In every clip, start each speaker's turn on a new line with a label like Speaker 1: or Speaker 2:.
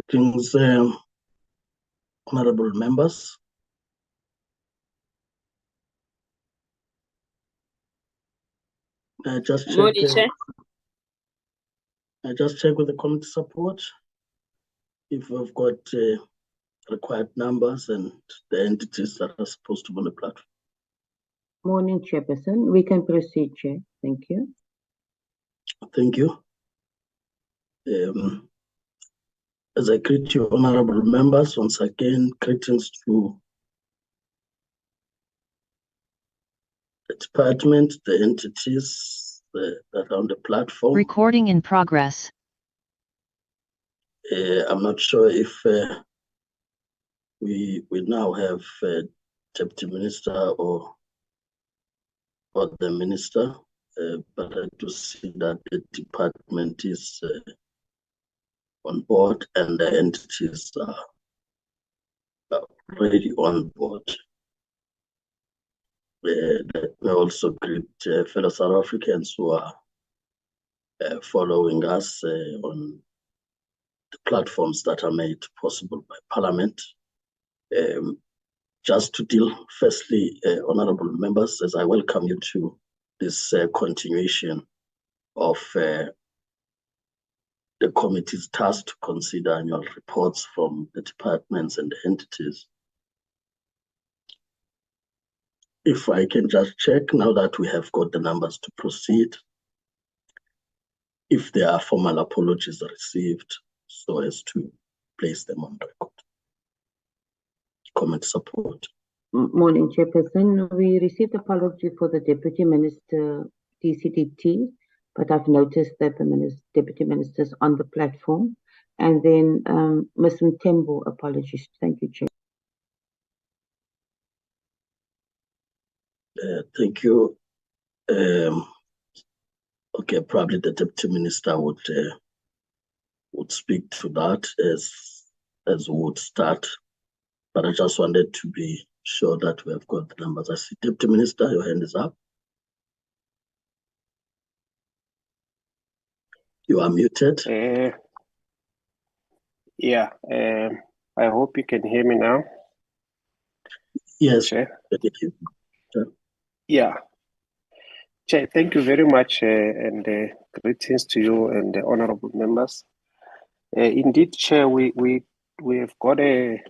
Speaker 1: Greetings, honorable members. I just check with the committee support if we've got required numbers and the entities that are supposed to be on the platform.
Speaker 2: Morning, Chairperson. We can proceed, Chair. Thank you.
Speaker 1: Thank you. As I greet you, honorable members, once again, greetings to the department, the entities that are on the platform.
Speaker 3: Recording in progress.
Speaker 1: I'm not sure if we now have Deputy Minister or the Minister, but I do see that the department is on board and the entities are already on board. Let me also greet fellow South Africans who are following us on the platforms that are made possible by Parliament. Just to deal firstly, honorable members, as I welcome you to this continuation of the committee's task to consider annual reports from the departments and the entities. If I can just check now that we have got the numbers to proceed, if there are formal apologies received, so as to place them on record. Comment support.
Speaker 2: Morning, Chairperson. We received apology for the Deputy Minister DCDT, but I've noticed that the Deputy Minister is on the platform. And then Ms. Mtembo, apologies. Thank you, Chair.
Speaker 1: Thank you. Okay, probably the Deputy Minister would speak to that as we would start. But I just wanted to be sure that we have got the numbers. I see Deputy Minister, your hand is up. You are muted.
Speaker 4: Yeah, I hope you can hear me now.
Speaker 1: Yes.
Speaker 4: Chair.
Speaker 1: Sure.
Speaker 4: Yeah. Chair, thank you very much and greetings to you and the honorable members. Indeed, Chair, we have got a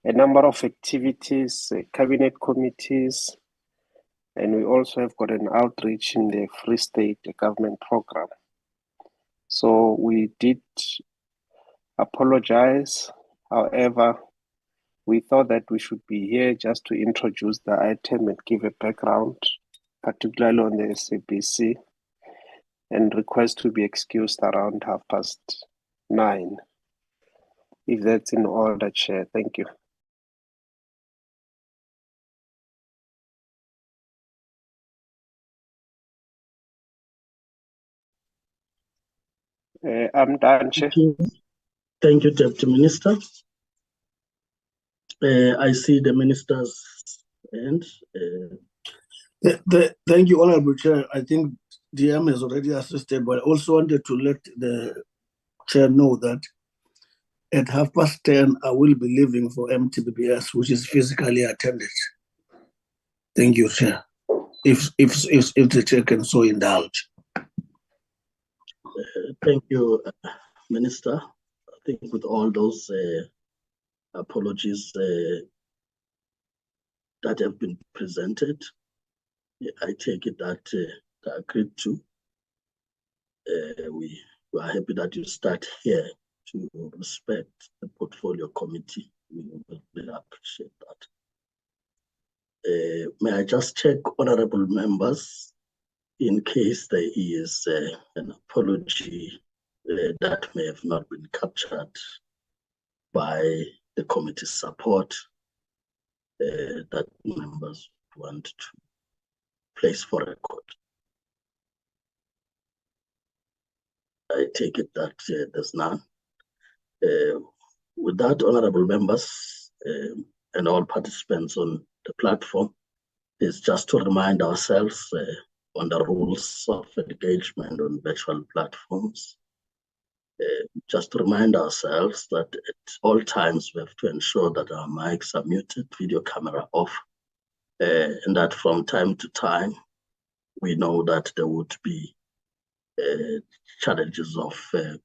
Speaker 4: number of activities, cabinet committees, and we also have got an outreach in the Free State government program. So we did apologize. However, we thought that we should be here just to introduce the item and give a background, particularly on the SABC, and request to be excused around 9:30. If that's in order, Chair. Thank you. I'm done, Chair.
Speaker 1: Thank you, Deputy Minister. I see the Minister's hand.
Speaker 5: Thank you, Honorable Chair. I think DM has already assisted, but I also wanted to let the Chair know that at 10:30, I will be leaving for MTBBS, which is physically attended. Thank you, Chair. If the Chair can so indulge.
Speaker 1: Thank you, Minister. I think with all those apologies that have been presented, I take it that they agreed to. We are happy that you start here to respect the portfolio committee. We will really appreciate that. May I just check, honorable members, in case there is an apology that may have not been captured by the committee support that members want to place for record. I take it that there's none. With that, honorable members and all participants on the platform, is just to remind ourselves on the rules of engagement on virtual platforms. just to remind ourselves that at all times we have to ensure that our mics are muted, video camera off, and that from time to time, we know that there would be challenges of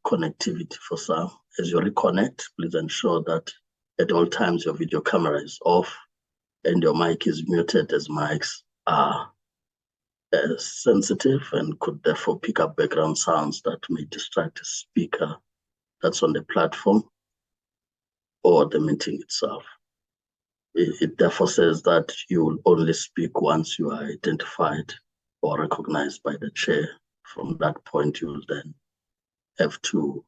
Speaker 1: connectivity for some. As you reconnect, please ensure that at all times your video camera is off and your mic is muted, as mics are sensitive and could therefore pick up background sounds that may distract the speaker that's on the platform or the meeting itself. It therefore says that you will only speak once you are identified or recognized by the chair. From that point, you will then have to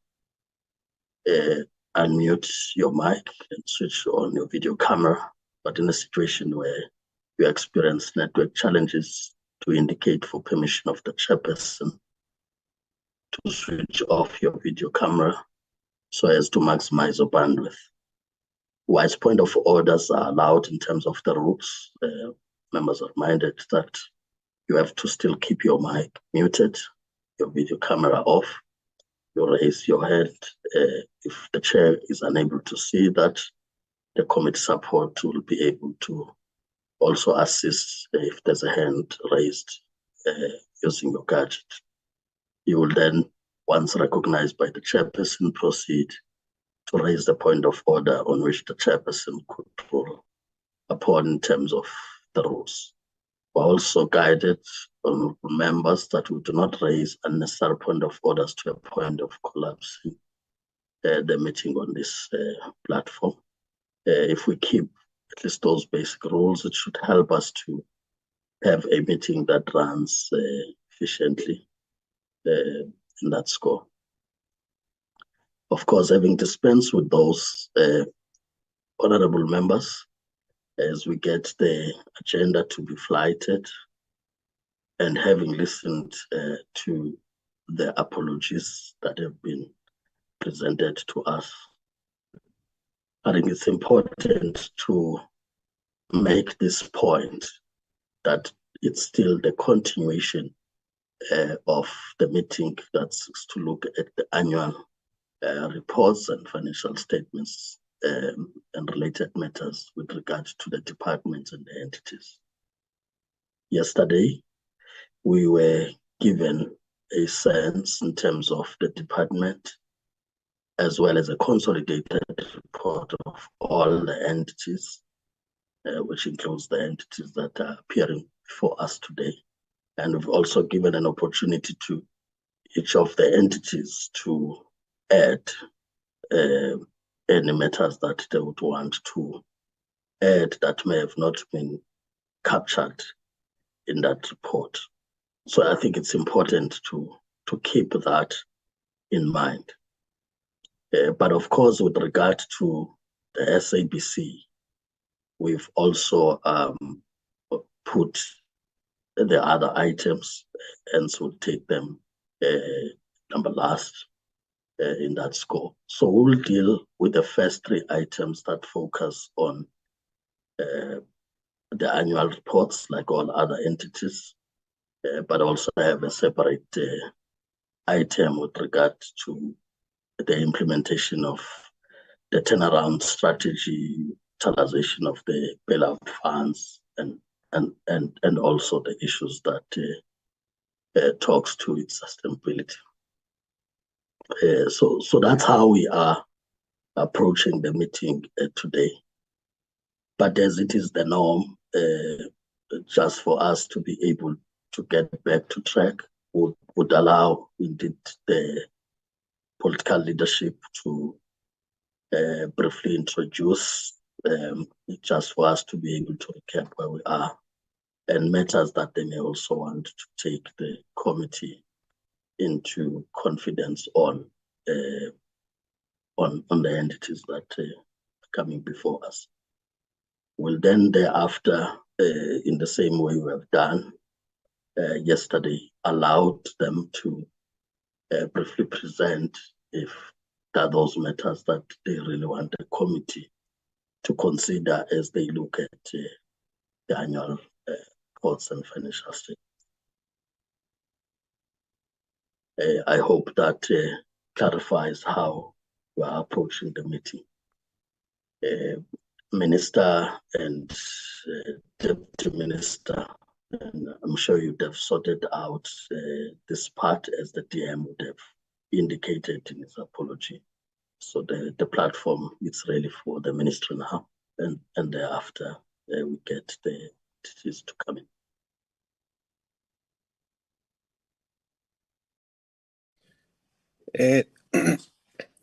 Speaker 1: unmute your mic and switch on your video camera. But in a situation where you experience network challenges, to indicate for permission of the chairperson to switch off your video camera so as to maximize your bandwidth. Wise point of orders are allowed in terms of the rules. Members are reminded that you have to still keep your mic muted, your video camera off. You raise your hand if the chair is unable to see that. The committee support will be able to also assist if there's a hand raised using your gadget. You will then, once recognized by the chairperson, proceed to raise the point of order on which the chairperson could rule upon in terms of the rules. We're also guided on members that we do not raise unnecessary point of orders to a point of collapsing the meeting on this platform. If we keep at least those basic rules, it should help us to have a meeting that runs efficiently in that score. Of course, having dispensed with those honorable members, as we get the agenda to be flighted, and having listened to the apologies that have been presented to us, I think it's important to make this point that it's still the continuation of the meeting that's to look at the annual reports and financial statements and related matters with regard to the departments and the entities. Yesterday, we were given a sense in terms of the department, as well as a consolidated report of all the entities, which includes the entities that are appearing before us today. And we've also given an opportunity to each of the entities to add any matters that they would want to add that may have not been captured in that report. So I think it's important to keep that in mind. But of course, with regard to the SABC, we've also put the other items, and so we'll take them number last in that score. So we'll deal with the first three items that focus on the annual reports, like all other entities, but also have a separate item with regard to the implementation of the turnaround strategy, utilization of the bailout funds, and also the issues that talks to its sustainability. So that's how we are approaching the meeting today. But as it is the norm, just for us to be able to get back to track would allow indeed the political leadership to briefly introduce, just for us to be able to recap where we are and matters that they may also want to take the committee into confidence on the entities that are coming before us. We'll then thereafter, in the same way we have done yesterday, allowed them to briefly present if there are those matters that they really want the committee to consider as they look at the annual reports and financial statements. I hope that clarifies how we are approaching the meeting. Minister and Deputy Minister, and I'm sure you'd have sorted out this part as the DM would have indicated in his apology. So the platform is really for the ministry now, and thereafter we get the entities to come in.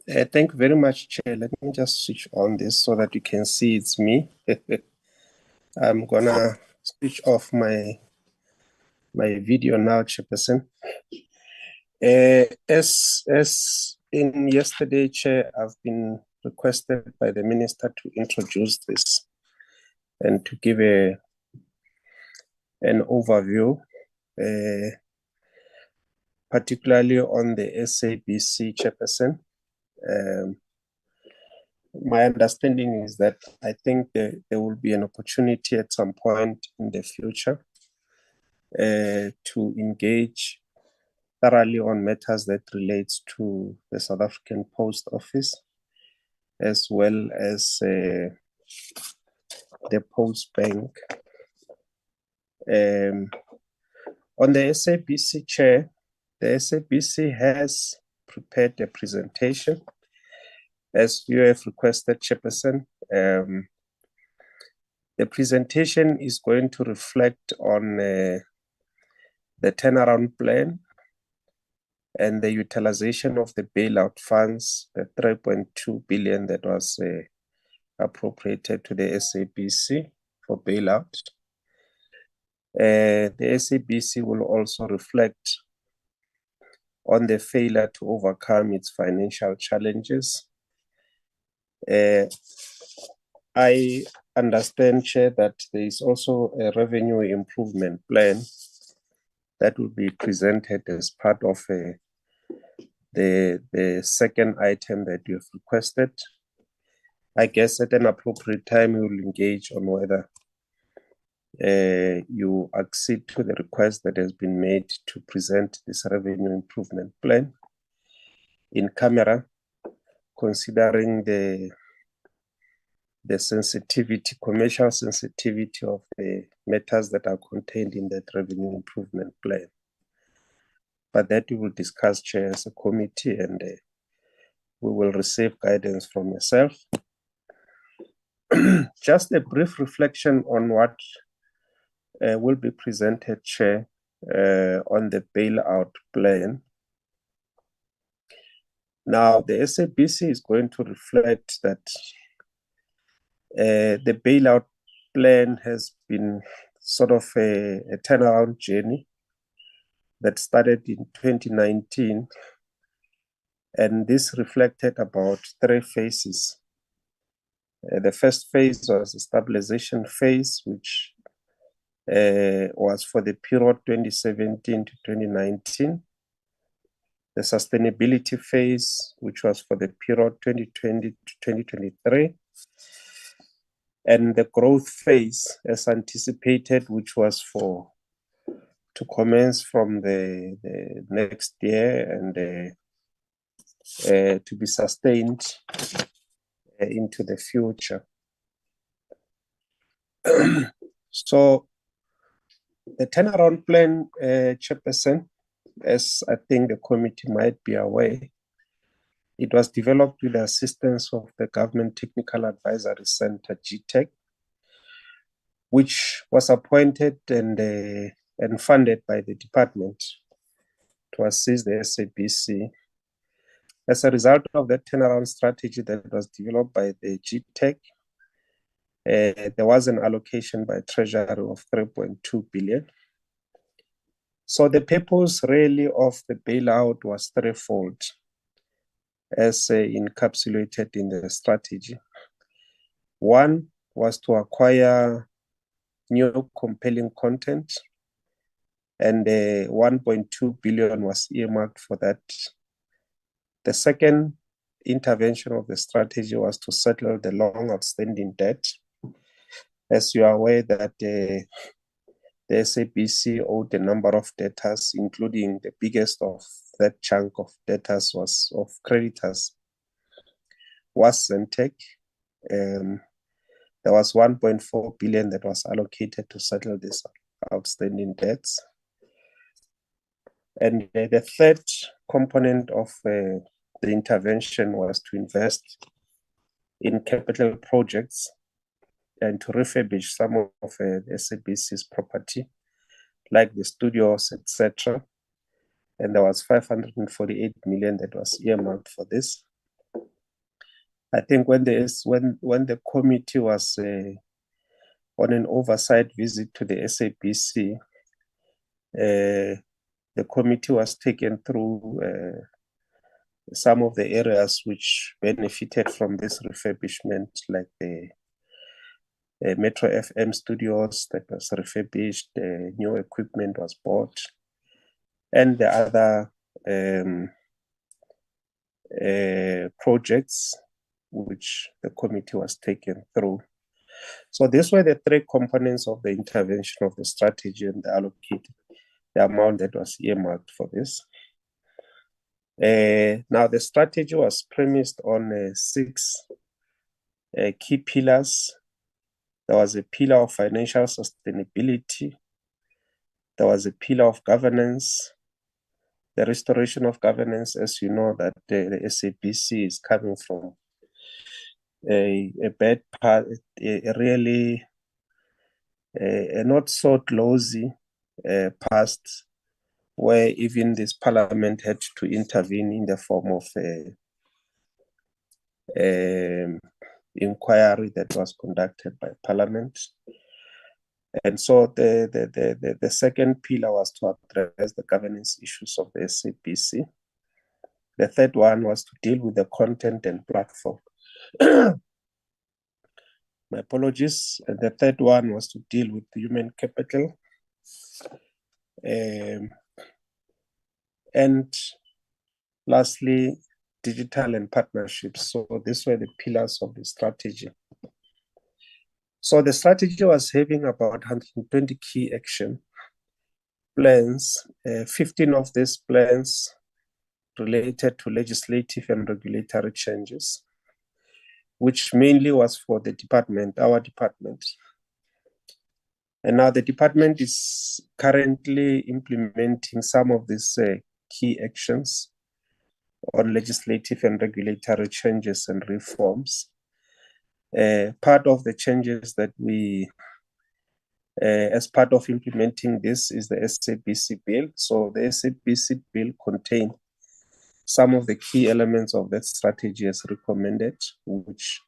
Speaker 4: Thank you very much, Chair. Let me just switch on this so that you can see it's me. I'm gonna switch off my video now, Chairperson. As in yesterday, Chair, I've been requested by the Minister to introduce this and to give an overview, particularly on the SABC, Chairperson. My understanding is that I think there will be an opportunity at some point in the future to engage thoroughly on matters that relates to the South African Post Office, as well as the Postbank. On the SABC, Chair, the SABC has prepared a presentation, as you have requested, Chairperson. The presentation is going to reflect on the turnaround plan and the utilization of the bailout funds, the 3.2 billion that was appropriated to the SABC for bailout. The SABC will also reflect on the failure to overcome its financial challenges. I understand, Chair, that there is also a revenue improvement plan that will be presented as part of the second item that you have requested. I guess at an appropriate time, we will engage on whether you accede to the request that has been made to present this revenue improvement plan in camera, considering the sensitivity, commercial sensitivity of the matters that are contained in that revenue improvement plan. But that we will discuss, Chair, as a committee, and we will receive guidance from yourself. Just a brief reflection on what will be presented, Chair, on the bailout plan. Now, the SABC is going to reflect that the bailout plan has been sort of a turnaround journey that started in 2019, and this reflected about 3 phases. The first phase was the stabilization phase, which was for the period 2017 to 2019. The sustainability phase, which was for the period 2020 to 2023. And the growth phase, as anticipated, which was to commence from the next year and to be sustained into the future. So the turnaround plan, Chairperson, as I think the committee might be aware, it was developed with the assistance of the Government Technical Advisory Center, GTEC, which was appointed and funded by the department to assist the SABC. As a result of that turnaround strategy that was developed by the GTEC, there was an allocation by Treasury of 3.2 billion. So the purpose really of the bailout was threefold, as encapsulated in the strategy. One was to acquire new compelling content, and 1.2 billion was earmarked for that. The second intervention of the strategy was to settle the long outstanding debt. As you are aware that the SABC owed a number of debtors, including the biggest of that chunk of debtors of creditors was Zentech. There was 1.4 billion that was allocated to settle these outstanding debts. And the third component of the intervention was to invest in capital projects and to refurbish some of SABC's property, like the studios, etc. And there was 548 million that was earmarked for this. I think when the committee was on an oversight visit to the SABC, the committee was taken through some of the areas which benefited from this refurbishment, like the Metro FM studios that was refurbished, new equipment was bought, and the other projects which the committee was taken through. So these were the three components of the intervention of the strategy, and the amount that was earmarked for this. Now the strategy was premised on 6 key pillars. There was a pillar of financial sustainability. There was a pillar of governance, the restoration of governance. As you know, that the SABC is coming from a bad part, a really a not so glossy past, where even this parliament had to intervene in the form of inquiry that was conducted by parliament. And so the second pillar was to address the governance issues of the SABC. The third one was to deal with the content and platform. My apologies. And the third one was to deal with human capital. And lastly, digital and partnerships. So these were the pillars of the strategy. So the strategy was having about 120 key action plans. 15 of these plans related to legislative and regulatory changes, which mainly was for the department, our department. And now the department is currently implementing some of these key actions on legislative and regulatory changes and reforms. Part of the changes that we, as part of implementing this, is the SABC bill. So the SABC bill contains some of the key elements of that strategy as recommended, which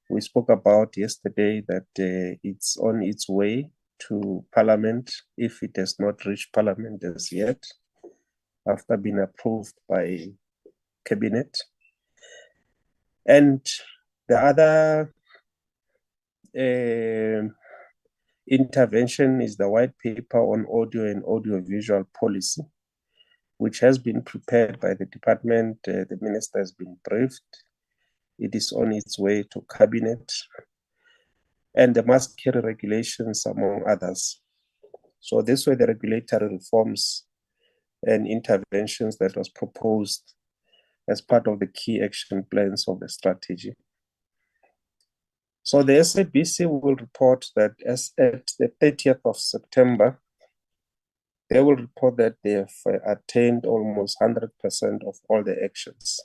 Speaker 4: we spoke about yesterday, that it's on its way to Parliament, if it has not reached Parliament as yet, after being approved by Cabinet. And the other intervention is the white paper on audio and audiovisual policy, which has been prepared by the department. The minister has been briefed. It is on its way to Cabinet. And the mass carry regulations, among others. So these were the regulatory reforms and interventions that was proposed as part of the key action plans of the strategy. So the SABC will report that as at the 30th of September, they will report that they have attained almost 100% of all the actions,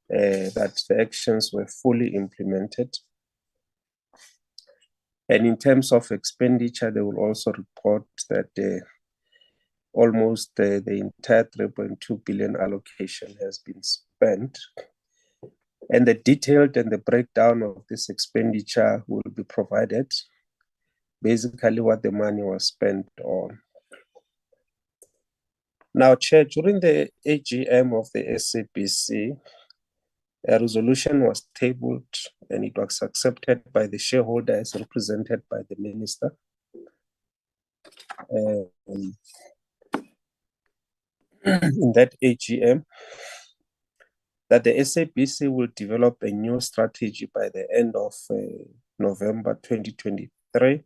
Speaker 4: that the actions were fully implemented. And in terms of expenditure, they will also report that almost the entire 3.2 billion allocation has been spent. And the detailed and the breakdown of this expenditure will be provided, basically what the money was spent on. Now, Chair, during the AGM of the SABC, a resolution was tabled and it was accepted by the shareholders represented by the minister. In that AGM, that the SABC will develop a new strategy by the end of November 2023.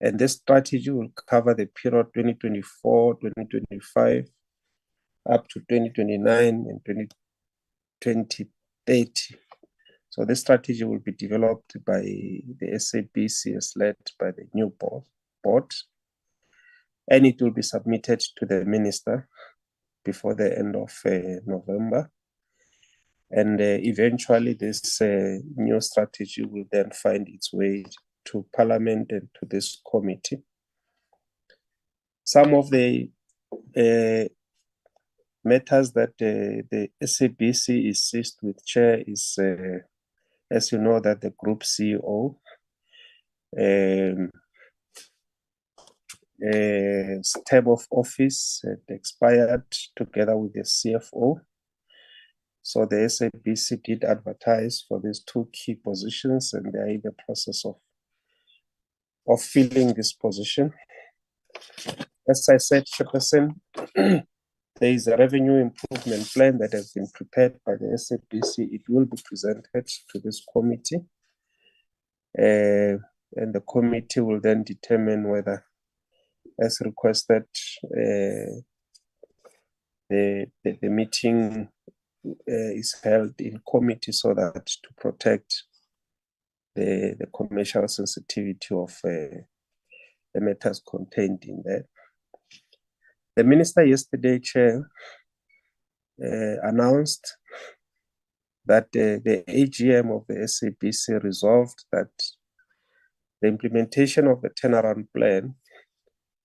Speaker 4: And this strategy will cover the period 2024-2025 up to 2029 and 2030. So this strategy will be developed by the SABC as led by the new board, and it will be submitted to the minister before the end of November. And eventually this new strategy will then find its way to Parliament and to this committee. Some of the matters that the SABC is seized with, Chair, is, as you know, that the Group CEO term of office had expired together with the CFO. So the SABC did advertise for these two key positions, and they are in the process of filling this position. As I said, Chairperson, there is a revenue improvement plan that has been prepared by the SABC. It will be presented to this committee, and the committee will then determine whether, as requested, the meeting is held in committee so that to protect the commercial sensitivity of the matters contained in there. The minister yesterday, Chair, announced that the AGM of the SABC resolved that the implementation of the turnaround plan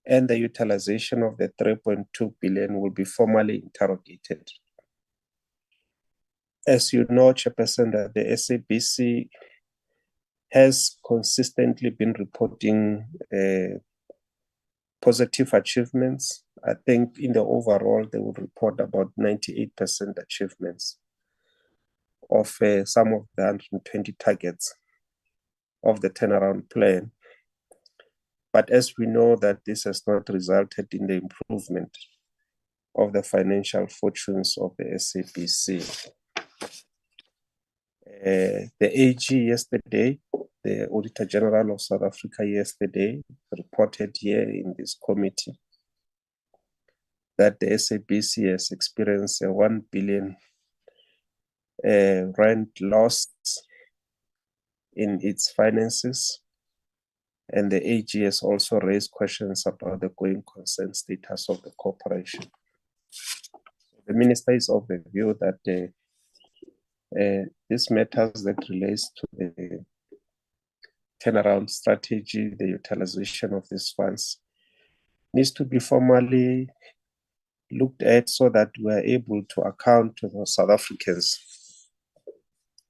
Speaker 4: and the utilization of the 3.2 billion will be formally interrogated. As you know, Chairperson, that the SABC has consistently been reporting positive achievements. I think in the overall, they would report about 98% achievements of some of the 120 targets of the turnaround plan. But as we know that this has not resulted in the improvement of the financial fortunes of the SABC. The AG yesterday, the Auditor General of South Africa yesterday reported here in this committee that the SABC has experienced a 1 billion rand loss in its finances. And the AG has also raised questions about the going concern status of the corporation. The minister is of the view that these matters that relates to the turnaround strategy, the utilization of these funds, needs to be formally looked at so that we are able to account to the South Africans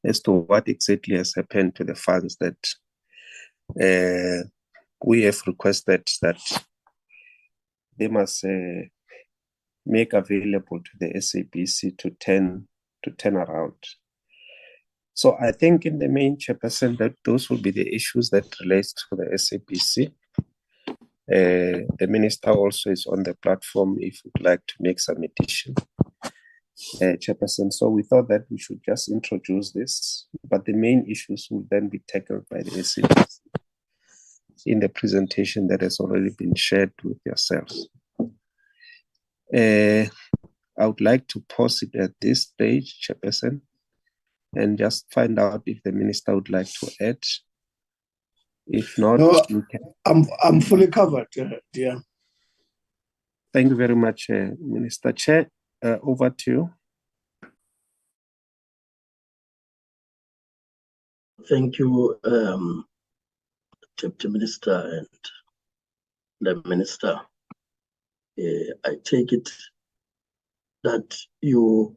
Speaker 4: as to what exactly has happened to the funds that we have requested that they must make available to the SABC to turn around. So I think in the main, Chairperson, that those will be the issues that relates to the SABC. The minister also is on the platform if you'd like to make some addition, Chairperson. So we thought that we should just introduce this, but the main issues will then be tackled by the SABC in the presentation that has already been shared with yourselves. I would like to pause it at this stage, Chairperson, and just find out if the minister would like to add. If not,
Speaker 5: no,
Speaker 4: we can.
Speaker 5: I'm fully covered, dear.
Speaker 4: Thank you very much, Minister. Chair, over to you.
Speaker 1: Thank you, Deputy Minister and the Minister. I take it that you've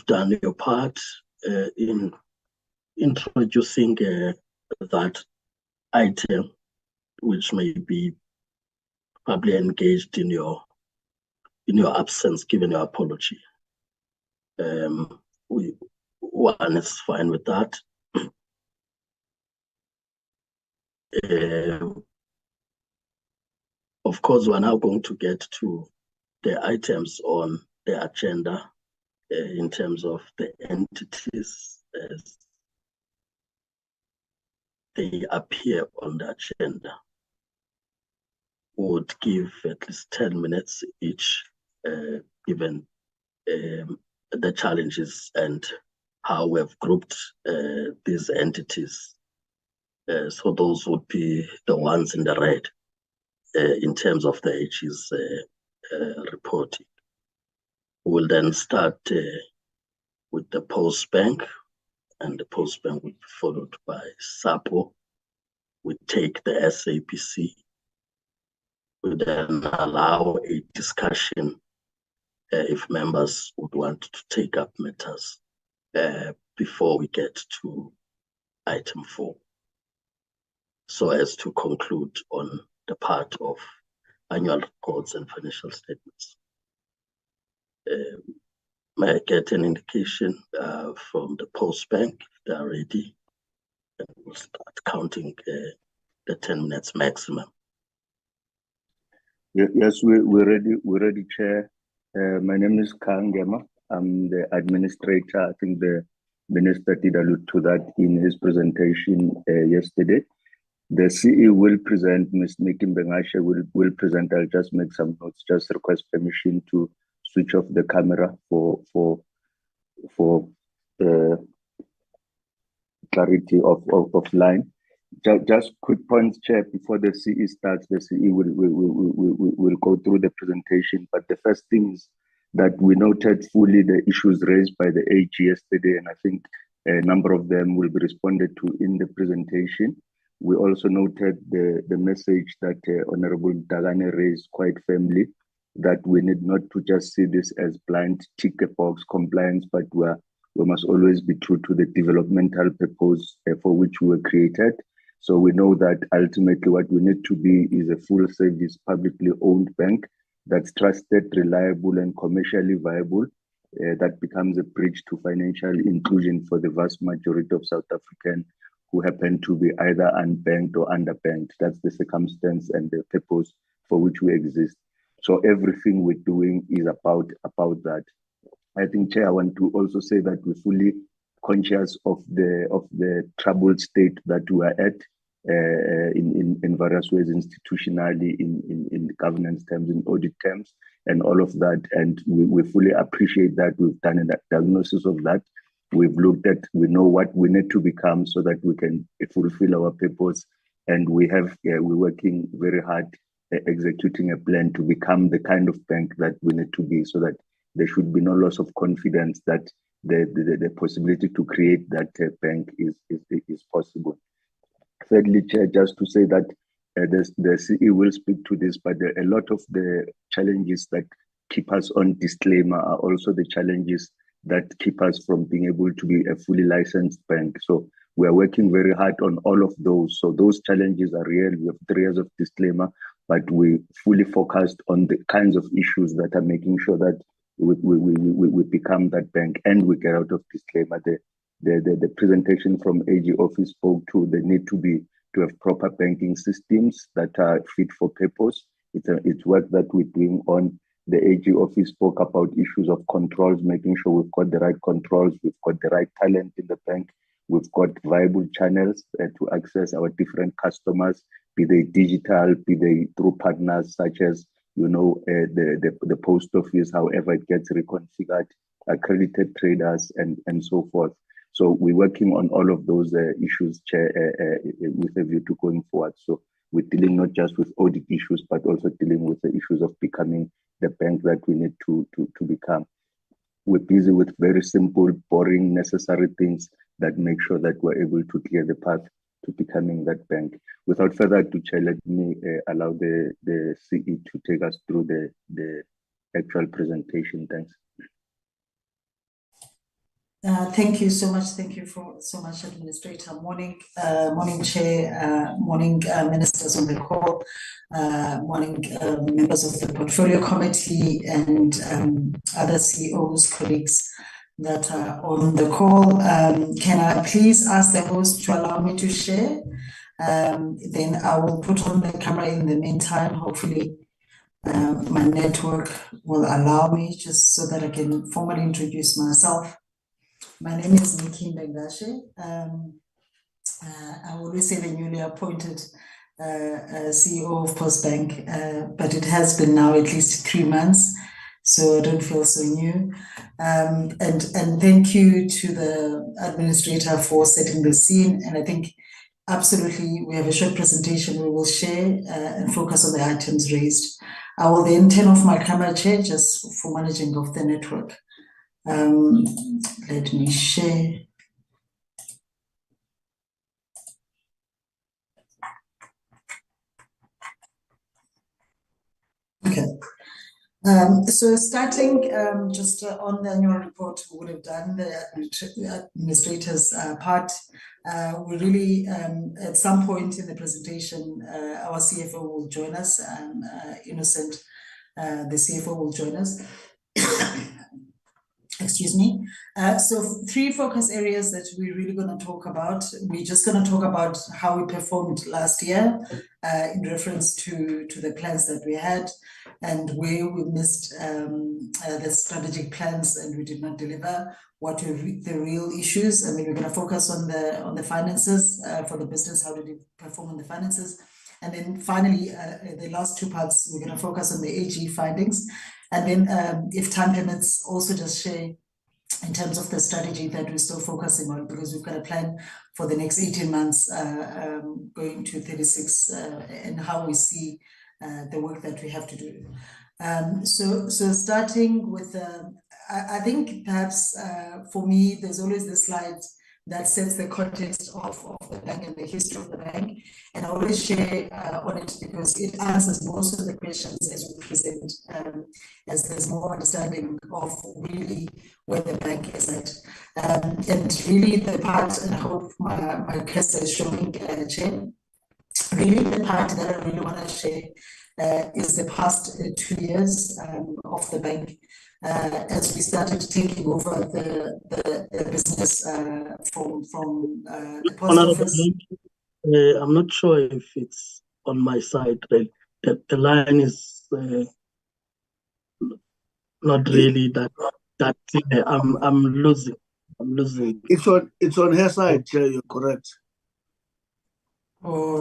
Speaker 1: done your part in introducing that item, which may be probably engaged in your absence, given your apology. One is fine with that. Of course, we're now going to get to the items on the agenda in terms of the entities as they appear on the agenda. We would give at least 10 minutes each given the challenges and how we have grouped these entities. So those would be the ones in the red in terms of the AG's reporting. We'll then start with the Postbank, and the Postbank will be followed by SAPO. We take the SABC. We then allow a discussion if members would want to take up matters before we get to item 4. So as to conclude on the part of annual reports and financial statements. May I get an indication from the Postbank if they are ready? And we'll start counting the 10 minutes maximum.
Speaker 3: Yes, we're ready, Chair. My name is Kangema. I'm the administrator. I think the Minister did allude to that in his presentation yesterday. The CE will present, Ms. Nikki Mbengashe will present. I'll just make some notes, just request permission to switch off the camera for clarity of line. Just quick points, Chair, before the CE starts. The CE will go through the presentation, but the first thing is that we noted fully the issues raised by the AG yesterday, and I think a number of them will be responded to in the presentation. We also noted the message that Honorable Dagane raised quite firmly, that we need not to just see this as blind tick a box compliance, but we must always be true to the developmental purpose for which we were created. So we know that ultimately what we need to be is a full service, publicly owned bank that's trusted, reliable, and commercially viable, that becomes a bridge to financial inclusion for the vast majority of South Africans who happen to be either unbanked or underbanked. That's the circumstance and the purpose for which we exist. So everything we're doing is about that. I think, Chair, I want to also say that we're fully conscious of the troubled state that we are at in various ways, institutionally, in governance terms, in audit terms, and all of that. And we fully appreciate that. We've done a diagnosis of that. We've looked at, we know what we need to become so that we can fulfill our purpose. And we're working very hard executing a plan to become the kind of bank that we need to be, so that there should be no loss of confidence that the possibility to create that bank is possible. Thirdly, Chair, just to say that the CE will speak to this, but a lot of the challenges that keep us on disclaimer are also the challenges that keep us from being able to be a fully licensed bank. So we are working very hard on all of those. So those challenges are real. We have 3 years of disclaimer, but we fully focused on the kinds of issues that are making sure that we become that bank and we get out of disclaimer. The presentation from AG office spoke to the need to have proper banking systems that are fit for purpose. It's work that we're doing on. The AG office spoke about issues of controls, making sure we've got the right controls, we've got the right talent in the bank, we've got viable channels to access our different customers, be they digital, be they through partners such as the post office, however it gets reconfigured, accredited traders, and so forth. So we're working on all of those issues, Chair, with a view to going forward. So we're dealing not just with audit issues, but also dealing with the issues of becoming the bank that we need to become. We're busy with very simple, boring, necessary things that make sure that we're able to clear the path to becoming that bank. Without further ado, Chair, let me allow the CE to take us through the actual presentation. Thanks.
Speaker 6: Thank you so much. Thank you so much, Administrator. Morning, Chair. Morning, ministers on the call. Morning, members of the Portfolio Committee and other CEOs, colleagues that are on the call. Can I please ask the host to allow me to share? Then I will put on the camera in the meantime. Hopefully, my network will allow me, just so that I can formally introduce myself. My name is Nikki Mbengashe. I always say the newly appointed CEO of Postbank, but it has been now at least 3 months so I don't feel so new. And thank you to the administrator for setting the scene. And I think absolutely we have a short presentation we will share and focus on the items raised. I will then turn off my camera, Chair, just for managing of the network. Let me share. Okay. So starting just on the annual report, we would have done the administrator's part. We really, at some point in the presentation, our CFO will join us, Innocent, the CFO will join us. Excuse me. So 3 focus areas that we're really going to talk about. We're just going to talk about how we performed last year in reference to the plans that we had and where we missed the strategic plans and we did not deliver. What were the real issues? I mean, we're going to focus on the finances for the business. How did it perform on the finances? And then finally, the last 2 parts, we're going to focus on the AG findings. And then if time permits, also just share in terms of the strategy that we're still focusing on, because we've got a plan for the next 18 months going to 36 and how we see the work that we have to do. So starting with, I think perhaps for me, there's always this slide that sets the context of the bank and the history of the bank. And I always share on it because it answers most of the questions as we present, as there's more understanding of really where the bank is at. And really the part, and I hope my cursor is showing, Chair, really the part that I really want to share is the past 2 years of the bank. As we started taking over the business from the post office.
Speaker 1: I'm not sure if it's on my side. The line is not really that clear. I'm losing.
Speaker 5: It's on her side, Chair. You're correct.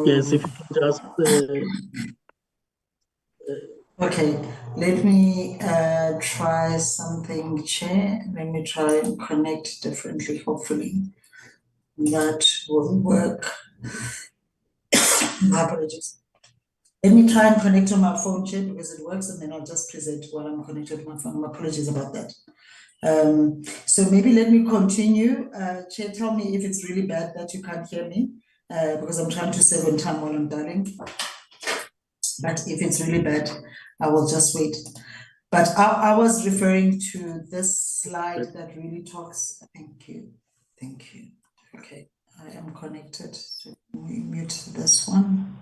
Speaker 1: Yes, if you can just.
Speaker 6: Okay, let me try something, Chair. Let me try and connect differently. Hopefully that will work. My apologies. Let me try and connect to my phone, Chair, because it works, and then I'll just present while I'm connected to my phone. My apologies about that. So maybe let me continue. Chair, tell me if it's really bad that you can't hear me, because I'm trying to save on time while I'm dialing. But if it's really bad, I will just wait. But I was referring to this slide that really talks. Thank you. Thank you. Okay, I am connected. So we mute this one.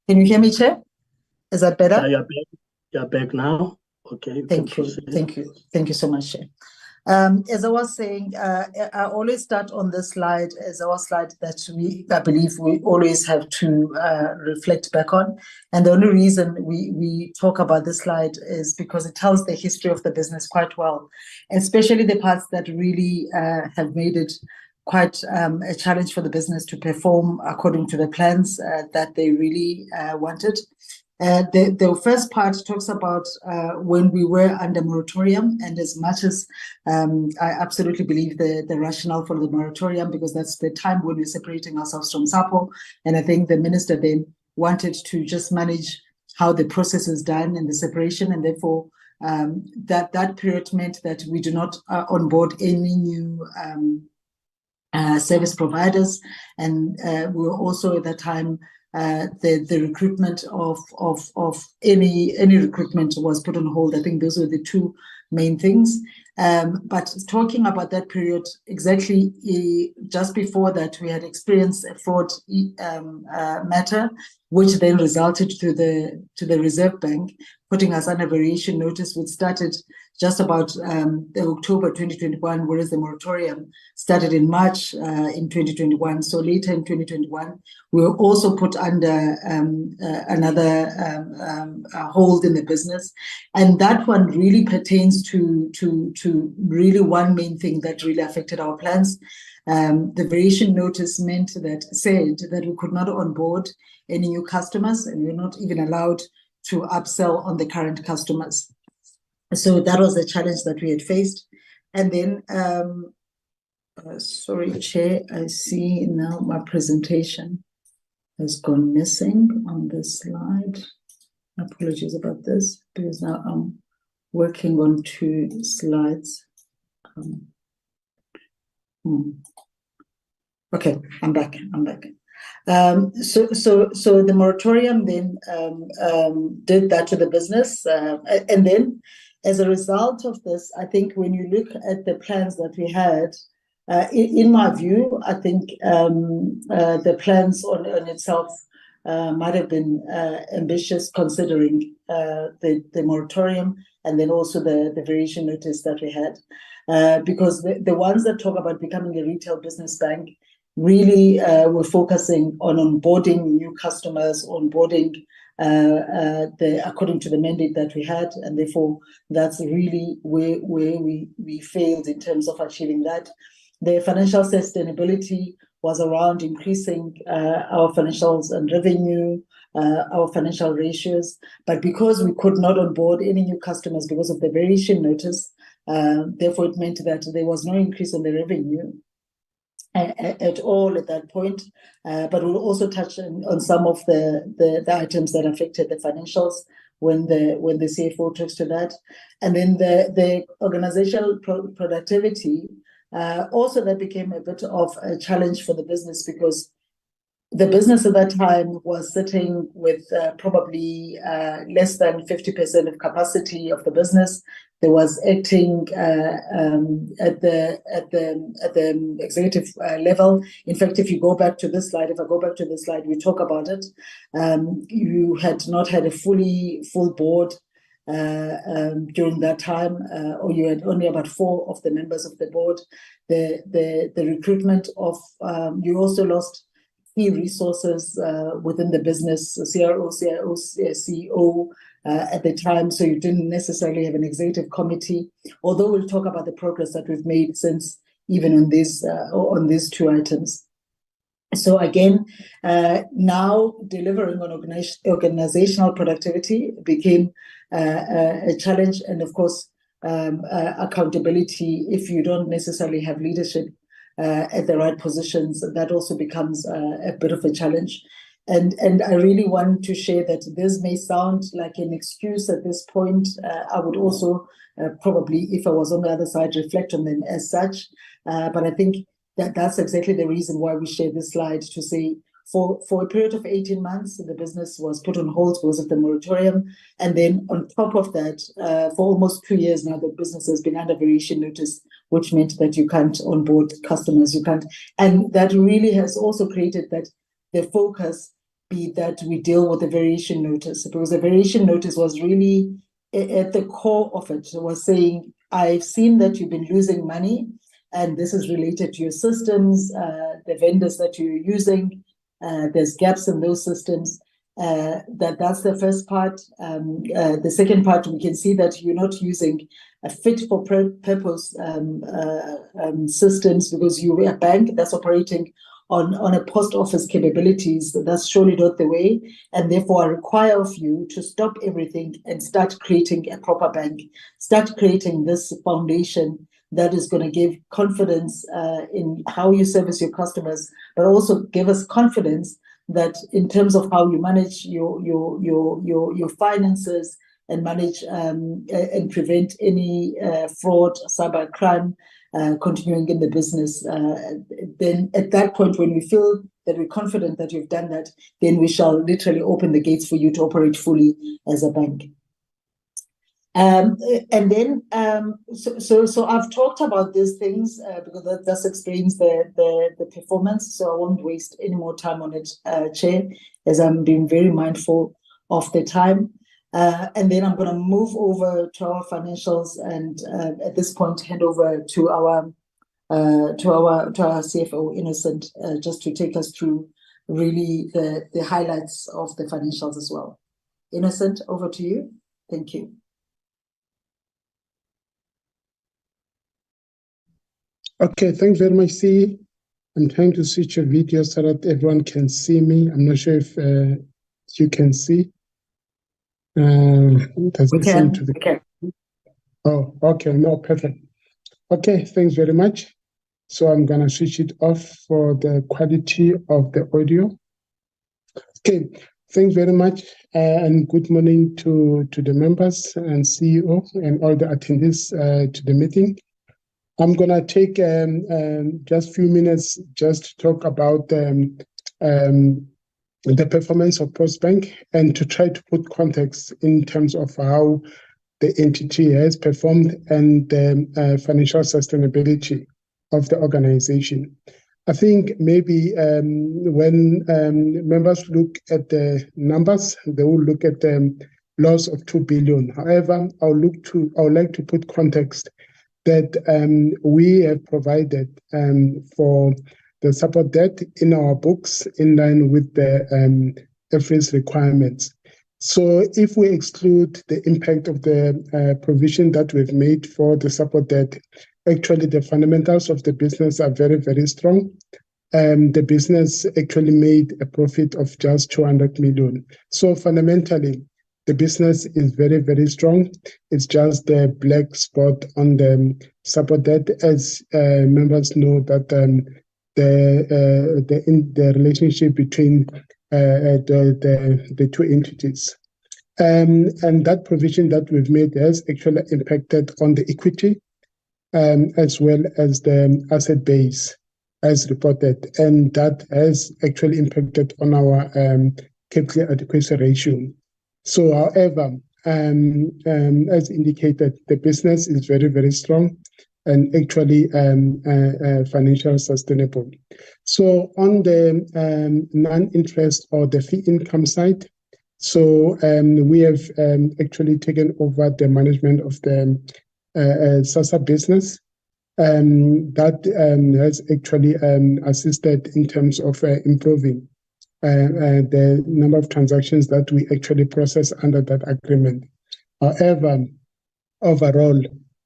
Speaker 6: Can you hear me, Chair? Is that better?
Speaker 1: Yeah, you're back now. Okay.
Speaker 6: Thank you. Thank you. Thank you so much, Chair. As I was saying, I always start on this slide as our slide that I believe we always have to reflect back on. And the only reason we talk about this slide is because it tells the history of the business quite well, especially the parts that really have made it quite a challenge for the business to perform according to the plans that they really wanted. The first part talks about when we were under moratorium, and as much as I absolutely believe the rationale for the moratorium, because that's the time when we're separating ourselves from SAPO, and I think the minister then wanted to just manage how the process is done and the separation, and therefore that period meant that we do not onboard any new service providers, and we were also at that time the recruitment of any recruitment was put on hold. I think those were the 2 main things. But talking about that period, exactly just before that, we had experienced a fraud matter, which then resulted to the Reserve Bank putting us under variation notice, which started just about October 2021, whereas the moratorium started in March in 2021. So later in 2021, we were also put under another hold in the business. And that one really pertains to really one main thing that really affected our plans. The variation notice meant that said that we could not onboard any new customers, and we're not even allowed to upsell on the current customers. So that was the challenge that we had faced. And then, sorry, Chair, I see now my presentation has gone missing on this slide. Apologies about this, because now I'm working on 2 slides. Okay, I'm back. So the moratorium then did that to the business, and then as a result of this, I think when you look at the plans that we had, in my view, I think the plans on itself might have been ambitious, considering the moratorium and then also the variation notice that we had, because the ones that talk about becoming a retail business bank really were focusing on onboarding new customers, onboarding according to the mandate that we had, and therefore that's really where we failed in terms of achieving that. The financial sustainability was around increasing our financials and revenue, our financial ratios, but because we could not onboard any new customers because of the variation notice, therefore it meant that there was no increase in the revenue at all at that point, but we'll also touch on some of the items that affected the financials when the CFO talks to that. And then the organizational productivity, also that became a bit of a challenge for the business, because the business at that time was sitting with probably less than 50% of capacity of the business. There was acting at the executive level. In fact, if you go back to this slide, we talk about it. You had not had a full board during that time, or you had only about 4 of the members of the board. The recruitment of you also lost key resources within the business, CRO, CIO, CEO at the time, so you didn't necessarily have an executive committee, although we'll talk about the progress that we've made since, even on these 2 items. So again, now delivering on organizational productivity became a challenge, and of course accountability, if you don't necessarily have leadership at the right positions, that also becomes a bit of a challenge. And I really want to share that this may sound like an excuse at this point. I would also probably, if I was on the other side, reflect on them as such. But I think that's exactly the reason why we share this slide, to say for a period of 18 months, the business was put on hold because of the moratorium. And then on top of that, for almost 2 years now, the business has been under variation notice, which meant that you can't onboard customers, you can't. And that really has also created that the focus be that we deal with the variation notice, because the variation notice was really at the core of it. It was saying, I've seen that you've been losing money, and this is related to your systems, the vendors that you're using. There's gaps in those systems. That's the first part. The second part, we can see that you're not using a fit for purpose systems, because you're a bank that's operating on a post office capabilities. That's surely not the way, and therefore I require of you to stop everything and start creating a proper bank, start creating this foundation that is going to give confidence in how you service your customers, but also give us confidence that in terms of how you manage your finances and manage and prevent any fraud, cyber crime continuing in the business. Then at that point, when we feel that we're confident that you've done that, then we shall literally open the gates for you to operate fully as a bank. And then, so I've talked about these things because that explains the performance. So I won't waste any more time on it, Chair, as I'm being very mindful of the time. And then I'm going to move over to our financials, and at this point hand over to our CFO Innocent, just to take us through really the highlights of the financials as well. Innocent, over to you. Thank you.
Speaker 7: Okay, thanks very much, C. I'm trying to switch your video so that everyone can see me. I'm not sure if you can see. Doesn't seem to be.
Speaker 6: Okay.
Speaker 7: Oh, okay, no, perfect. Okay, thanks very much. So I'm gonna switch it off for the quality of the audio. Okay, thanks very much, and good morning to the members and CEO and all the attendees to the meeting. I'm gonna take just a few minutes just to talk about the performance of Postbank and to try to put context in terms of how the entity has performed and the financial sustainability of the organization. I think maybe when members look at the numbers, they will look at the loss of 2 billion. However, I would like to put context that we have provided for the support debt in our books in line with the IFRS requirements. So if we exclude the impact of the provision that we've made for the support debt, actually the fundamentals of the business are very, very strong. The business actually made a profit of just 200 million. So fundamentally, the business is very, very strong. It's just the black spot on the support debt, as members know that the relationship between the two entities. And that provision that we've made has actually impacted on the equity as well as the asset base as reported. And that has actually impacted on our capital adequacy ratio. So, however, as indicated, the business is very, very strong and actually financially sustainable. So on the non-interest or the fee income side, so we have actually taken over the management of the SASA business. That has actually assisted in terms of improving the number of transactions that we actually process under that agreement. However, overall,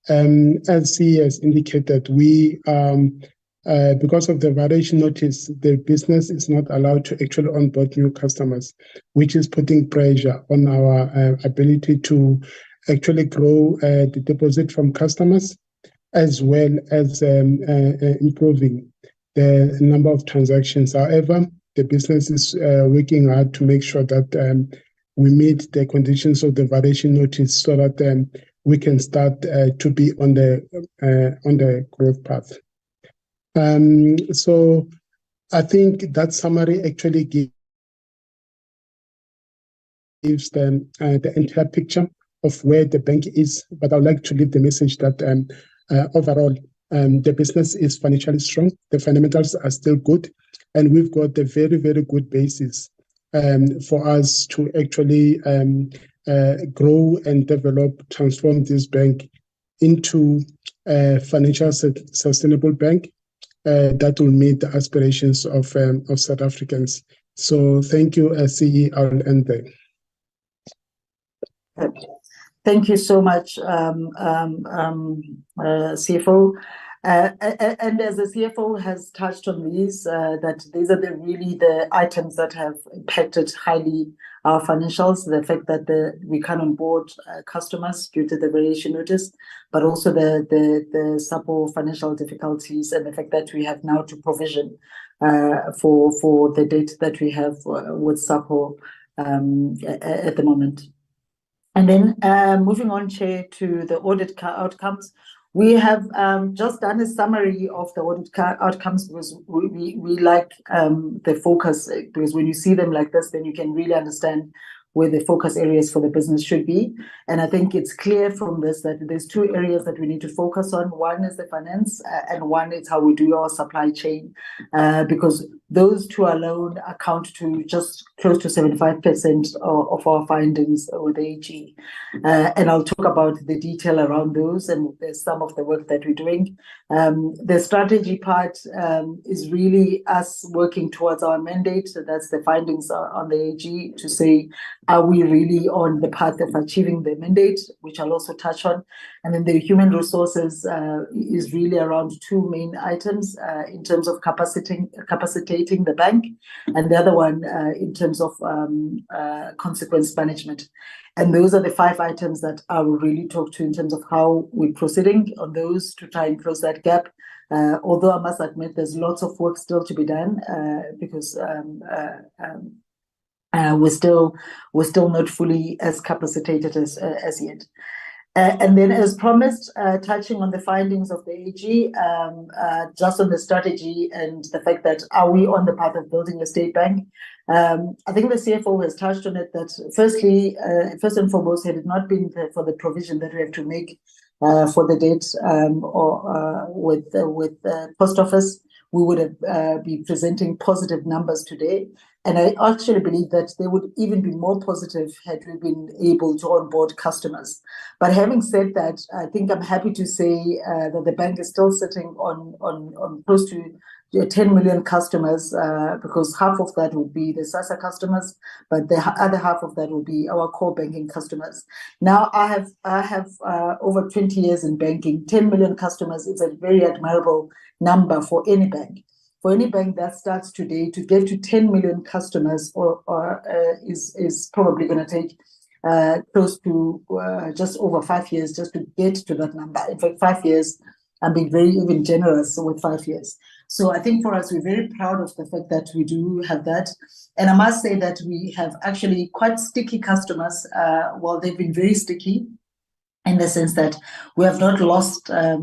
Speaker 7: as C has indicated, we because of the variation notice, the business is not allowed to actually onboard new customers, which is putting pressure on our ability to actually grow the deposit from customers, as well as improving the number of transactions. However, the business is working hard to make sure that we meet the conditions of the variation notice so that we can start to be on the growth path. So I think that summary actually gives the entire picture of where the bank is. But I would like to leave the message that overall, the business is financially strong. The fundamentals are still good. And we've got a very, very good basis for us to actually grow and develop, transform this bank into a financial sustainable bank that will meet the aspirations of South Africans. So thank you, CE. I'll end there.
Speaker 6: Thank you so much, CFO. And as the CFO has touched on these, that these are really the items that have impacted highly our financials. The fact that we can't onboard customers due to the variation notice, but also the SAPO financial difficulties, and the fact that we have now to provision for the debt that we have with SAPO at the moment. And then moving on, Chair, to the audit outcomes. We have just done a summary of the audit outcomes because we like the focus, because when you see them like this, then you can really understand where the focus areas for the business should be. And I think it's clear from this that there's two areas that we need to focus on. One is the finance, and one is how we do our supply chain, because those two alone account to just close to 75% of our findings with the AG. And I'll talk about the detail around those and some of the work that we're doing. The strategy part is really us working towards our mandate. So that's the findings on the AG to say, are we really on the path of achieving the mandate, which I'll also touch on. And then the human resources is really around two main items in terms of capacitating the bank, and the other one in terms of consequence management. And those are the 5 items that I will really talk to in terms of how we're proceeding on those to try and close that gap. Although I must admit there's lots of work still to be done because we're still not fully as capacitated as yet. And then, as promised, touching on the findings of the AG, just on the strategy and the fact that are we on the path of building a state bank? I think the CFO has touched on it that firstly, first and foremost, had it not been for the provision that we have to make for the debt with the post office, we would have be presenting positive numbers today. And I actually believe that they would even be more positive had we been able to onboard customers. But having said that, I think I'm happy to say that the bank is still sitting on close to 10 million customers, because half of that would be the SASSA customers, but the other half of that will be our core banking customers. Now, I have over 20 years in banking. 10 million customers is a very admirable number for any bank. For any bank that starts today, to get to 10 million customers is probably going to take close to just over 5 years just to get to that number. In fact, 5 years, I'm being very even generous with 5 years. So I think for us, we're very proud of the fact that we do have that. And I must say that we have actually quite sticky customers. Well, they've been very sticky in the sense that we have not lost a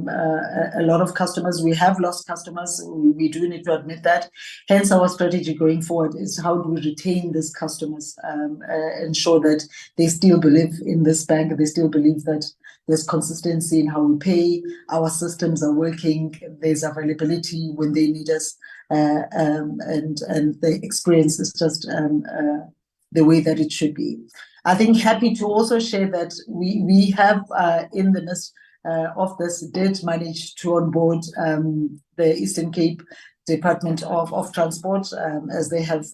Speaker 6: lot of customers. We have lost customers. We do need to admit that. Hence, our strategy going forward is how do we retain these customers, ensure that they still believe in this bank, they still believe that there's consistency in how we pay, our systems are working, there's availability when they need us, and the experience is just the way that it should be. I think happy to also share that we have in the midst of this did manage to onboard the Eastern Cape Department of Transport as they have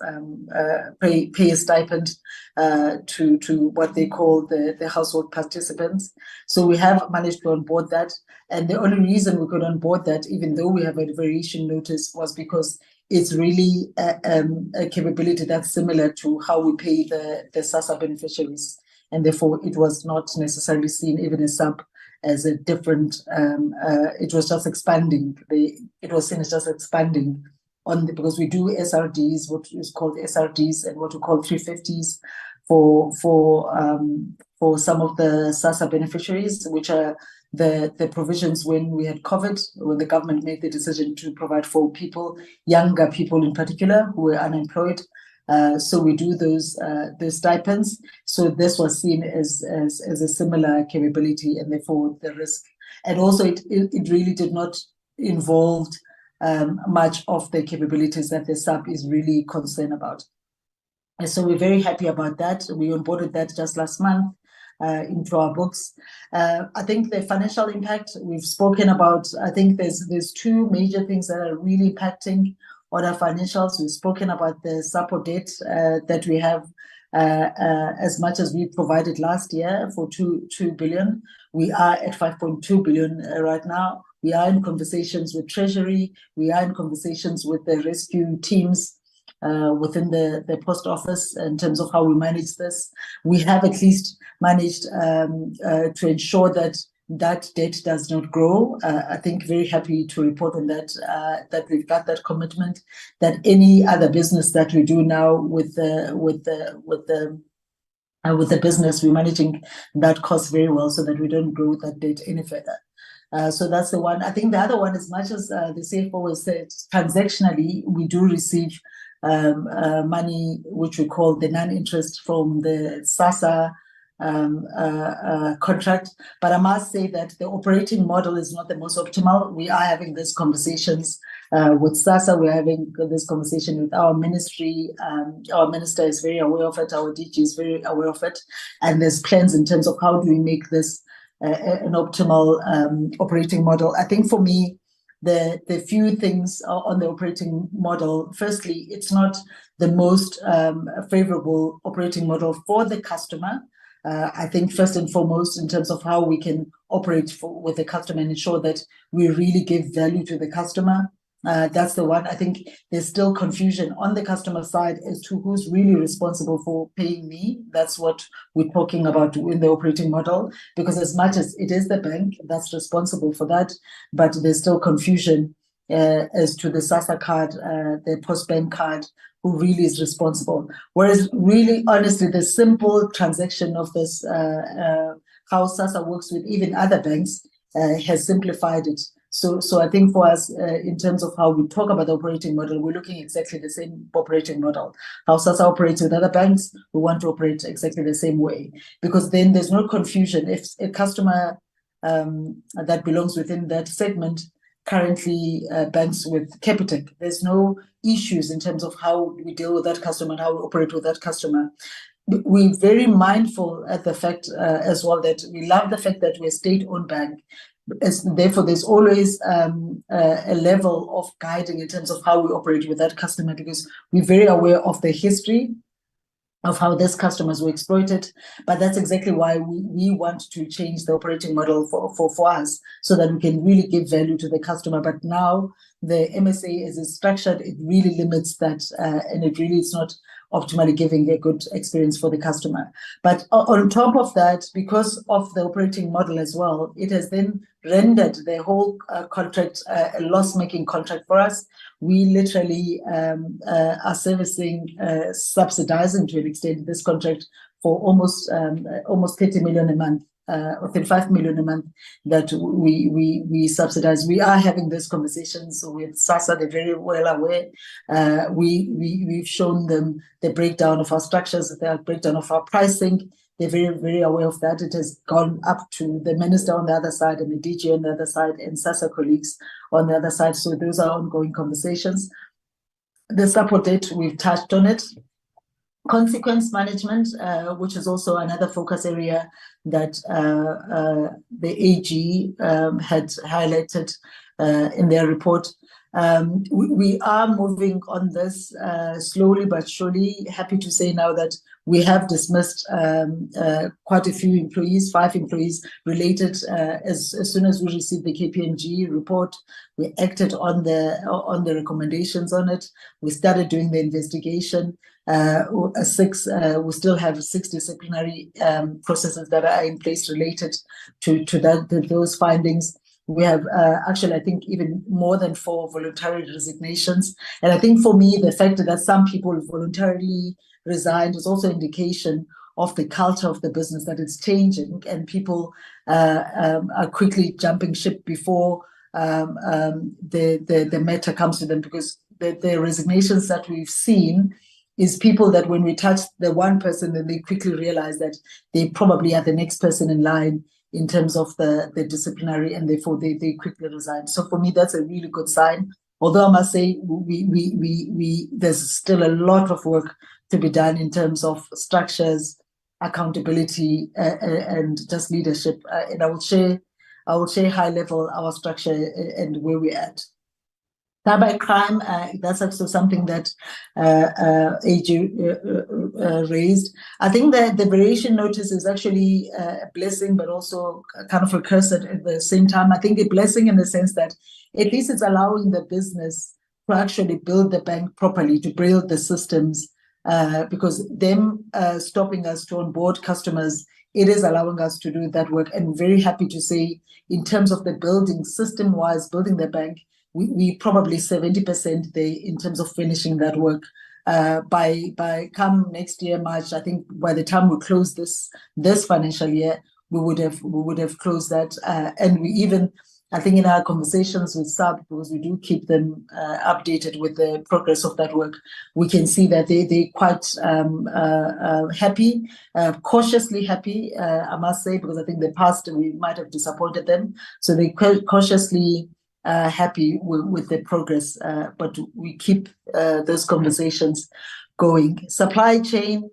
Speaker 6: pay a stipend to what they call the household participants. So we have managed to onboard that. And the only reason we could onboard that, even though we have a variation notice, was because it's really a capability that's similar to how we pay the SASSA beneficiaries. And therefore, it was not necessarily seen even as SAP as a different, it was just expanding. It was seen as just expanding because we do SRDs, what is called SRDs, and what we call 350s for some of the SASSA beneficiaries, which are the provisions when we had COVID, when the government made the decision to provide for people, younger people in particular, who were unemployed. So we do those stipends. So this was seen as a similar capability, and therefore the risk. And also it really did not involve much of the capabilities that the SAP is really concerned about. And so we're very happy about that. We onboarded that just last month into our books. I think the financial impact we've spoken about, I think there's two major things that are really impacting on our financials. We've spoken about the SAPO debt that we have as much as we provided last year for 2 billion. We are at 5.2 billion right now. We are in conversations with Treasury. We are in conversations with the rescue teams within the post office in terms of how we manage this. We have at least managed to ensure that that debt does not grow. I think very happy to report on that, that we've got that commitment, that any other business that we do now with the business, we're managing that cost very well so that we don't grow that debt any further. So that's the one. I think the other one, as much as the CFO has said, transactionally, we do receive money, which we call the non-interest from the SASSA contract. But I must say that the operating model is not the most optimal. We are having these conversations with SASSA. We're having this conversation with our ministry. Our minister is very aware of it. Our DG is very aware of it. And there's plans in terms of how do we make this an optimal operating model. I think for me, the few things on the operating model, firstly, it's not the most favorable operating model for the customer. I think first and foremost, in terms of how we can operate with the customer and ensure that we really give value to the customer. That's the one. I think there's still confusion on the customer side as to who's really responsible for paying me. That's what we're talking about in the operating model, because as much as it is the bank that's responsible for that, but there's still confusion as to the SASSA card, the Postbank card, who really is responsible. Whereas really, honestly, the simple transaction of this, how SASSA works with even other banks has simplified it. So I think for us, in terms of how we talk about the operating model, we're looking exactly the same operating model. How SASSA operates with other banks, we want to operate exactly the same way, because then there's no confusion. If a customer that belongs within that segment currently banks with Capitec, there's no issues in terms of how we deal with that customer and how we operate with that customer. We're very mindful at the fact as well that we love the fact that we're a state-owned bank. Therefore, there's always a level of guiding in terms of how we operate with that customer, because we're very aware of the history of how these customers were exploited. But that's exactly why we want to change the operating model for us, so that we can really give value to the customer. But now the MSA as it's structured, it really limits that, and it really is not optimally giving a good experience for the customer. But on top of that, because of the operating model as well, it has then rendered the whole contract a loss-making contract for us. We literally are servicing, subsidizing to an extent this contract for almost 30 million a month. Or 35 million a month that we subsidize. We are having these conversations with SASSA. They're very well aware. We've shown them the breakdown of our structures, the breakdown of our pricing. They're very, very aware of that. It has gone up to the minister on the other side and the DG on the other side and SASSA colleagues on the other side. So those are ongoing conversations. The SAPO debt, we've touched on it. Consequence management, which is also another focus area that the AG had highlighted in their report. We are moving on this slowly but surely. Happy to say now that we have dismissed quite a few employees, 5 employees related. As soon as we received the KPMG report, we acted on the recommendations on it. We started doing the investigation. We still have 6 disciplinary processes that are in place related to those findings. We have actually, I think, even more than 4 voluntary resignations. And I think for me, the fact that some people voluntarily resigned is also an indication of the culture of the business, that it's changing and people are quickly jumping ship before the matter comes to them, because the resignations that we've seen is people that when we touch the one person, then they quickly realize that they probably are the next person in line in terms of the disciplinary, and therefore they quickly resign. So for me, that's a really good sign. Although I must say, there's still a lot of work to be done in terms of structures, accountability, and just leadership. And I will share high level our structure and where we're at. Cybercrime, that's also something that AG raised. I think that the variation notice is actually a blessing, but also kind of a curse at the same time. I think a blessing in the sense that at least it's allowing the business to actually build the bank properly, to build the systems, because them stopping us to onboard customers, it is allowing us to do that work. And very happy to say, in terms of the building, system-wise, building the bank, we probably 70% there in terms of finishing that work. By come next year, March, I think by the time we close this financial year, we would have closed that. And we even I think in our conversations with SAP, because we do keep them updated with the progress of that work, we can see that they're quite happy, cautiously happy, I must say, because I think in the past we might have disappointed them. So they're cautiously happy with the progress, but we keep those conversations going. Supply chain.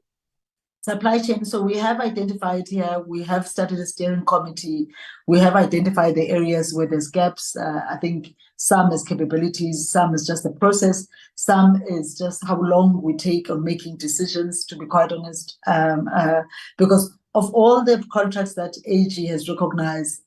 Speaker 6: So we have identified here, we have started a steering committee. We have identified the areas where there's gaps. I think some is capabilities, some is just the process, some is just how long we take on making decisions, to be quite honest. Because of all the contracts that AG has recognized,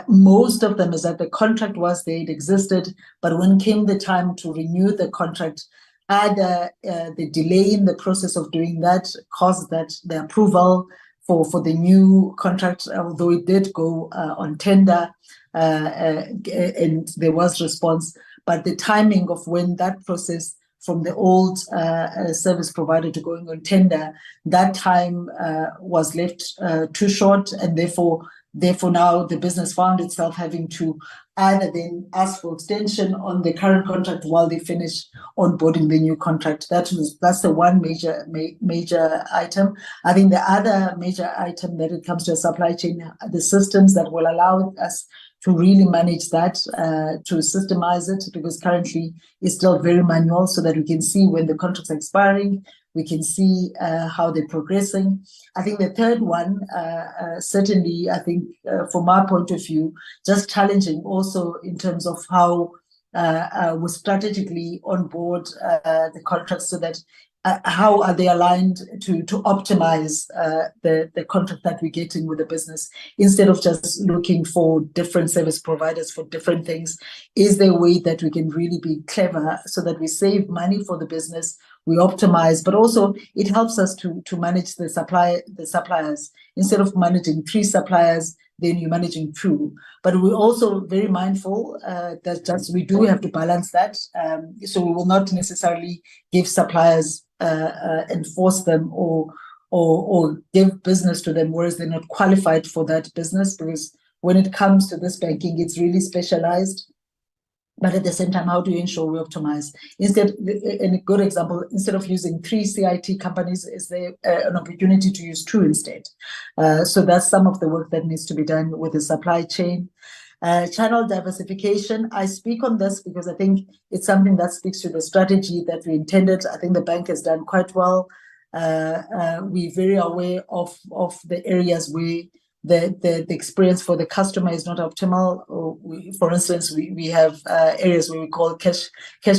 Speaker 6: most of them is that the contract was there, it existed, but when came the time to renew the contract, either the delay in the process of doing that caused that the approval for the new contract, although it did go on tender and there was response, but the timing of when that process from the old service provider to going on tender, that time was left too short, and therefore now the business found itself having to either then ask for extension on the current contract while they finish onboarding the new contract. That's the one major item. I think the other major item that it comes to a supply chain, the systems that will allow us to really manage that, to systemize it, because currently it's still very manual, so that we can see when the contracts are expiring, we can see how they're progressing. I think the third one, certainly, I think from our point of view, just challenging also in terms of how we strategically onboard the contracts, so that how are they aligned to optimize the contract that we're getting with the business, instead of just looking for different service providers for different things? Is there a way that we can really be clever so that we save money for the business, we optimize, but also it helps us to manage the suppliers. Instead of managing 3 suppliers, then you're managing 2. But we're also very mindful that just we do have to balance that. So we will not necessarily give suppliers and force them or give business to them, whereas they're not qualified for that business, because when it comes to this banking, it's really specialized. But at the same time, how do you ensure we optimize? Instead, in a good example, instead of using 3 CIT companies, is there an opportunity to use 2 instead? So that's some of the work that needs to be done with the supply chain. Channel diversification, I speak on this because I think it's something that speaks to the strategy that we intended. I think the bank has done quite well. We're very aware of the areas where the experience for the customer is not optimal. For instance, we have areas where we call cash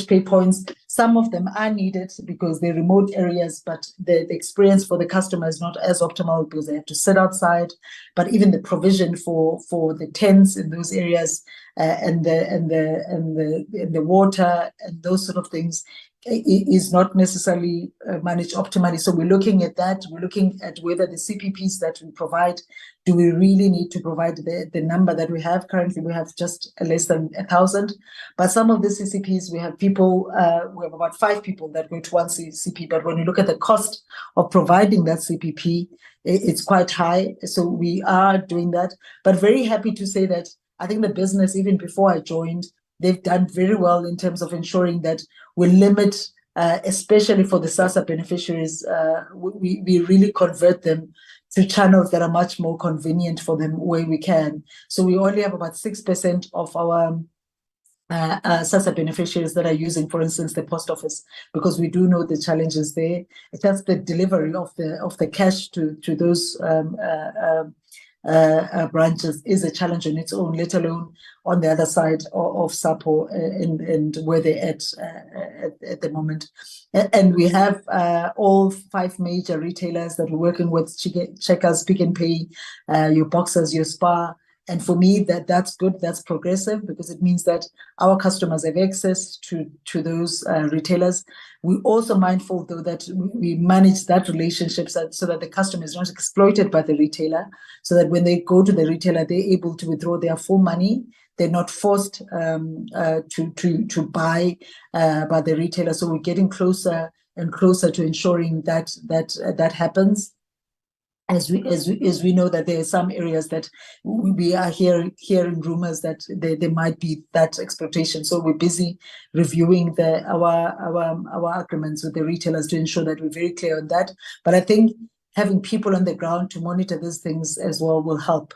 Speaker 6: pay points. Some of them are needed because they're remote areas, but the experience for the customer is not as optimal because they have to sit outside. But even the provision for the tents in those areas and the water and those sort of things is not necessarily managed optimally. So we're looking at that. We're looking at whether the CPPs that we provide, do we really need to provide the number that we have? Currently, we have just less than 1,000. But some of the CCPs, we have people, we have about 5 people that go to one CCP. But when you look at the cost of providing that CPP, it's quite high. So we are doing that. But very happy to say that I think the business, even before I joined, they've done very well in terms of ensuring that we limit, especially for the SASSA beneficiaries, we really convert them to channels that are much more convenient for them where we can. So we only have about 6% of our SASSA beneficiaries that are using, for instance, the post office, because we do know the challenges there. It's just the delivery of the cash to those branches is a challenge on its own, let alone on the other side of SAPO and where they're at the moment. And we have all 5 major retailers that we're working with: Checkers, Pick n Pay, your Boxers, your Spar. And for me, that's good, that's progressive, because it means that our customers have access to those retailers. We're also mindful, though, that we manage that relationship so that the customer is not exploited by the retailer, so that when they go to the retailer, they're able to withdraw their full money. They're not forced to buy by the retailer. So we're getting closer and closer to ensuring that happens. as we know that there are some areas that we are hearing rumors that there might be that exploitation. So we're busy reviewing our agreements with the retailers to ensure that we're very clear on that. But I think having people on the ground to monitor these things as well will help.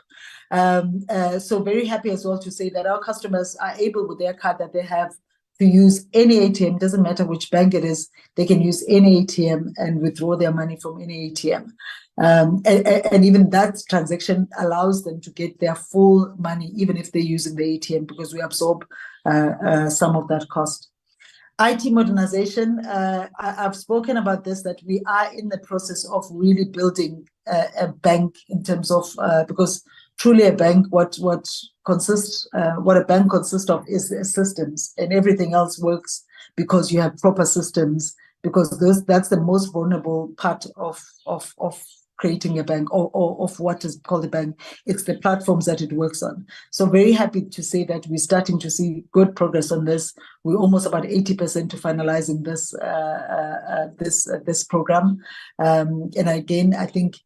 Speaker 6: So very happy as well to say that our customers are able, with their card that they have, to use any ATM. Doesn't matter which bank it is, they can use any ATM and withdraw their money from any ATM. And even that transaction allows them to get their full money, even if they're using the ATM, because we absorb some of that cost. IT modernization, I've spoken about this, that we are in the process of really building a bank in terms of, because truly a bank, what a bank consists of is systems, and everything else works because you have proper systems, because that's the most vulnerable part of creating a bank, or of what is called a bank. It's the platforms that it works on. So very happy to say that we're starting to see good progress on this. We're almost about 80% to finalizing this program. And again, I think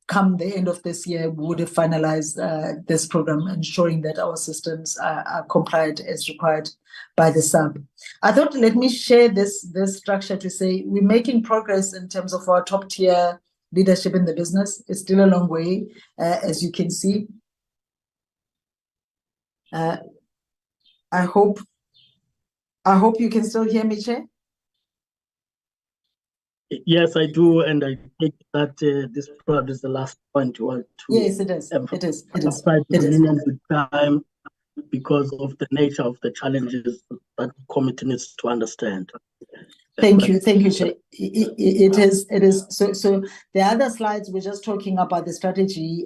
Speaker 6: come the end of this year, we would have finalized this program, ensuring that our systems are compliant as required by the SAB. I thought, let me share this structure to say we're making progress in terms of our top tier leadership in the business. It's still a long way, as you can see. I hope you can still hear me, Chair.
Speaker 1: Yes, I do, and I think that this probably is the last point you want to.
Speaker 6: Yes, it is. It is.
Speaker 1: With time, because of the nature of the challenges that the committee needs to understand.
Speaker 6: Thank you, Chair. It is. So the other slides, we're just talking about the strategy,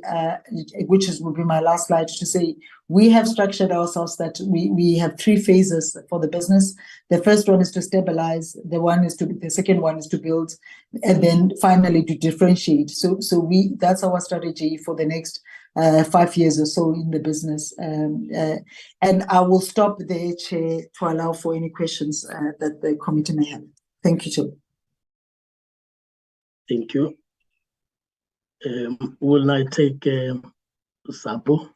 Speaker 6: which will be my last slide, to say we have structured ourselves that we have 3 phases for the business. The first one is to stabilize. The second one is to build, and then finally to differentiate. So that's our strategy for the next 5 years or so in the business. And I will stop there, Chair, to allow for any questions that the committee may have. Thank you, Chair.
Speaker 1: Thank you. Will I take SAPO?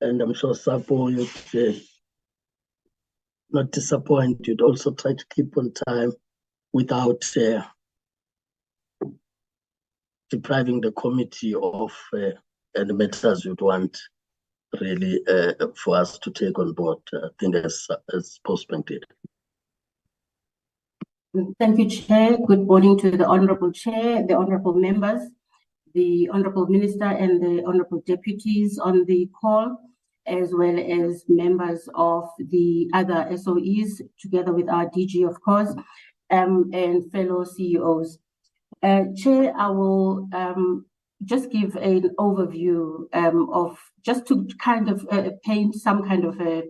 Speaker 1: And I'm sure SAPO, you'd not disappoint. You'd also try to keep on time without depriving the committee of any matters you'd want really for us to take on board, I think as Postbank did.
Speaker 8: Thank you, Chair. Good morning to the Honourable Chair, the Honourable Members, the Honourable Minister and the Honourable Deputies on the call, as well as members of the other SOEs, together with our DG, of course, and fellow CEOs. Chair, I will just give an overview of, just to kind of paint some kind of a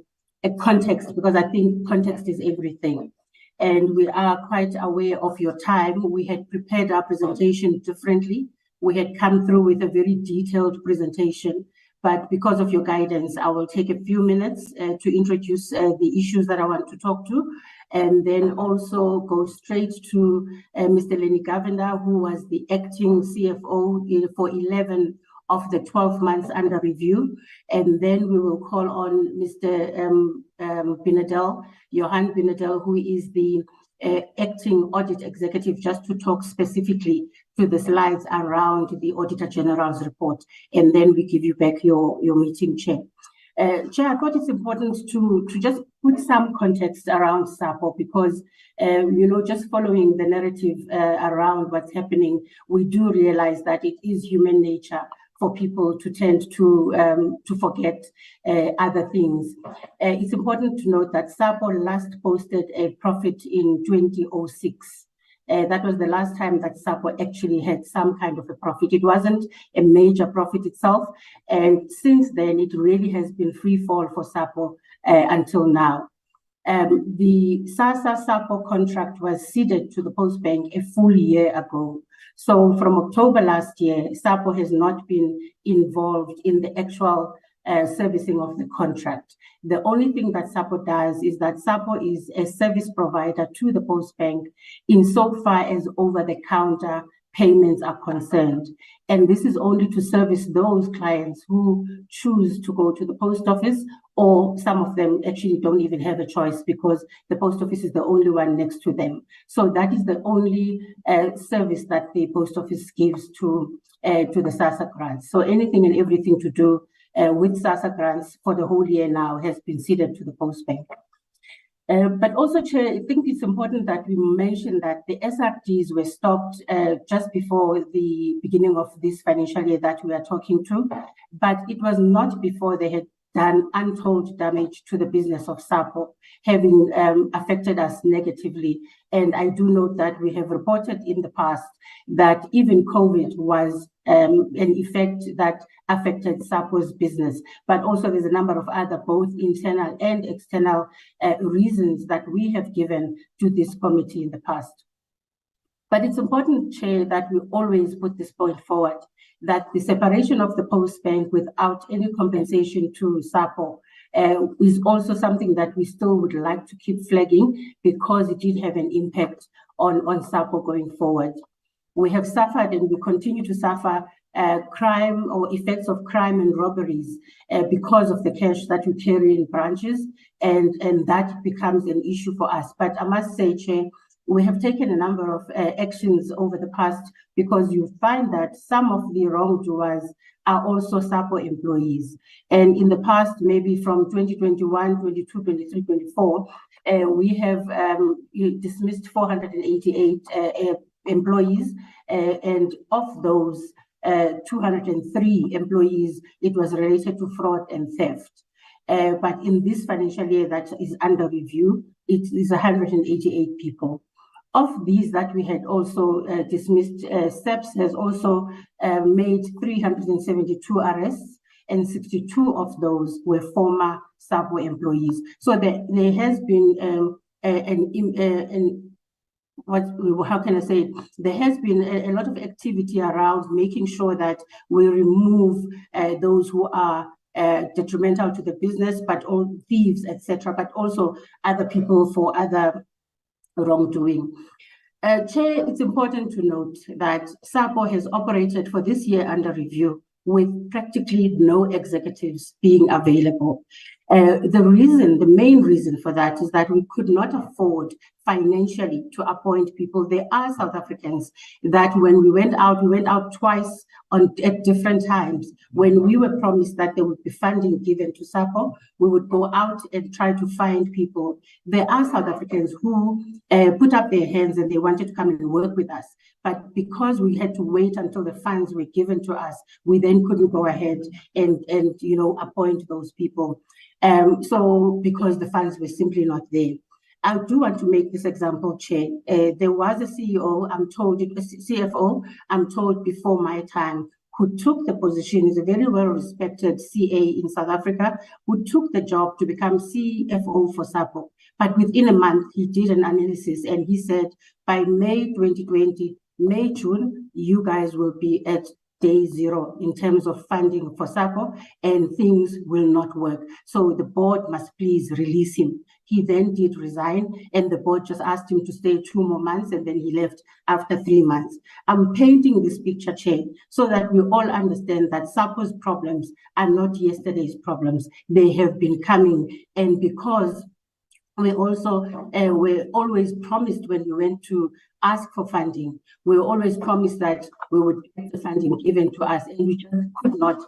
Speaker 8: context, because I think context is everything. And we are quite aware of your time. We had prepared our presentation differently. We had come through with a very detailed presentation, but because of your guidance, I will take a few minutes to introduce the issues that I want to talk to, and then also go straight to Mr. Lenny Govender, who was the acting CFO for 11 of the 12 months under review. And then we will call on Mr. Johan Binedell, who is the acting audit executive, just to talk specifically to the slides around the Auditor General's report. And then we give you back your meeting, Chair. Chair, I thought it's important to just put some context around SAPO, because, just following the narrative around what's happening, we do realize that it is human nature for people to tend to forget other things. It's important to note that SAPO last posted a profit in 2006. That was the last time that SAPO actually had some kind of a profit. It wasn't a major profit itself. And since then, it really has been free fall for SAPO until now. The SASA-SAPO contract was ceded to the Postbank a full year ago. So from October last year, SAPO has not been involved in the actual servicing of the contract. The only thing that SAPO does is that SAPO is a service provider to the Postbank insofar as over-the-counter payments are concerned. And this is only to service those clients who choose to go to the post office, or some of them actually don't even have a choice because the post office is the only one next to them. So that is the only service that the post office gives to the SASSA grants. So anything and everything to do with SASSA grants for the whole year now has been ceded to the Postbank. But also, Chair, I think it's important that we mention that the SRDs were stopped just before the beginning of this financial year that we are talking to, but it was not before they had done untold damage to the business of SAPO, having affected us negatively. And I do note that we have reported in the past that even COVID was an effect that affected SAPO's business, but also there's a number of other both internal and external reasons that we have given to this committee in the past. But it's important, Chair, that we always put this point forward, that the separation of the Postbank without any compensation to SAPO is also something that we still would like to keep flagging, because it did have an impact on SAPO going forward. We have suffered and we continue to suffer crime or effects of crime and robberies because of the cash that we carry in branches, and that becomes an issue for us. But I must say, Chair, we have taken a number of actions over the past, because you find that some of the wrongdoers are also SAPO employees. And in the past, maybe from 2021, 22, 23, 24, we have dismissed 488 employees, and of those 203 employees, it was related to fraud and theft. But in this financial year that is under review, it is 188 people. Of these that we had also dismissed, SAPS has also made 372 arrests, and 62 of those were former SAPO employees. So there has been how can I say it? There has been a lot of activity around making sure that we remove those who are detrimental to the business, but all thieves, etc., but also other people for other wrongdoing. Chair, it's important to note that SAPO has operated for this year under review with practically no executives being available. The main reason for that is that we could not afford financially to appoint people. There are South Africans that when we went out twice at different times. When we were promised that there would be funding given to SAPO, we would go out and try to find people. There are South Africans who put up their hands and they wanted to come and work with us. But because we had to wait until the funds were given to us, we then couldn't go ahead and appoint those people. So because the funds were simply not there. I do want to make this example, Chair. There was a CEO, CFO, I'm told before my time, who took the position, is a very well-respected CA in South Africa, who took the job to become CFO for SAPO. But within a month, he did an analysis and he said, by May 2020, May, June, you guys will be at day zero in terms of funding for SAPO, and things will not work. So the board must please release him. He then did resign, and the board just asked him to stay 2 more months, and then he left after 3 months. I'm painting this picture, Chair, so that we all understand that SAPO's problems are not yesterday's problems. They have been coming, and because we also were always promised when we went to ask for funding, we were always promised that we would get the funding given to us, and we just could not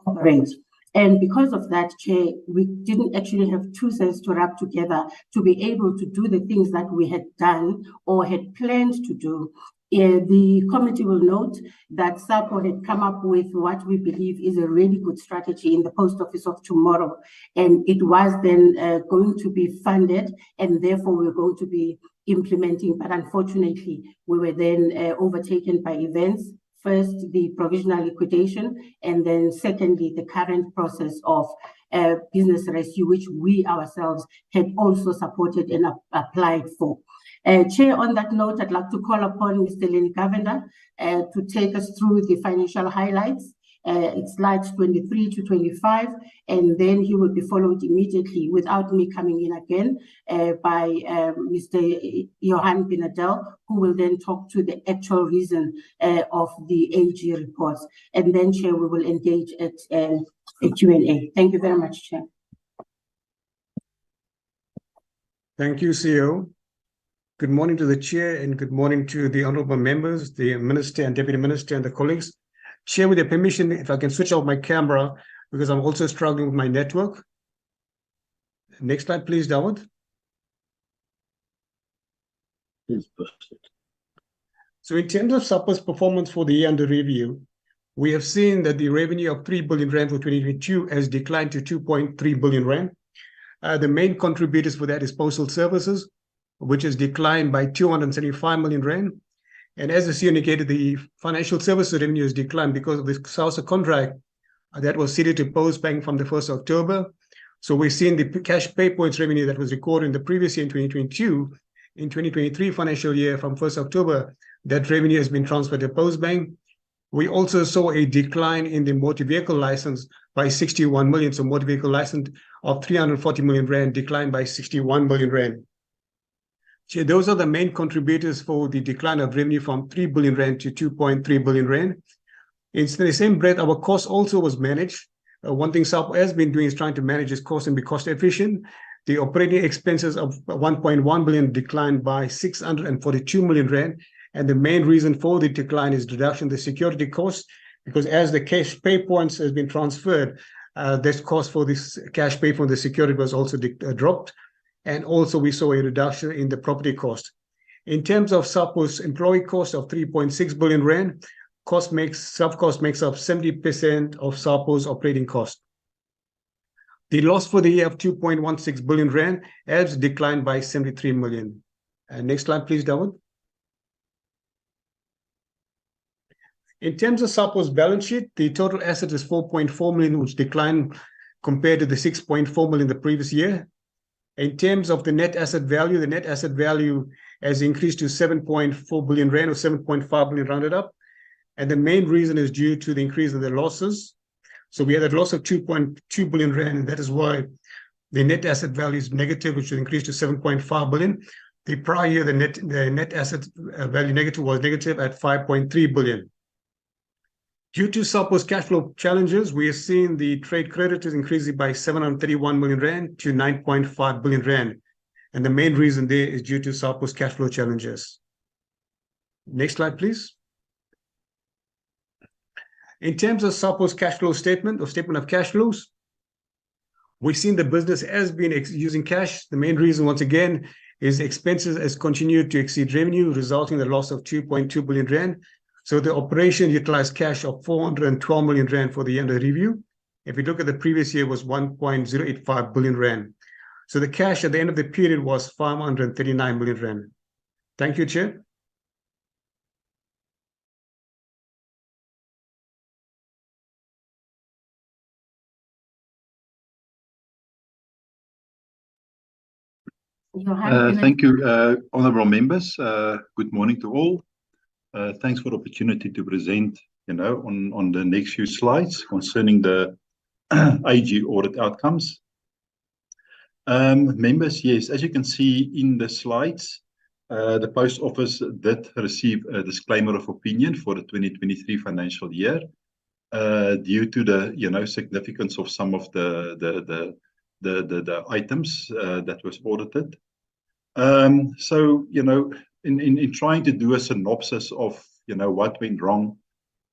Speaker 8: operate. And because of that, Chair, we didn't actually have 2 cents to rub together to be able to do the things that we had done or had planned to do. The committee will note that SAPO had come up with what we believe is a really good strategy in the post office of tomorrow. And it was then going to be funded, and therefore we're going to be implementing. But unfortunately, we were then overtaken by events. First, the provisional liquidation, and then secondly, the current process of business rescue, which we ourselves had also supported and applied for. Chair, on that note, I'd like to call upon Mr. Lenny Govender to take us through the financial highlights, It's slides 23 to 25, and then he will be followed immediately, without me coming in again, by Mr. Johan Binadel, who will then talk to the actual reason of the AG reports. And then, Chair, we will engage at a Q&A. Thank you very much, Chair.
Speaker 9: Thank you, CEO. Good morning to the Chair and good morning to the honourable members, the Minister and Deputy Minister and the colleagues. Chair, with your permission, if I can switch off my camera because I'm also struggling with my network. Next slide, please, Dawood. So in terms of SAPO's performance for the year under review, we have seen that the revenue of 3 billion rand for 2022 has declined to 2.3 billion rand. The main contributors for that is postal services, which has declined by 275 million rand. And as the CEO indicated, the financial services revenue has declined because of the SASSA contract that was ceded to Postbank from the 1st of October. So we've seen the cash pay points revenue that was recorded in the previous year in 2022. In 2023 financial year from 1st October, that revenue has been transferred to Postbank. We also saw a decline in the motor vehicle license by 61 million. So motor vehicle license of 340 million rand declined by 61 million rand. So those are the main contributors for the decline of revenue from 3 billion rand to 2.3 billion rand. In the same breath, our cost also was managed. One thing SAPO has been doing is trying to manage its cost and be cost efficient. The operating expenses of 1.1 billion declined by 642 million rand. And the main reason for the decline is reduction in the security costs, because as the cash pay points has been transferred, this cost for this cash pay for the security was also dropped. And also we saw a reduction in the property cost. In terms of SAPO's employee cost of 3.6 billion rand, sub-cost makes up 70% of SAPO's operating cost. The loss for the year of 2.16 billion rand has declined by 73 million. Next slide, please, Dawood. In terms of SAPO's balance sheet, the total asset is 4.4 million, which declined compared to the 6.4 million the previous year. In terms of the net asset value has increased to 7.4 billion rand or 7.5 billion rounded up. And the main reason is due to the increase in the losses. So we had a loss of 2.2 billion rand, and that is why the net asset value is negative, which will increase to 7.5 billion. The prior year, the net asset value negative was negative at 5.3 billion. Due to SAPO's cash flow challenges, we have seen the trade creditors increasing by 731 million rand to 9.5 billion rand. And the main reason there is due to SAPO's cash flow challenges. Next slide, please. In terms of SAPO's cash flow statement or statement of cash flows, we've seen the business has been using cash. The main reason, once again, is expenses has continued to exceed revenue, resulting in a loss of 2.2 billion rand. So the operation utilized cash of 412 million rand for the year under review. If we look at the previous year, was 1.085 billion rand. So the cash at the end of the period was 539 million rand. Thank you, Chair.
Speaker 8: Thank
Speaker 10: you, honourable members. Good morning to all. Thanks for the opportunity to present, on the next few slides concerning the AG audit outcomes. Members, yes, as you can see in the slides, the Post Office did receive a disclaimer of opinion for the 2023 financial year due to the, significance of some of the items that was audited. So, in trying to do a synopsis of, what went wrong,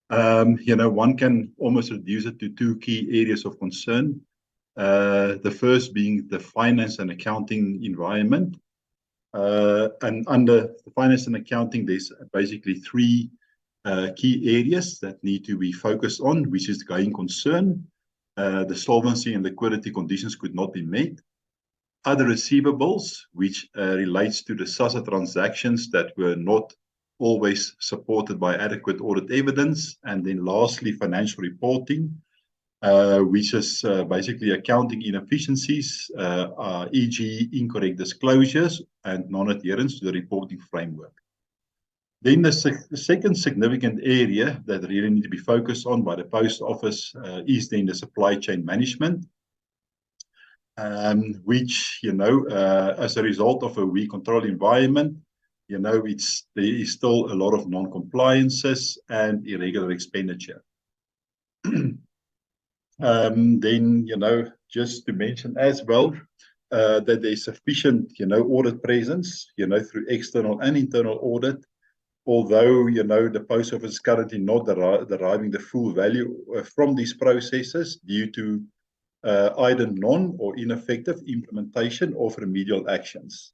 Speaker 10: one can almost reduce it to two key areas of concern. The first being the finance and accounting environment. And under the finance and accounting, there's basically three key areas that need to be focused on, which is going concern. The solvency and liquidity conditions could not be met. Other receivables, which relates to the SASSA transactions that were not always supported by adequate audit evidence. And then lastly, financial reporting, which is basically accounting inefficiencies, e.g. incorrect disclosures and non-adherence to the reporting framework. Then the second significant area that really need to be focused on by the Post Office is then the supply chain management, which, as a result of a weak control environment, there is still a lot of non-compliances and irregular expenditure. Then, just to mention as well, that there's sufficient, audit presence, through external and internal audit. Although, the Post Office is currently not deriving the full value from these processes due to either non or ineffective implementation of remedial actions.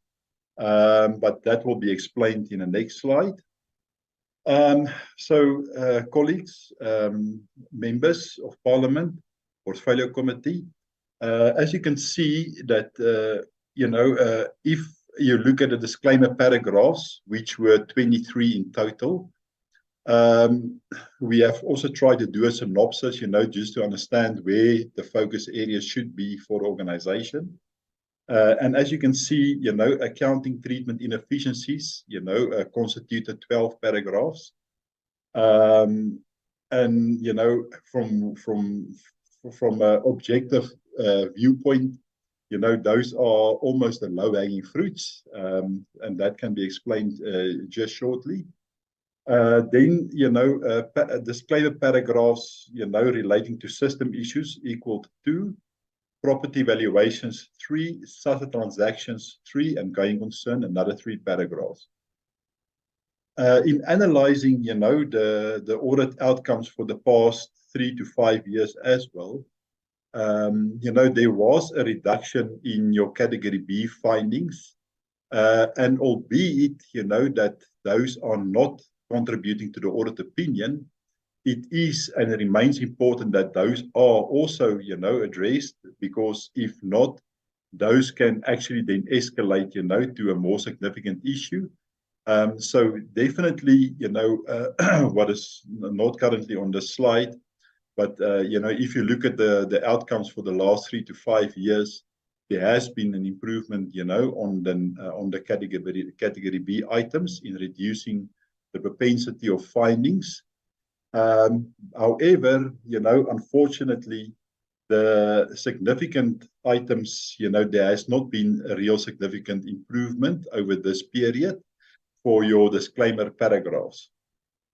Speaker 10: But that will be explained in the next slide. Colleagues, members of Parliament, Portfolio Committee, as you can see that, if you look at the disclaimer paragraphs, which were 23 in total, we have also tried to do a synopsis, just to understand where the focus areas should be for the organization. And as you can see, accounting treatment inefficiencies, constituted 12 paragraphs. And, from an objective viewpoint, those are almost the low-hanging fruits, and that can be explained just shortly. Then, disclaimer paragraphs, relating to system issues equal to 2, property valuations 3, SASSA transactions 3, and going concern another 3 paragraphs. In analyzing, the audit outcomes for the past 3 to 5 years as well, there was a reduction in your category B findings, and albeit, that those are not contributing to the audit opinion, it is and it remains important that those are also, addressed, because if not, those can actually then escalate, to a more significant issue. So definitely, what is not currently on the slide, but, if you look at the outcomes for the last 3 to 5 years, there has been an improvement, on the category B items in reducing the propensity of findings. However, unfortunately, the significant items, there has not been a real significant improvement over this period for your disclaimer paragraphs.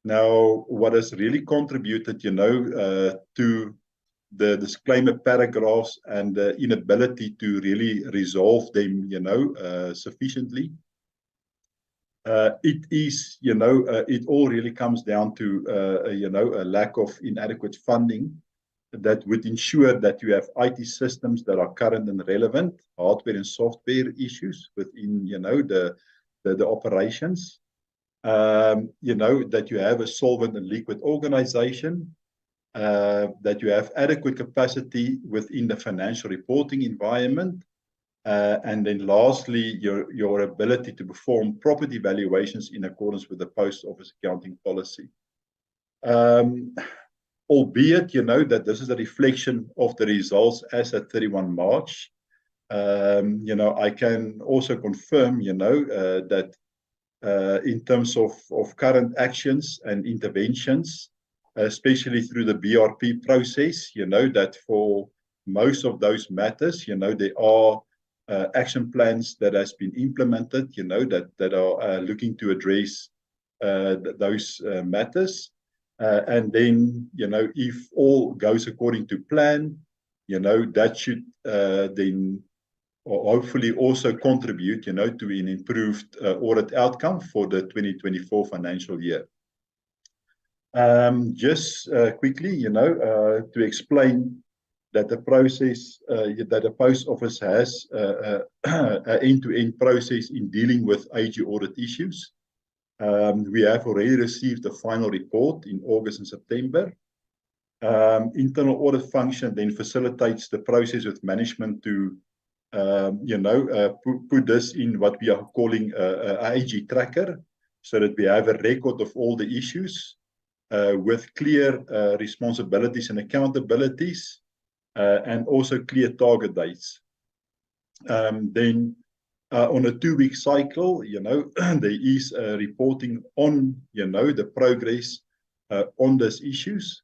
Speaker 10: Now, what has really contributed, to the disclaimer paragraphs and the inability to really resolve them, sufficiently, it is, it all really comes down to, a lack of inadequate funding that would ensure that you have IT systems that are current and relevant, hardware and software issues within, the operations, that you have a solvent and liquid organization, that you have adequate capacity within the financial reporting environment, and then lastly, your ability to perform property valuations in accordance with the Post Office accounting policy. Albeit, that this is a reflection of the results as at 31 March, I can also confirm, that in terms of current actions and interventions, especially through the BRP process, that for most of those matters, there are action plans that has been implemented, that are looking to address those matters. And then, if all goes according to plan, that should then or hopefully also contribute, to an improved audit outcome for the 2024 financial year. Just quickly, to explain that the process, that the Post Office has an end-to-end process in dealing with AG audit issues. We have already received the final report in August and September. Internal audit function then facilitates the process with management to, put this in what we are calling a AG tracker, so that we have a record of all the issues with clear responsibilities and accountabilities, and also clear target dates. Then on a 2-week cycle, there is reporting on, the progress on these issues.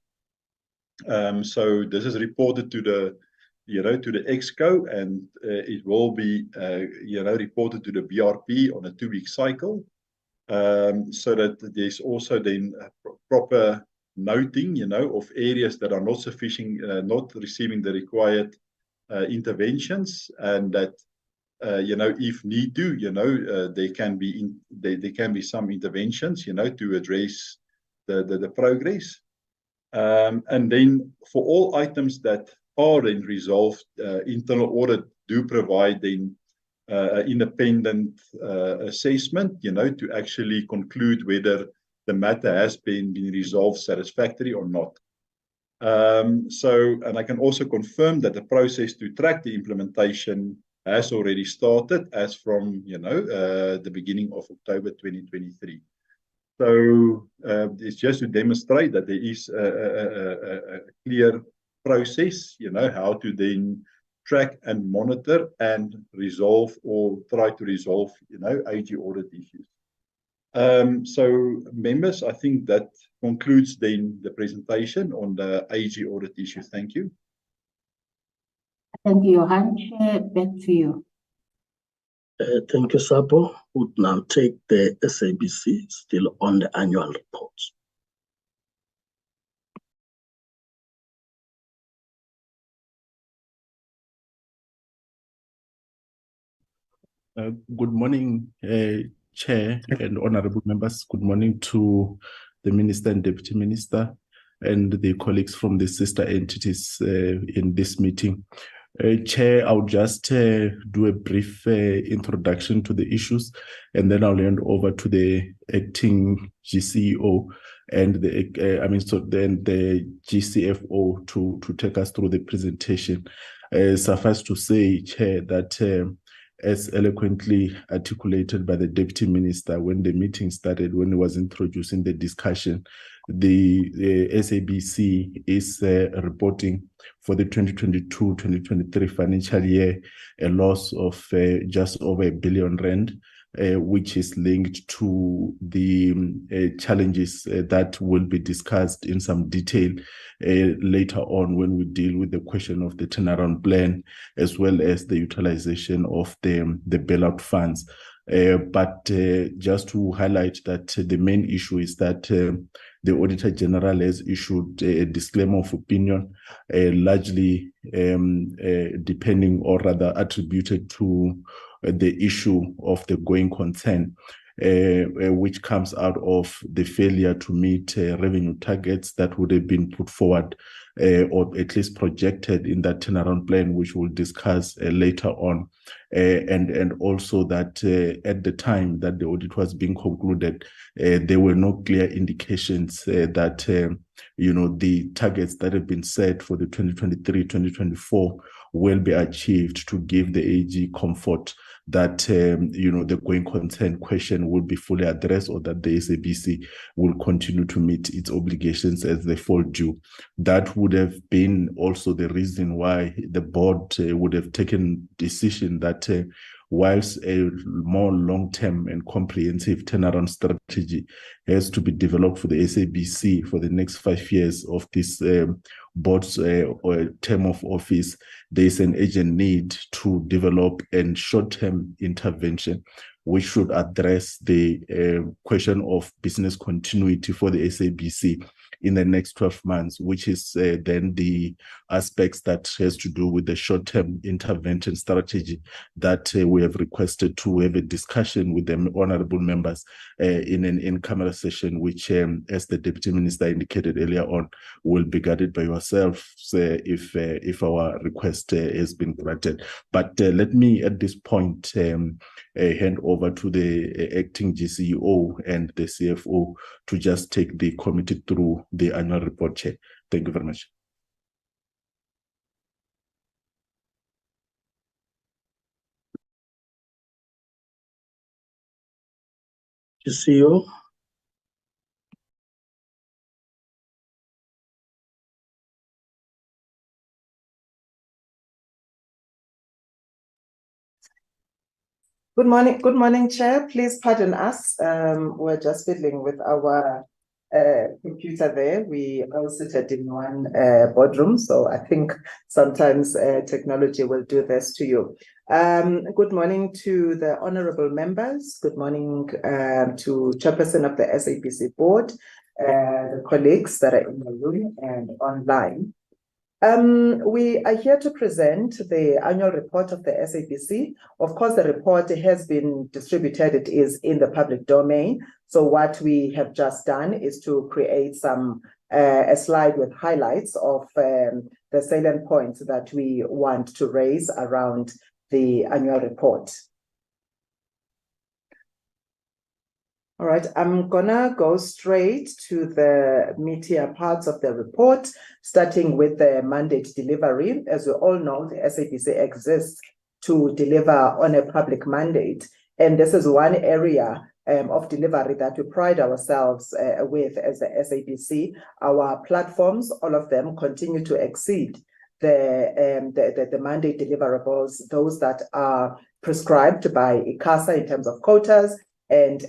Speaker 10: So this is reported to the, to the ExCo, and it will be, reported to the BRP on a 2-week cycle, so that there's also then proper noting, of areas that are not sufficient, not receiving the required interventions, and that, if need to, there can be some interventions, to address the progress. And then for all items that are then resolved, internal audit do provide then independent assessment, to actually conclude whether the matter has been resolved satisfactorily or not. And I can also confirm that the process to track the implementation has already started as from, the beginning of October 2023. So it's just to demonstrate that there is a clear process, how to then track and monitor and resolve or try to resolve, AG audit issues. So members, I think that concludes then the presentation on the AG audit issue. Thank you.
Speaker 8: Thank you, Johan. Back to you.
Speaker 1: Thank you, SAPO. Would now take the SABC still on the annual reports.
Speaker 11: Good morning, Chair and honorable members. Good morning to the Minister and Deputy Minister and the colleagues from the sister entities in this meeting. Chair, I'll just do a brief introduction to the issues, and then I'll hand over to the acting GCEO and the GCFO to take us through the presentation. Suffice to say, Chair, that as eloquently articulated by the Deputy Minister when the meeting started, when he was introducing the discussion, the SABC is reporting for the 2022-2023 financial year a loss of just over R1 billion, which is linked to the challenges that will be discussed in some detail later on when we deal with the question of the turnaround plan, as well as the utilization of the bailout funds. But just to highlight that the main issue is that the Auditor General has issued a disclaimer of opinion, largely depending or rather attributed to the issue of the going concern, which comes out of the failure to meet revenue targets that would have been put forward or at least projected in that turnaround plan, which we'll discuss later on. And also that at the time that the audit was being concluded, there were no clear indications that the targets that have been set for the 2023-2024 will be achieved to give the AG comfort that the going concern question will be fully addressed, or that the SABC will continue to meet its obligations as they fall due. That would have been also the reason why the board would have taken decision that whilst a more long-term and comprehensive turnaround strategy has to be developed for the SABC for the next 5 years of this board's term of office, there is an urgent need to develop a short-term intervention which should address the question of business continuity for the SABC in the next 12 months, which is then the aspects that has to do with the short-term intervention strategy that we have requested to have a discussion with the honorable members in an in-camera session, which, as the Deputy Minister indicated earlier on, will be guided by yourself if our request has been granted. But let me at this point hand over to the acting GCEO and the CFO to just take the committee through the annual report, Chair. Thank you very much.
Speaker 1: GCEO.
Speaker 12: Good morning, Chair. Please pardon us. We're just fiddling with our computer there. We all seated in one boardroom, so I think sometimes technology will do this to you. Good morning to the honorable members. Good morning to Chairperson of the SABC Board, the colleagues that are in the room and online. We are here to present the annual report of the SABC. Of course, the report has been distributed. It is in the public domain. So what we have just done is to create a slide with highlights of the salient points that we want to raise around the annual report. All right, I'm gonna go straight to the meatier parts of the report, starting with the mandate delivery. As we all know, the SABC exists to deliver on a public mandate. And this is one area of delivery that we pride ourselves with as the SABC. Our platforms, all of them, continue to exceed the mandate deliverables, those that are prescribed by ICASA in terms of quotas, and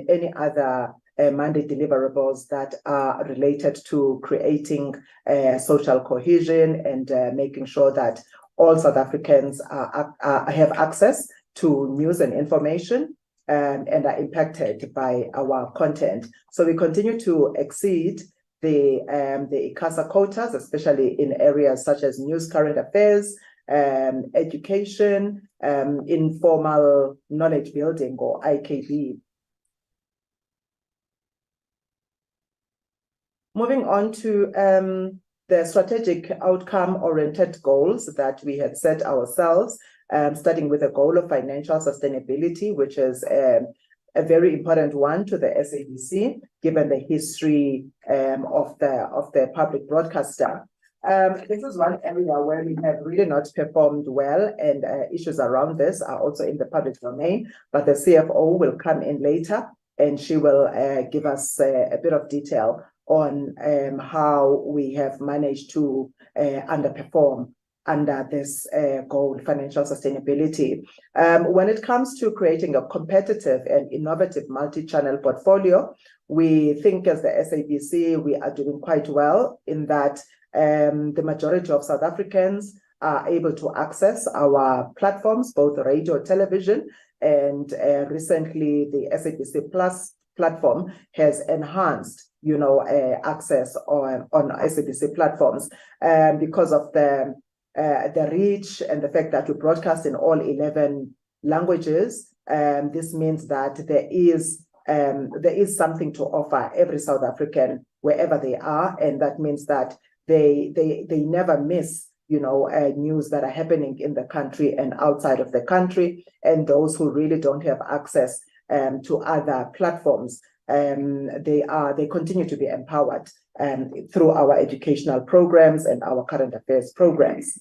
Speaker 12: any other mandate deliverables that are related to creating social cohesion and making sure that all South Africans have access to news and information and are impacted by our content. So we continue to exceed the ICASA quotas, especially in areas such as news, current affairs, education, informal knowledge building, or IKB. Moving on to the strategic outcome-oriented goals that we had set ourselves, starting with the goal of financial sustainability, which is a very important one to the SABC, given the history of the public broadcaster. This is one area where we have really not performed well, and issues around this are also in the public domain, but the CFO will come in later and she will give us a bit of detail on how we have managed to underperform under this goal, financial sustainability. When it comes to creating a competitive and innovative multi-channel portfolio, we think as the SABC, we are doing quite well in that the majority of South Africans are able to access our platforms, both radio, television, and recently the SABC Plus platform has enhanced, access on SABC platforms because of the reach and the fact that we broadcast in all 11 languages. This means that there is something to offer every South African wherever they are, and that means that they never miss news that are happening in the country and outside of the country. And those who really don't have access to other platforms, they continue to be empowered through our educational programs and our current affairs programs.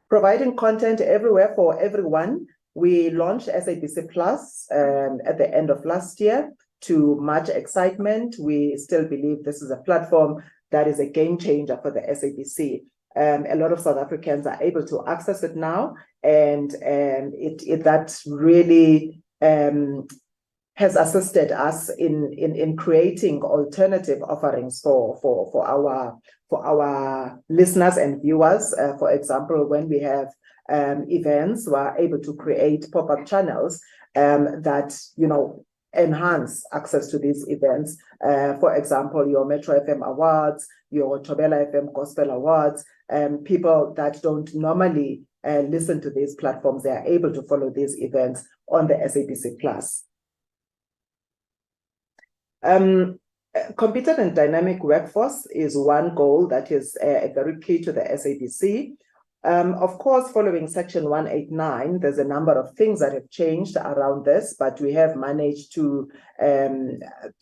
Speaker 12: Providing content everywhere for everyone, we launched SABC Plus at the end of last year to much excitement. We still believe this is a platform that is a game changer for the SABC. A lot of South Africans are able to access it now, and that really has assisted us in creating alternative offerings for our listeners and viewers. For example, when we have events, we are able to create pop-up channels that enhance access to these events. For example, your Metro FM Awards, your Thobela FM Gospel Awards, people that don't normally listen to these platforms, they are able to follow these events on the SABC Plus. Competent and dynamic workforce is one goal that is very key to the SABC. Of course, following Section 189, there's a number of things that have changed around this, but we have managed to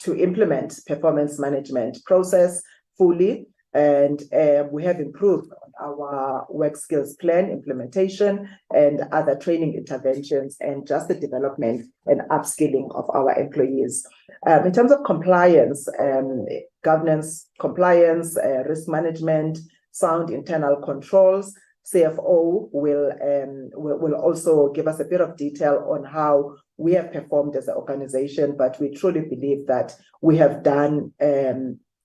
Speaker 12: implement performance management process fully, and we have improved our work skills plan implementation and other training interventions and just the development and upskilling of our employees. In terms of compliance, governance, compliance, risk management, sound internal controls, CFO will also give us a bit of detail on how we have performed as an organization, but we truly believe that we have done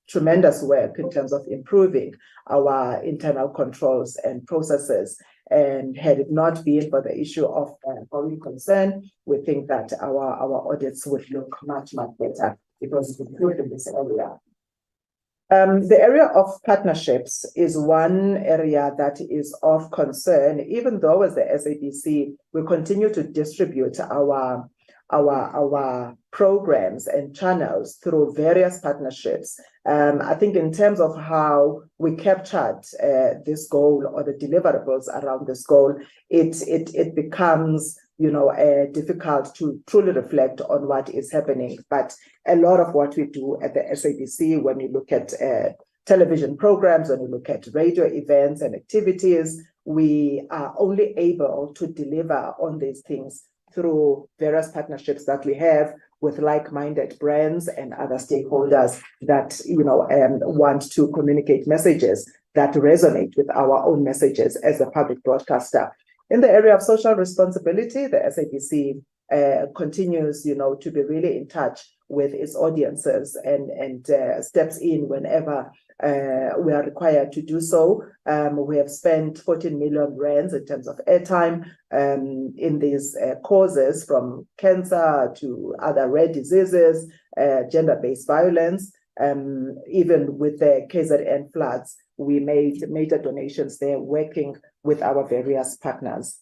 Speaker 12: tremendous work in terms of improving our internal controls and processes. And had it not been for the issue of going concern, we think that our audits would look much, much better because it's good in this area. The area of partnerships is one area that is of concern, even though as the SABC, we continue to distribute our programs and channels through various partnerships. I think in terms of how we captured this goal or the deliverables around this goal, it becomes difficult to truly reflect on what is happening. But a lot of what we do at the SABC, when you look at television programs, when you look at radio events and activities, we are only able to deliver on these things through various partnerships that we have with like-minded brands and other stakeholders that want to communicate messages that resonate with our own messages as a public broadcaster. In the area of social responsibility, the SABC continues, to be really in touch with its audiences and steps in whenever we are required to do so. We have spent 14 million rands in terms of airtime in these causes, from cancer to other rare diseases, gender-based violence. Even with the KZN floods, we made major donations there, working with our various partners.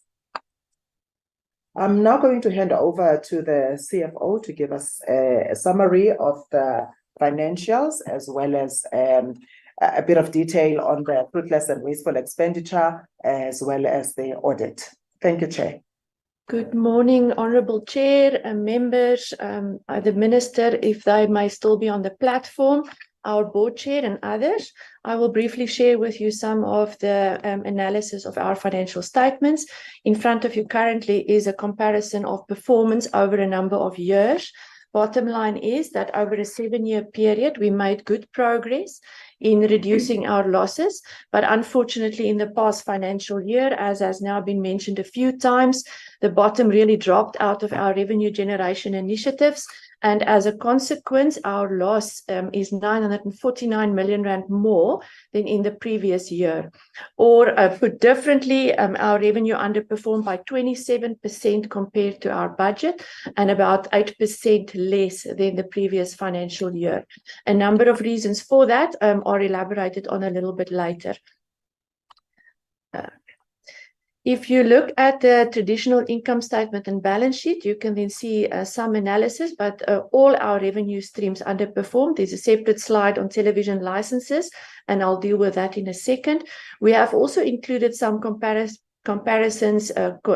Speaker 12: I'm now going to hand over to the CFO to give us a summary of the financials, as well as a bit of detail on the fruitless and wasteful expenditure, as well as the audit. Thank you, Chair.
Speaker 13: Good morning, Honourable Chair and members, the Minister, if they may still be on the platform, our Board Chair and others. I will briefly share with you some of the analysis of our financial statements. In front of you currently is a comparison of performance over a number of years. Bottom line is that over a 7-year period, we made good progress in reducing our losses. But unfortunately, in the past financial year, as has now been mentioned a few times, the bottom really dropped out of our revenue generation initiatives. And as a consequence, our loss is 949 million rand more than in the previous year. Or put differently, our revenue underperformed by 27% compared to our budget and about 8% less than the previous financial year. A number of reasons for that are elaborated on a little bit later. If you look at the traditional income statement and balance sheet, you can then see some analysis, but all our revenue streams underperformed. There's a separate slide on television licenses, and I'll deal with that in a second. We have also included some comparisons,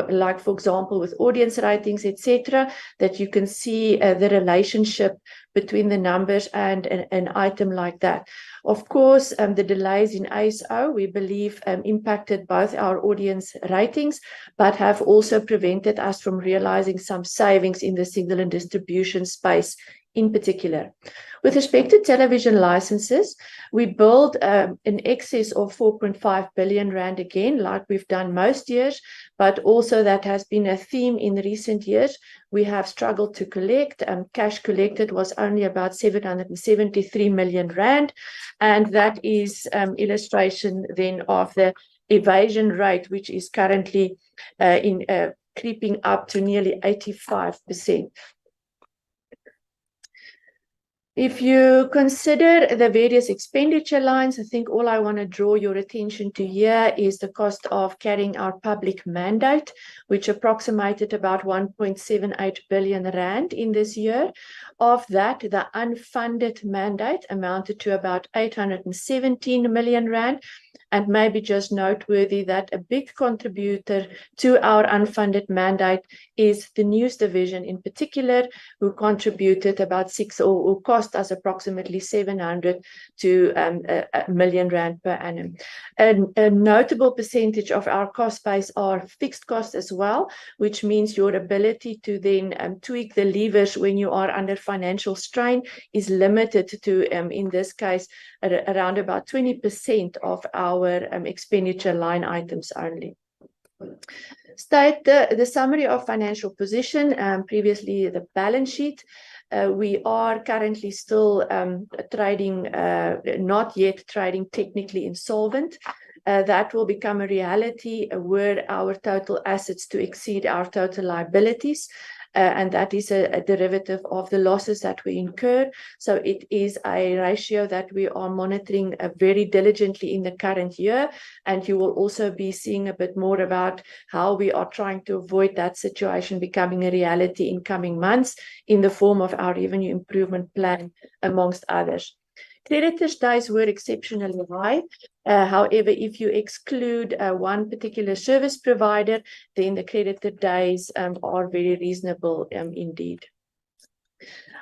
Speaker 13: like, for example, with audience ratings, etc., that you can see the relationship between the numbers and an item like that. Of course, the delays in ASO, we believe, impacted both our audience ratings, but have also prevented us from realizing some savings in the signal and distribution space in particular. With respect to television licenses, we billed in excess of 4.5 billion rand again, like we've done most years, but also that has been a theme in recent years. We have struggled to collect. Cash collected was only about 773 million rand, and that is illustration then of the evasion rate, which is currently creeping up to nearly 85%. If you consider the various expenditure lines, I think all I want to draw your attention to here is the cost of carrying our public mandate, which approximated about 1.78 billion rand in this year. Of that, the unfunded mandate amounted to about 817 million rand. And maybe just noteworthy that a big contributor to our unfunded mandate is the news division in particular, who contributed about who cost cost us approximately 700 to a million rand per annum. A notable percentage of our cost base are fixed costs as well, which means your ability to then tweak the levers when you are under financial strain is limited to, in this case, around about 20% of our expenditure line items only. State the summary of financial position, previously the balance sheet. We are currently still trading, not yet trading technically insolvent. That will become a reality were our total assets to exceed our total liabilities. And that is a derivative of the losses that we incur. So it is a ratio that we are monitoring very diligently in the current year. And you will also be seeing a bit more about how we are trying to avoid that situation becoming a reality in coming months in the form of our revenue improvement plan, amongst others. Creditors' days were exceptionally high. However, if you exclude one particular service provider, then the creditor days are very reasonable indeed.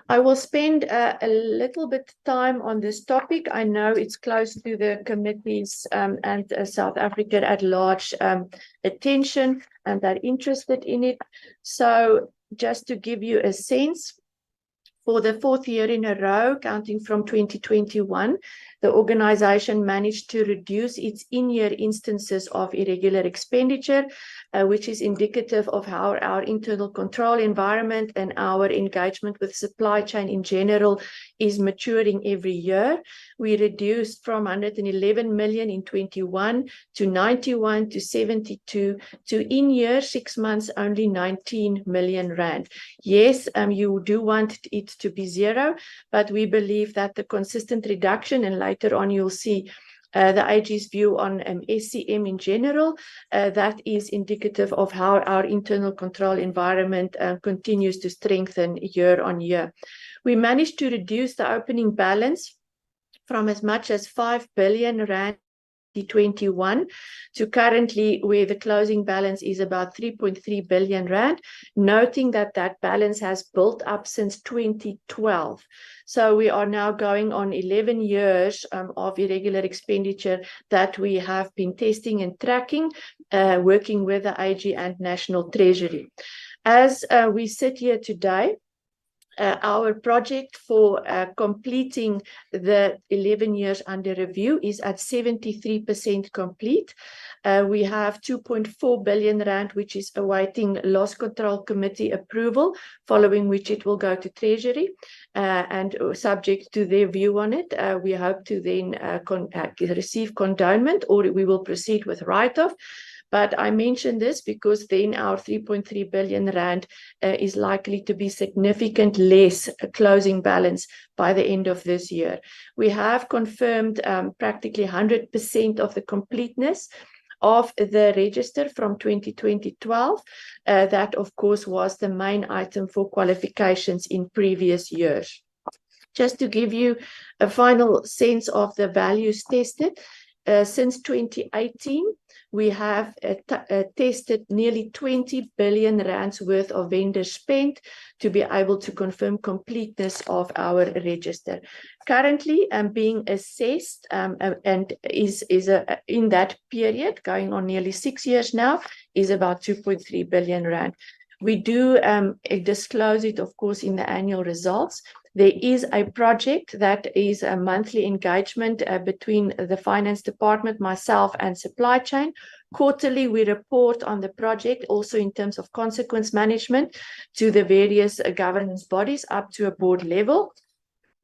Speaker 13: I will spend a little bit time on this topic. I know it's close to the committees and South Africa at large attention, and they're interested in it. So just to give you a sense, for the fourth year in a row, counting from 2021, the organization managed to reduce its in-year instances of irregular expenditure, which is indicative of how our internal control environment and our engagement with supply chain in general is maturing every year. We reduced from 111 million in 21 to 91 to 72 to in year 6 months only 19 million rand. Yes, you do want it to be zero, but we believe that the consistent reduction, and later on you'll see the AG's view on SCM in general, that is indicative of how our internal control environment continues to strengthen year on year. We managed to reduce the opening balance from as much as 5 billion rand 2021 to currently where the closing balance is about 3.3 billion rand, noting that that balance has built up since 2012. So we are now going on 11 years of irregular expenditure that we have been testing and tracking, working with the AG and National Treasury. As we sit here today, our project for completing the 11 years under review is at 73% complete. We have 2.4 billion rand, which is awaiting Loss Control Committee approval, following which it will go to Treasury. And subject to their view on it, we hope to then receive condonement, or we will proceed with write-off. But I mention this because then our 3.3 billion rand is likely to be significant less closing balance by the end of this year. We have confirmed practically 100% of the completeness of the register from 2012. That, of course, was the main item for qualifications in previous years. Just to give you a final sense of the values tested, since 2018, we have tested nearly 20 billion rands worth of vendors spent to be able to confirm completeness of our register. Currently, being assessed and is in that period, going on nearly 6 years now, is about 2.3 billion rand. We do disclose it, of course, in the annual results. There is a project that is a monthly engagement between the finance department, myself, and supply chain. Quarterly, we report on the project, also in terms of consequence management, to the various governance bodies up to a board level.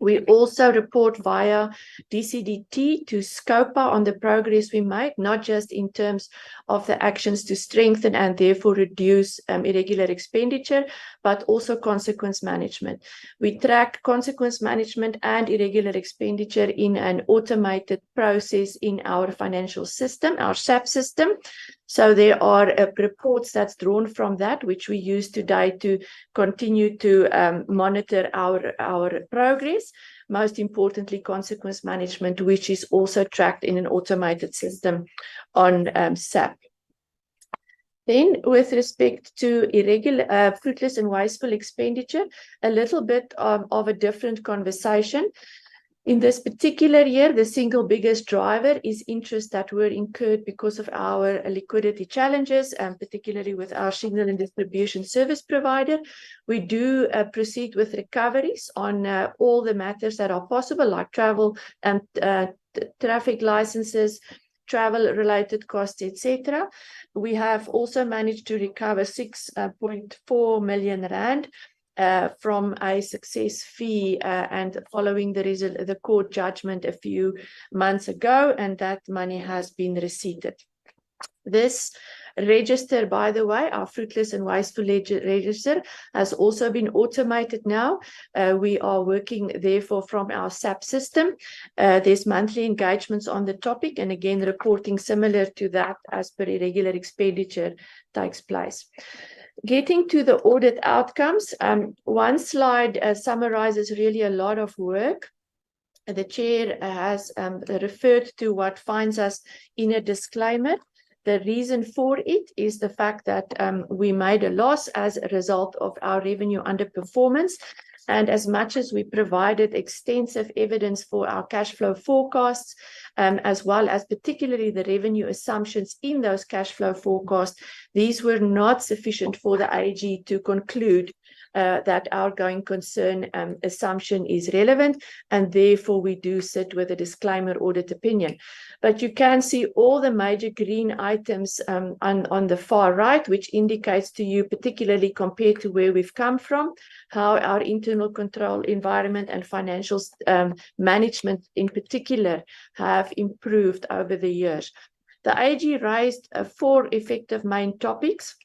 Speaker 13: We also report via DCDT to SCOPA on the progress we make, not just in terms of the actions to strengthen and therefore reduce irregular expenditure, but also consequence management. We track consequence management and irregular expenditure in an automated process in our financial system, our SAP system. So there are reports that's drawn from that, which we use today to continue to monitor our progress. Most importantly, consequence management, which is also tracked in an automated system on SAP. Then, with respect to irregular, fruitless and wasteful expenditure, a little bit of a different conversation. In this particular year, the single biggest driver is interest that were incurred because of our liquidity challenges, and particularly with our signal and distribution service provider. We do proceed with recoveries on all the matters that are possible, like travel and traffic licenses, travel-related costs, etc. We have also managed to recover 6.4 million rand from a success fee and following the court judgment a few months ago, and that money has been receipted. This register, by the way, our fruitless and wasteful register, has also been automated now. We are working therefore from our SAP system. There's monthly engagements on the topic, and again, reporting similar to that as per irregular expenditure takes place. Getting to the audit outcomes, one slide summarizes really a lot of work. The chair has referred to what finds us in a disclaimer. The reason for it is the fact that we made a loss as a result of our revenue underperformance. And as much as we provided extensive evidence for our cash flow forecasts, as well as particularly the revenue assumptions in those cash flow forecasts, these were not sufficient for the AG to conclude that our going concern assumption is relevant, and therefore we do sit with a disclaimer audit opinion. But you can see all the major green items on the far right, which indicates to you, particularly compared to where we've come from, how our internal control environment and financial management in particular have improved over the years. The AG raised 4 effective main topics.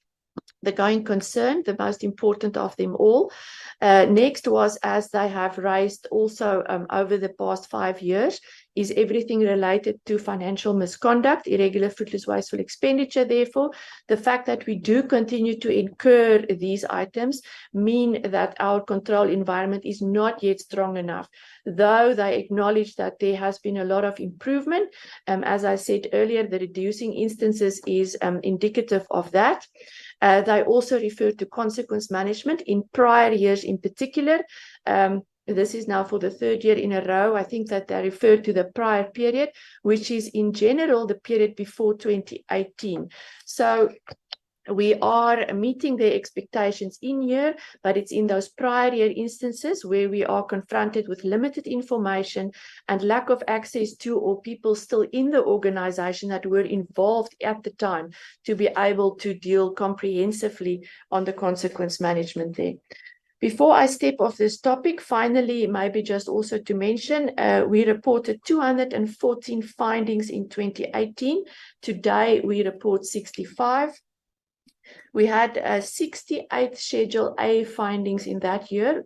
Speaker 13: The going concern, the most important of them all. Next was, as they have raised also over the past 5 years, is everything related to financial misconduct, irregular, fruitless, wasteful expenditure. Therefore, the fact that we do continue to incur these items mean that our control environment is not yet strong enough. Though they acknowledge that there has been a lot of improvement, as I said earlier, the reducing instances is indicative of that. They also refer to consequence management in prior years in particular. This is now for the 3rd year in a row. I think that they refer to the prior period, which is in general the period before 2018. So we are meeting their expectations in year, but it's in those prior year instances where we are confronted with limited information and lack of access to, or people still in the organization that were involved at the time, to be able to deal comprehensively on the consequence management there. Before I step off this topic, finally, maybe just also to mention, we reported 214 findings in 2018. Today, we report 65. We had 68 Schedule A findings in that year.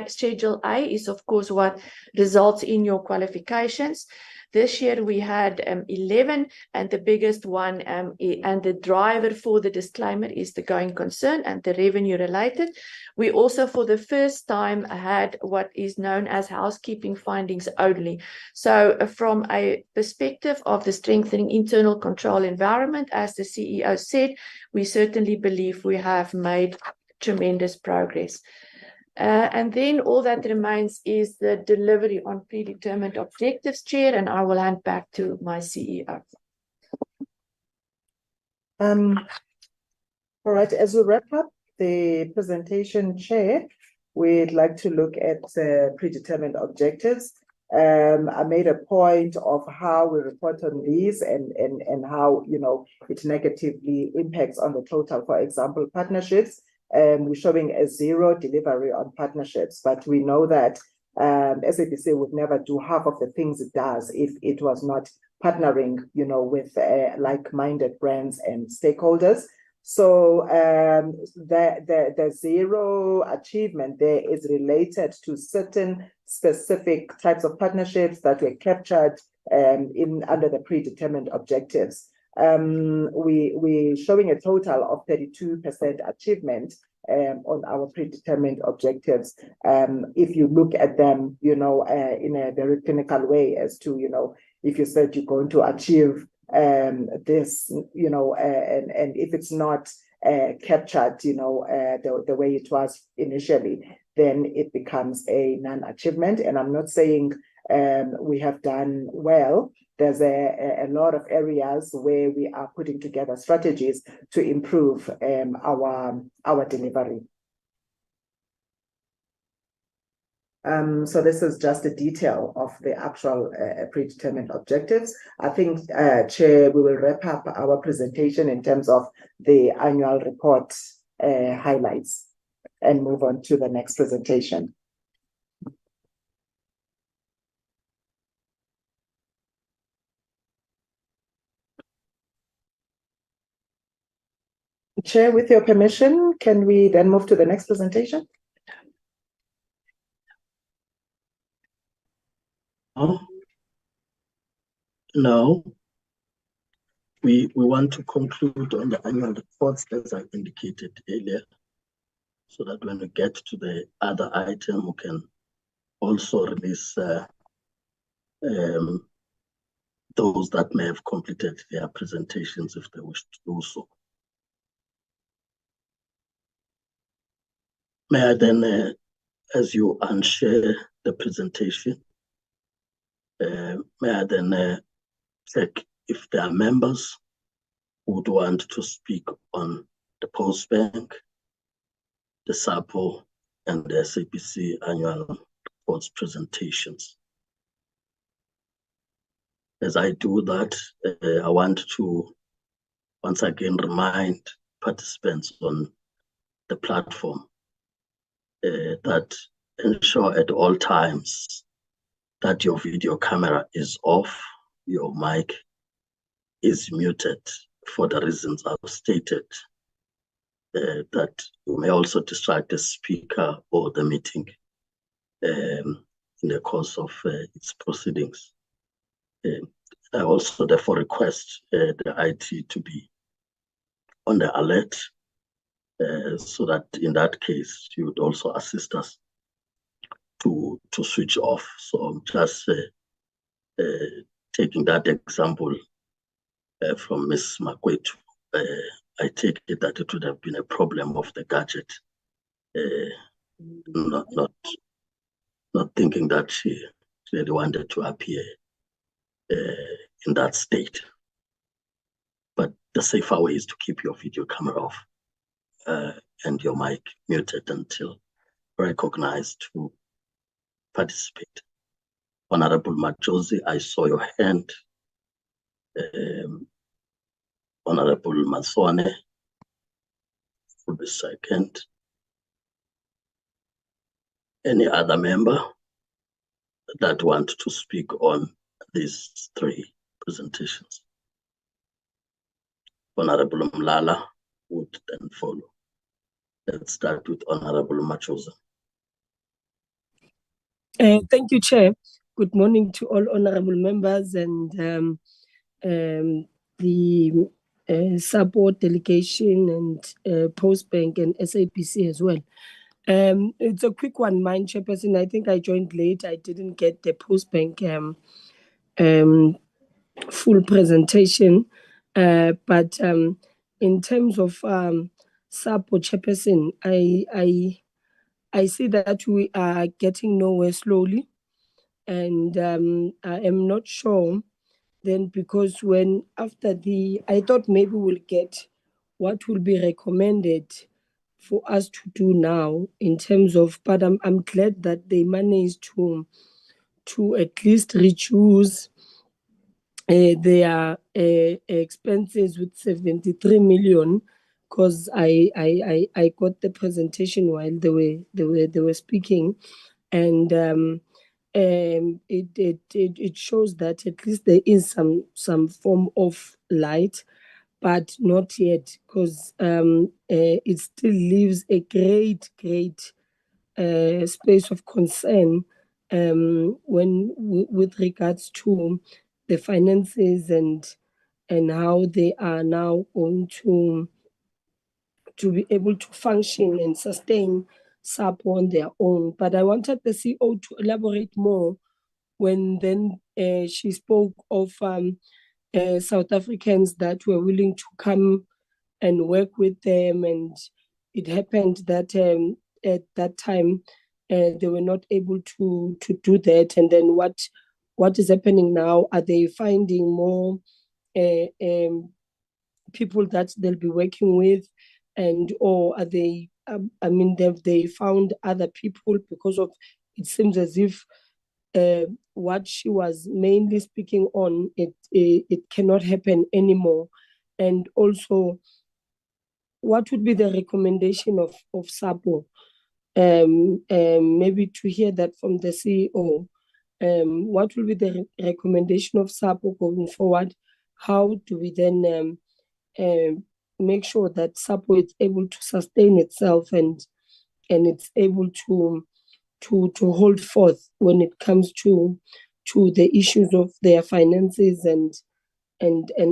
Speaker 13: Schedule A is, of course, what results in your qualifications. This year we had 11, and the biggest one and the driver for the disclaimer is the going concern and the revenue related. We also, for the first time, had what is known as housekeeping findings only. So from a perspective of the strengthening internal control environment, as the CEO said, we certainly believe we have made tremendous progress. And then all that remains is the delivery on predetermined objectives, Chair, and I will hand back to my CEO.
Speaker 12: All right, as we wrap up the presentation, Chair, we'd like to look at predetermined objectives. I made a point of how we report on these and how, you know, it negatively impacts on the total. For example, partnerships. We're showing a 0 delivery on partnerships, but we know that SABC would never do half of the things it does if it was not partnering, you know, with like-minded brands and stakeholders. So the 0 achievement there is related to certain specific types of partnerships that were captured under the predetermined objectives. We're showing a total of 32% achievement on our predetermined objectives. If you look at them, you know, in a very clinical way as to, you know, if you said you're going to achieve this, and if it's not captured, the way it was initially, then it becomes a non-achievement. And I'm not saying we have done well. There's a lot of areas where we are putting together strategies to improve our delivery. So this is just a detail of the actual predetermined objectives. I think, Chair, we will wrap up our presentation in terms of the annual report highlights and move on to the next presentation. Chair, with your permission, can we then move to the next presentation?
Speaker 1: No. We want to conclude on the annual reports, as I indicated earlier, so that when we get to the other item, we can also release those that may have completed their presentations if they wish to do so. May I then, as you unshare the presentation, may I then check if there are members who would want to speak on the Postbank, the SAPO, and the SABC annual reports presentations. As I do that, I want to once again remind participants on the platform that ensure at all times that your video camera is off, your mic is muted for the reasons I've stated, that you may also distract the speaker or the meeting in the course of its proceedings. I also therefore request the IT to be on the alert so that in that case you would also assist us to switch off. So I'm just taking that example from Ms. Makwetu. I take it that it would have been a problem of the gadget, not thinking that she really wanted to appear in that state. But the safer way is to keep your video camera off and your mic muted until recognized to participate. Honorable Majosi, I saw your hand. Honorable Maswane, for the second. Any other member that want to speak on these three presentations? Honorable Mlala would then follow. Let's start with Honorable Machosa.
Speaker 14: Thank you, Chair. Good morning to all honorable members and the SAPO delegation and Postbank and SABC as well. It's a quick one, mine, Chairperson. I think I joined late. I didn't get the Postbank full presentation. But in terms of SAPO, Chairperson, I see that we are getting nowhere slowly. And I am not sure then, because I thought maybe we'll get what will be recommended for us to do now in terms of, but I'm glad that they managed to at least reduce their expenses with 73 million, because I got the presentation while they were speaking, and it shows that at least there is some form of light, but not yet, because it still leaves a great space of concern with regards to the finances and how they are now going to be able to function and sustain SAPO on their own. But I wanted the CEO to elaborate more when then she spoke of South Africans that were willing to come and work with them, and it happened that at that time they were not able to do that. And then what is happening now? Are they finding more people that they'll be working with, and or are they? I mean, have they found other people? Because of it seems as if what she was mainly speaking on, it cannot happen anymore. And also, what would be the recommendation of SAPO? Maybe to hear that from the CEO. What will be the recommendation of SAPO going forward? How do we then make sure that SAPO is able to sustain itself and it's able to hold forth when it comes to the issues of their finances and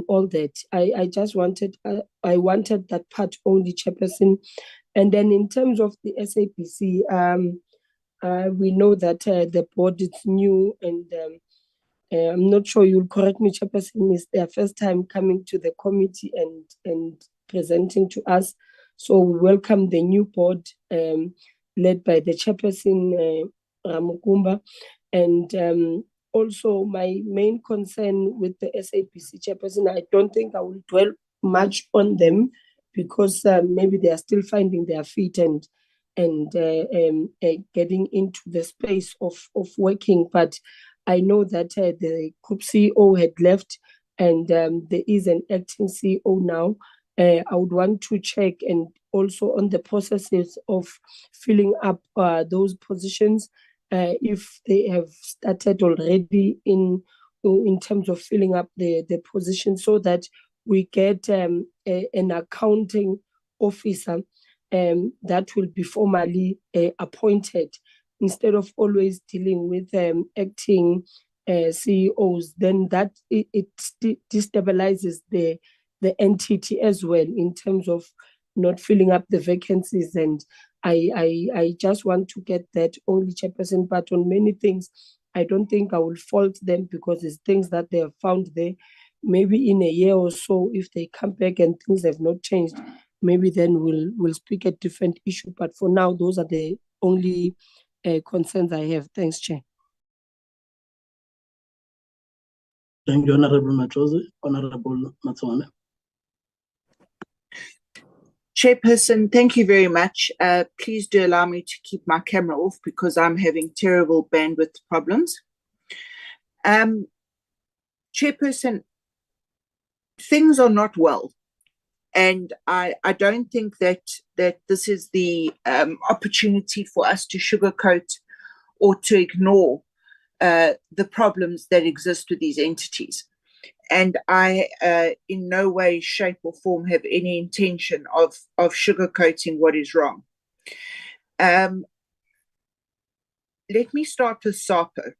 Speaker 14: all that. I just wanted I wanted that part only, Chairperson. And then in terms of the SABC, we know that the board is new, and I'm not sure, you'll correct me, Chairperson, it's their first time coming to the committee and presenting to us. So we welcome the new board led by the Chairperson, Ramukumba. And also my main concern with the SABC Chairperson, I don't think I will dwell much on them, because maybe they are still finding their feet and getting into the space of working. But I know that the group CEO had left, and there is an acting CEO now. I would want to check, and also on the processes of filling up those positions, if they have started already in terms of filling up the position, so that we get an accounting officer that will be formally appointed, instead of always dealing with acting CEOs. Then that it destabilizes the entity as well, in terms of not filling up the vacancies. And I just want to get that only, Chairperson. But on many things, I don't think I will fault them, because it's things that they have found there. Maybe in a year or so, if they come back and things have not changed, maybe then we'll speak a different issue. But for now, those are the only concerns I have. Thanks, Chair.
Speaker 1: Thank you, Honorable Matrosi. Honorable Matswane.
Speaker 15: Chairperson, thank you very much. Please do allow me to keep my camera off, because I'm having terrible bandwidth problems. Chairperson, things are not well, and I don't think that this is the opportunity for us to sugarcoat or to ignore the problems that exist with these entities. And I, in no way, shape, or form have any intention of sugarcoating what is wrong. Let me start with SAPO.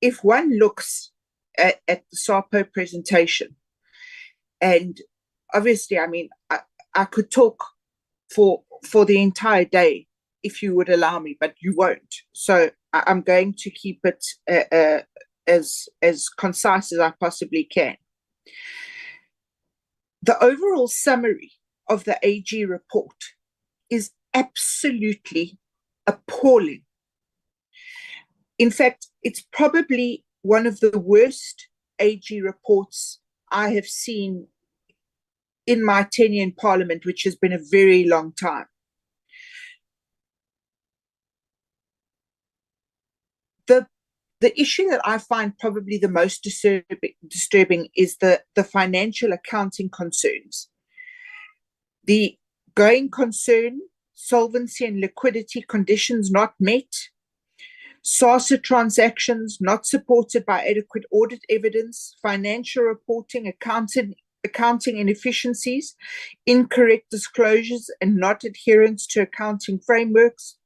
Speaker 15: If one looks at the SAPO presentation, and obviously, I mean, I could talk for the entire day if you would allow me, but you won't. So I'm going to keep it as concise as I possibly can. The overall summary of the AG report is absolutely appalling. In fact, it's probably one of the worst AG reports I have seen in my tenure in Parliament, which has been a very long time. The issue that I find probably the most disturbing is the financial accounting concerns. The going concern, solvency and liquidity conditions not met, SASA transactions not supported by adequate audit evidence, financial reporting, accounting inefficiencies, incorrect disclosures and not adherence to accounting frameworks,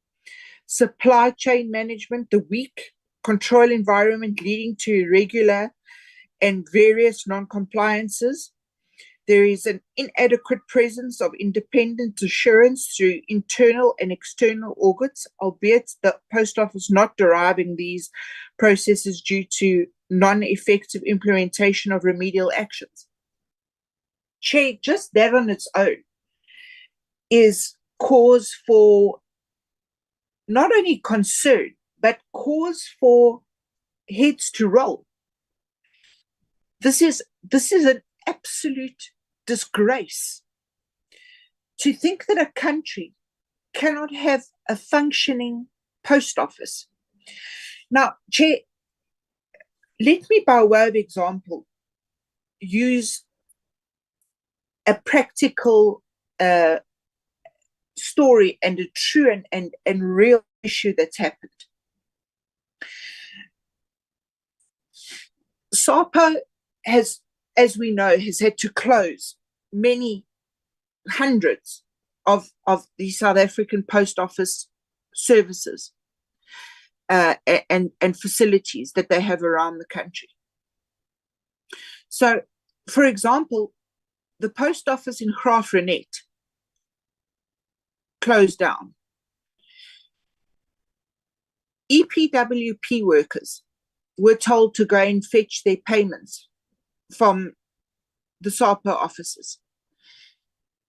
Speaker 15: supply chain management, the weak control environment leading to irregular and various non-compliances. There is an inadequate presence of independent assurance through internal and external audits, albeit the Post Office not deriving these processes due to non-effective implementation of remedial actions. Chair, just that on its own is cause for not only concern, but cause for heads to roll. This is an absolute disgrace. To think that a country cannot have a functioning post office. Now, Chair, let me, by way of example, use a practical story and a true and real issue that's happened. SAPO has, as we know, has had to close many hundreds of the South African post office services and facilities that they have around the country. So, for example, the post office in Graafrenet closed down. EPWP workers were told to go and fetch their payments from the SAPO offices.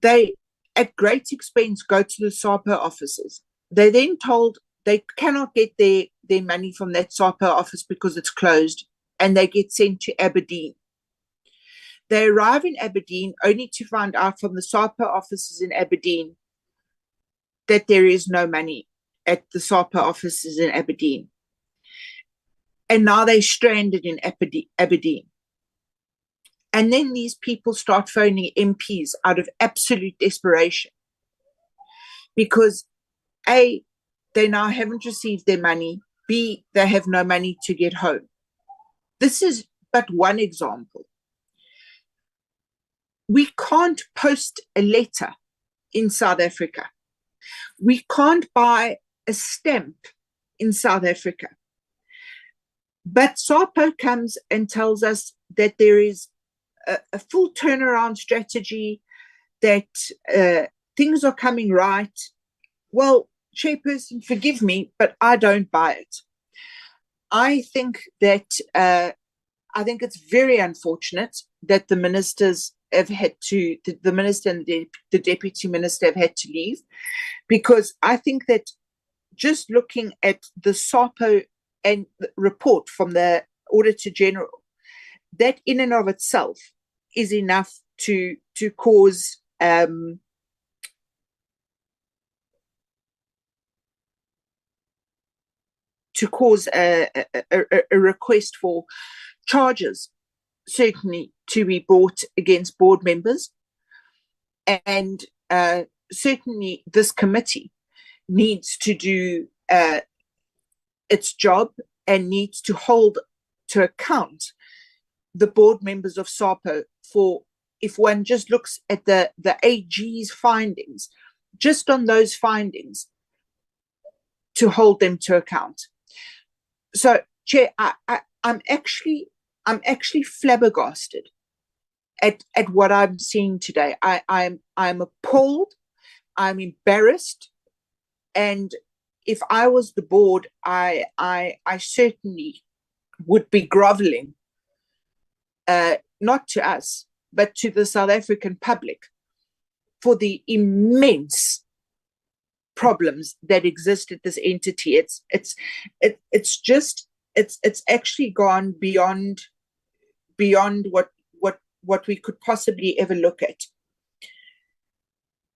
Speaker 15: They, at great expense, go to the SAPO offices. They're then told they cannot get their money from that SAPO office because it's closed, and they get sent to Aberdeen. They arrive in Aberdeen only to find out from the SAPO offices in Aberdeen that there is no money at the SAPO offices in Aberdeen. And now they're stranded in Aberdeen. And then these people start phoning MPs out of absolute desperation because A, they now haven't received their money, B, they have no money to get home. This is but one example. We can't post a letter in South Africa. We can't buy a stamp in South Africa. But SAPO comes and tells us that there is a full turnaround strategy, that things are coming right. Well, Chairperson, forgive me, but I don't buy it. I think that I think it's very unfortunate that the ministers have had to, the minister and the deputy minister have had to leave, because I think that just looking at the SAPO and the report from the Auditor General, that in and of itself is enough to cause a request for charges, certainly to be brought against board members. And certainly this committee needs to do its job and needs to hold to account the board members of SAPO for, if one just looks at the AG's findings, just on those findings, to hold them to account. So, Chair, I'm actually flabbergasted at what I'm seeing today. I'm appalled. I'm embarrassed, and if I was the board, I certainly would be groveling, not to us, but to the South African public, for the immense problems that exist at this entity. It's actually gone beyond what we could possibly ever look at.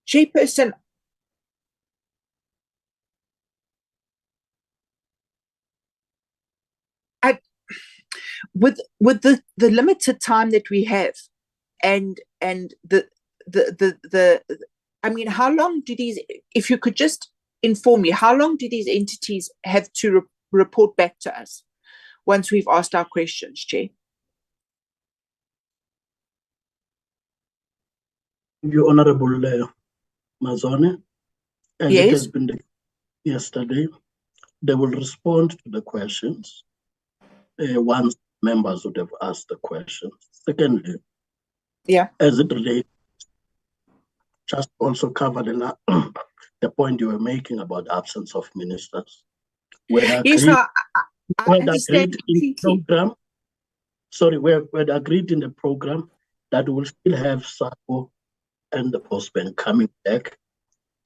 Speaker 15: Chairperson, with the limited time that we have, and the I mean, how long do these, if you could just inform me, how long do these entities have to report back to us once we've asked our questions, Chair?
Speaker 1: You Honorable Mazone, as
Speaker 15: yes,
Speaker 1: it has been yesterday, they will respond to the questions once members would have asked the questions. Secondly, as it relates, just also covered in the point you were making about absence of ministers. We agreed,
Speaker 15: yes, no, I understand
Speaker 1: in program sorry, we had agreed in the program that we'll still have SAPO and the Postbank coming back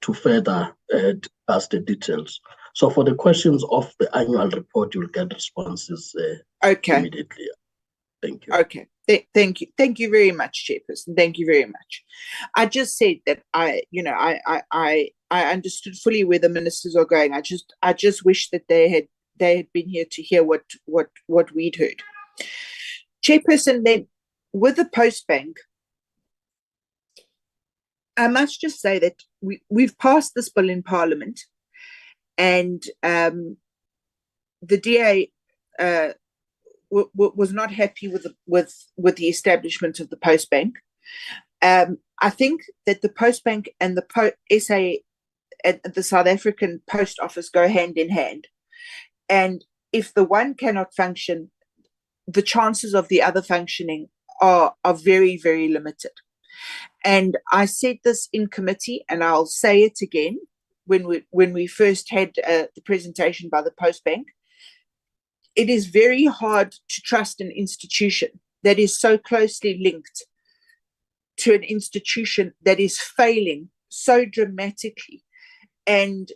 Speaker 1: to further discuss the details. So for the questions of the annual report, you'll get responses immediately. Thank you.
Speaker 15: Okay. Thank you. Thank you very much, Chairperson. Thank you very much. I just said that I understood fully where the ministers are going. I just wish that they had been here to hear what we'd heard. Chairperson, then with the Postbank, I must just say that we've passed this bill in Parliament, and the DA was not happy with the establishment of the Postbank. I think that the Postbank and the SA and the South African Post Office go hand in hand, and if the one cannot function, the chances of the other functioning are very, very limited. And I said this in committee, and I'll say it again when we first had the presentation by the Postbank. It is very hard to trust an institution that is so closely linked to an institution that is failing so dramatically and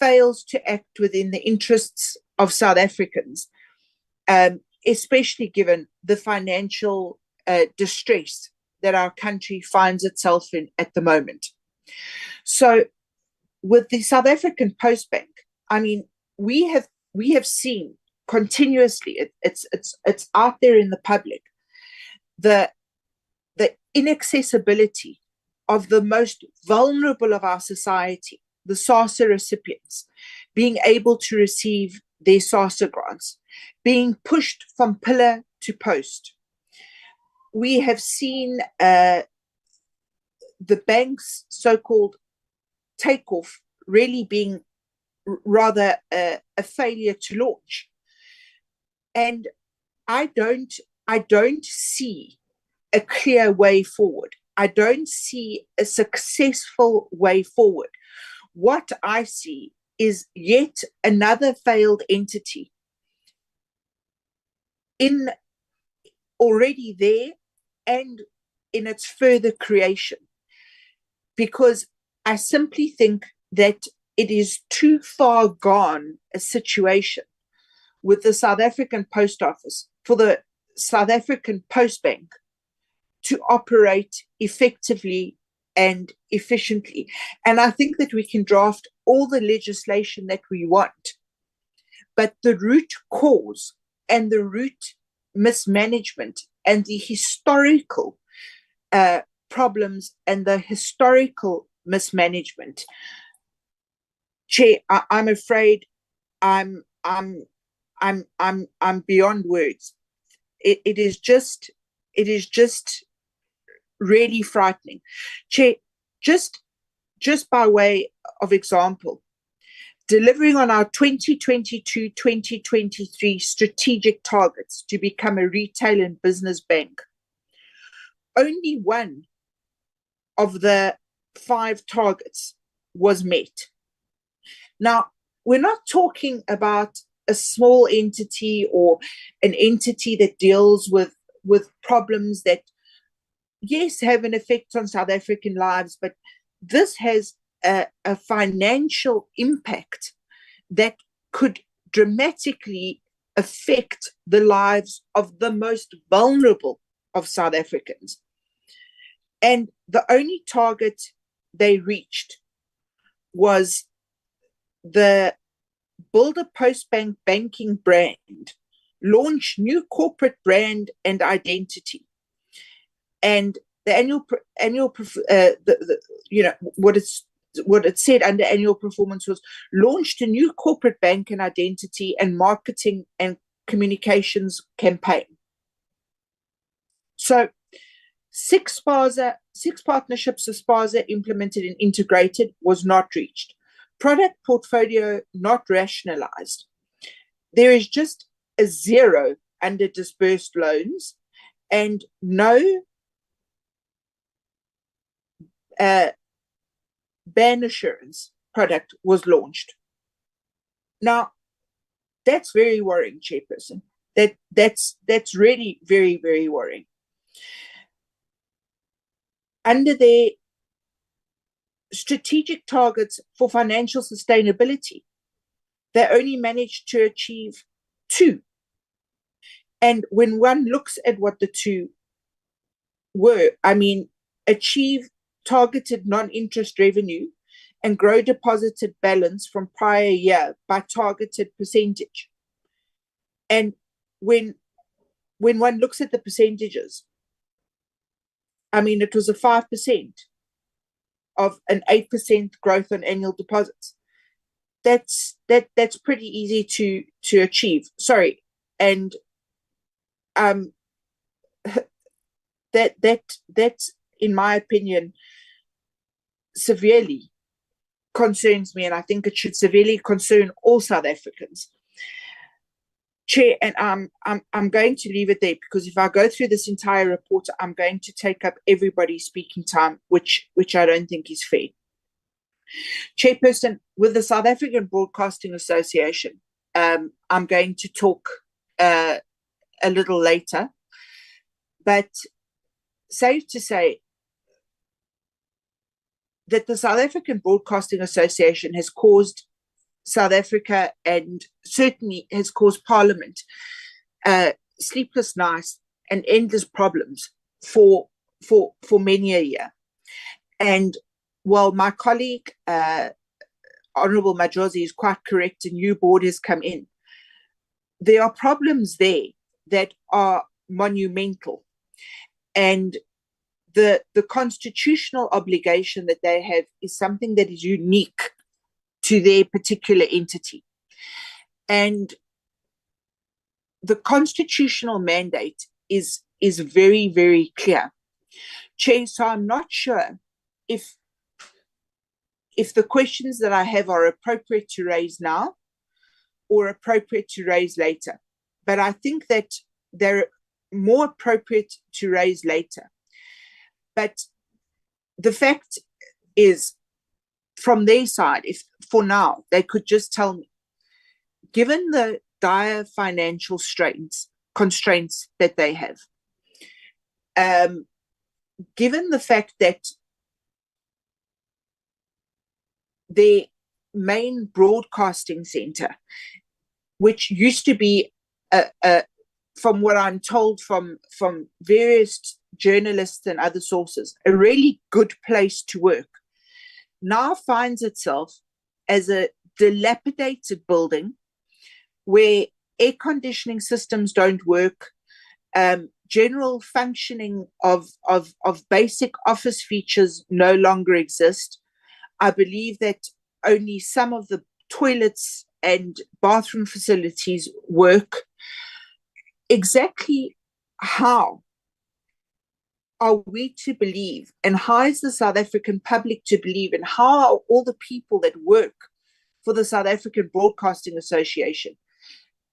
Speaker 15: fails to act within the interests of South Africans, especially given the financial distress that our country finds itself in at the moment. So with the South African Postbank, I mean, we have seen continuously, it's out there in the public, the inaccessibility of the most vulnerable of our society, the SASA recipients, being able to receive their SASA grants, being pushed from pillar to post. We have seen the bank's so-called takeoff really being rather a failure to launch. And I don't see a clear way forward. I don't see a successful way forward. What I see is yet another failed entity already there and in its further creation, because I simply think that it is too far gone a situation with the South African Post Office for the South African Postbank to operate effectively and efficiently. And I think that we can draft all the legislation that we want, but the root cause and the root mismanagement and the historical problems and the historical mismanagement, Chair, I'm afraid I'm beyond words. It is just really frightening. Chair, just by way of example, delivering on our 2022-2023 strategic targets to become a retail and business bank, only one of the 5 targets was met. Now, we're not talking about a small entity or an entity that deals with problems that, yes, have an effect on South African lives, but this has a financial impact that could dramatically affect the lives of the most vulnerable of South Africans. And the only target they reached was the build a Postbank banking brand, launch new corporate brand and identity, and the what it said under annual performance was launched a new corporate bank and identity and marketing and communications campaign. So 6 partnerships of SPASA implemented and integrated was not reached. Product portfolio not rationalized. There is just a 0 under disbursed loans and no ban assurance product was launched. Now, that's very worrying, Chairperson. That's really very, very worrying. Under their strategic targets for financial sustainability, they only managed to achieve 2. And when one looks at what the 2 were, I mean, achieve targeted non-interest revenue and grow deposited balance from prior year by targeted percentage. And when one looks at the percentages, I mean, it was a 5% of an 8% growth on annual deposits. That's pretty easy to achieve. Sorry, and that's in my opinion severely concerns me, and I think it should severely concern all South Africans. Chair, and I'm going to leave it there, because if I go through this entire report, I'm going to take up everybody's speaking time, which I don't think is fair. Chairperson, with the South African Broadcasting Association, I'm going to talk a little later, but safe to say that the South African Broadcasting Association has caused South Africa, and certainly has caused Parliament, sleepless nights and endless problems for many a year. And while my colleague, Honourable Madjozi, is quite correct, a new board has come in, there are problems there that are monumental. And the constitutional obligation that they have is something that is unique to their particular entity. And the constitutional mandate is very, very clear. Chair, so I'm not sure if the questions that I have are appropriate to raise now or appropriate to raise later. But I think that they're more appropriate to raise later. But the fact is, from their side, if for now they could just tell me, given the dire financial constraints that they have, given the fact that the main broadcasting center, which used to be from what I'm told from various journalists and other sources, a really good place to work, now finds itself as a dilapidated building where air conditioning systems don't work, general functioning of basic office features no longer exist. I believe that only some of the toilets and bathroom facilities work. Exactly how are we to believe, and how is the South African public to believe, and how are all the people that work for the South African Broadcasting Association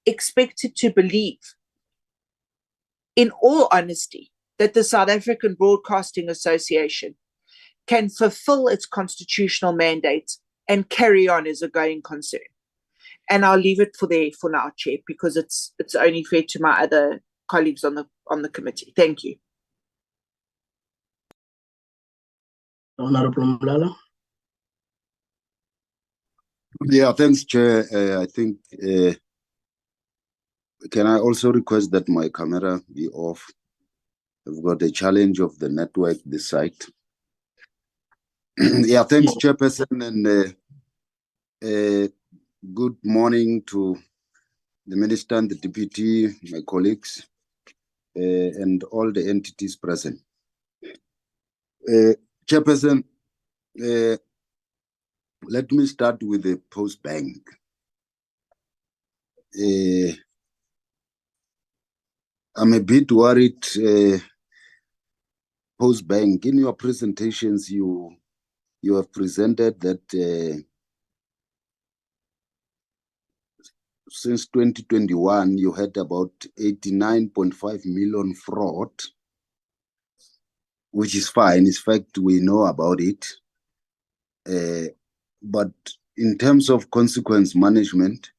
Speaker 15: expected to believe, in all honesty, that the South African Broadcasting Association can fulfill its constitutional mandate and carry on as a going concern? And I'll leave it for now, Chair, because it's only fair to my other colleagues on the committee. Thank you.
Speaker 1: Honourable Mlala.
Speaker 16: Yeah, thanks, Chair. I think, can I also request that my camera be off? I've got a challenge of the network this side. Yeah, thanks, Chairperson, and good morning to the Minister and the Deputy, my colleagues, and all the entities present. Chairperson, let me start with the Postbank. I'm a bit worried, Postbank, in your presentations, you have presented that since 2021, you had about 89.5 million fraud, which is fine. In fact, we know about it. But in terms of consequence management,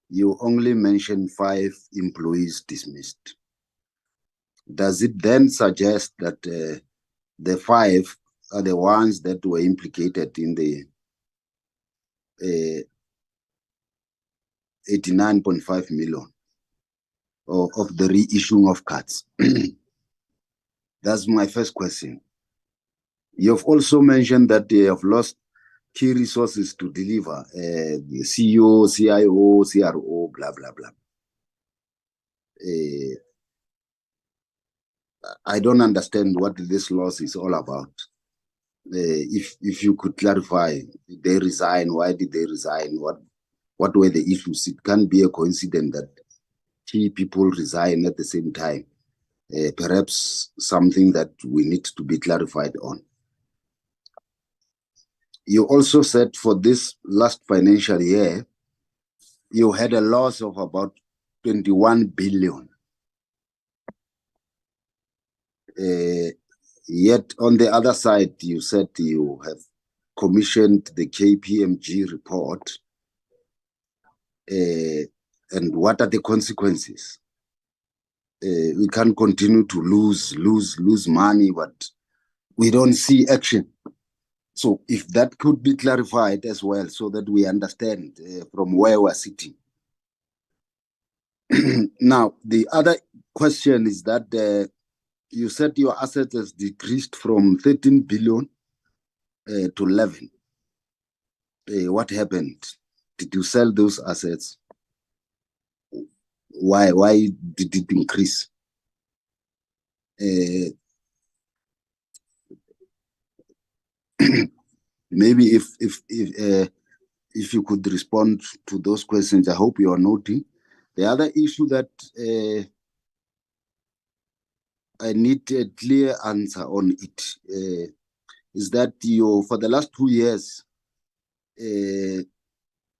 Speaker 16: you only mention 5 employees dismissed. Does it then suggest that the 5 are the ones that were implicated in the 89.5 million of the reissuing of cards? That's my first question. You've also mentioned that they have lost key resources to deliver, the CEO, CIO, CRO, blah, blah, blah. I don't understand what this loss is all about. If you could clarify, did they resign? Why did they resign? What were the issues? It can't be a coincidence that key people resign at the same time. Perhaps something that we need to be clarified on. You also said for this last financial year, you had a loss of about 21 billion. Yet on the other side, you said you have commissioned the KPMG report. And what are the consequences? We can't continue to lose money, but we don't see action. So if that could be clarified as well, so that we understand from where we're sitting. Now, the other question is that you said your assets has decreased from 13 billion to 11. What happened? Did you sell those assets? Why did it increase? Maybe if you could respond to those questions, I hope you are noting. The other issue that I need a clear answer on it is that for the last 2 years,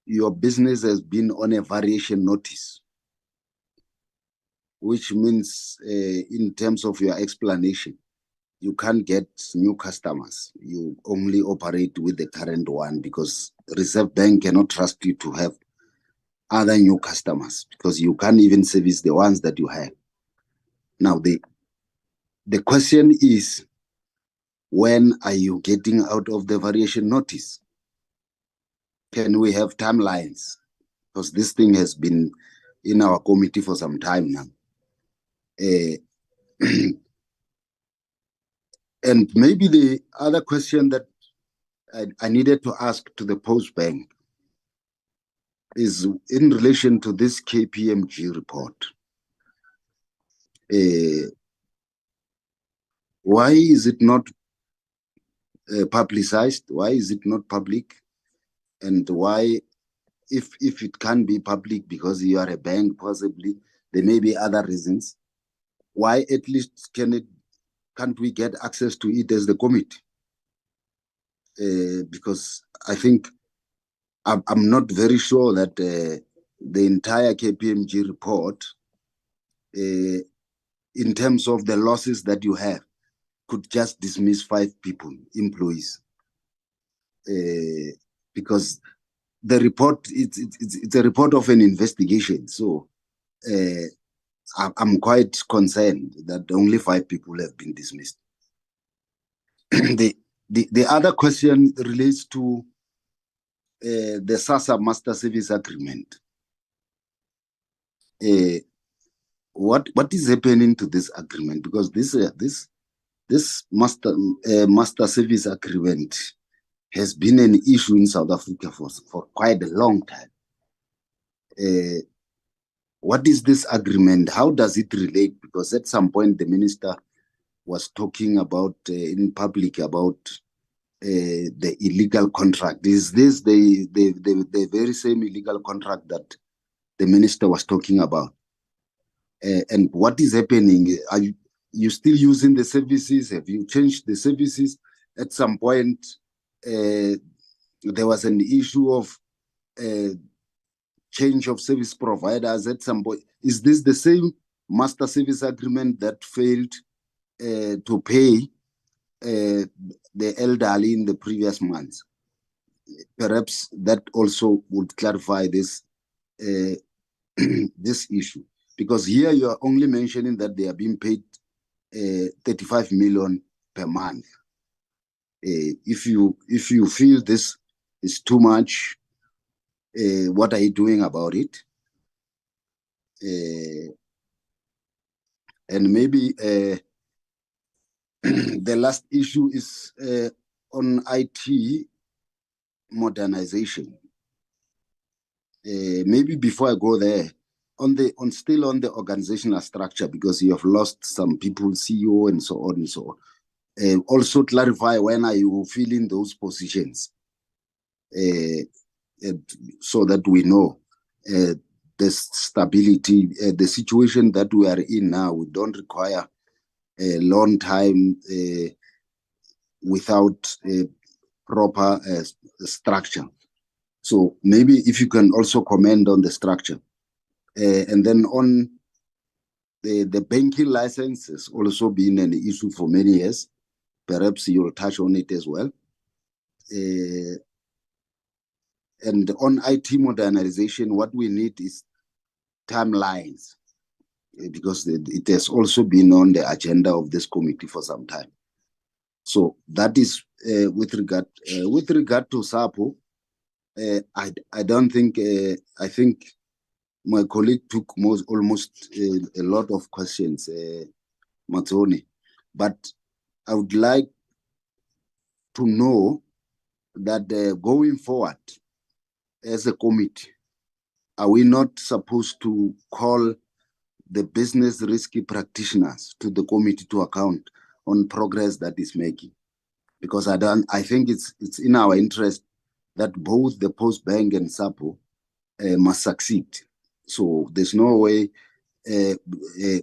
Speaker 16: your business has been on a variation notice, which means in terms of your explanation, you can't get new customers. You only operate with the current one because Reserve Bank cannot trust you to have other new customers because you can't even service the ones that you have. Now, the question is, when are you getting out of the variation notice? Can we have timelines? Because this thing has been in our committee for some time now. And maybe the other question that I needed to ask to the Postbank is in relation to this KPMG report. Why is it not publicized? Why is it not public? And why, if it can be public because you are a bank, possibly, there may be other reasons. Why at least can't we get access to it as the committee? Because I think I'm not very sure that the entire KPMG report, in terms of the losses that you have, could just dismiss 5 people, employees. Because the report, it's a report of an investigation. So I'm quite concerned that only 5 people have been dismissed. The other question relates to the SASSA Master Service Agreement. What is happening to this agreement? Because this Master Service Agreement has been an issue in South Africa for quite a long time. What is this agreement? How does it relate? Because at some point the minister was talking about in public about the illegal contract. Is this the very same illegal contract that the minister was talking about? And what is happening? Are you still using the services? Have you changed the services? At some point, there was an issue of change of service providers at some point. Is this the same master service agreement that failed to pay the elderly in the previous months? Perhaps that also would clarify this this issue, because here you are only mentioning that they are being paid 35 million per month. If you feel this is too much, what are you doing about it? And maybe the last issue is on IT modernization. Maybe before I go there, still on the organizational structure, because you have lost some people, CEO and so on and so on. Also clarify, when are you filling those positions, so that we know the stability, the situation that we are in now. We don't require a long time without a proper structure. So maybe if you can also comment on the structure. And then on the banking license has also been an issue for many years. Perhaps you'll touch on it as well. And on IT modernization, what we need is timelines, because it has also been on the agenda of this committee for some time. So that is with regard to SAPO. I don't think, I think my colleague took almost a lot of questions, Matsoni, but I would like to know that going forward as a committee, are we not supposed to call the business risky practitioners to the committee to account on progress that is making? Because I think it's in our interest that both the Postbank and SAPO must succeed. So there's no way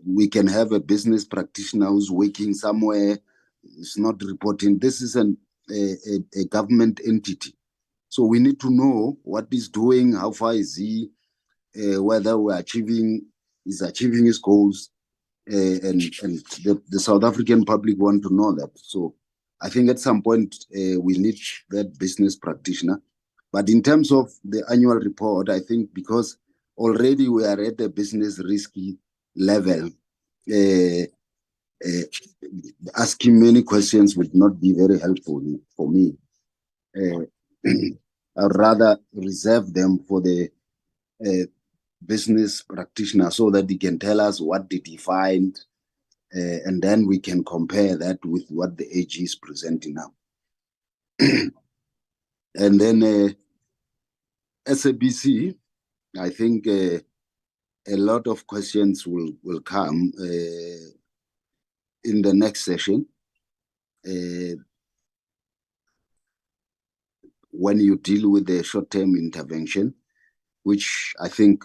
Speaker 16: we can have a business practitioner who's working somewhere, is not reporting. This is a government entity. So we need to know what he's doing, how far is he, whether we're he's achieving his goals, and the South African public want to know that. So I think at some point we need that business practitioner. But in terms of the annual report, I think because already we are at the business risky level, asking many questions would not be very helpful for me. I'd rather reserve them for the business practitioner so that he can tell us what did he find, and then we can compare that with what the AG is presenting now. And then SABC, I think a lot of questions will come in the next session. When you deal with the short-term intervention, which I think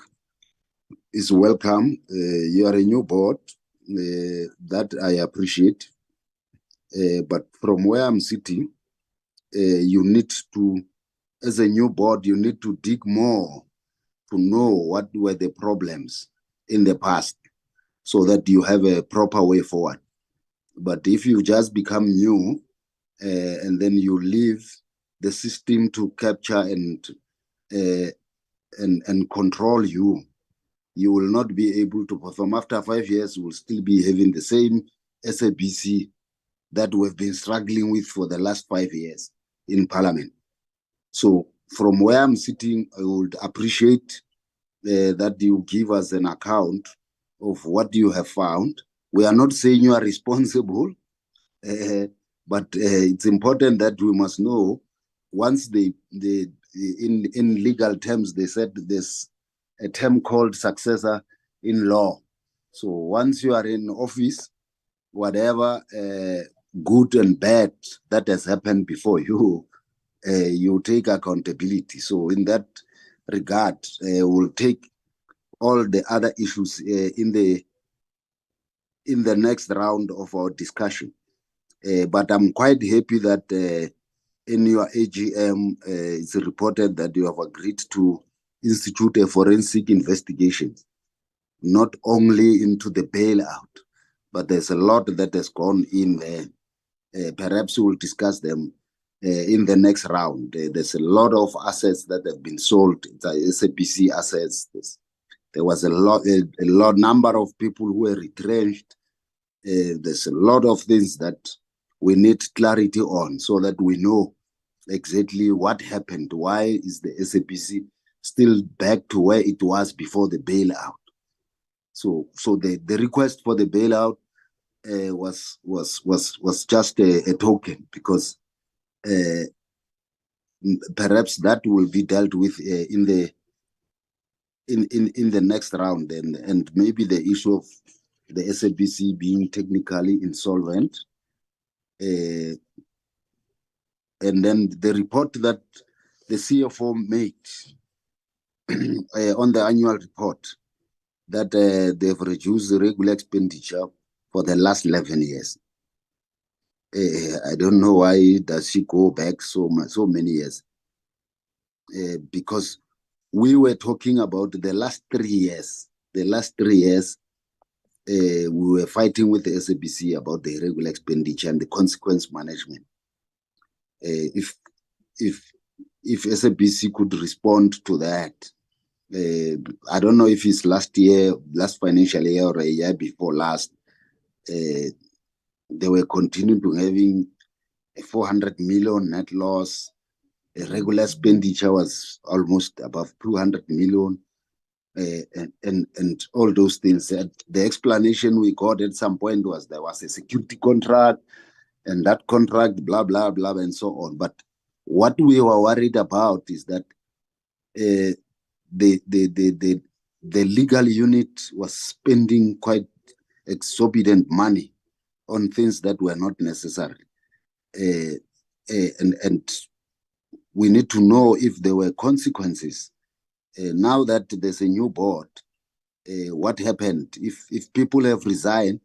Speaker 16: is welcome. You are a new board, that I appreciate. But from where I'm sitting, you need to, as a new board, you need to dig more to know what were the problems in the past so that you have a proper way forward. But if you just become new and then you leave the system to capture and control you, you will not be able to perform. After 5 years, you will still be having the same SABC that we've been struggling with for the last 5 years in Parliament. So from where I'm sitting, I would appreciate that you give us an account of what you have found. We are not saying you are responsible, but it's important that we must know. Once in legal terms, they said there's a term called successor in law. So once you are in office, whatever good and bad that has happened before you, you take accountability. So in that regard, we'll take all the other issues in the next round of our discussion. But I'm quite happy that in your AGM, it's reported that you have agreed to institute a forensic investigation, not only into the bailout, but there's a lot that has gone in there. Perhaps we'll discuss them in the next there's a lot of assets that have been sold. It's SABC assets. There's There was a lot number of people who were retrenched. There's a lot of things that we need clarity on so that we know exactly what happened. Why is the SABC still back to where it was before the bailout? So the request for the bailout was just a token, because perhaps that will be dealt with in the next round, and maybe the issue of the SABC being technically insolvent, and then the report that the CFO made on the annual report, that they've reduced the regular expenditure for the last 11 years. I don't know why does she go back so many years, because we were talking about the last 3 years. The last 3 years, we were fighting with the SABC about the irregular expenditure and the consequence management. If SABC could respond to that, I don't know if it's last financial year or a year before last, they were continuing to having a 400 million net loss. Regular expenditure was almost above 200 million, and all those things. The explanation we got at some point was there was a security contract, and that contract, blah, blah, blah, and so on. But what we were worried about is that the legal unit was spending quite exorbitant money on things that were not necessary. And we need to know if there were consequences. Now that there's a new board, what happened? If people have resigned,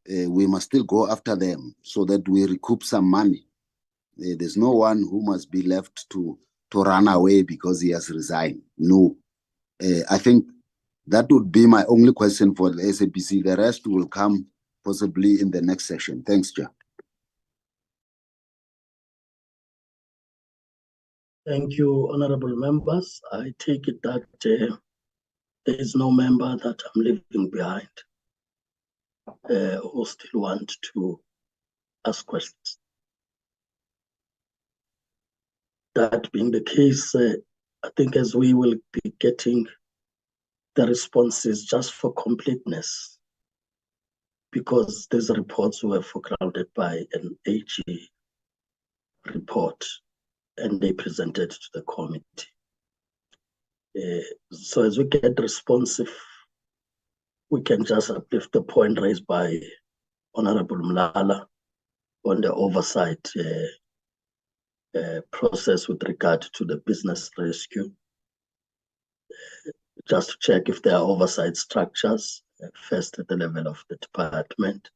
Speaker 16: we must still go after them so that we recoup some money. There's no one who must be left to run away because he has resigned. No. I think that would be my only question for the SABC. The rest will come possibly in the next session. Thanks, Chair.
Speaker 1: Thank you, honorable members. I take it that there is no member that I'm leaving behind who still want to ask questions. That being the case, I think as we will be getting the responses just for completeness, because these reports were foregrounded by an AG report and they presented to the committee. So as we get responsive, we can just uplift the point raised by Honorable Mlala on the oversight process with regard to the business rescue, just to check if there are oversight structures, first at the level of the department,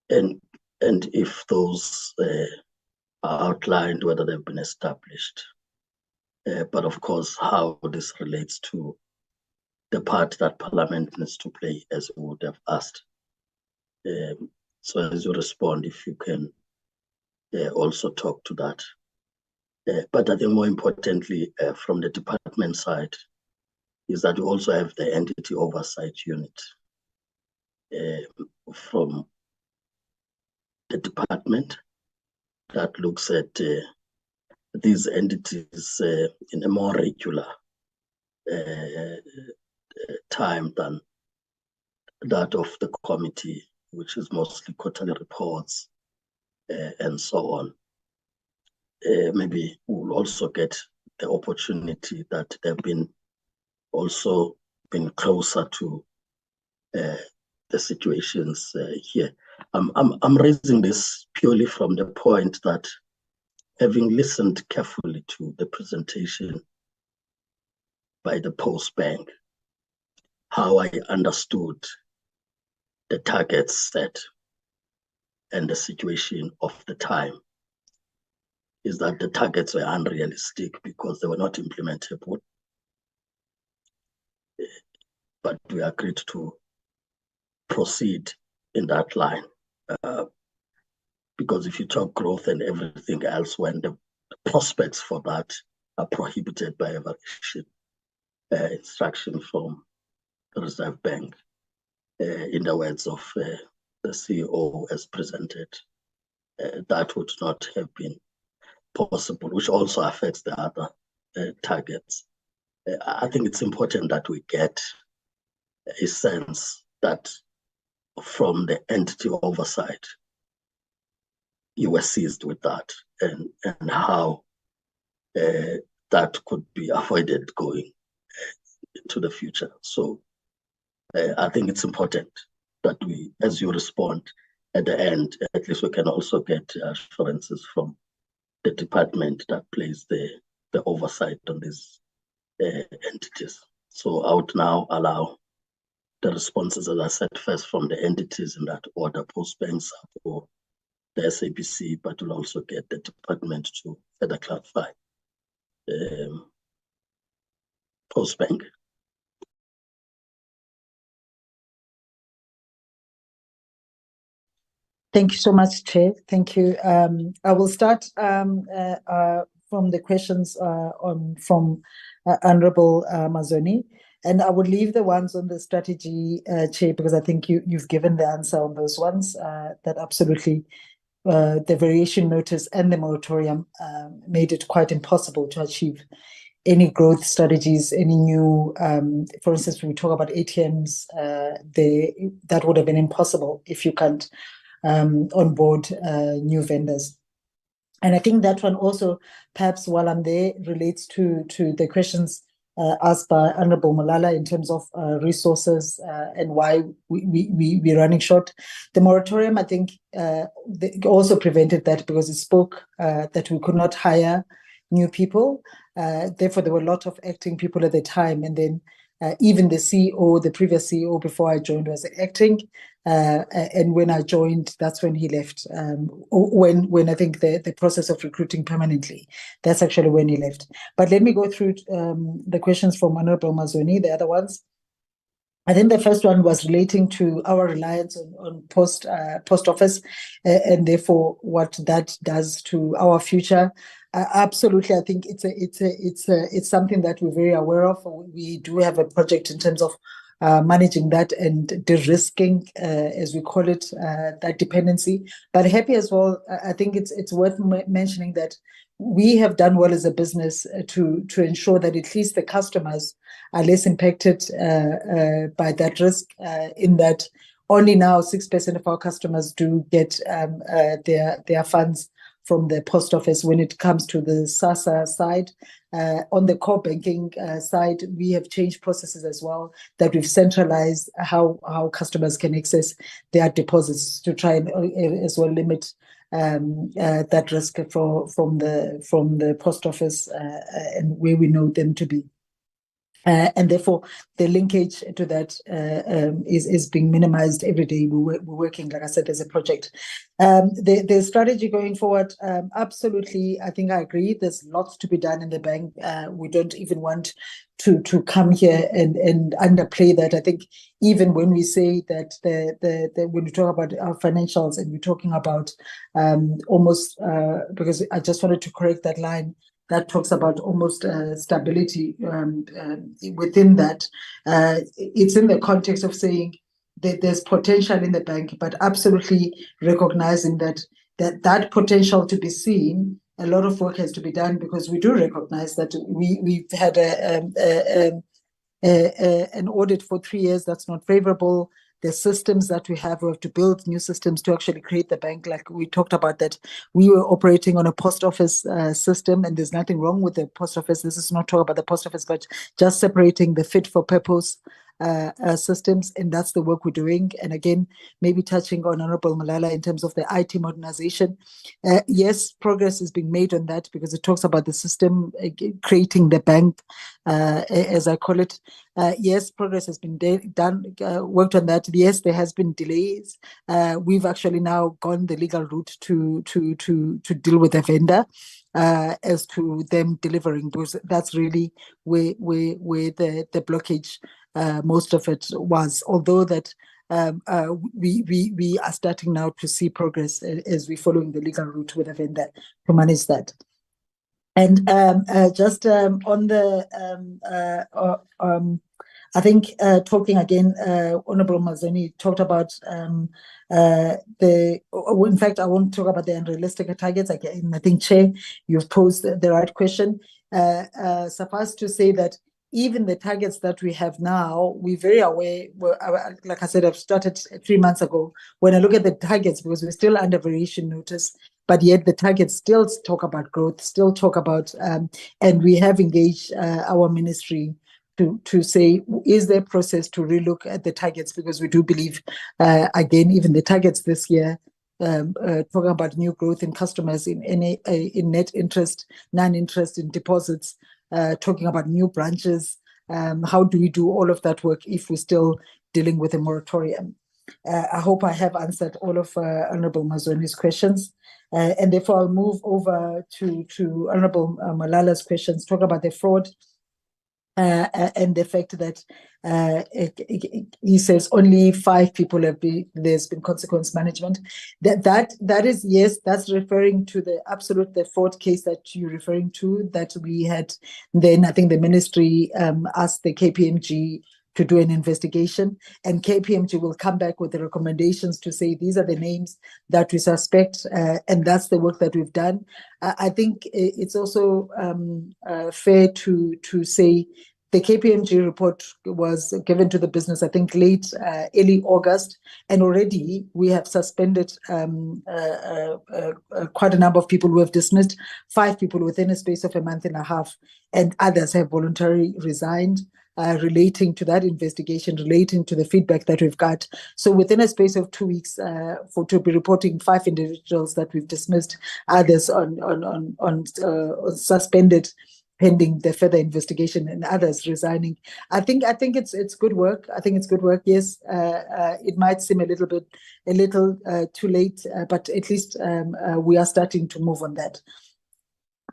Speaker 1: and if those are outlined, whether they've been established. But of course, how this relates to the part that Parliament needs to play, as we would have asked. So as you respond, if you can also talk to that. But I think more importantly, from the department side, is that you also have the entity oversight unit from the department that looks at these entities in a more regular time than that of the committee, which is mostly quarterly reports and so on. Maybe we'll also get the opportunity that they've been also been closer to the situations here. I'm raising this purely from the point that, having listened carefully to the presentation by the Postbank, how I understood the targets set and the situation of the time is that the targets were unrealistic because they were not implementable. But we agreed to proceed in that line. Because if you talk growth and everything else, when the prospects for that are prohibited by evaluation, instruction from the Reserve Bank, in the words of the CEO as presented, that would not have been possible, which also affects the other targets. I think it's important that we get a sense that from the entity oversight, you were seized with that, and how that could be avoided going into the future. So I think it's important that we, as you respond at the end, at least we can also get assurances from the department that plays the oversight on these entities. So I would now allow the responses, as I said, first from the entities in that order, Postbank, SAPO, the SABC, but we'll also get the department to further clarify. Postbank.
Speaker 6: Thank you so much, Chair. Thank you. I will start from the questions from Honorable Mazoni, and I would leave the ones on the strategy, Chair, because I think you've given the answer on those ones. That absolutely the variation notice and the moratorium made it quite impossible to achieve any growth strategies, any new, for instance, when we talk about ATMs, that would have been impossible if you can't onboard new vendors. And I think that one also, perhaps while I'm there, relates to the questions asked by Honorable Malala in terms of resources and why we're running short. The moratorium, I think, also prevented that because it spoke that we could not hire new people. Therefore, there were a lot of acting people at the time. And then even the CEO, the previous CEO before I joined, was acting. And when I joined, that's when he left. When I think the process of recruiting permanently, that's actually when he left. But let me go through the questions from Honorable Mazoni, the other ones. I think the first one was relating to our reliance on post office and therefore what that does to our future. Absolutely, I think it's something that we're very aware of. We do have a project in terms of managing that and de-risking, as we call it, that dependency. But happy as well, I think it's worth mentioning that we have done well as a business to ensure that at least the customers are less impacted by that risk, in that only now 6% of our customers do get their funds from the post office when it comes to the SASSA side. On the core banking side, we have changed processes as well, that we've centralized how customers can access their deposits to try and as well limit that risk from the post office and where we know them to be. And therefore, the linkage to that is being minimized every day. We're working, like I said, as a project. The strategy going forward, absolutely, I think I agree. There's lots to be done in the bank. We don't even want to come here and underplay that. I think even when we say that when we talk about our financials and we're talking about almost, because I just wanted to correct that line, that talks about almost stability within that. It's in the context of saying that there's potential in the bank, but absolutely recognizing that potential to be seen, a lot of work has to be done, because we do recognize that we've had an audit for 3 years that's not favorable. The systems that we have to build new systems to actually create the bank. Like we talked about, that we were operating on a post office system, and there's nothing wrong with the post office. This is not talking about the post office, but just separating the fit for purpose systems, and that's the work we're doing. And again, maybe touching on Honorable Malala in terms of the IT modernization. Yes, progress is being made on that, because it talks about the system creating the bank, as I call it. Yes, progress has been done, worked on that. Yes, there has been delays. We've actually now gone the legal route to deal with the vendor as to them delivering, because that's really where the blockage, most of it was. Although that we are starting now to see progress as we're following the legal route with the vendor to manage that. And just on the, I think talking again, Honorable Mazoni talked about in fact, I won't talk about the unrealistic targets. Again, I think, Chair, you've posed the right question. Suffice to say that even the targets that we have now, we're very aware, like I said, I've started 3 months ago. When I look at the targets, because we're still under variation notice, but yet the targets still talk about growth, still talk about, and we have engaged our ministry to say, is there a process to relook at the targets? Because we do believe, again, even the targets this year, talking about new growth in customers in net interest, non-interest in deposits, talking about new branches. How do we do all of that work if we're still dealing with a moratorium? I hope I have answered all of Honorable Mazoni's questions. And therefore, I'll move over to Honorable Malala's questions, talk about the fraud and the fact that he says only 5 people there's been consequence management. That is, yes, that's referring to the fraud case that you're referring to, that we had. Then I think the ministry asked the KPMG to do an investigation, and KPMG will come back with the recommendations to say these are the names that we suspect, and that's the work that we've done. I think it's also fair to say the KPMG report was given to the business, I think, early August, and already we have suspended quite a number of people who have dismissed, 5 people within a space of a month and a half, and others have voluntarily resigned. Relating to that investigation, relating to the feedback that we've got. So within a space of 2 weeks, to be reporting 5 individuals that we've dismissed, others on suspended pending the further investigation, and others resigning. I think it's good work. I think it's good work. Yes, it might seem a little too late, but at least we are starting to move on that.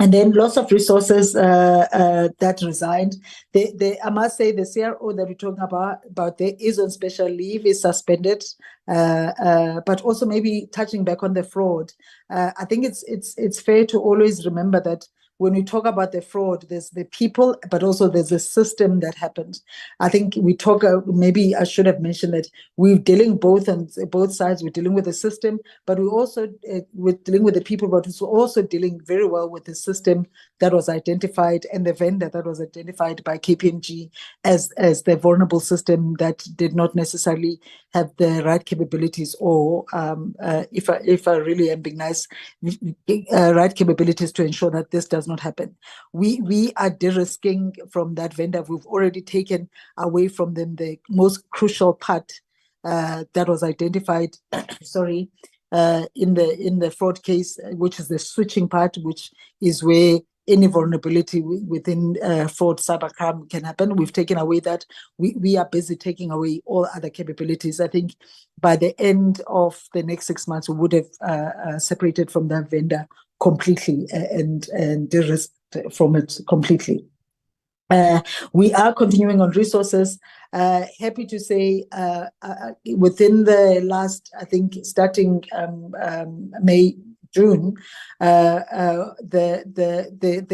Speaker 6: And then loss of resources that resigned. I must say the CRO that we're talking about there is on special leave, is suspended, but also maybe touching back on the fraud. I think it's fair to always remember that when we talk about the fraud, there's the people, but also there's a system that happened. I think we talk, maybe I should have mentioned that we're dealing both on both sides. We're dealing with the system, but we also, we're dealing with the people, but we're also dealing very well with the system that was identified and the vendor that was identified by KPMG as the vulnerable system that did not necessarily have the right capabilities, or if I really am being nice, right capabilities to ensure that this does not happen. We are de-risking from that vendor. We've already taken away from them the most crucial part that was identified, sorry, in the fraud case, which is the switching part, which is where any vulnerability within fraud cybercrime can happen. We've taken away that. We are busy taking away all other capabilities. I think by the end of the next 6 months, we would have separated from that vendor completely and de-risked from it completely. We are continuing on resources. Happy to say within the last, I think, starting May, June, there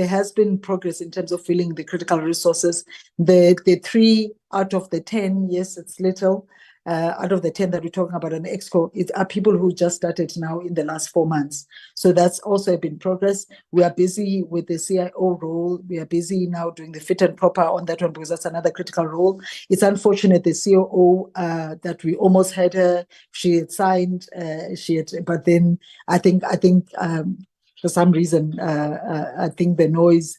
Speaker 6: has been progress in terms of filling the critical resources. The 3 out of the 10, yes, it's little. Out of the 10 that we're talking about on Exco, it are people who just started now in the last 4 months. So that's also been progress. We are busy with the CIO role. We are busy now doing the fit and proper on that one, because that's another critical role. It's unfortunate the COO that we almost had her. She had signed. But then I think for some reason I think the noise.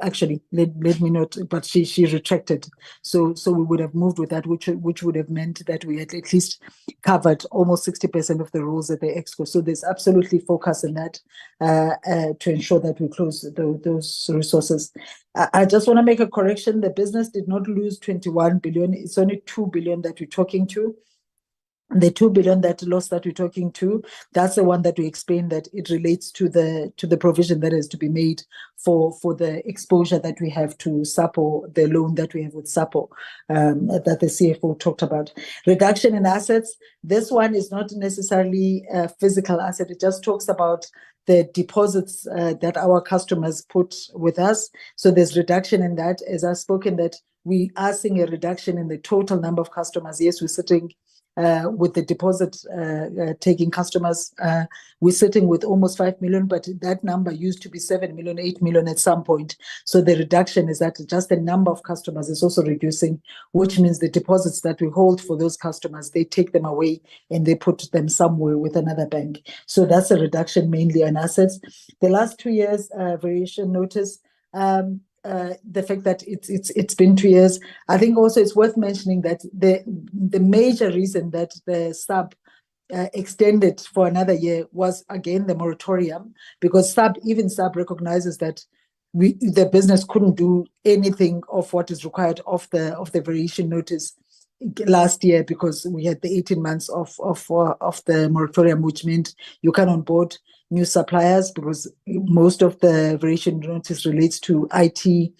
Speaker 6: Actually, let me not, but she retracted. So we would have moved with that, which would have meant that we had at least covered almost 60% of the roles at the Exco. So there's absolutely focus in that to ensure that we close those resources. I just want to make a correction. The business did not lose 21 billion. It's only 2 billion that we're talking to. The 2 billion that loss that we're talking to, that's the one that we explained that it relates to the provision that is to be made for the exposure that we have to SAPO, the loan that we have with SAPO, that the CFO talked about. Reduction in assets, this one is not necessarily a physical asset. It just talks about the deposits that our customers put with us. So there's reduction in that. As I've spoken, that we are seeing a reduction in the total number of customers. Yes, we're sitting with the deposit taking customers, we're sitting with almost 5 million, but that number used to be 7 million, 8 million at some point. So the reduction is that just the number of customers is also reducing, which means the deposits that we hold for those customers, they take them away and they put them somewhere with another bank. So that's a reduction mainly on assets. The last 2 years variation notice, the fact that it's been 2 years. I think also it's worth mentioning that the major reason that the SAP extended for another year was again the moratorium, because even SAP recognizes that the business couldn't do anything of what is required of the variation notice last year, because we had the 18 months of the moratorium, which meant you can onboard new suppliers, because most of the variation notice relates to IT,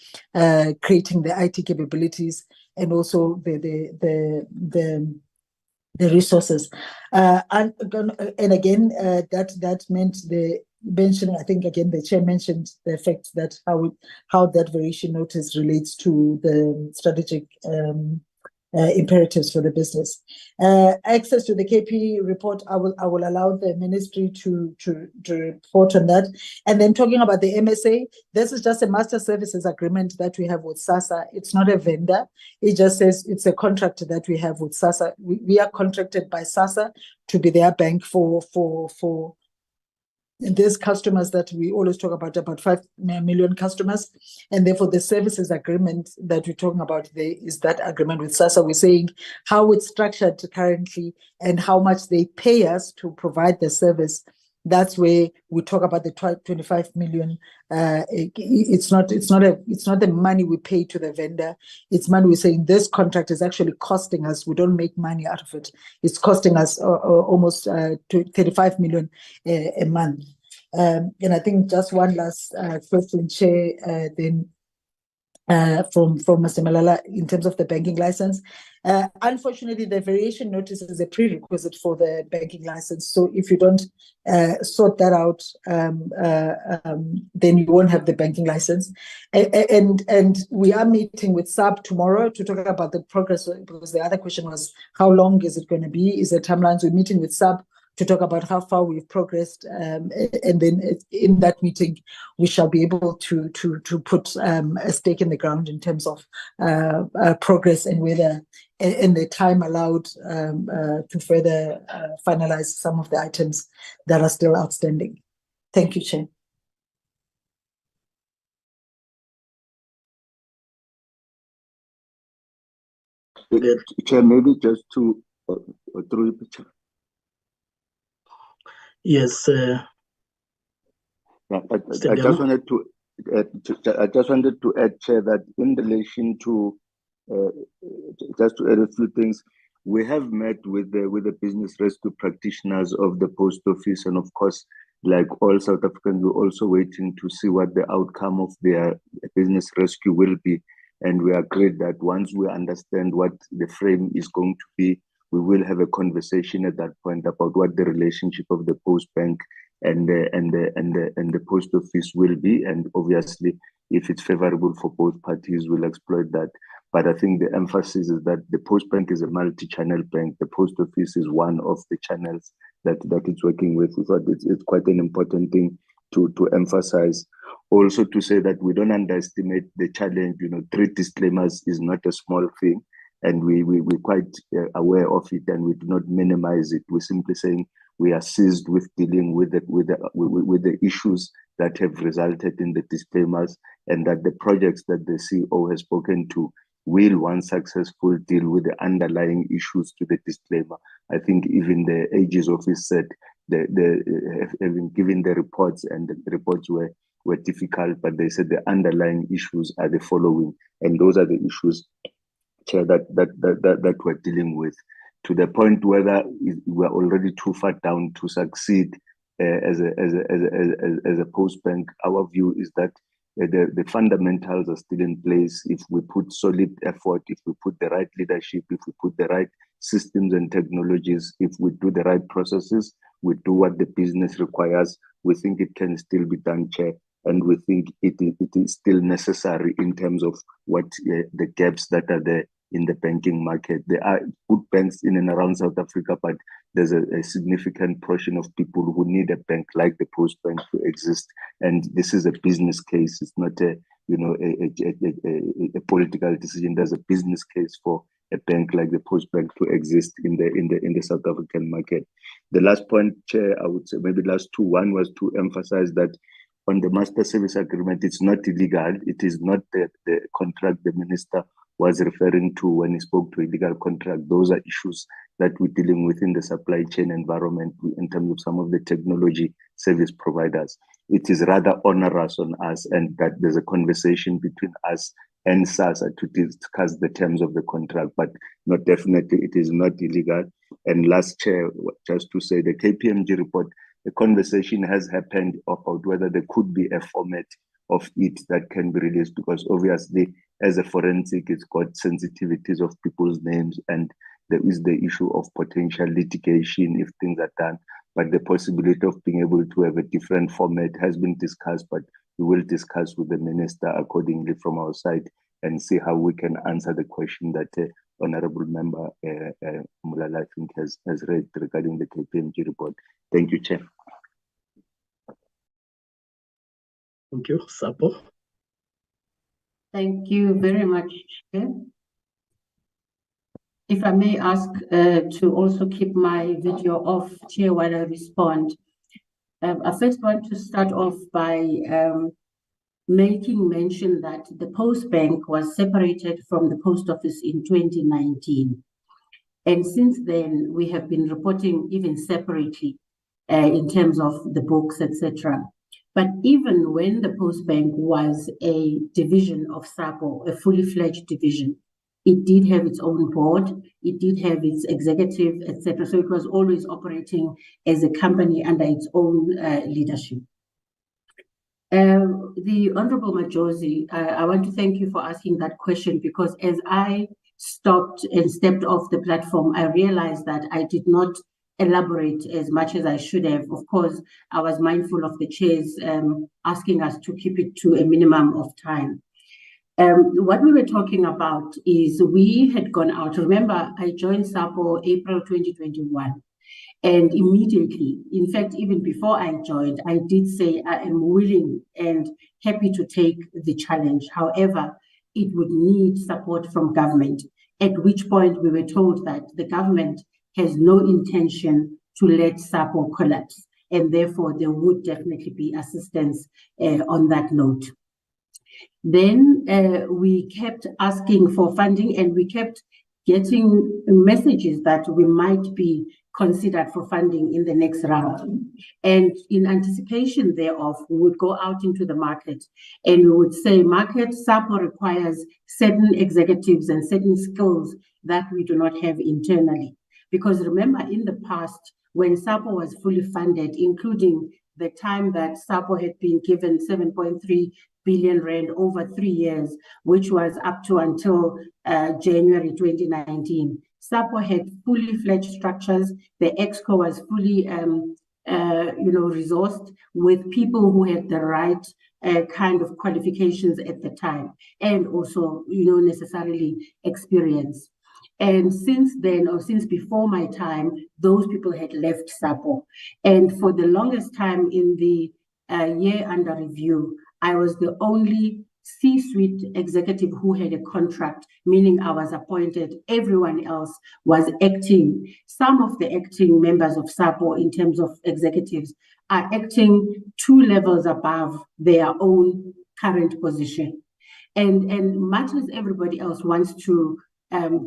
Speaker 6: creating the IT capabilities, and also the resources. And again, that meant the mentioning, I think again the chair mentioned the fact that how that variation notice relates to the strategic imperatives for the business. Access to the KP report, I will allow the ministry to report on that. And then talking about the MSA, this is just a master services agreement that we have with SASSA. It's not a vendor. It just says it's a contract that we have with SASSA. We are contracted by SASSA to be their bank for there's customers that we always talk about 5 million customers, and therefore the services agreement that we're talking about there is that agreement with SASSA. We're saying how it's structured currently and how much they pay us to provide the service. That's where we talk about the 25 million. It's not the money we pay to the vendor. It's money we're saying this contract is actually costing us. We don't make money out of it. It's costing us almost 35 million a month. And I think just one last question, Chair, then from Mr. Malala in terms of the banking license. Unfortunately, the variation notice is a prerequisite for the banking license. So if you don't sort that out, then you won't have the banking license. And we are meeting with SAP tomorrow to talk about the progress, because the other question was, how long is it going to be? Is there timelines? We're meeting with SAP to talk about how far we've progressed, and then in that meeting we shall be able to put a stake in the ground in terms of progress and whether and the time allowed to further finalize some of the items that are still outstanding. Thank you, Chair.
Speaker 3: Chair, maybe just to through the picture.
Speaker 1: Yes.
Speaker 3: I just wanted to add, Chair, that in relation to just to add a few things, we have met with the business rescue practitioners of the post office, and of course, like all South Africans, we're also waiting to see what the outcome of their business rescue will be. And we agreed that once we understand what the frame is going to be, we will have a conversation at that point about what the relationship of the Postbank and the post office will be. And obviously, if it's favorable for both parties, we'll exploit that. But I think the emphasis is that the Postbank is a multi-channel bank. The post office is one of the channels that it's working with. We thought it's quite an important thing to emphasize. Also to say that we don't underestimate the challenge. 3 disclaimers is not a small thing. And we're quite aware of it, and we do not minimize it. We're simply saying we are seized with dealing with the issues that have resulted in the disclaimers, and that the projects that the CEO has spoken to will, once successful, deal with the underlying issues to the disclaimer. I think even the AG's office said having given the reports, and the reports were difficult, but they said the underlying issues are the following, and those are the issues, Chair, that we're dealing with, to the point whether we're already too far down to succeed as a post bank. Our view is that the fundamentals are still in place. If we put solid effort, if we put the right leadership, if we put the right systems and technologies, if we do the right processes, we do what the business requires. We think it can still be done, Chair, and we think it is still necessary in terms of what the gaps that are there in the banking market. There are good banks in and around South Africa, but there's a significant portion of people who need a bank like the Postbank to exist. And this is a business case. It's not a political decision. There's a business case for a bank like the Postbank to exist in the South African market. The last point, Chair, I would say maybe last two. One was to emphasize that on the master service agreement, it's not illegal. It is not the contract the minister was referring to when he spoke to illegal contract. Those are issues that we're dealing with in the supply chain environment in terms of some of the technology service providers. It is rather onerous on us, and that there's a conversation between us and SASSA to discuss the terms of the contract, but not definitely it is not illegal. And last, Chair, just to say the KPMG report, the conversation has happened about whether there could be a format of it that can be released, because obviously as a forensic, it's got sensitivities of people's names, and there is the issue of potential litigation if things are done. But the possibility of being able to have a different format has been discussed, but we will discuss with the minister accordingly from our side and see how we can answer the question that Honorable Member Mulala, I think, has raised regarding the KPMG report. Thank you, Chair.
Speaker 1: Thank you, SAPO.
Speaker 8: Thank you very much, Chair. If I may ask to also keep my video off, Chair, while I respond. I first want to start off by making mention that the Postbank was separated from the Post Office in 2019. And since then, we have been reporting even separately in terms of the books, etc. But even when the Postbank was a division of SAPO, a fully fledged division, it did have its own board, it did have its executive, etc. So it was always operating as a company under its own leadership. The Honorable Majosi, I want to thank you for asking that question, because as I stopped and stepped off the platform, I realized that I did not elaborate as much as I should have. Of course, I was mindful of the chairs asking us to keep it to a minimum of time. What we were talking about is we had gone out. Remember, I joined SAPO April 2021. And immediately, in fact, even before I joined, I did say I am willing and happy to take the challenge. However, it would need support from government, at which point we were told that the government has no intention to let SAPO collapse, and therefore there would definitely be assistance on that note. Then we kept asking for funding, and we kept getting messages that we might be considered for funding in the next round. And in anticipation thereof, we would go out into the market and we would say, market, SAPO requires certain executives and certain skills that we do not have internally. Because remember, in the past, when SAPO was fully funded, including the time that SAPO had been given 7.3 billion rand over 3 years, which was up to until January 2019. SAPO had fully fledged structures. The EXCO was fully, resourced with people who had the right kind of qualifications at the time, and also, necessarily experience. And since then, or since before my time, those people had left SAPO. And for the longest time in the year under review, I was the only C-suite executive who had a contract, meaning I was appointed. Everyone else was acting. Some of the acting members of SAPO, in terms of executives, are acting 2 levels above their own current position. And much as everybody else wants to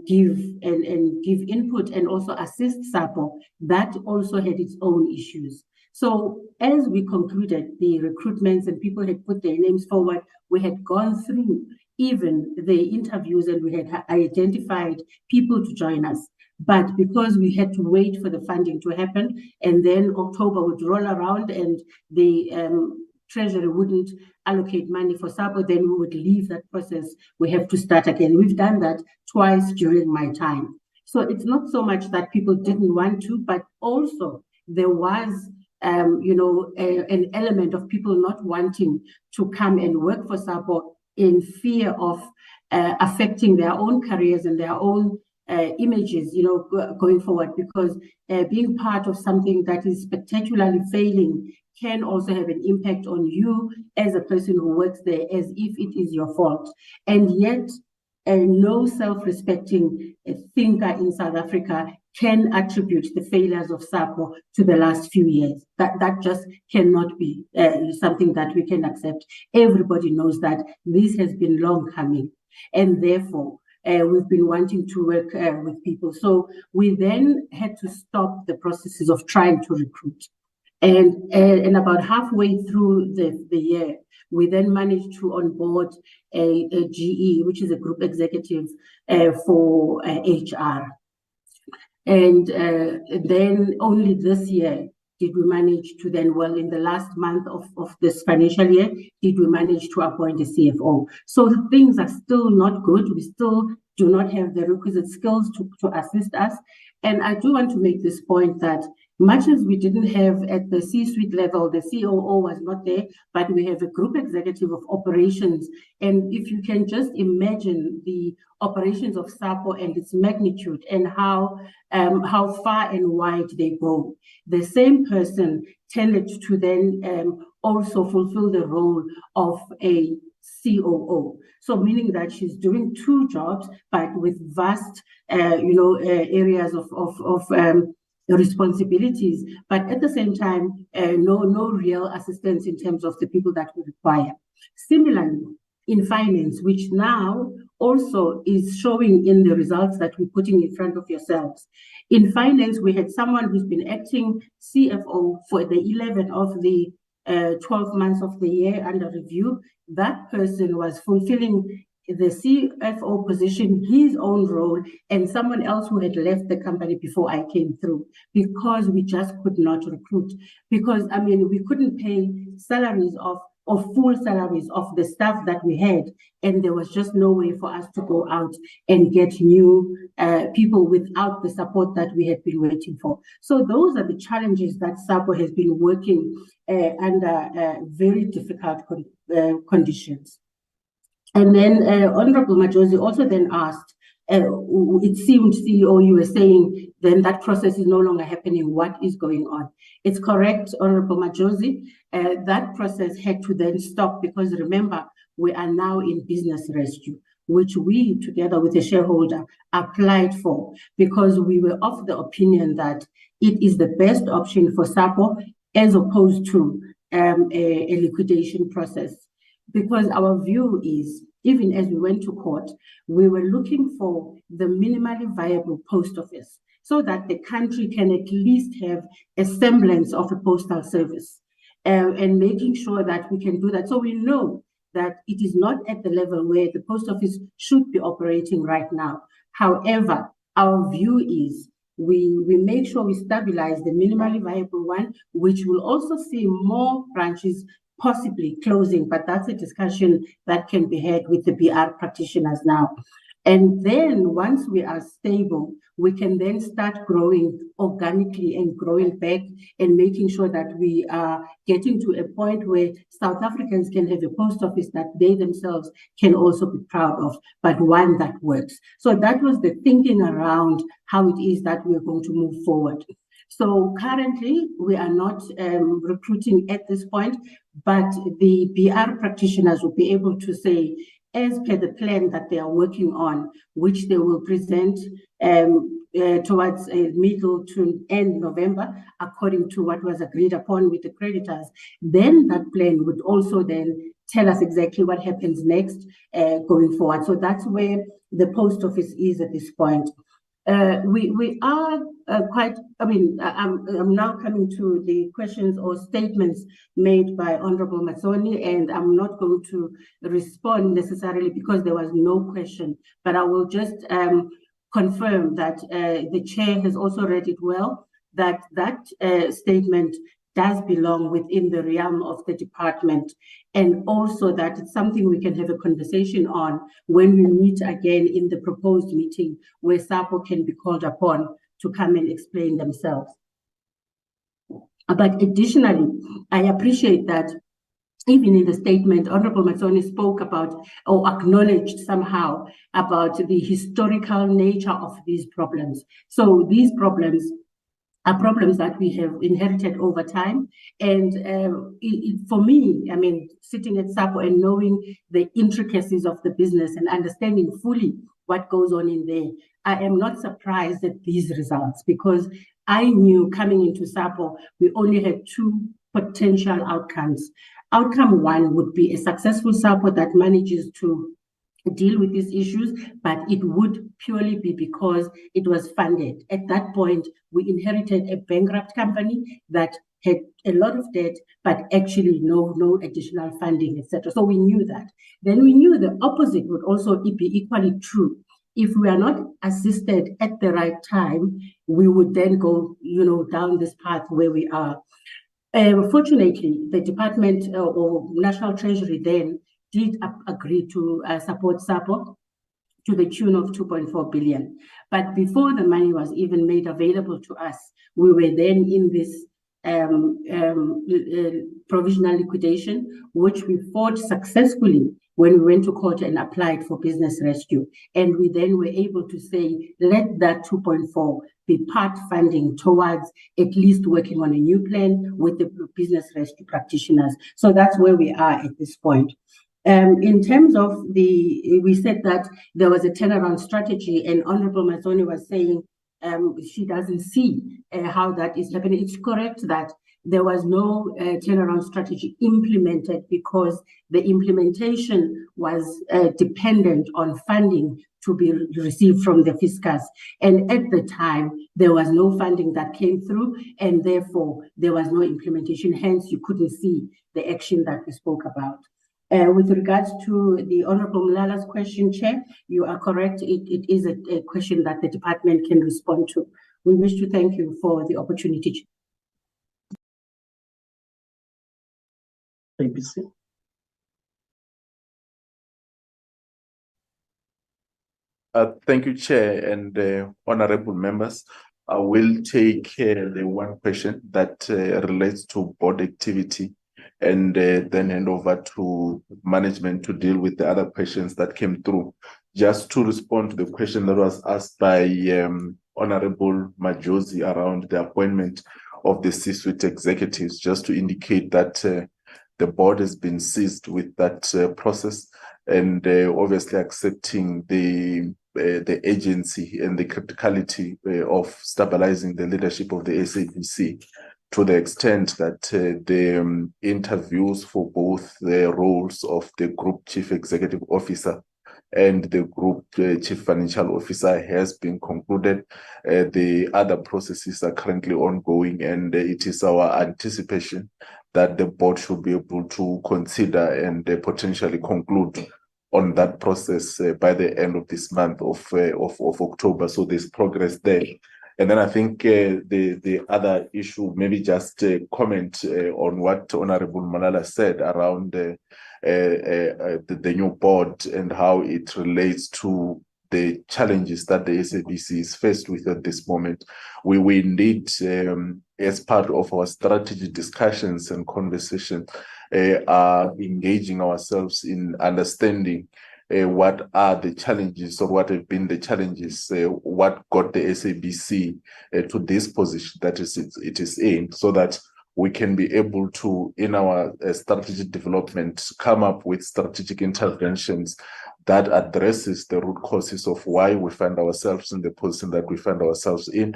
Speaker 8: give input and also assist SAPO, that also had its own issues. So as we concluded the recruitments and people had put their names forward, we had gone through even the interviews and we had identified people to join us. But because we had to wait for the funding to happen, and then October would roll around and the Treasury wouldn't allocate money for SAPO, then we would leave that process. We have to start again. We've done that twice during my time. So it's not so much that people didn't want to, but also there was an element of people not wanting to come and work for SAPO in fear of affecting their own careers and their own images, going forward, because being part of something that is spectacularly failing can also have an impact on you as a person who works there, as if it is your fault. And yet, no self-respecting thinker in South Africa can attribute the failures of SAPO to the last few years. That just cannot be something that we can accept. Everybody knows that this has been long coming, and therefore we've been wanting to work with people. So we then had to stop the processes of trying to recruit. And about halfway through the year, we then managed to onboard a GE, which is a group executive for HR. And then only this year did we manage to then, in the last month of this financial year, did we manage to appoint a CFO. So things are still not good. We still do not have the requisite skills to assist us. And I do want to make this point that much as we didn't have at the C-suite level, the COO was not there, but we have a group executive of operations. And if you can just imagine the operations of SAPO and its magnitude and how far and wide they go, the same person tended to then also fulfill the role of a COO. So meaning that she's doing two jobs, but with vast, areas of responsibilities, but at the same time, no real assistance in terms of the people that we require. Similarly, in finance, which now also is showing in the results that we're putting in front of yourselves. In finance, we had someone who's been acting CFO for the 11 of the 12 months of the year under review. That person was fulfilling the CFO position, his own role, and someone else who had left the company before I came through, because we just could not recruit. Because, we couldn't pay salaries of full salaries of the staff that we had, and there was just no way for us to go out and get new people without the support that we had been waiting for. So those are the challenges that SAPO has been working under very difficult conditions. And then Honorable Majosi also then asked, it seemed, CEO, you were saying then that process is no longer happening. What is going on? It's correct, Honorable Majosi. That process had to then stop because remember, we are now in business rescue, which we, together with a shareholder, applied for because we were of the opinion that it is the best option for SAPO as opposed to a liquidation process. Because our view is, even as we went to court, we were looking for the minimally viable post office so that the country can at least have a semblance of a postal service and making sure that we can do that. So we know that it is not at the level where the post office should be operating right now. However, our view is we make sure we stabilize the minimally viable one, which will also see more branches possibly closing, but that's a discussion that can be had with the BR practitioners now. And then once we are stable, we can then start growing organically and growing back and making sure that we are getting to a point where South Africans can have a post office that they themselves can also be proud of, but one that works. So that was the thinking around how it is that we're going to move forward. So currently, we are not recruiting at this point, but the BR practitioners will be able to say, as per the plan that they are working on, which they will present towards middle to end November, according to what was agreed upon with the creditors, then that plan would also then tell us exactly what happens next going forward. So that's where the post office is at this point. We are quite, I'm now coming to the questions or statements made by Honorable Matsoni, and I'm not going to respond necessarily because there was no question, but I will just confirm that the chair has also read it well, that statement does belong within the realm of the department, and also that it's something we can have a conversation on when we meet again in the proposed meeting where SAPO can be called upon to come and explain themselves. But additionally, I appreciate that even in the statement, Honorable Matsoni spoke about or acknowledged somehow about the historical nature of these problems. So these problems are problems that we have inherited over time. And for me, I mean, sitting at SAPO and knowing the intricacies of the business and understanding fully what goes on in there, I am not surprised at these results, because I knew coming into SAPO, we only had two potential outcomes. Outcome one would be a successful SAPO that manages to deal with these issues, but it would purely be because it was funded. At that point, we inherited a bankrupt company that had a lot of debt, but actually no additional funding, etc. So we knew that. Then we knew the opposite would also be equally true. If we are not assisted at the right time, we would then go, down this path where we are. Fortunately, the Department or National Treasury then did agree to support SAPO to the tune of 2.4 billion. But before the money was even made available to us, we were then in this provisional liquidation, which we fought successfully when we went to court and applied for business rescue. And we then were able to say, let that 2.4 be part funding towards at least working on a new plan with the business rescue practitioners. So that's where we are at this point. In terms of we said that there was a turnaround strategy, and Honorable Matsoni was saying she doesn't see how that is happening. It's correct that there was no turnaround strategy implemented because the implementation was dependent on funding to be received from the fiscus. And at the time, there was no funding that came through, and therefore there was no implementation. Hence, you couldn't see the action that we spoke about. With regards to the Honorable Mlala's question, Chair, you are correct. It is a question that the department can respond to. We wish to thank you for the opportunity.
Speaker 1: SABC.
Speaker 11: Thank you, Chair, and honorable members. I will take the one question that relates to board activity, and then hand over to management to deal with the other questions that came through. Just to respond to the question that was asked by Honorable Majosi around the appointment of the C-suite executives, just to indicate that the board has been seized with that process, and obviously accepting the agency and the criticality of stabilizing the leadership of the SABC, to the extent that the interviews for both the roles of the Group Chief Executive Officer and the Group Chief Financial Officer has been concluded. The other processes are currently ongoing, and it is our anticipation that the board should be able to consider and potentially conclude on that process by the end of this month of October. So there's progress there. And then I think the other issue, maybe just comment on what Honorable Malala said around the new board and how it relates to the challenges that the SABC is faced with at this moment. We indeed, as part of our strategy discussions and conversation, are engaging ourselves in understanding what are the challenges, or what have been the challenges, what got the SABC to this position that it is in, so that we can be able to, in our strategic development, come up with strategic interventions that addresses the root causes of why we find ourselves in the position that we find ourselves in,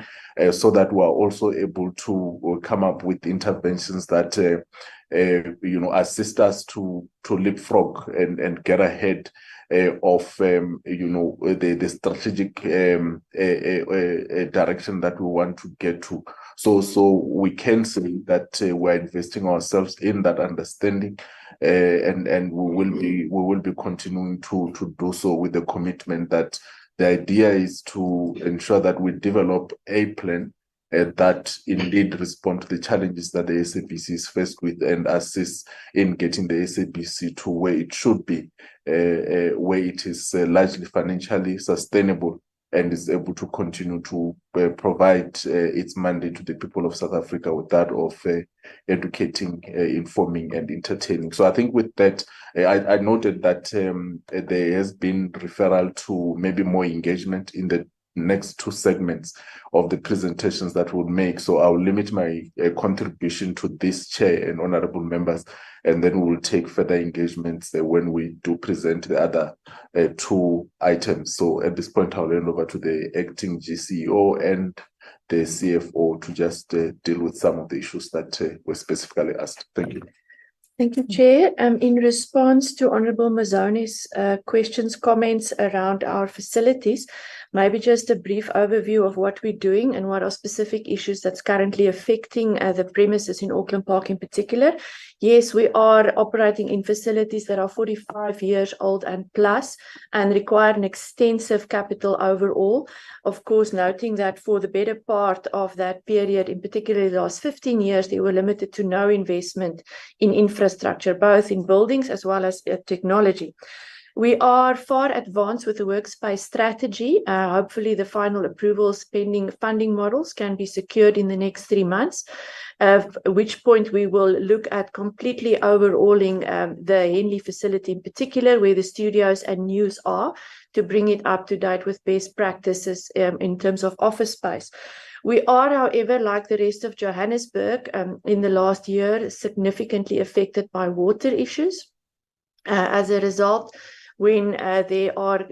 Speaker 11: so that we are also able to come up with interventions that assist us to leapfrog and get ahead of the strategic direction that we want to get to. So we can say that we're investing ourselves in that understanding, and we will be continuing to do so with the commitment that the idea is to ensure that we develop a plan that indeed respond to the challenges that the SABC is faced with, and assist in getting the SABC to where it should be, where it is largely financially sustainable and is able to continue to provide its mandate to the people of South Africa with that of educating, informing, and entertaining. So I think with that, I noted that there has been referral to maybe more engagement in the next two segments of the presentations that we'll make. So I'll limit my contribution to this, Chair and honorable members, and then we'll take further engagements when we do present the other two items. So at this point, I'll hand over to the acting GCEO and the CFO to just deal with some of the issues that were specifically asked. Thank you.
Speaker 13: Thank you, Chair. In response to Honourable Mazzoni's questions, comments around our facilities, maybe just a brief overview of what we're doing and what are specific issues that's currently affecting the premises in Auckland Park in particular. Yes, we are operating in facilities that are 45 years old and plus and require an extensive capital overall. Of course, noting that for the better part of that period, in particular the last 15 years, they were limited to no investment in infrastructure, both in buildings as well as technology. We are far advanced with the workspace strategy. Hopefully the final approvals pending funding models can be secured in the next 3 months, at which point we will look at completely overhauling the Henley facility in particular, where the studios and news are, to bring it up to date with best practices in terms of office space. We are, however, like the rest of Johannesburg, in the last year, significantly affected by water issues. As a result, when there are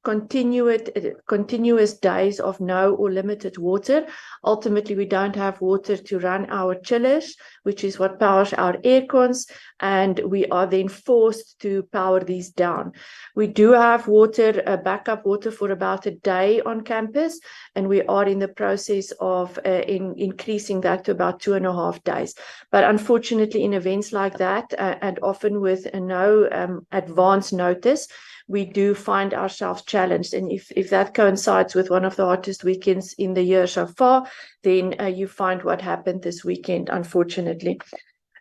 Speaker 13: continuous days of no or limited water, ultimately we don't have water to run our chillers, which is what powers our air cons, and we are then forced to power these down. We do have water, backup water for about a day on campus, and we are in the process of increasing that to about 2.5 days. But unfortunately, in events like that, and often with no advance notice, we do find ourselves challenged. And if that coincides with one of the hottest weekends in the year so far, then you find what happened this weekend, unfortunately.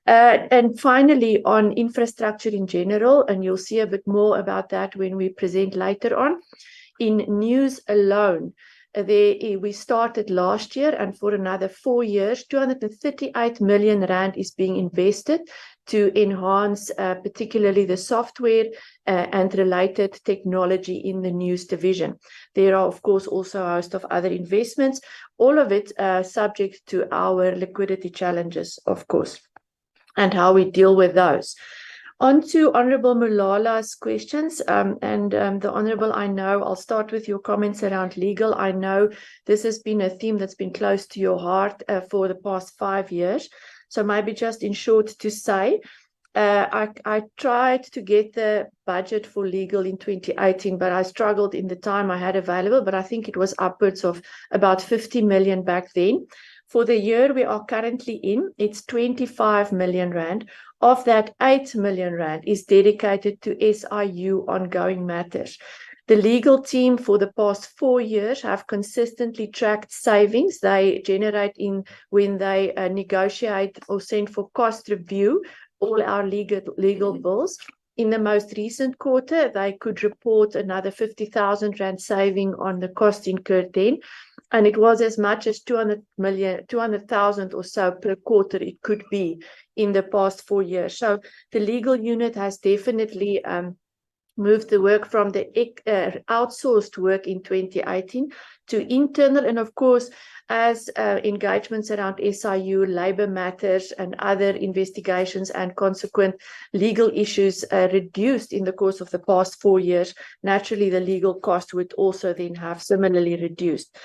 Speaker 13: And finally, on infrastructure in general, and you'll see a bit more about that when we present later on, in news alone, we started last year, and for another 4 years, 238 million rand is being invested to enhance particularly the software and related technology in the news division. There are, of course, also a host of other investments, all of it subject to our liquidity challenges, of course, and how we deal with those. On to Honourable Malala's questions, and the Honourable, I know, I'll start with your comments around legal. I know this has been a theme that's been close to your heart for the past 5 years. So maybe just in short to say, I tried to get the budget for legal in 2018, but I struggled in the time I had available, but I think it was upwards of about 50 million back then. For the year we are currently in, it's 25 million rand. Of that, 8 million rand is dedicated to SIU ongoing matters. The legal team for the past 4 years have consistently tracked savings they generate when they negotiate or send for cost review all our legal bills. In the most recent quarter, they could report another 50,000 rand saving on the cost incurred then, and it was as much as 200,000 or so per quarter it could be in the past 4 years. So the legal unit has definitely moved the work from the outsourced work in 2018 to internal, and of course, as engagements around SIU, labour matters and other investigations and consequent legal issues reduced in the course of the past 4 years, naturally the legal cost would also then have similarly reduced.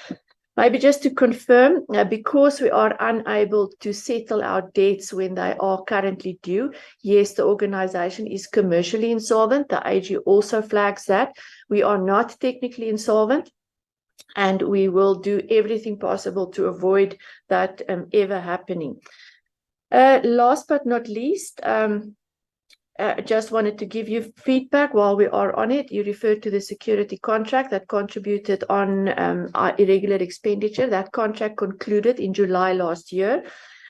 Speaker 13: Maybe just to confirm, because we are unable to settle our debts when they are currently due, yes, the organisation is commercially insolvent. The AG also flags that. We are not technically insolvent, and we will do everything possible to avoid that ever happening. Last but not least, just wanted to give you feedback while we are on it. You referred to the security contract that contributed on our irregular expenditure. That contract concluded in July last year.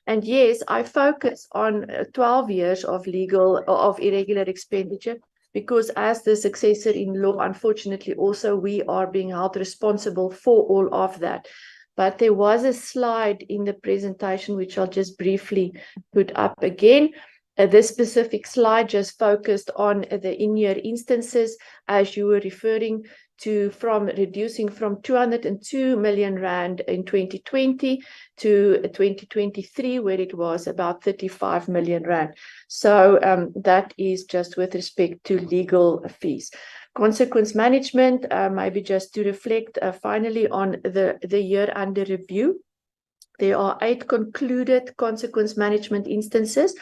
Speaker 13: And yes, I focus on 12 years of irregular expenditure, because as the successor in law, unfortunately, also we are being held responsible for all of that. But there was a slide in the presentation, which I'll just briefly put up again. This specific slide just focused on the in-year instances, as you were referring to, from reducing from 202 million rand in 2020 to 2023, where it was about 35 million rand. So that is just with respect to legal fees. Consequence management, maybe just to reflect finally on the year under review. There are 8 concluded consequence management instances,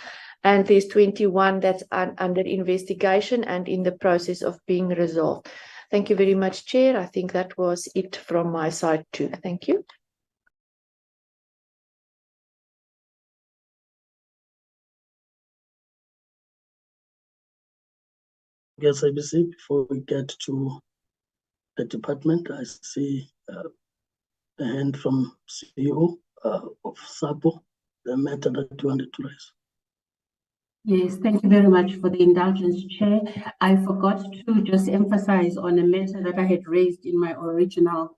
Speaker 13: and there's 21 that's under investigation and in the process of being resolved. Thank you very much, Chair. I think that was it from my side too. Thank you.
Speaker 1: Yes, SABC, before we get to the department, I see a hand from CEO of SAPO, the matter that you wanted to raise.
Speaker 8: Yes, thank you very much for the indulgence, Chair. I forgot to just emphasize on a matter that I had raised in my original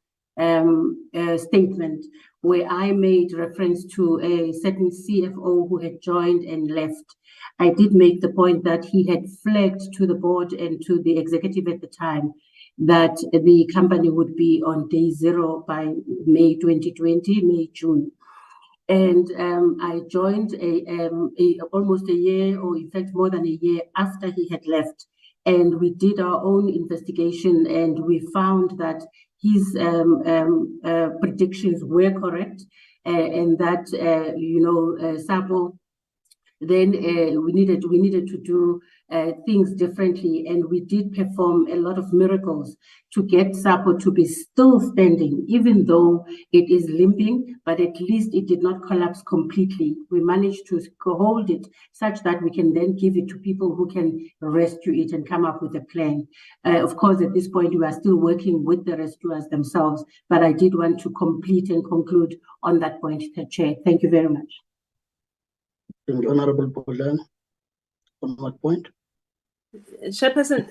Speaker 8: statement, where I made reference to a certain CFO who had joined and left. I did make the point that he had flagged to the board and to the executive at the time that the company would be on day 0 by May 2020, May, June. And I joined almost a year, or in fact more than a year after he had left. And we did our own investigation, and we found that his predictions were correct, and that SAPO, then we needed to do things differently, and we did perform a lot of miracles to get SAPO to be still standing, even though it is limping, but at least it did not collapse completely. We managed to hold it such that we can then give it to people who can rescue it and come up with a plan. Of course, at this point, we are still working with the rescuers themselves, but I did want to complete and conclude on that point, Chair. Thank you very much.
Speaker 1: Thank you, Honorable Bolan. On what point?
Speaker 17: Chairperson,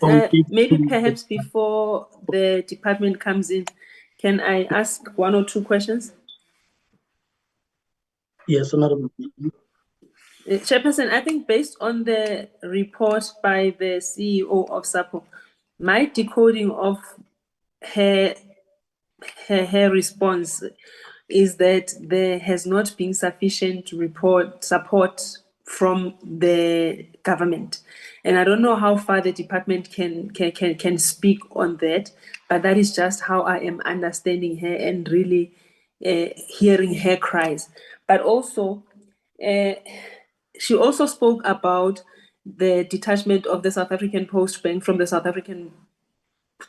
Speaker 17: maybe perhaps before the department comes in, can I ask 1 or 2 questions?
Speaker 1: Yes, Honorable.
Speaker 17: Chairperson, I think based on the report by the CEO of SAPO, my decoding of her response is that there has not been sufficient support from the government. And I don't know how far the department can speak on that, but that is just how I am understanding her and really hearing her cries. But also, she also spoke about the detachment of the South African Postbank from the South African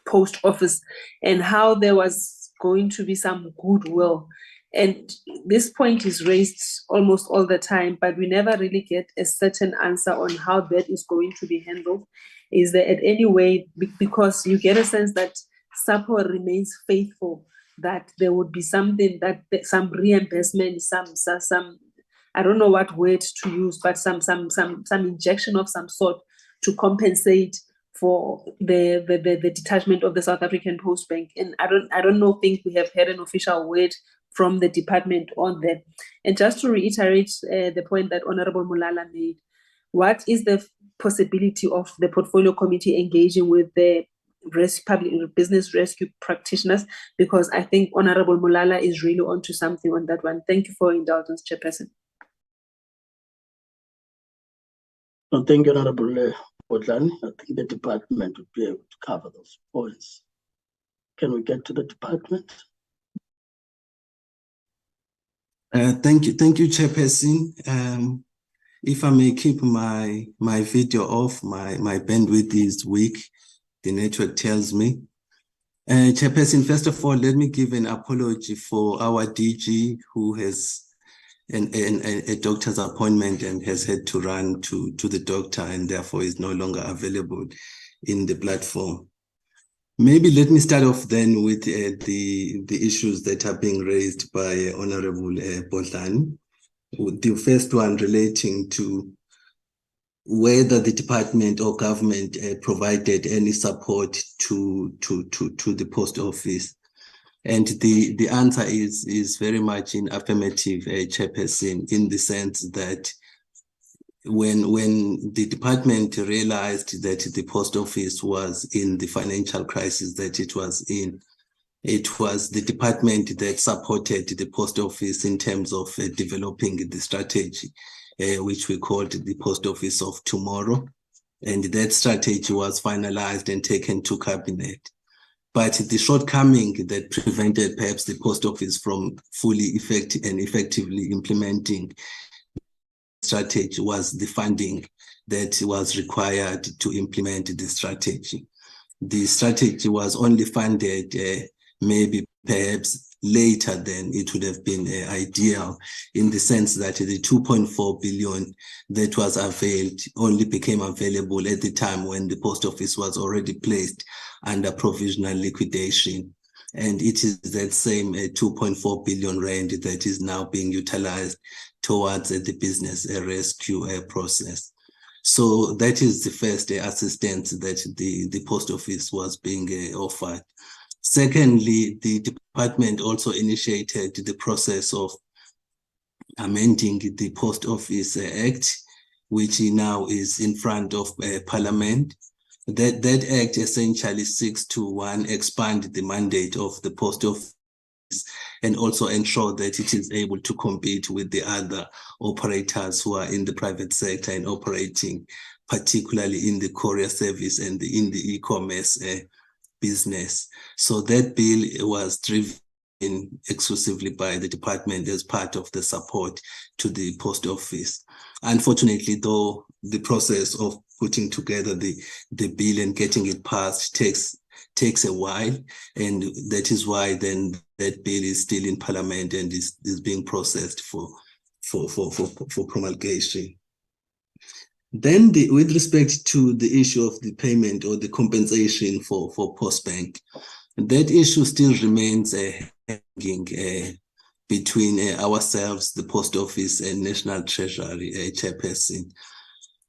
Speaker 17: Post Office and how there was going to be some goodwill. And this point is raised almost all the time, but we never really get a certain answer on how that is going to be handled. Is there at any way, because you get a sense that SAPO remains faithful, that there would be something, that some reimbursement, some I don't know what word to use, but some injection of some sort to compensate for the detachment of the South African Postbank. And I don't think we have had an official word from the department on that. And just to reiterate the point that Honorable Mulala made, what is the possibility of the portfolio committee engaging with the public business rescue practitioners? Because I think Honorable Mulala is really onto something on that one. Thank you for your indulgence, Chairperson.
Speaker 1: Well, thank you, Honorable Bolan. I think the department would be able to cover those points. Can we get to the department?
Speaker 18: Thank you, Chairperson. If I may keep my video off, my bandwidth is weak, the network tells me. Chairperson, first of all, let me give an apology for our DG who has a doctor's appointment and has had to run to the doctor and therefore is no longer available in the platform. Maybe let me start off then with the issues that are being raised by Honorable Bolan. The first one relating to whether the department or government provided any support to the post office. And the answer is very much in affirmative, Chairperson, in the sense that when the department realized that the post office was in the financial crisis that it was in, it was the department that supported the post office in terms of developing the strategy, which we called the Post Office of Tomorrow. And that strategy was finalized and taken to cabinet. But the shortcoming that prevented perhaps the post office from fully effectively implementing strategy was the funding that was required to implement the strategy. The strategy was only funded maybe perhaps later than it would have been ideal, in the sense that the 2.4 billion that was availed only became available at the time when the post office was already placed under provisional liquidation. And it is that same 2.4 billion rand that is now being utilized towards the business rescue process. So that is the first assistance that the post office was being offered. Secondly, the department also initiated the process of amending the Post Office Act, which now is in front of Parliament. That act essentially seeks to, one, expand the mandate of the post office and also ensure that it is able to compete with the other operators who are in the private sector and operating, particularly in the courier service and in the e-commerce business. So that bill was driven exclusively by the department as part of the support to the post office. Unfortunately, though, the process of putting together the bill and getting it passed takes a while, and that is why then that bill is still in Parliament and is being processed for promulgation. Then with respect to the issue of the payment or the compensation for Postbank, that issue still remains hanging between ourselves, the Post Office, and National Treasury Chairperson.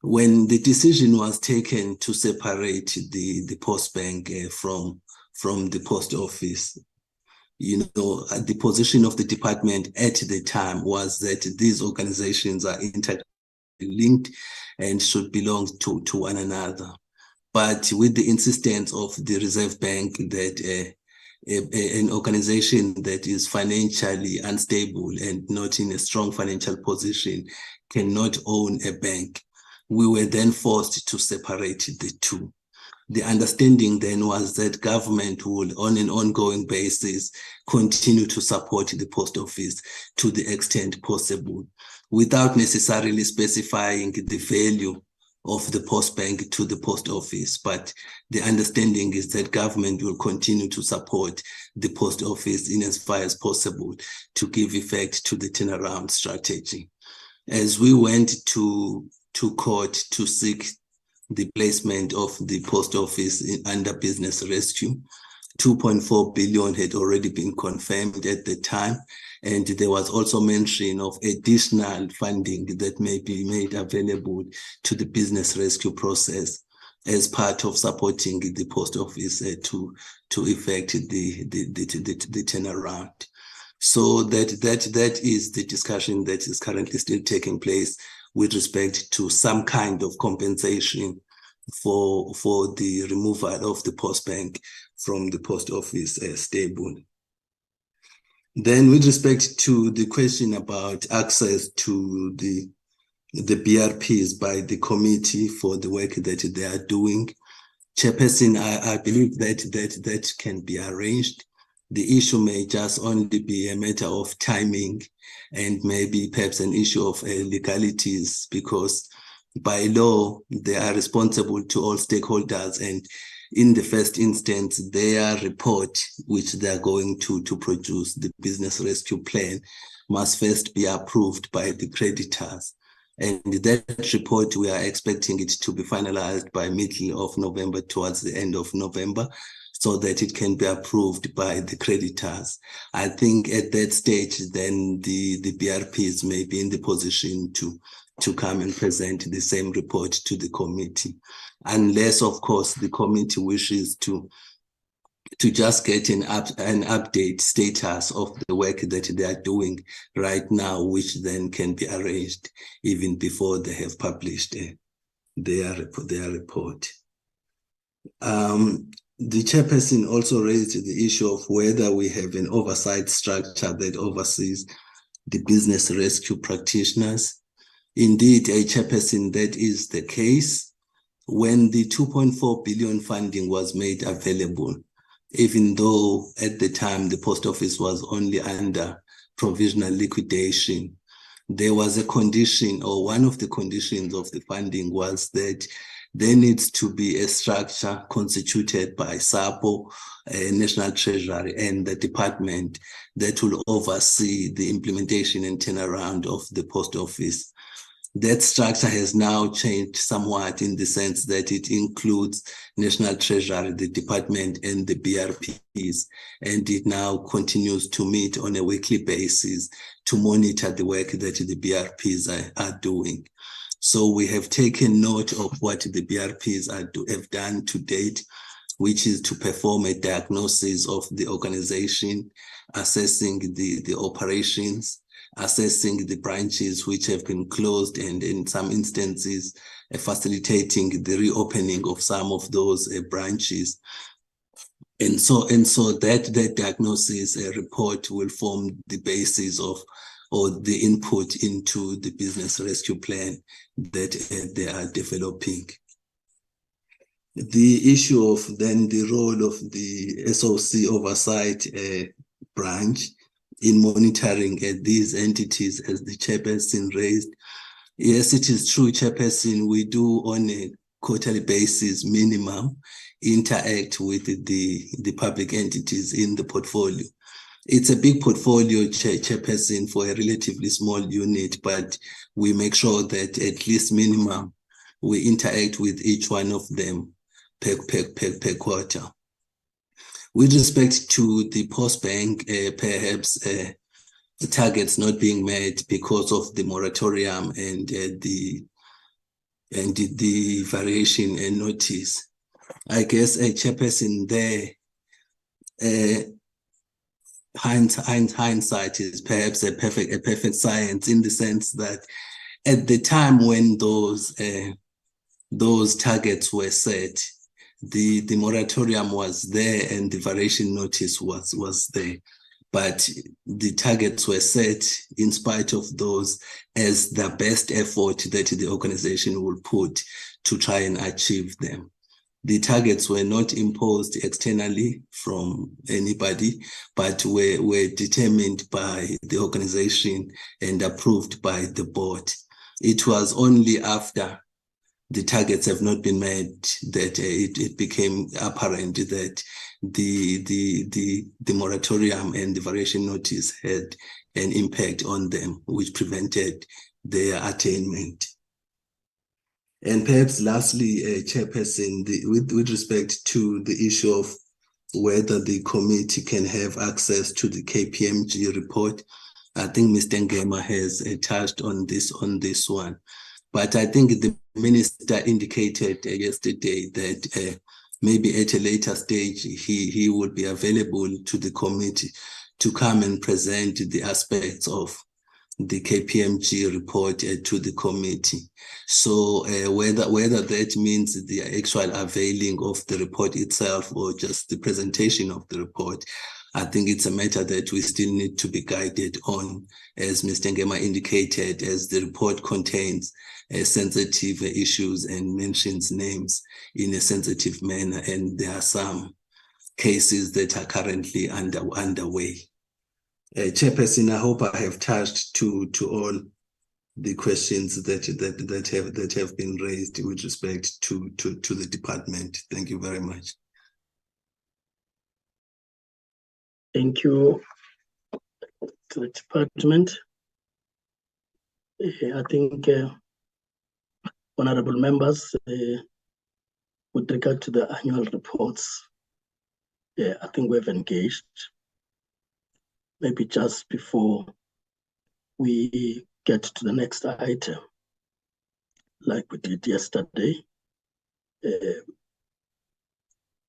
Speaker 18: When the decision was taken to separate the Postbank from the Post Office, the position of the department at the time was that these organizations are interlinked and should belong to one another. But with the insistence of the Reserve Bank that an organization that is financially unstable and not in a strong financial position cannot own a bank, we were then forced to separate the two. The understanding then was that government will, on an ongoing basis, continue to support the post office to the extent possible, without necessarily specifying the value of the Postbank to the post office. But the understanding is that government will continue to support the post office in as far as possible to give effect to the turnaround strategy. As we went to court to seek the placement of the post office under business rescue, 2.4 billion had already been confirmed at the time. And there was also mention of additional funding that may be made available to the business rescue process as part of supporting the post office to effect the turnaround. So that is the discussion that is currently still taking place with respect to some kind of compensation for the removal of the Postbank from the post office stable. Then with respect to the question about access to the BRPs by the committee for the work that they are doing, Chairperson, I believe that can be arranged. The issue may just only be a matter of timing and maybe perhaps an issue of legalities, because by law, they are responsible to all stakeholders, and in the first instance, their report, which they are going to produce, the business rescue plan, must first be approved by the creditors. And that report, we are expecting it to be finalized by middle of November, towards the end of November, so that it can be approved by the creditors. I think at that stage, then the BRPs may be in the position to to come and present the same report to the committee, unless, of course, the committee wishes to just get an update status of the work that they are doing right now, which then can be arranged even before they have published their report. The chairperson also raised the issue of whether we have an oversight structure that oversees the business rescue practitioners. Indeed, chairperson, that is the case. When the 2.4 billion funding was made available, even though at the time the post office was only under provisional liquidation, there was a condition, or one of the conditions of the funding was that there needs to be a structure constituted by SAPO, National Treasury, and the department that will oversee the implementation and turnaround of the post office. That structure has now changed somewhat in the sense that it includes National Treasury, the department, and the BRPs, and it now continues to meet on a weekly basis to monitor the work that the BRPs are doing. So we have taken note of what the BRPs have done to date, which is to perform a diagnosis of the organization, assessing the operations, assessing the branches which have been closed, and in some instances, facilitating the reopening of some of those branches. And so that diagnosis report will form the basis of, or the input into the business rescue plan that they are developing. The issue of then the role of the SOC oversight branch in monitoring these entities, as the chairperson raised. Yes, it is true, chairperson, we do on a quarterly basis minimum interact with the public entities in the portfolio. It's a big portfolio, chairperson, for a relatively small unit, but we make sure that at least minimum we interact with each one of them per quarter. With respect to the Postbank, perhaps the targets not being met because of the moratorium and the variation and notice, I guess a chairperson there, hindsight is perhaps a perfect science, in the sense that at the time when those targets were set, the moratorium was there and the variation notice was there, but the targets were set in spite of those as the best effort that the organization will put to try and achieve them. The targets were not imposed externally from anybody, but were determined by the organization and approved by the board. It was only after the targets have not been met that it became apparent that the moratorium and the variation notice had an impact on them, which prevented their attainment. And perhaps lastly, chairperson, with respect to the issue of whether the committee can have access to the KPMG report, I think Mr. Ngema has touched on this one. But I think the minister indicated yesterday that maybe at a later stage, he would be available to the committee to come and present the aspects of the KPMG report to the committee. So whether that means the actual availing of the report itself or just the presentation of the report, I think it's a matter that we still need to be guided on, as Mr. Ngema indicated, as the report contains sensitive issues and mentions names in a sensitive manner, and there are some cases that are currently underway. Chairperson, I hope I have touched to all the questions that have been raised with respect to the department. Thank you very much.
Speaker 1: Thank you to the department. I think, honorable members, with regard to the annual reports, I think we've engaged. Maybe just before we get to the next item, like we did yesterday.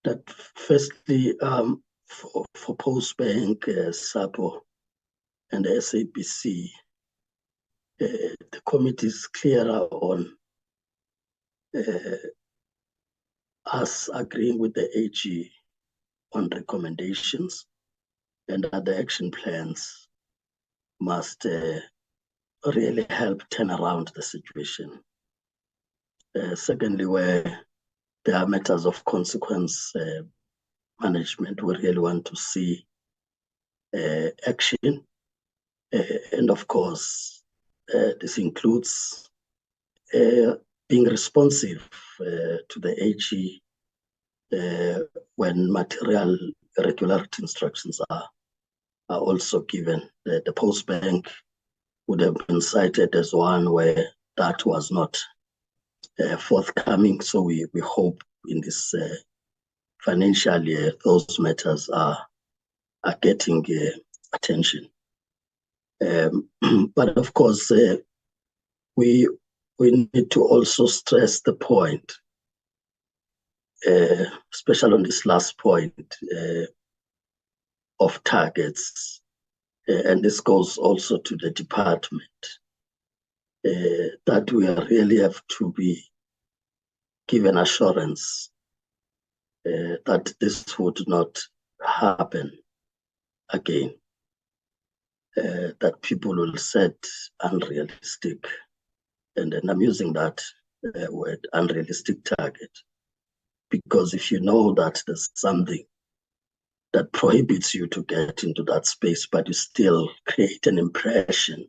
Speaker 1: That firstly, for Postbank, SAPO, and the SABC, the committee is clearer on us agreeing with the AG on recommendations, and that the action plans must really help turn around the situation. Secondly, where there are matters of consequence management, we really want to see action. And of course, this includes being responsive to the AG when material irregularity instructions are also given. The Postbank would have been cited as one where that was not forthcoming. So we hope in this financial year, those matters are getting attention. But of course, we need to also stress the point, especially on this last point of targets, and this goes also to the department, that we really have to be given assurance that this would not happen again, that people will set unrealistic, and then I'm using that word, unrealistic target, because if you know that there's something that prohibits you to get into that space, but you still create an impression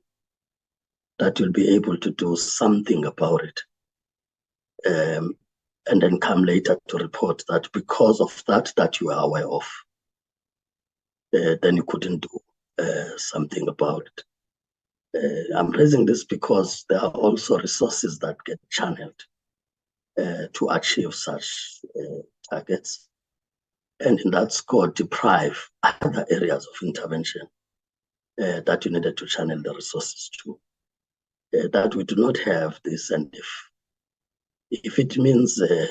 Speaker 1: that you'll be able to do something about it, and then come later to report that because of that you are aware of, then you couldn't do something about it. I'm raising this because there are also resources that get channeled to achieve such targets, and in that score deprive other areas of intervention that you needed to channel the resources to. That we do not have this, and if it means the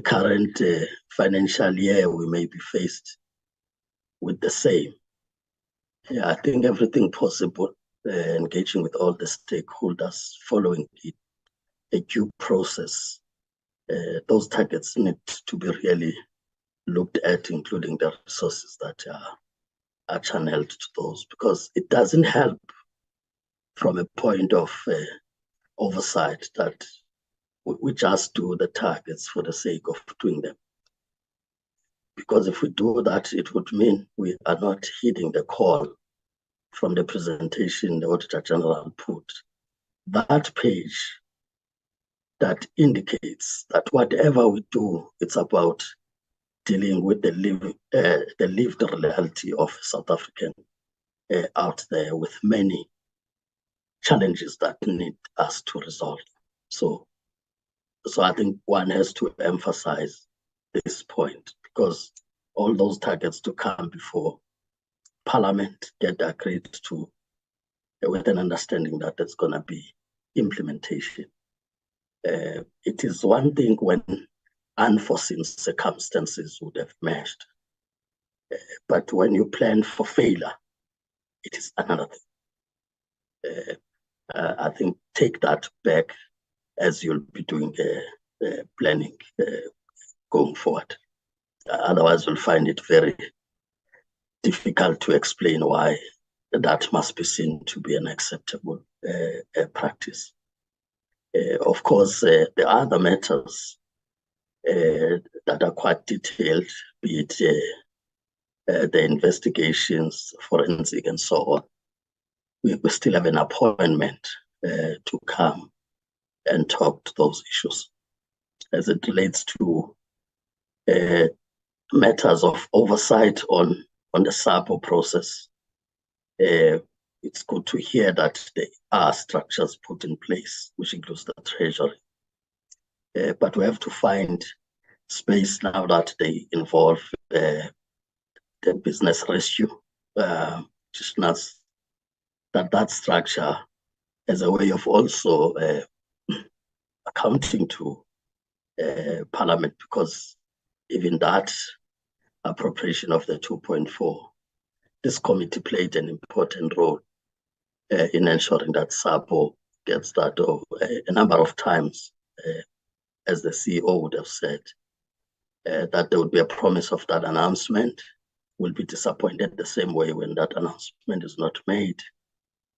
Speaker 1: current financial year we may be faced with the same, I think everything possible, engaging with all the stakeholders, following a due process, those targets need to be really looked at, including the resources that are channeled to those, because it doesn't help from a point of oversight that we just do the targets for the sake of doing them. Because if we do that, it would mean we are not heeding the call from the presentation the Auditor General put. That page that indicates that whatever we do, it's about dealing with the lived reality of South African out there, with many challenges that need us to resolve. So I think one has to emphasize this point, because all those targets to come before Parliament get agreed to, with an understanding that there's going to be implementation. It is one thing when unforeseen circumstances would have emerged, but when you plan for failure, it is another thing. I think take that back as you'll be doing planning going forward. Otherwise, you'll find it very difficult to explain why that must be seen to be an acceptable practice. Of course, there are other matters that are quite detailed, be it the investigations, forensic, and so on. We still have an appointment to come and talk to those issues. As it relates to matters of oversight on the SAPO process, it's good to hear that there are structures put in place, which includes the Treasury. But we have to find space now that they involve the business rescue, that structure as a way of also accounting to Parliament, because even that appropriation of the 2.4, this committee played an important role in ensuring that SAPO gets that a number of times, as the CEO would have said, that there would be a promise of that announcement, will be disappointed the same way when that announcement is not made.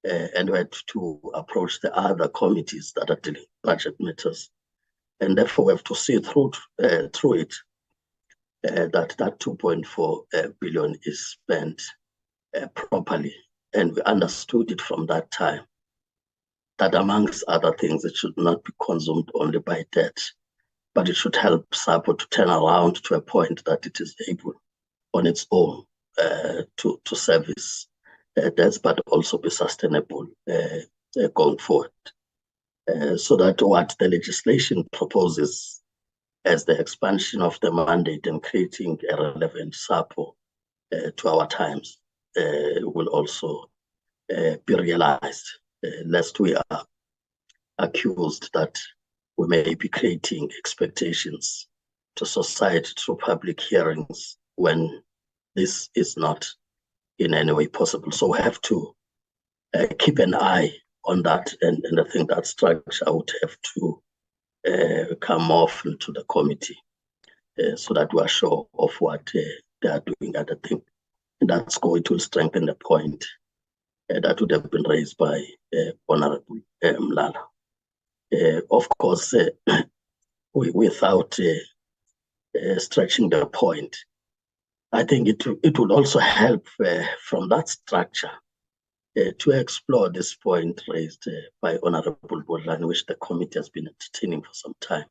Speaker 1: And we had to approach the other committees that are dealing with budget matters. And therefore we have to see through it, that 2.4 billion is spent properly. And we understood it from that time, that amongst other things, it should not be consumed only by debt, but it should help SAPO to turn around to a point that it is able on its own to service debts, but also be sustainable going forward. So that what the legislation proposes as the expansion of the mandate and creating a relevant SAPO to our times will also be realized, lest we are accused that we may be creating expectations to society through public hearings when this is not in any way possible. So we have to keep an eye on that, and I think that structure would have to come off into the committee so that we are sure of what they are doing. And I think that's going to strengthen the point that would have been raised by Honorable Mlala. Of course, without stretching the point, I think it would also help from that structure to explore this point raised by Honorable Bodlani, which the committee has been entertaining for some time.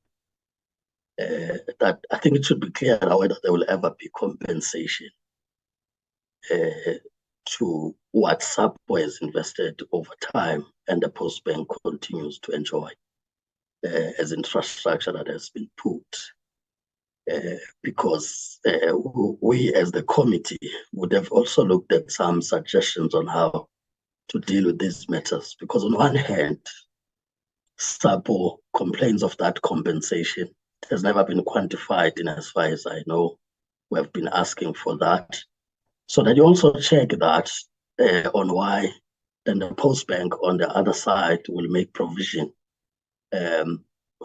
Speaker 1: That I think it should be clear whether there will ever be compensation to what SAPO has invested over time and the Postbank continues to enjoy as infrastructure that has been put. Because we as the committee would have also looked at some suggestions on how to deal with these matters. Because on one hand, SAPO complains of that compensation. It has never been quantified in as far as I know. We have been asking for that. So that you also check that on why then the Postbank on the other side will make provision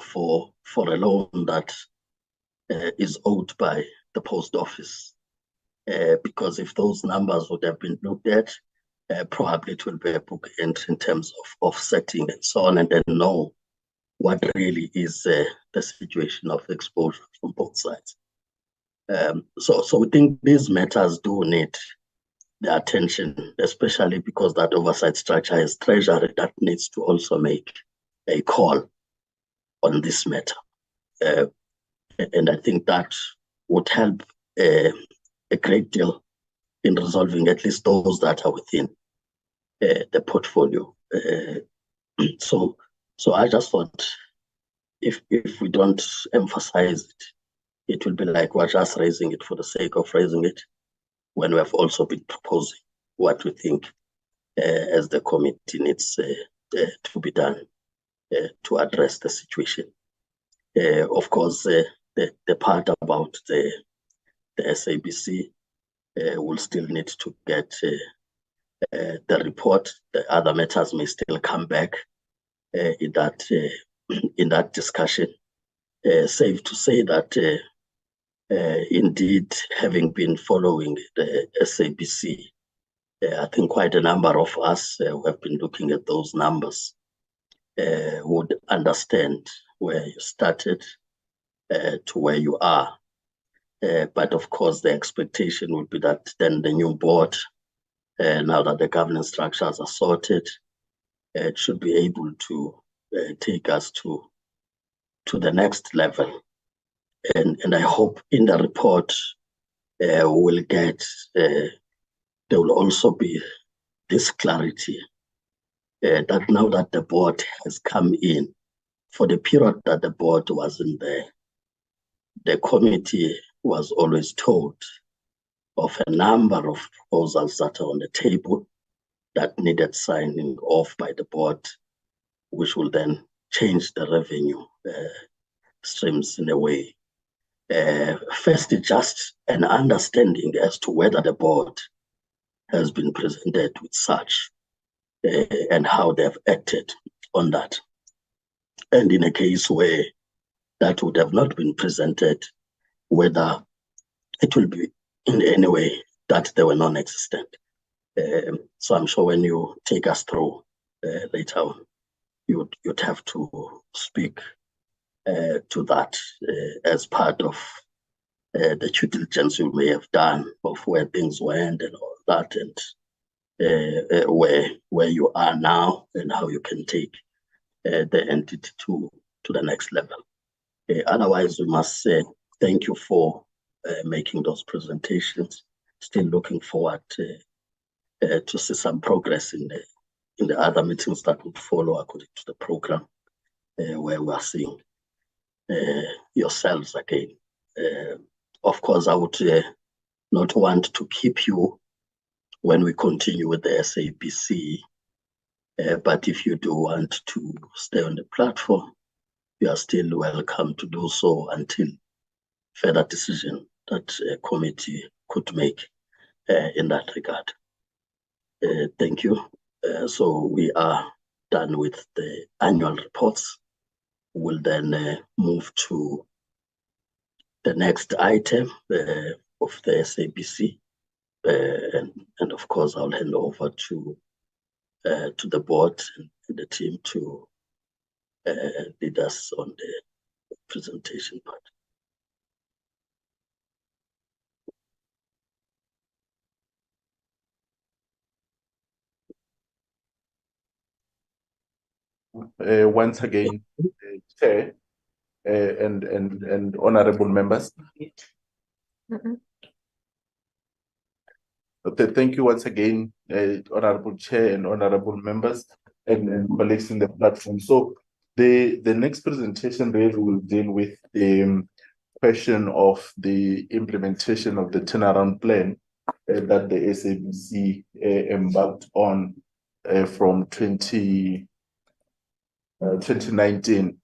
Speaker 1: for a loan that is owed by the post office. Because if those numbers would have been looked at, probably it will be a book entry in terms of offsetting and so on, and then know what really is the situation of exposure from both sides. So we think these matters do need the attention, especially because that oversight structure is Treasury that needs to also make a call on this matter. And I think that would help a great deal in resolving at least those that are within the portfolio. So I just thought if we don't emphasize it, it will be like we're just raising it for the sake of raising it, when we have also been proposing what we think as the committee needs to be done to address the situation. Of course, the part about the SABC will still need to get the report. The other matters may still come back in that discussion. Safe to say that indeed, having been following the SABC, I think quite a number of us who have been looking at those numbers would understand where you started to where you are. But of course, the expectation would be that then the new board, now that the governance structures are sorted, it should be able to take us to the next level. And I hope in the report we'll get, there will also be this clarity that now that the board has come in, for the period that the board wasn't there, the committee was always told of a number of proposals that are on the table that needed signing off by the board which will then change the revenue streams in a way. First, just an understanding as to whether the board has been presented with such and how they've acted on that. And in a case where that would have not been presented, whether it will be in any way that they were non-existent. So I'm sure when you take us through later on, you'd have to speak to that as part of the due diligence you may have done of where things went and all that, and where you are now and how you can take the entity to the next level. Otherwise, we must say thank you for making those presentations. Still looking forward to see some progress in the other meetings that would follow according to the program, where we are seeing yourselves again. Of course, I would not want to keep you when we continue with the SABC, but if you do want to stay on the platform, you are still welcome to do so until further decision that a committee could make in that regard. Thank you. So we are done with the annual reports. We'll then move to the next item of the SABC. And of course, I'll hand over to the board and the team to lead us on the presentation part.
Speaker 11: Once again, Chair and honorable members. Thank you once again, honorable Chair and honorable members and colleagues in the platform. So the next presentation really will deal with the question of the implementation of the turnaround plan that the SABC embarked on from 2019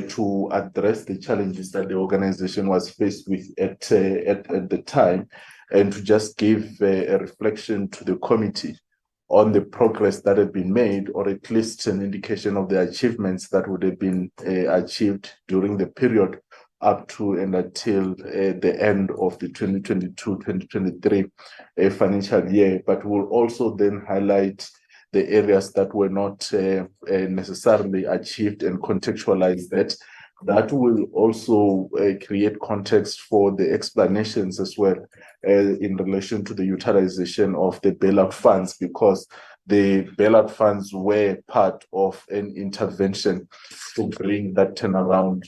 Speaker 11: to address the challenges that the organization was faced with at the time, and to just give a reflection to the committee on the progress that had been made, or at least an indication of the achievements that would have been achieved during the period up to and until the end of the 2022-2023 financial year. But we'll also then highlight the areas that were not necessarily achieved and contextualize that. That will also create context for the explanations as well in relation to the utilization of the bailout funds, because the bailout funds were part of an intervention to bring that turnaround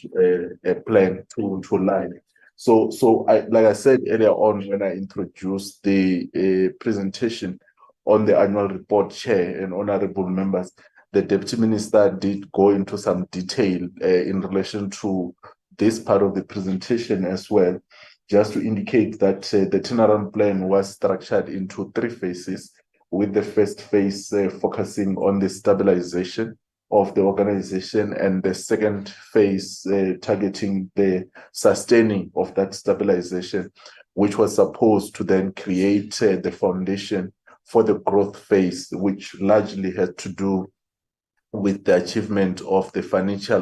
Speaker 11: plan to life. So like I said earlier on when I introduced the presentation on the annual report, Chair and honorable members, the Deputy Minister did go into some detail in relation to this part of the presentation as well, just to indicate that the turnaround plan was structured into 3 phases, with the first phase focusing on the stabilization of the organization, and the second phase targeting the sustaining of that stabilization, which was supposed to then create the foundation for the growth phase, which largely had to do with the achievement of the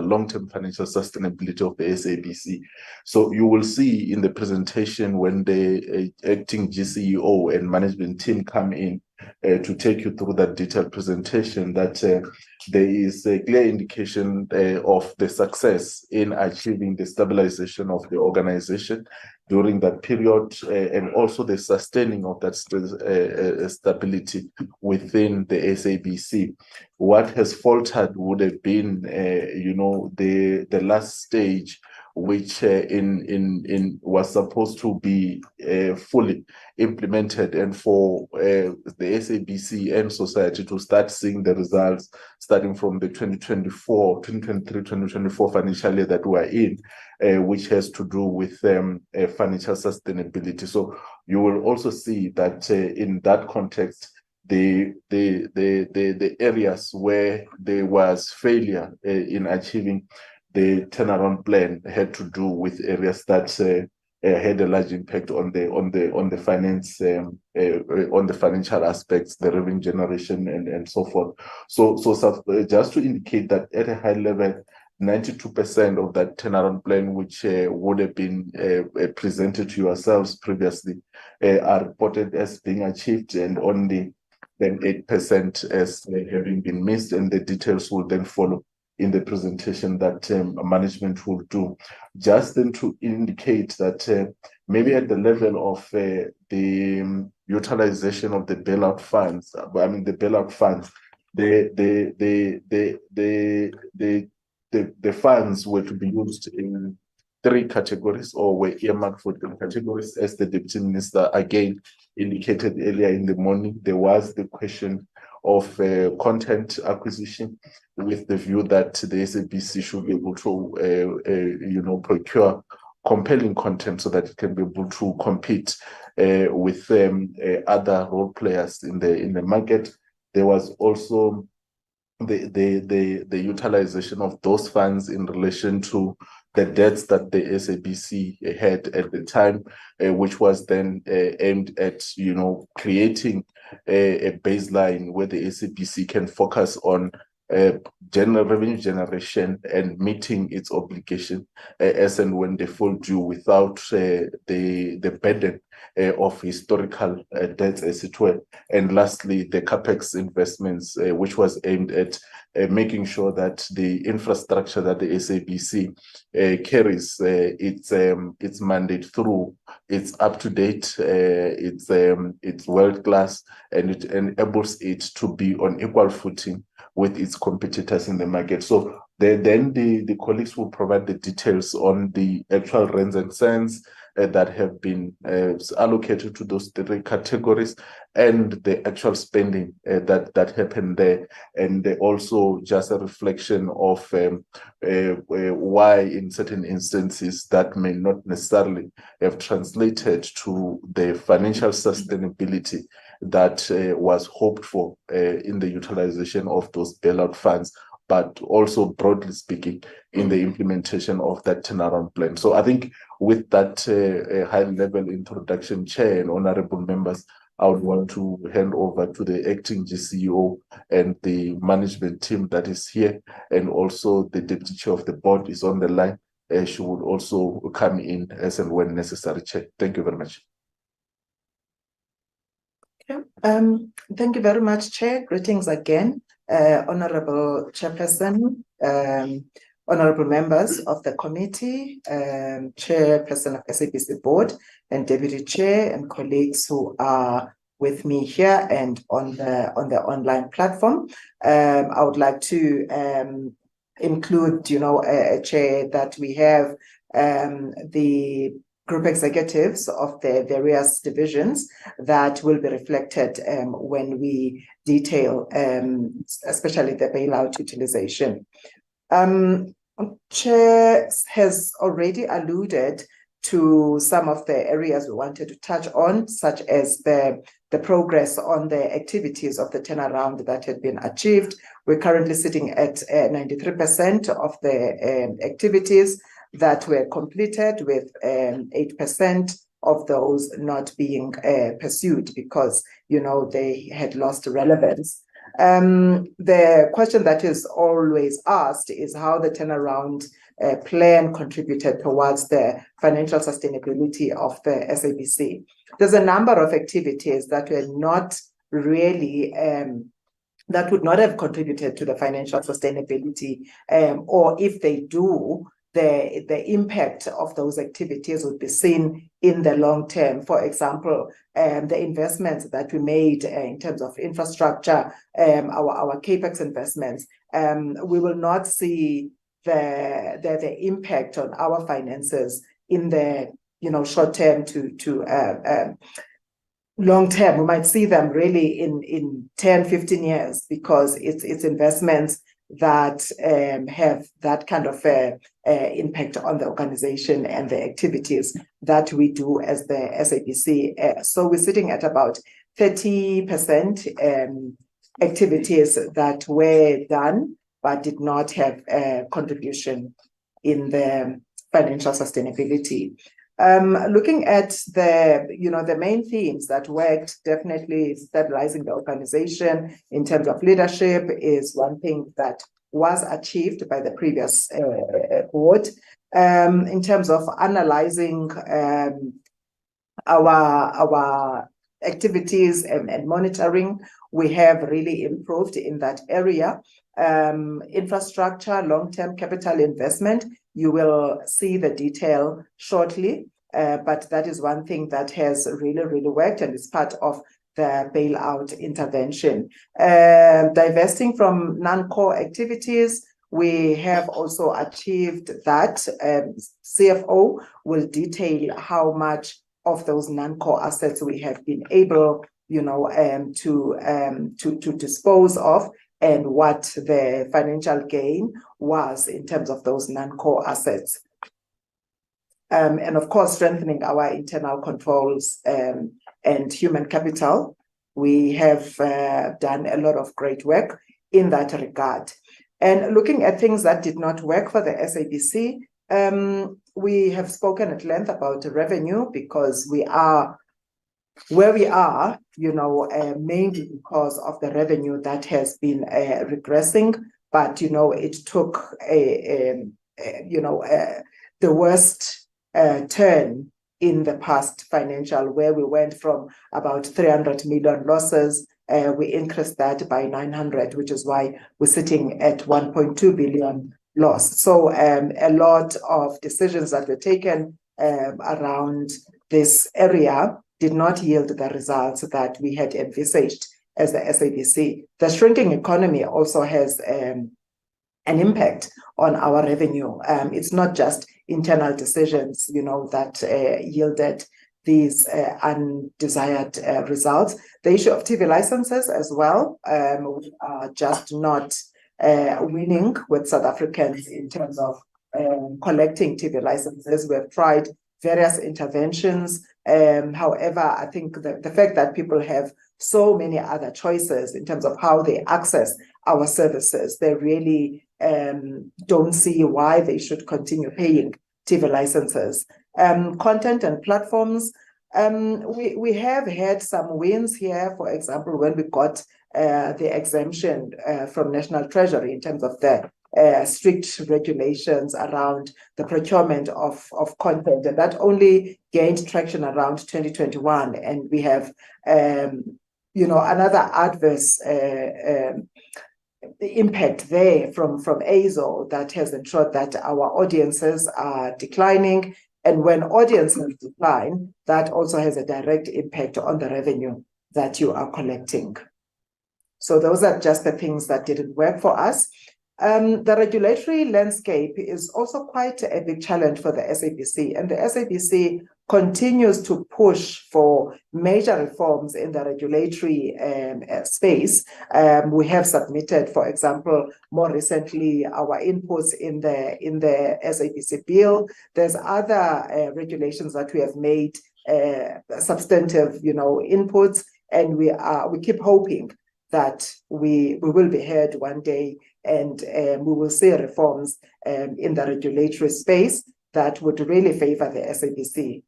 Speaker 11: long-term financial sustainability of the SABC. So you will see in the presentation when the acting GCEO and management team come in to take you through that detailed presentation, that there is a clear indication of the success in achieving the stabilization of the organization during that period, and also the sustaining of that stability within the SABC. What has faltered would have been, the last stage, which was supposed to be fully implemented, and for the SABC and society to start seeing the results starting from the 2023-2024 financial year that we are in, which has to do with financial sustainability. So you will also see that in that context,
Speaker 19: the areas where there was failure in achieving the turnaround plan had to do with areas that had a large impact on the finance on the financial aspects, the revenue generation, and so forth. So just to indicate that at a high level, 92% of that turnaround plan, which would have been presented to yourselves previously, are reported as being achieved, and only then 8% as having been missed, and the details will then follow in the presentation that management will do. Just then to indicate that maybe at the level of the utilization of the bailout funds, I mean the bailout funds, the funds were to be used in 3 categories, or were earmarked for 3 categories, as the Deputy Minister again indicated earlier in the morning. There was the question of content acquisition, with the view that the SABC should be able to, procure compelling content so that it can be able to compete with other role players in the market. There was also the utilization of those funds in relation to the debts that the SABC had at the time, which was then aimed at, creating a baseline where the SABC can focus on general revenue generation and meeting its obligation as and when they fall due, without the burden of historical debts, as it were. And lastly, the capex investments, which was aimed at making sure that the infrastructure that the SABC carries its mandate through, it's up to date, it's world class, and it enables it to be on equal footing with its competitors in the market. So then the colleagues will provide the details on the actual rands and cents that have been allocated to those 3 categories, and the actual spending that happened there, and also just a reflection of why in certain instances that may not necessarily have translated to the financial sustainability that was hoped for in the utilization of those bailout funds, but also broadly speaking in the implementation of that turnaround plan. So I think with that high-level introduction, Chair and honorable members, I would want to hand over to the acting GCEO and the management team that is here, and also the Deputy Chair of the Board is on the line. She would also come in as and when necessary, Chair. Thank you very much.
Speaker 12: Okay. Thank you very much, Chair. Greetings again, Honorable Chairperson, honorable members of the committee, Chairperson of SABC Board, and Deputy Chair, and colleagues who are with me here and on the online platform. I would like to include, Chair, that we have the group executives of the various divisions that will be reflected when we detail, especially the bailout utilization. Chair has already alluded to some of the areas we wanted to touch on, such as the progress on the activities of the turnaround that had been achieved. We're currently sitting at 93% of the activities that were completed, with 8% of those not being pursued because, they had lost relevance. The question that is always asked is how the turnaround plan contributed towards the financial sustainability of the SABC. There's a number of activities that were not really that would not have contributed to the financial sustainability, or if they do, the impact of those activities would be seen in the long term. For example, the investments that we made in terms of infrastructure, our capex investments, we will not see the impact on our finances in the short term to long term. We might see them really in 10, 15 years, because it's investments that have that kind of impact on the organization and the activities that we do as the SABC. So we're sitting at about 30% activities that were done but did not have a contribution in the financial sustainability. Looking at the main themes that worked, definitely stabilizing the organization in terms of leadership is one thing that was achieved by the previous board. In terms of analyzing our activities and monitoring, we have really improved in that area. Infrastructure, long-term capital investment, you will see the detail shortly, but that is one thing that has really worked and is part of the bailout intervention. Divesting from non-core activities, we have also achieved that. CFO will detail how much of those non-core assets we have been able, to dispose of, and what the financial gain was in terms of those non-core assets. And of course, strengthening our internal controls and human capital. We have done a lot of great work in that regard. And looking at things that did not work for the SABC, we have spoken at length about revenue, because we are where we are, mainly because of the revenue that has been regressing. But, it took the worst turn in the past financial, where we went from about 300 million losses. We increased that by 900, which is why we're sitting at 1.2 billion loss. So a lot of decisions that were taken around this area did not yield the results that we had envisaged as the SABC. The shrinking economy also has an impact on our revenue. It's not just internal decisions, that yielded these undesired results. The issue of TV licenses as well. We are just not winning with South Africans in terms of collecting TV licenses. We have tried various interventions. However, I think the fact that people have so many other choices in terms of how they access our services, they really don't see why they should continue paying TV licenses. Content and platforms, we have had some wins here. For example, when we got the exemption from National Treasury in terms of the strict regulations around the procurement of content, and that only gained traction around 2021. And we have, another adverse impact there from AZO that has ensured that our audiences are declining. And when audiences decline, that also has a direct impact on the revenue that you are collecting. So those are just the things that didn't work for us. The regulatory landscape is also quite a big challenge for the SABC, and the SABC continues to push for major reforms in the regulatory space. We have submitted, for example, more recently, our inputs in the SABC bill. There's other regulations that we have made substantive, inputs, and we keep hoping that we will be heard one day, and we will see reforms in the regulatory space that would really favor the SABC.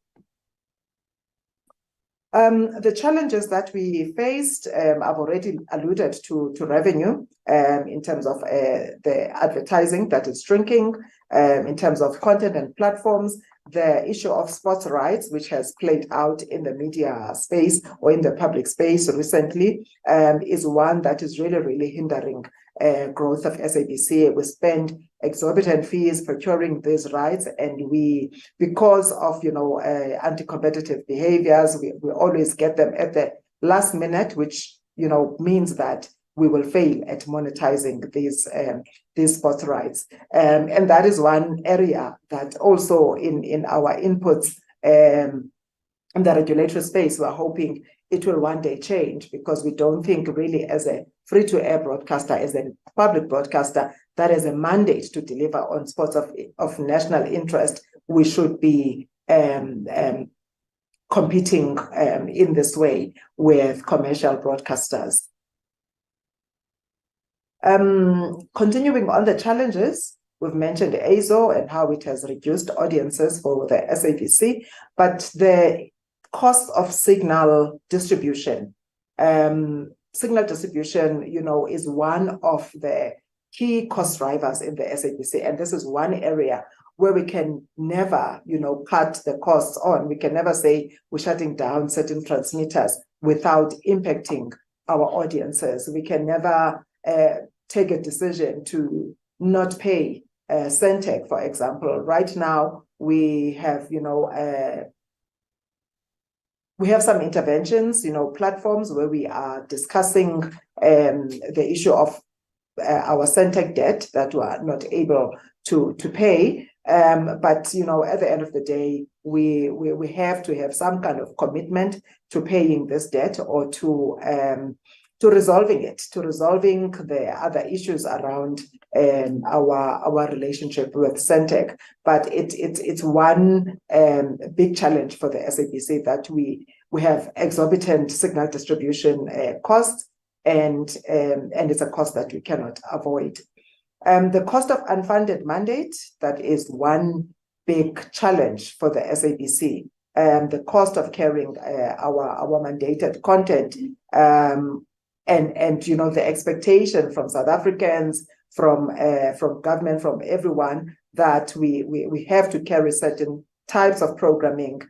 Speaker 12: The challenges that we faced, I've already alluded to revenue in terms of the advertising that is shrinking, in terms of content and platforms. The issue of sports rights, which has played out in the media space or in the public space recently, is one that is really hindering growth of SABC. We spend exorbitant fees procuring these rights, and because of anti-competitive behaviors, we always get them at the last minute, which means that we will fail at monetizing these sports rights. And that is one area that also in our inputs in the regulatory space, we're hoping it will one day change, because we don't think really as a free-to-air broadcaster, as a public broadcaster that has a mandate to deliver on sports of national interest, we should be competing in this way with commercial broadcasters. Continuing on the challenges, we've mentioned ASO and how it has reduced audiences for the SABC, but the cost of signal distribution. Signal distribution, is one of the key cost drivers in the SABC, and this is one area where we can never, cut the costs on. We can never say we're shutting down certain transmitters without impacting our audiences. We can never take a decision to not pay Centec, for example. Right now, we have, we have some interventions, platforms where we are discussing the issue of our Centec debt that we are not able to pay. But, at the end of the day, we have to have some kind of commitment to paying this debt or to resolving the other issues around our relationship with Centec. But it's one big challenge for the SABC that we have exorbitant signal distribution costs, and it's a cost that we cannot avoid. The cost of unfunded mandate, that is one big challenge for the SABC. The cost of carrying our mandated content, and the expectation from South Africans, from government, from everyone, that we have to carry certain types of programming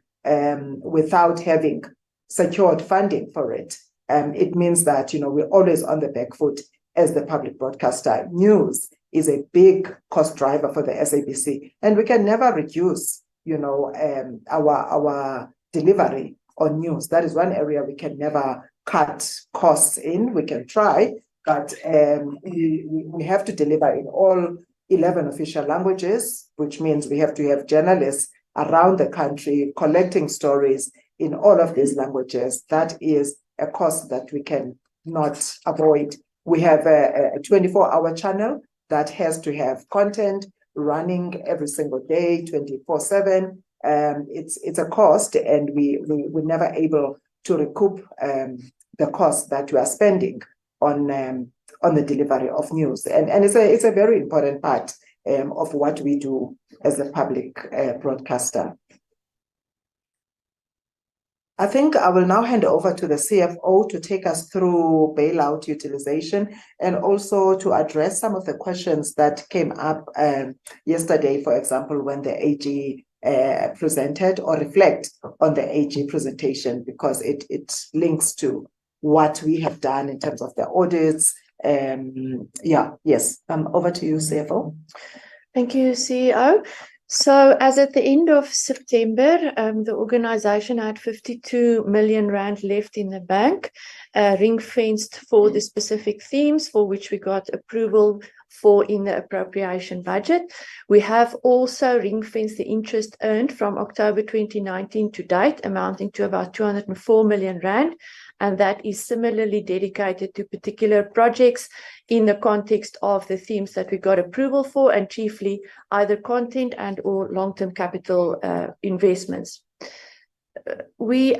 Speaker 12: without having secured funding for it. It means that we're always on the back foot as the public broadcaster. News is a big cost driver for the SABC, and we can never reduce our delivery on news. That is one area we can never cut costs in. We can try, but we have to deliver in all 11 official languages, which means we have to have journalists around the country collecting stories in all of these languages. That is a cost that we can not avoid. We have a 24-hour channel that has to have content running every single day, 24/7. It's a cost, and we're never able to recoup the cost that we are spending on the delivery of news. And it's a very important part of what we do as a public broadcaster. I think I will now hand over to the CFO to take us through bailout utilization and also to address some of the questions that came up yesterday, for example, when the AG presented, or reflect on the AG presentation, because it links to what we have done in terms of the audits. Over to you, CFO.
Speaker 13: Thank you, CEO. So as at the end of September, the organization had 52 million rand left in the bank, ring-fenced for the specific themes for which we got approval for in the appropriation budget. We have also ring-fenced the interest earned from October 2019 to date, amounting to about 204 million rand. And that is similarly dedicated to particular projects in the context of the themes that we got approval for, and chiefly either content and or long-term capital investments.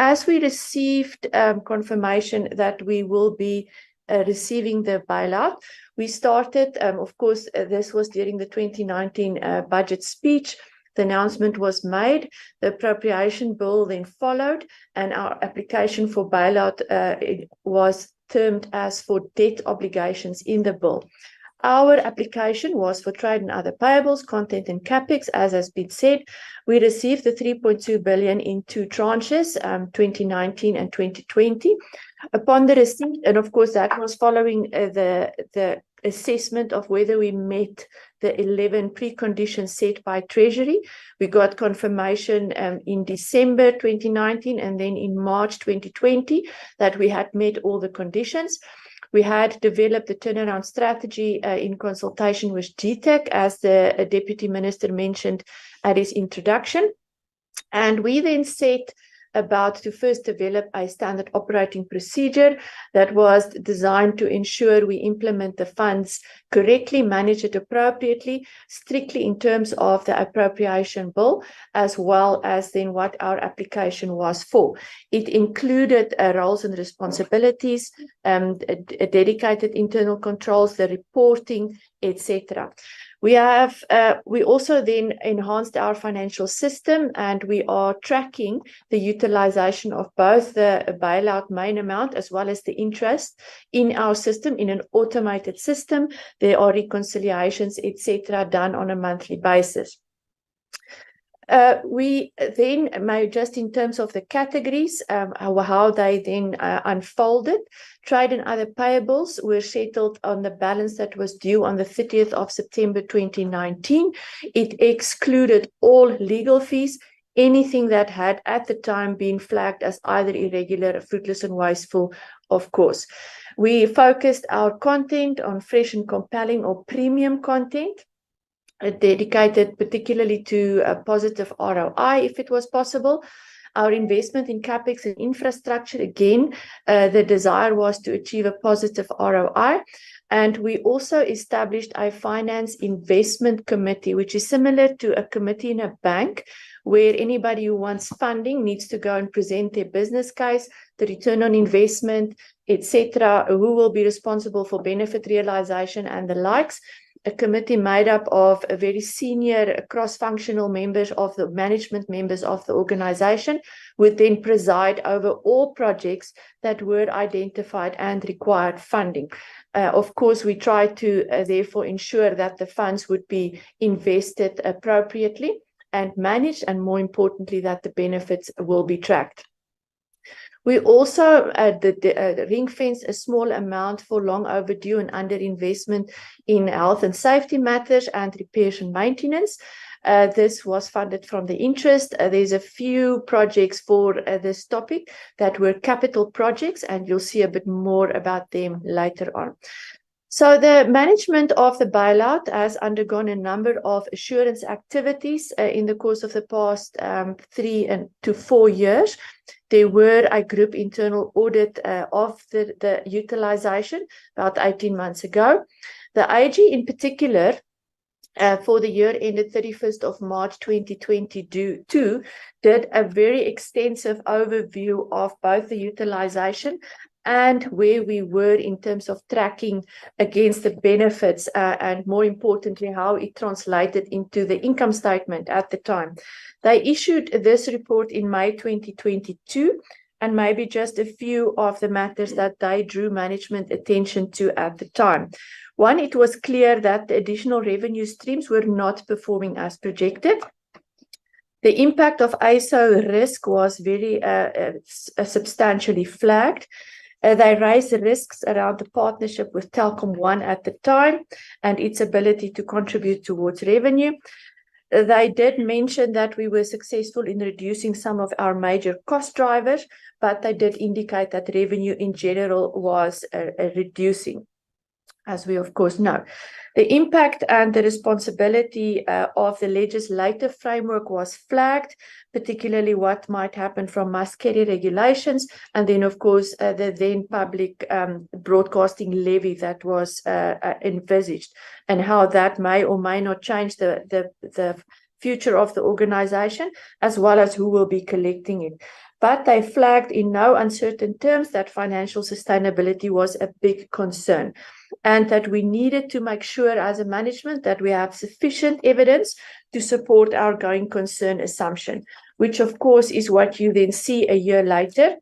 Speaker 13: As we received confirmation that we will be receiving the bailout, we started, of course, this was during the 2019 budget speech. The announcement was made, the appropriation bill then followed, and our application for bailout was termed as for debt obligations in the bill. Our application was for trade and other payables, content and capex, as has been said. We received the 3.2 billion in two tranches, 2019 and 2020. Upon the receipt, and of course that was following the assessment of whether we met the 11 preconditions set by Treasury. We got confirmation in December 2019 and then in March 2020 that we had met all the conditions. We had developed the turnaround strategy in consultation with GTEC, as the Deputy Minister mentioned at his introduction. And we then set about to first develop a standard operating procedure that was designed to ensure we implement the funds correctly, manage it appropriately, strictly in terms of the appropriation bill, as well as then what our application was for. It included roles and responsibilities, a dedicated internal controls, the reporting, etc. We also then enhanced our financial system, and we are tracking the utilization of both the bailout main amount as well as the interest in our system in an automated system. There are reconciliations, etc., done on a monthly basis. We then made, just in terms of the categories, how they then unfolded. Trade and other payables were settled on the balance that was due on the 30th of September 2019. It excluded all legal fees, anything that had at the time been flagged as either irregular, fruitless, and wasteful, of course. We focused our content on fresh and compelling or premium content, dedicated particularly to a positive ROI if it was possible. Our investment in CapEx and infrastructure, again, the desire was to achieve a positive ROI. And we also established a finance investment committee, which is similar to a committee in a bank, where anybody who wants funding needs to go and present their business case, the return on investment, etc., who will be responsible for benefit realization and the likes. A committee made up of a very senior cross-functional members of the management members of the organization would then preside over all projects that were identified and required funding. Of course, we try to therefore ensure that the funds would be invested appropriately and managed, and more importantly, that the benefits will be tracked. We also ring-fence a small amount for long overdue and underinvestment in health and safety matters and repairs and maintenance. This was funded from the interest. There's a few projects for this topic that were capital projects, and you'll see a bit more about them later on. So the management of the bailout has undergone a number of assurance activities in the course of the past 3 to 4 years. There were a group internal audit of the utilization about 18 months ago. The AG in particular, for the year ended 31st of March 2022, did a very extensive overview of both the utilization and where we were in terms of tracking against the benefits, and more importantly, how it translated into the income statement at the time. They issued this report in May 2022, and maybe just a few of the matters that they drew management attention to at the time. One, it was clear that the additional revenue streams were not performing as projected. The impact of ISO risk was very substantially flagged. They raised the risks around the partnership with Telkom One at the time and its ability to contribute towards revenue. They did mention that we were successful in reducing some of our major cost drivers, but they did indicate that revenue in general was reducing, as we of course know. The impact and the responsibility of the legislative framework was flagged, particularly what might happen from must-carry regulations, and then of course the then public broadcasting levy that was envisaged, and how that may or may not change the future of the organization, as well as who will be collecting it. But they flagged in no uncertain terms that financial sustainability was a big concern, and that we needed to make sure as a management that we have sufficient evidence to support our going concern assumption, which of course is what you then see a year later,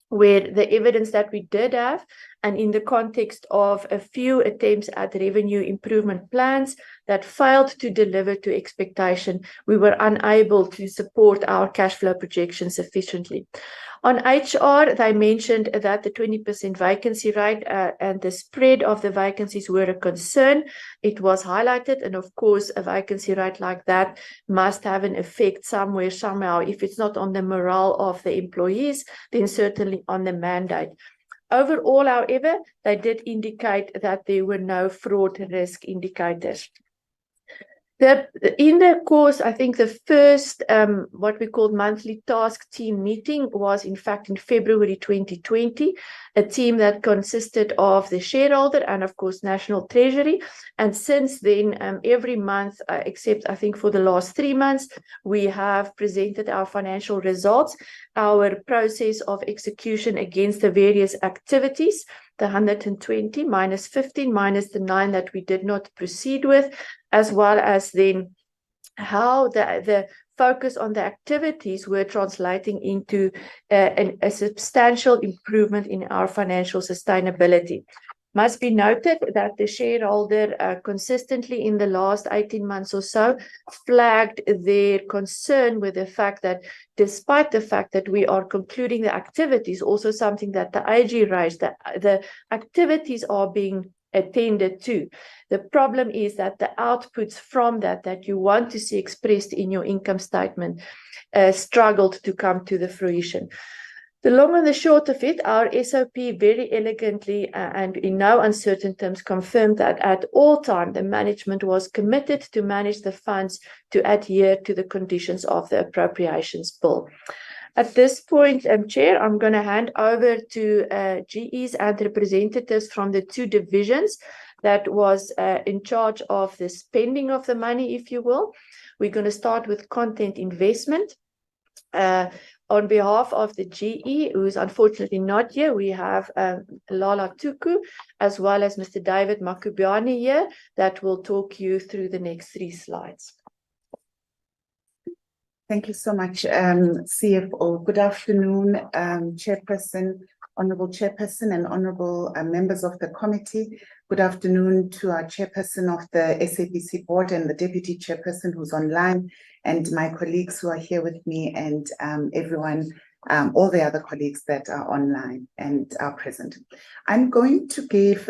Speaker 13: where the evidence that we did have, and in the context of a few attempts at revenue improvement plans that failed to deliver to expectation, we were unable to support our cash flow projections sufficiently. On HR, they mentioned that the 20% vacancy rate and the spread of the vacancies were a concern. It was highlighted, and of course, a vacancy rate like that must have an effect somewhere, somehow. If it's not on the morale of the employees, then certainly on the mandate. Overall, however, they did indicate that there were no fraud risk indicators. In the course, I think the first what we called monthly task team meeting was in fact in February 2020, a team that consisted of the shareholder and of course National Treasury. And since then, every month, except I think for the last 3 months, we have presented our financial results, our process of execution against the various activities, the 120 minus 15 minus the 9 that we did not proceed with, as well as then how the focus on the activities were translating into a substantial improvement in our financial sustainability. Must be noted that the shareholder consistently in the last 18 months or so flagged their concern with the fact that despite the fact that we are concluding the activities, also something that the AG raised, that the activities are being attended to. The problem is that the outputs from that you want to see expressed in your income statement struggled to come to the fruition. The long and the short of it, our SOP very elegantly and in no uncertain terms confirmed that at all time the management was committed to manage the funds to adhere to the conditions of the appropriations bill. At this point, Chair, I'm going to hand over to GEs and representatives from the 2 divisions that was in charge of the spending of the money, if you will. We're going to start with content investment. On behalf of the GE, who is unfortunately not here, we have Lala Tuku, as well as Mr. David Makubiani here, that will talk you through the next 3 slides.
Speaker 20: Thank you so much, CFO. Good afternoon, Chairperson, Honorable Chairperson, and Honorable members of the committee. Good afternoon to our Chairperson of the SABC Board and the Deputy Chairperson who's online, and my colleagues who are here with me, and everyone, all the other colleagues that are online and are present. I'm going to give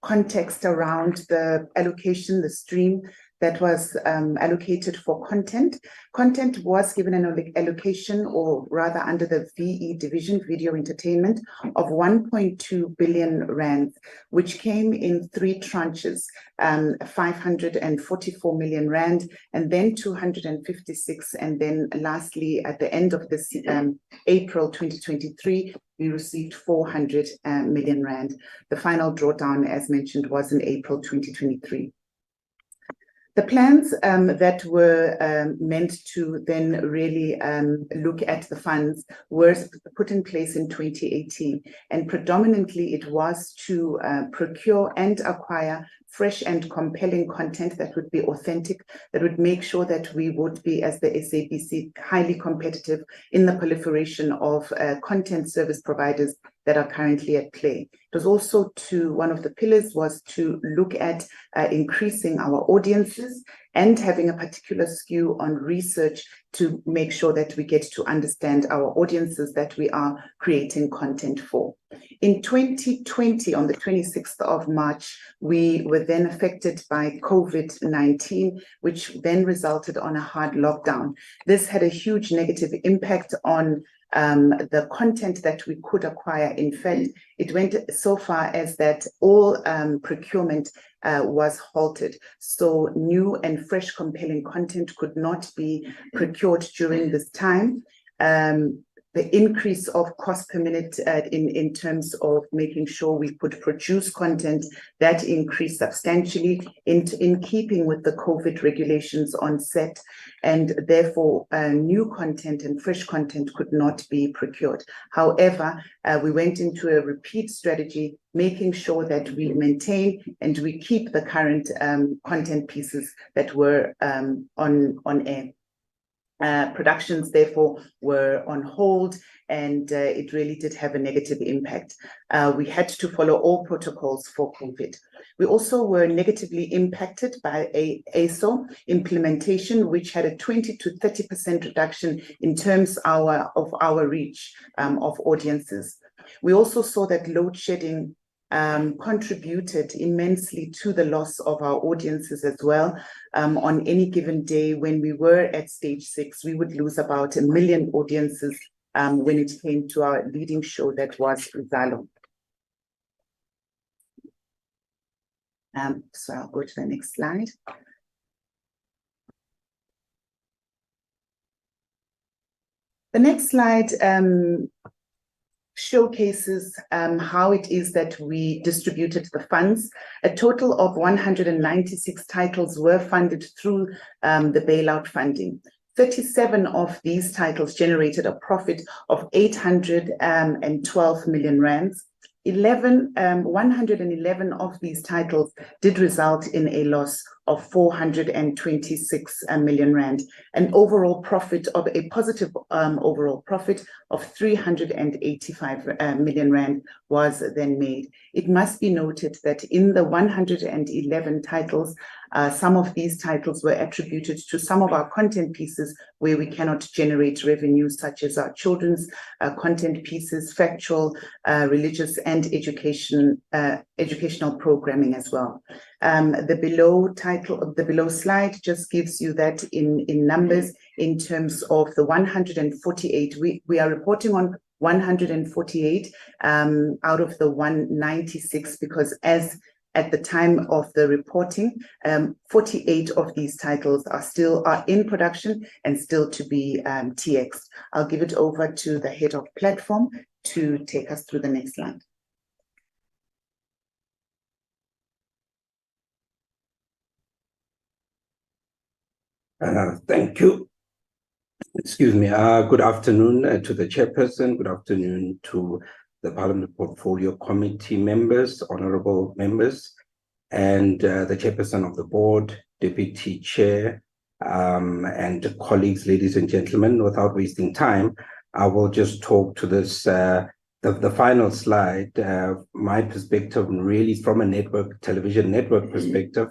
Speaker 20: context around the allocation, the stream that was allocated for content. Content was given an allocation, or rather under the VE division, video entertainment, of 1.2 billion rand, which came in 3 tranches, 544 million rand, and then 256, and then lastly, at the end of this April 2023, we received 400 million rand. The final drawdown, as mentioned, was in April 2023. The plans that were meant to then really look at the funds were put in place in 2018, and predominantly it was to procure and acquire fresh and compelling content that would be authentic, that would make sure that we would be, as the SABC, highly competitive in the proliferation of content service providers that are currently at play. It was also one of the pillars was to look at increasing our audiences and having a particular skew on research to make sure that we get to understand our audiences that we are creating content for. In 2020, on the 26th of March, we were then affected by COVID-19, which then resulted on a hard lockdown. This had a huge negative impact on the content that we could acquire. In fact, it went so far as that all procurement was halted. So new and fresh compelling content could not be procured during this time. The increase of cost per minute in terms of making sure we could produce content, that increased substantially in keeping with the COVID regulations on set, and therefore new content and fresh content could not be procured. However, we went into a repeat strategy, making sure that we maintain and we keep the current content pieces that were on air. Productions, therefore, were on hold, and it really did have a negative impact. We had to follow all protocols for COVID. We also were negatively impacted by a ASO implementation, which had a 20 to 30% reduction in terms of our reach of audiences. We also saw that load shedding contributed immensely to the loss of our audiences as well. On any given day when we were at stage 6, we would lose about 1 million audiences when it came to our leading show that was Zalo. So I'll go to the next slide. The next slide showcases how it is that we distributed the funds. A total of 196 titles were funded through the bailout funding. 37 of these titles generated a profit of 812 million rands. 111 of these titles did result in a loss of 426 million rand. An overall profit of a positive overall profit of 385 million rand was then made. It must be noted that in the 111 titles, some of these titles were attributed to some of our content pieces where we cannot generate revenue, such as our children's content pieces, factual, religious, and educational programming as well. The below slide just gives you that in numbers in terms of the 148. We are reporting on 148 out of the 196 because as at the time of the reporting, 48 of these titles are in production and still to be TX'd. I'll give it over to the head of platform to take us through the next slide.
Speaker 21: Thank you. Excuse me. Good afternoon to the chairperson. Good afternoon to the Parliament Portfolio Committee members, honorable members, and the chairperson of the board, deputy chair, and colleagues, ladies and gentlemen. Without wasting time, I will just talk to this, the final slide, my perspective really from a television network perspective.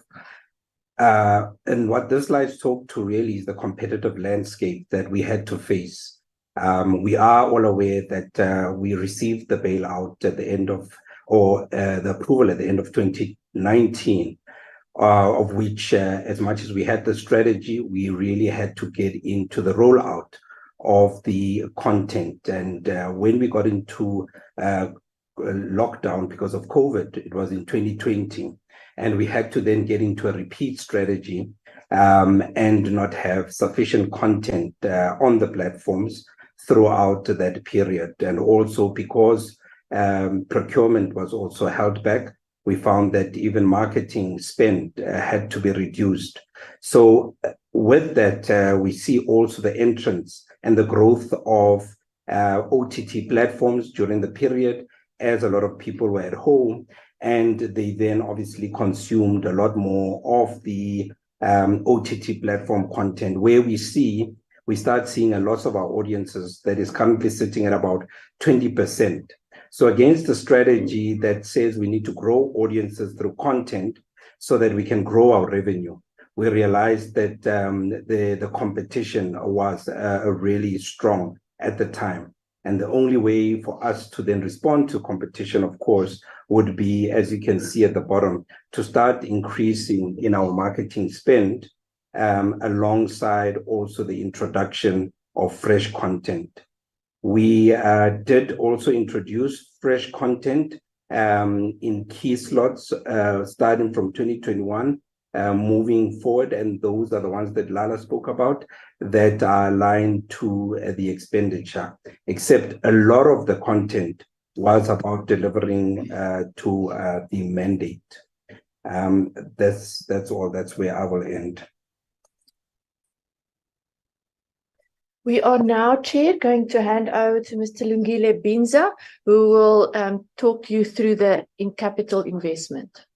Speaker 21: And what this slide talk to really is the competitive landscape that we had to face. We are all aware that we received the bailout at the end of, or the approval at the end of 2019, of which as much as we had the strategy, we really had to get into the rollout of the content. And when we got into lockdown because of COVID, it was in 2020. And we had to then get into a repeat strategy and not have sufficient content on the platforms throughout that period. And also because procurement was also held back, we found that even marketing spend had to be reduced. So with that, we see also the entrance and the growth of OTT platforms during the period, as a lot of people were at home. And they then obviously consumed a lot more of the OTT platform content, where we start seeing a loss of our audiences that is currently sitting at about 20%. So against the strategy that says we need to grow audiences through content so that we can grow our revenue, we realized that the competition was really strong at the time. And the only way for us to then respond to competition, of course, would be, as you can see at the bottom, to start increasing in our marketing spend alongside also the introduction of fresh content. We did also introduce fresh content in key slots starting from 2021 moving forward, and those are the ones that Lala spoke about that are aligned to the expenditure, except a lot of the content was about delivering to the mandate. That's all. That's where I will end.
Speaker 13: We are now, Chair, going to hand over to Mr. Lungile Binza, who will talk you through the capital investment.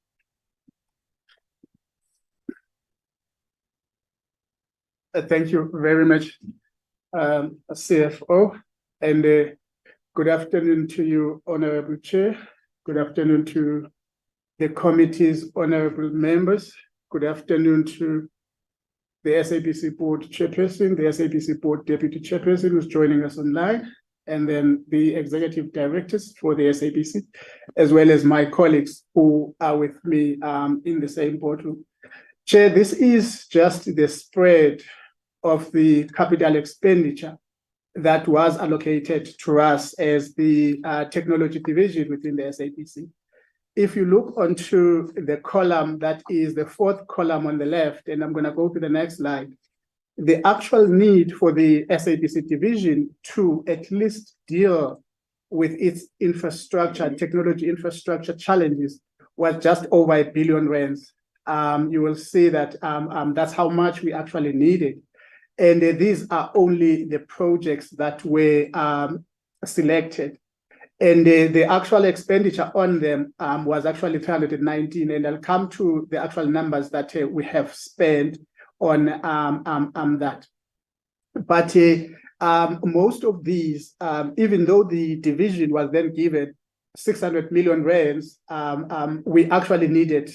Speaker 22: Thank you very much, CFO, and good afternoon to you, Honorable Chair. Good afternoon to the committee's honorable members. Good afternoon to the SABC Board Chairperson, the SABC Board Deputy Chairperson who's joining us online, and then the Executive Directors for the SABC, as well as my colleagues who are with me in the same boardroom. Chair, this is just the spread of the capital expenditure that was allocated to us as the technology division within the SABC. If you look onto the column that is the fourth column on the left, and I'm going to go to the next slide, the actual need for the SABC division to at least deal with its infrastructure, technology infrastructure challenges was just over R1 billion. You will see that that's how much we actually needed. And these are only the projects that were selected. And the actual expenditure on them was actually 319. And I'll come to the actual numbers that we have spent on that. But most of these, even though the division was then given 600 million rands, we actually needed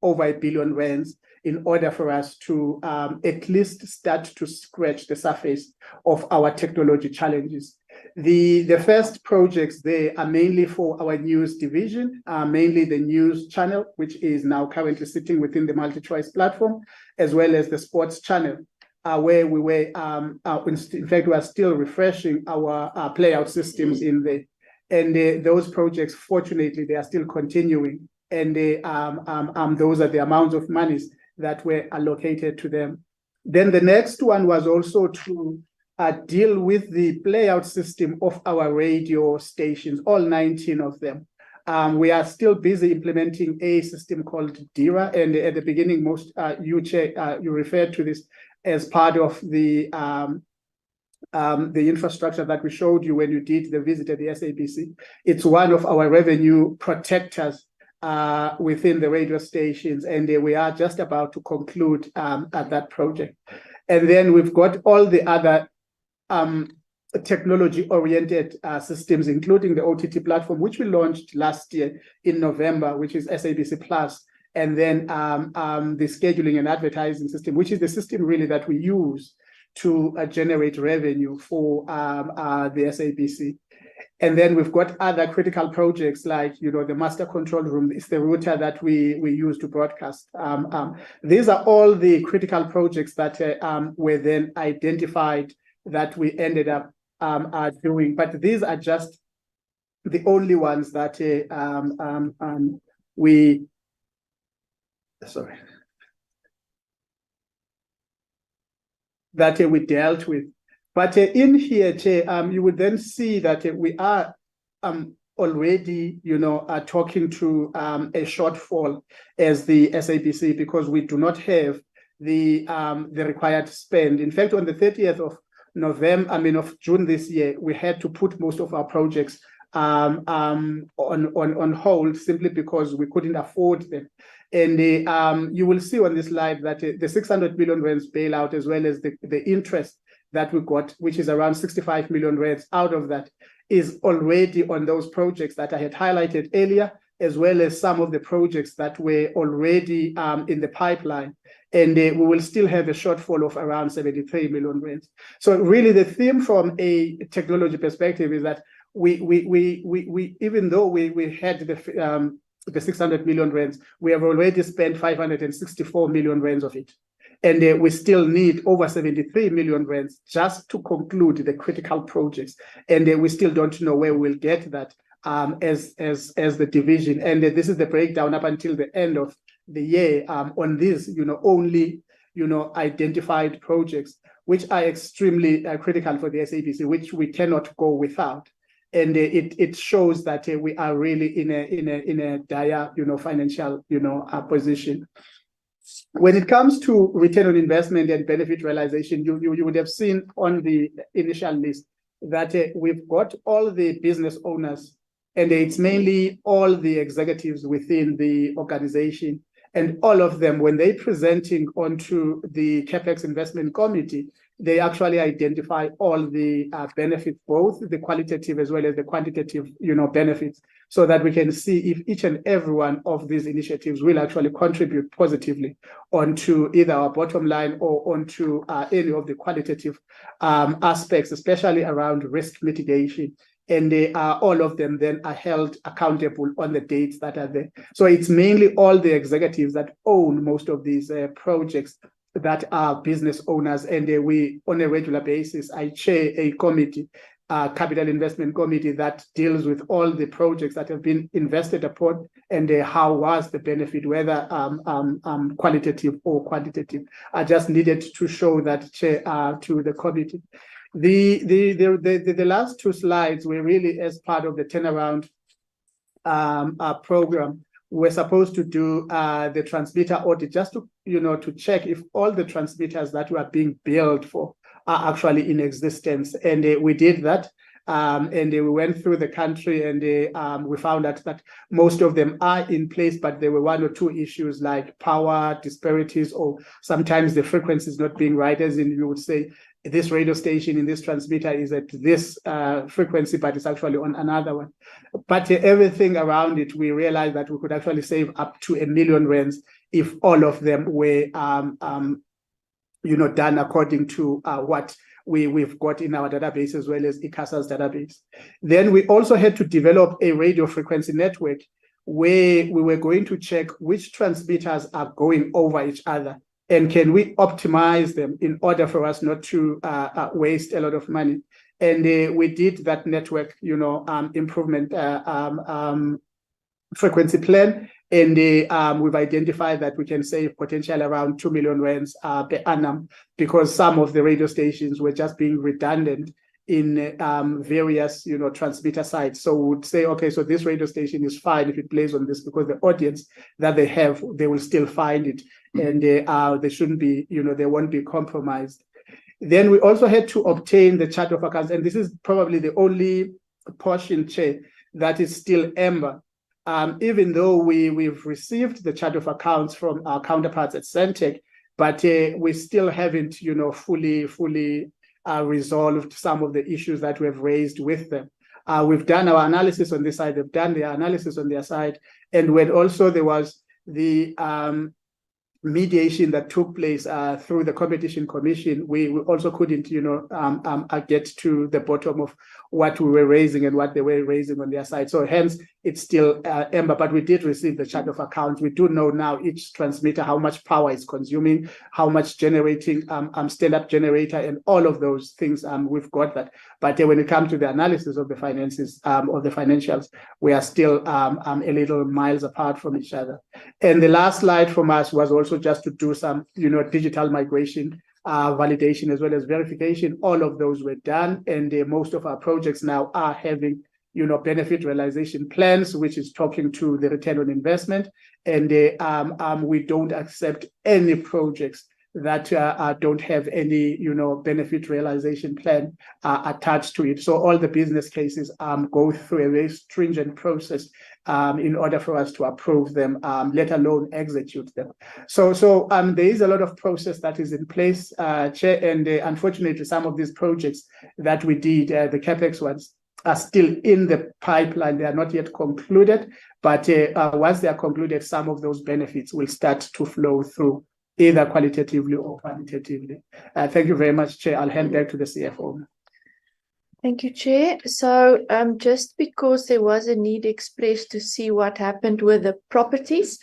Speaker 22: over R1 billion in order for us to at least start to scratch the surface of our technology challenges. The first projects there are mainly for our news division, mainly the news channel, which is now currently sitting within the multi-choice platform, as well as the sports channel, where we were, in fact, we are still refreshing our playout systems in there. And those projects, fortunately, they are still continuing. And those are the amounts of monies that were allocated to them. Then the next one was also to deal with the playout system of our radio stations, all 19 of them. We are still busy implementing a system called DIRA, and at the beginning, you referred to this as part of the infrastructure that we showed you when you did the visit at the SABC. It's one of our revenue protectors within the radio stations, and we are just about to conclude at that project. And then we've got all the other technology-oriented systems, including the OTT platform, which we launched last year in November, which is SABC Plus, and then the scheduling and advertising system, which is the system really that we use to generate revenue for the SABC. And then we've got other critical projects like, the master control room. It's the router that we use to broadcast. These are all the critical projects that were then identified that we ended up doing. But these are just the only ones that we dealt with. But in here, you would then see that we are already, talking to a shortfall as the SABC, because we do not have the required spend. In fact, on the 30th of June this year, we had to put most of our projects on hold simply because we couldn't afford them. And you will see on this slide that the 600 million rands bailout, as well as the interest that we got, which is around 65 million rands out of that, is already on those projects that I had highlighted earlier, as well as some of the projects that were already in the pipeline. And we will still have a shortfall of around 73 million rands. So really the theme from a technology perspective is that we even though we had the 600 million rands, we have already spent 564 million rands of it. And we still need over 73 million rands just to conclude the critical projects. And we still don't know where we'll get that as the division. And this is the breakdown up until the end of the year on these, only, identified projects, which are extremely critical for the SABC, which we cannot go without. And it shows that we are really in a dire, financial, position. When it comes to return on investment and benefit realization, you would have seen on the initial list that we've got all the business owners, and it's mainly all the executives within the organization. And all of them, when they're presenting onto the CapEx investment committee, they actually identify all the benefits, both the qualitative as well as the quantitative, benefits, so that we can see if each and every one of these initiatives will actually contribute positively onto either our bottom line or onto any of the qualitative aspects, especially around risk mitigation. And all of them then are held accountable on the dates that are there. So it's mainly all the executives that own most of these projects that are business owners. And we, on a regular basis, I chair a committee Capital Investment Committee that deals with all the projects that have been invested upon and how was the benefit, whether qualitative or quantitative. I just needed to show that, Chair, to the committee. The last two slides were really as part of the turnaround program. We're supposed to do the transmitter audit just to, to check if all the transmitters that were being billed for are actually in existence. And we did that. And we went through the country and we found out that most of them are in place, but there were one or two issues like power disparities, or sometimes the frequency is not being right, as in you would say, this radio station in this transmitter is at this frequency, but it's actually on another one. But everything around it, we realized that we could actually save up to R1 million if all of them were, done according to what we've got in our database, as well as ICASA's database. Then we also had to develop a radio frequency network where we were going to check which transmitters are going over each other, and can we optimize them in order for us not to waste a lot of money. And we did that network, improvement frequency plan, and we've identified that we can save potentially around R2 million per annum, because some of the radio stations were just being redundant in various, transmitter sites. So we would say, okay, so this radio station is fine if it plays on this, because the audience that they have, they will still find it, and they shouldn't be, they won't be compromised. Then we also had to obtain the chart of accounts, and this is probably the only portion, Chair, that is still amber. Even though we've received the chart of accounts from our counterparts at Centec, but we still haven't, fully resolved some of the issues that we've raised with them. We've done our analysis on this side, they've done their analysis on their side, and when also there was the mediation that took place through the Competition Commission, we also couldn't, get to the bottom of what we were raising and what they were raising on their side. So hence, it's still amber, but we did receive the chart of accounts. We do know now each transmitter, how much power is consuming, how much generating, stand-up generator, and all of those things, we've got that. But when it comes to the analysis of the finances, of the financials, we are still a little miles apart from each other. And the last slide from us was also just to do some, digital migration, validation, as well as verification. All of those were done, and most of our projects now are having, benefit realization plans, which is talking to the return on investment. And we don't accept any projects that don't have any, benefit realization plan attached to it. So all the business cases go through a very stringent process in order for us to approve them, let alone execute them. So there is a lot of process that is in place, Chair, and unfortunately, some of these projects that we did, the CapEx ones, are still in the pipeline. They are not yet concluded, but once they are concluded, some of those benefits will start to flow through, either qualitatively or quantitatively. Thank you very much, Chair. I'll hand back to the CFO.
Speaker 13: Thank you, Chair. So just because there was a need expressed to see what happened with the properties,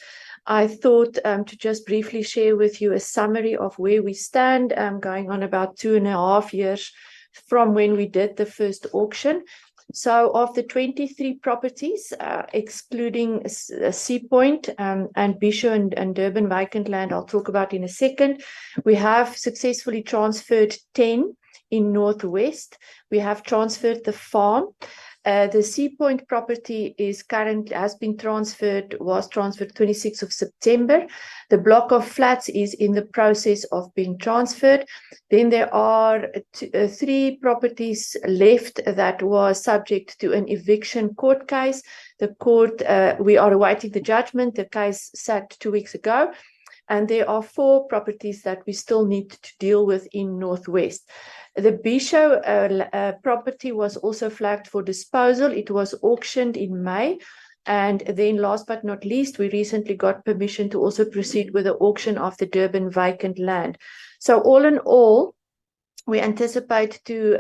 Speaker 13: I thought to just briefly share with you a summary of where we stand, going on about 2.5 years from when we did the first auction. So of the 23 properties, excluding Sea Point and Bisho and Durban vacant land, I'll talk about in a second, we have successfully transferred 10 in Northwest. We have transferred the farm. The Sea Point property was transferred 26th of September. The block of flats is in the process of being transferred. Then there are 3 properties left that was subject to an eviction court case. The court, we are awaiting the judgment. The case sat 2 weeks ago. And there are 4 properties that we still need to deal with in Northwest. The Bisho property was also flagged for disposal. It was auctioned in May. And then last but not least, we recently got permission to also proceed with the auction of the Durban vacant land. So all in all, we anticipate to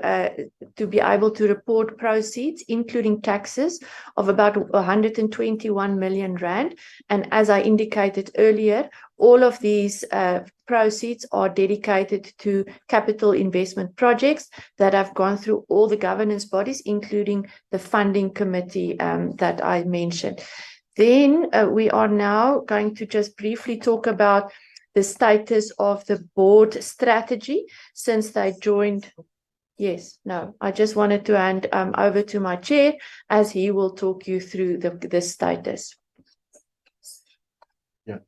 Speaker 13: be able to report proceeds, including taxes, of about 121 million rand. And as I indicated earlier, all of these proceeds are dedicated to capital investment projects that have gone through all the governance bodies, including the funding committee that I mentioned. Then we are now going to just briefly talk about the status of the board strategy since they joined. Yes, no, I just wanted to hand over to my chair as he will talk you through the status.
Speaker 19: Yeah,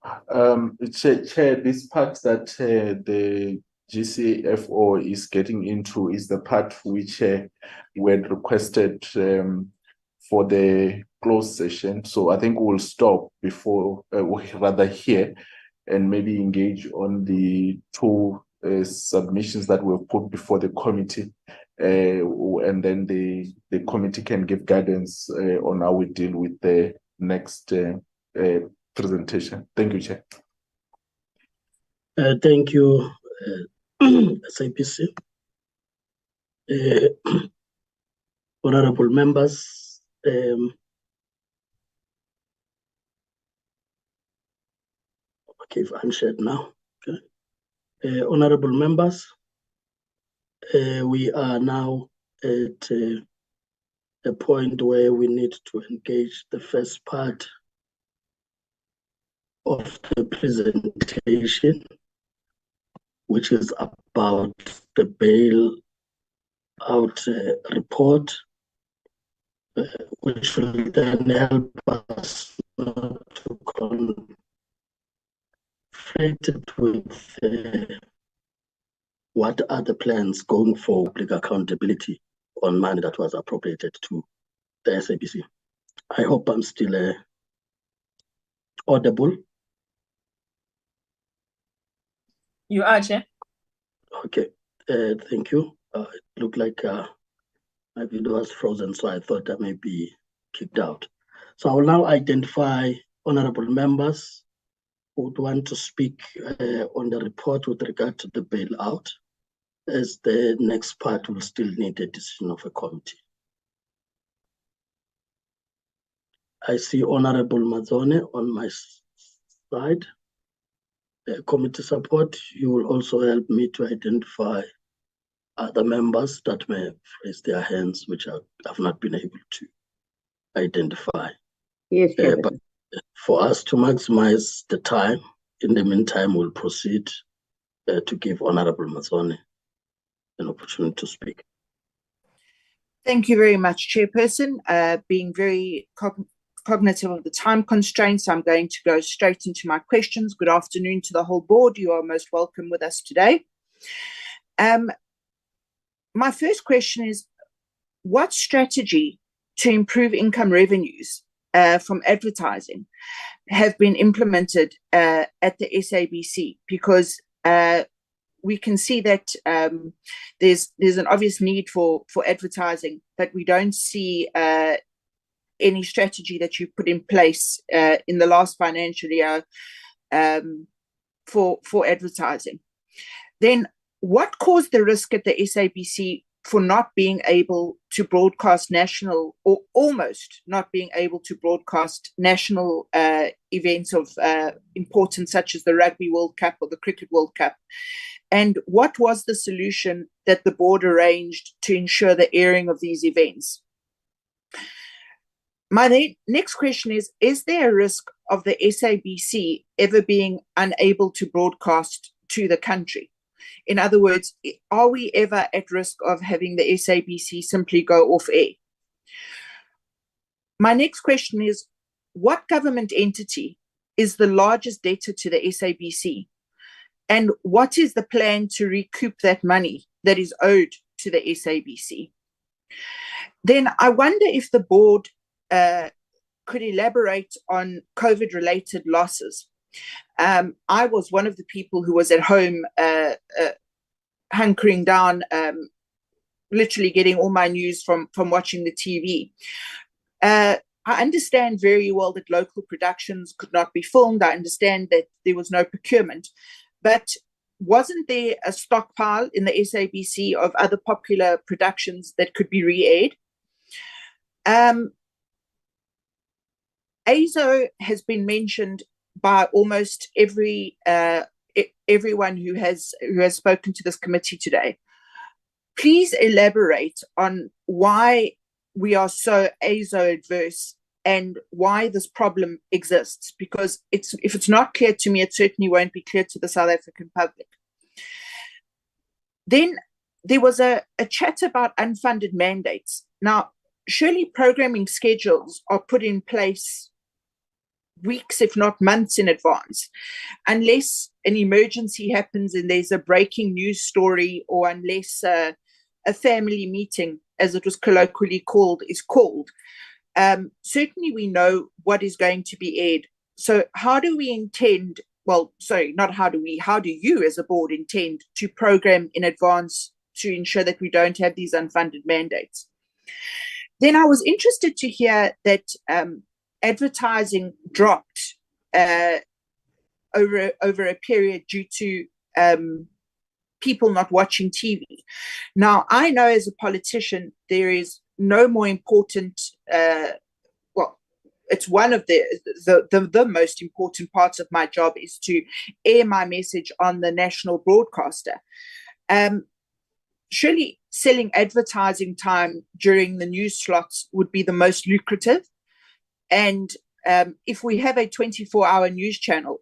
Speaker 19: Chair, this part that the GCFO is getting into is the part which we had requested for the closed session. So I think we'll stop before, rather here, and maybe engage on the two submissions that were put before the committee, and then the committee can give guidance on how we deal with the next presentation. Thank you, Chair.
Speaker 1: Thank you, SAPC. Honorable members, okay, if I'm shared now. Okay. Honorable members, we are now at a point where we need to engage the first part of the presentation, which is about the bailout report, which will then help us not to conflict it with what are the plans going for public accountability on money that was appropriated to the SABC. I hope I'm still audible.
Speaker 2: You are, Chair.
Speaker 1: Okay, thank you. It looked like my video was frozen, so I thought I may be kicked out. So I will now identify honorable members who would want to speak on the report with regard to the bailout, as the next part will still need a decision of a committee. I see Honorable Mazone on my side. Committee support, you will also help me to identify other members that may have raised their hands, which I have not been able to identify.
Speaker 8: Yes,
Speaker 1: but for us to maximize the time, in the meantime, we'll proceed to give Honorable Mazone an opportunity to speak.
Speaker 15: Thank you very much, Chairperson. Being very cognitive of the time constraints, I'm going to go straight into my questions. Good afternoon to the whole board. You are most welcome with us today. My first question is, what strategy to improve income revenues from advertising have been implemented at the SABC? Because we can see that there's an obvious need for advertising, but we don't see any strategy that you put in place in the last financial year for advertising. Then what caused the risk at the SABC for not being able to broadcast national, or almost not being able to broadcast national events of importance, such as the Rugby World Cup or the Cricket World Cup? And what was the solution that the board arranged to ensure the airing of these events? My next question is there a risk of the SABC ever being unable to broadcast to the country? In other words, are we ever at risk of having the SABC simply go off air? My next question is, what government entity is the largest debtor to the SABC? And what is the plan to recoup that money that is owed to the SABC? Then I wonder if the board could elaborate on COVID-related losses. I was one of the people who was at home hunkering down, literally getting all my news from watching the TV. I understand very well that local productions could not be filmed. I understand that there was no procurement. But wasn't there a stockpile in the SABC of other popular productions that could be re-aired? AZO has been mentioned by almost everyone who has spoken to this committee today. Please elaborate on why we are so AZO adverse and why this problem exists, because if it's not clear to me, it certainly won't be clear to the South African public. Then there was a chat about unfunded mandates. Now, surely programming schedules are put in place weeks, if not months in advance, unless an emergency happens and there's a breaking news story, or unless a family meeting, as it was colloquially called, is called. Certainly we know what is going to be aired. So how do we intend, well, sorry, not how do we, how do you as a board intend to program in advance to ensure that we don't have these unfunded mandates? Then I was interested to hear that advertising dropped over a period due to people not watching TV. Now, I know as a politician, there is no more important, well, it's one of the most important parts of my job is to air my message on the national broadcaster. Surely selling advertising time during the news slots would be the most lucrative. And if we have a 24-hour news channel,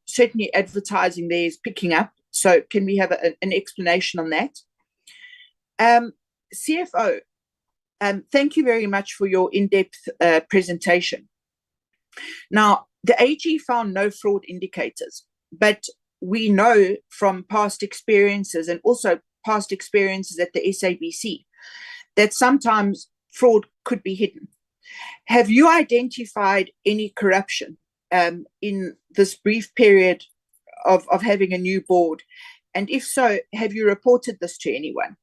Speaker 15: certainly advertising there is picking up. So can we have an explanation on that? CFO, thank you very much for your in-depth presentation. Now, the AG found no fraud indicators, but we know from past experiences and also past experiences at the SABC that sometimes fraud could be hidden. Have you identified any corruption in this brief period of having a new board? And if so, have you reported this to anyone?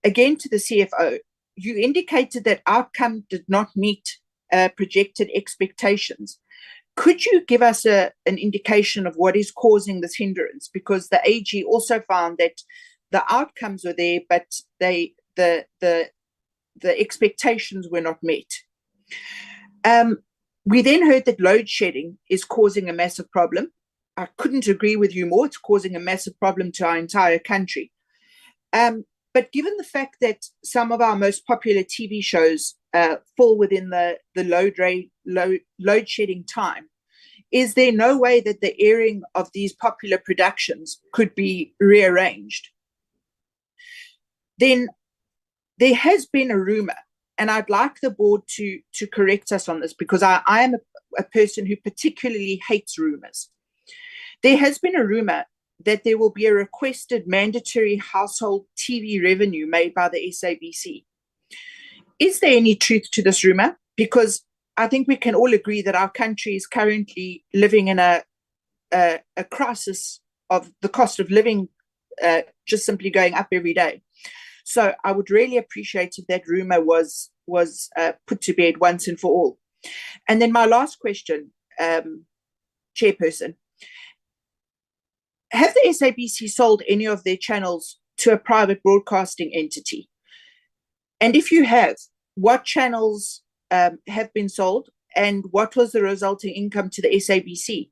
Speaker 15: Again, to the CFO, you indicated that outcome did not meet projected expectations. Could you give us an indication of what is causing this hindrance? Because the AG also found that the outcomes were there, but the expectations were not met. We then heard that load shedding is causing a massive problem. I couldn't agree with you more. It's causing a massive problem to our entire country. But given the fact that some of our most popular TV shows fall within the load shedding time, is there no way that the airing of these popular productions could be rearranged? Then there has been a rumor, and I'd like the board to correct us on this, because I am a person who particularly hates rumors. There has been a rumor that there will be a requested mandatory household TV revenue made by the SABC. Is there any truth to this rumor? Because I think we can all agree that our country is currently living in a crisis of the cost of living just simply going up every day. So I would really appreciate if that rumor was put to bed once and for all. And then my last question, Chairperson, have the SABC sold any of their channels to a private broadcasting entity? And if you have, what channels have been sold, and what was the resulting income to the SABC?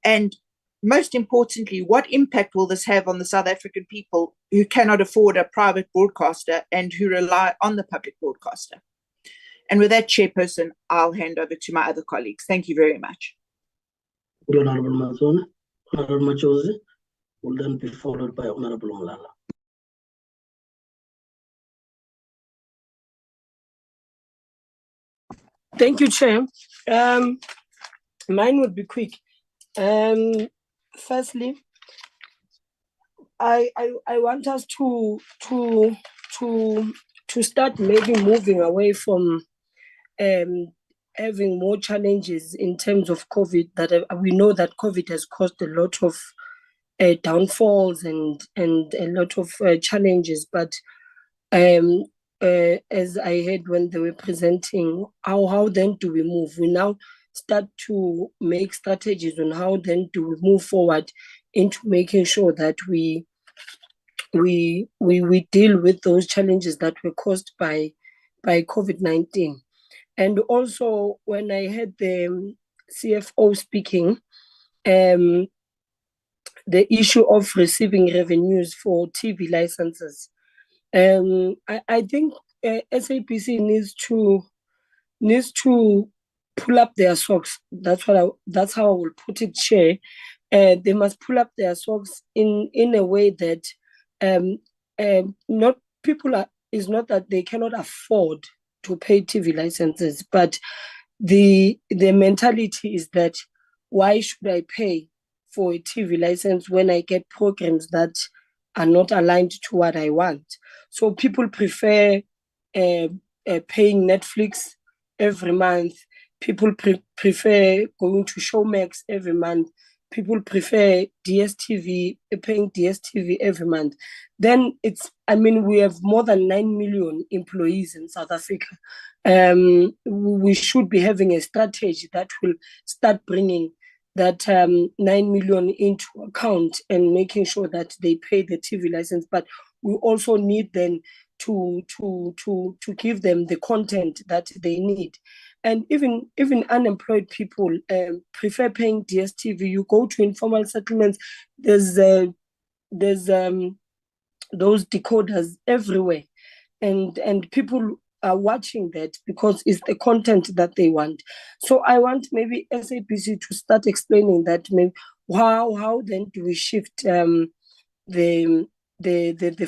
Speaker 15: And most importantly, what impact will this have on the South African people who cannot afford a private broadcaster and who rely on the public broadcaster? And with that, Chairperson, I'll hand over to my other colleagues. Thank you very much.
Speaker 1: Honorable Mazone, Honorable Machozi will then be followed by Honorable Malala.
Speaker 14: Thank you, Chair. Mine would be quick. Firstly, I want us to start maybe moving away from having more challenges in terms of COVID. That we know that COVID has caused a lot of downfalls and a lot of challenges, but as I heard when they were presenting, how then do we move? We now start to make strategies on how then do we move forward into making sure that we deal with those challenges that were caused by COVID-19. And also, when I heard the CFO speaking, the issue of receiving revenues for TV licenses, I think SABC needs to pull up their socks. That's how I will put it, Chair. They must pull up their socks in a way that it's not that they cannot afford to pay TV licenses, but the mentality is that why should I pay for a TV license when I get programs that are not aligned to what I want? So people prefer paying Netflix every month. People prefer going to Showmax every month. People prefer DSTV, paying DSTV every month. Then we have more than 9 million employees in South Africa. We should be having a strategy that will start bringing that 9 million into account and making sure that they pay the TV license. But we also need then to give them the content that they need. And even unemployed people prefer paying DSTV. You go to informal settlements, there's those decoders everywhere, and people are watching that because it's the content that they want. So I want maybe SABC to start explaining that, maybe how then do we shift the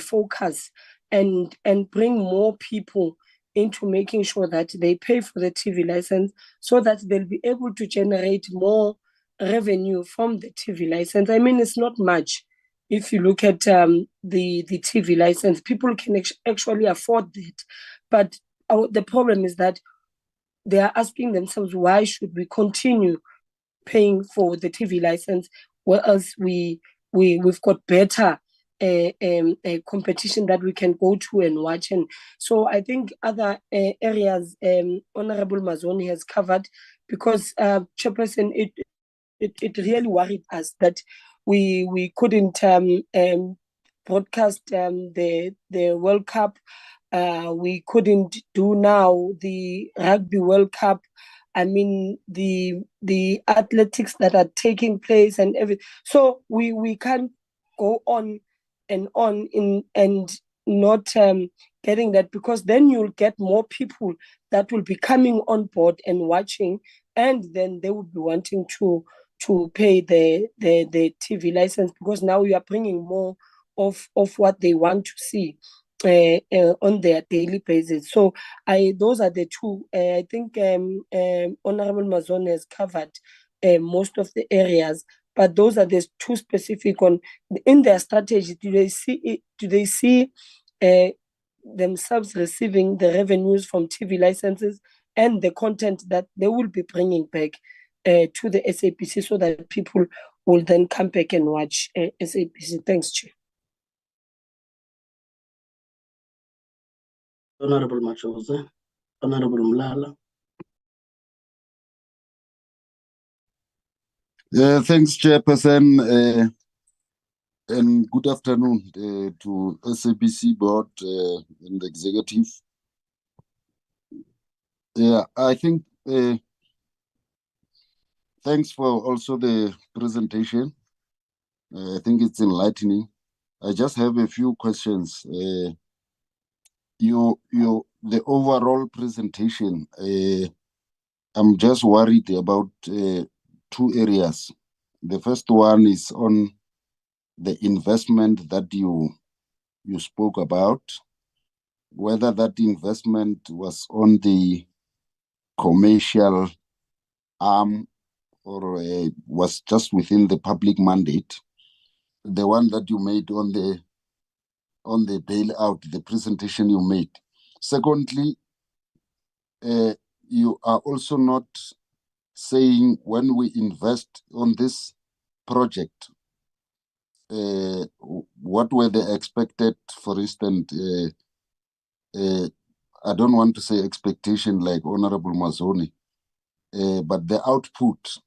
Speaker 14: focus and bring more people into making sure that they pay for the TV license so that they'll be able to generate more revenue from the TV license. I mean, it's not much. If you look at the TV license, people can actually afford it. But the problem is that they are asking themselves, why should we continue paying for the TV license, whereas we've got better a competition that we can go to and watch. And so I think other areas Honorable Mazoni has covered, because Chairperson, it really worried us that we couldn't broadcast the World Cup. We couldn't do now the Rugby World Cup. I mean, the athletics that are taking place and everything. So we can't go on and on and not getting that, because then you'll get more people that will be coming on board and watching, and then they will be wanting to pay the TV license, because now you are bringing more of what they want to see on their daily basis. So those are the two. I think Honorable Mazone has covered most of the areas, but those are the two specific on in their strategy. Do they see themselves receiving the revenues from TV licenses and the content that they will be bringing back to the SABC, so that people will then come back and watch SABC? Thanks, Chair.
Speaker 1: Honorable Machoza, Honorable Mlala.
Speaker 16: Thanks, Chairperson, and good afternoon to SABC Board and the Executive. Yeah, I think thanks for also the presentation. I think it's enlightening. I just have a few questions. The overall presentation, I'm just worried about two areas. The first one is on the investment that you spoke about, whether that investment was on the commercial arm or was just within the public mandate. The one that you made on the bailout, the presentation you made. Secondly, you are also not saying when we invest on this project, what were the expected, for instance, I don't want to say expectation like Honorable Mazoni, but the output,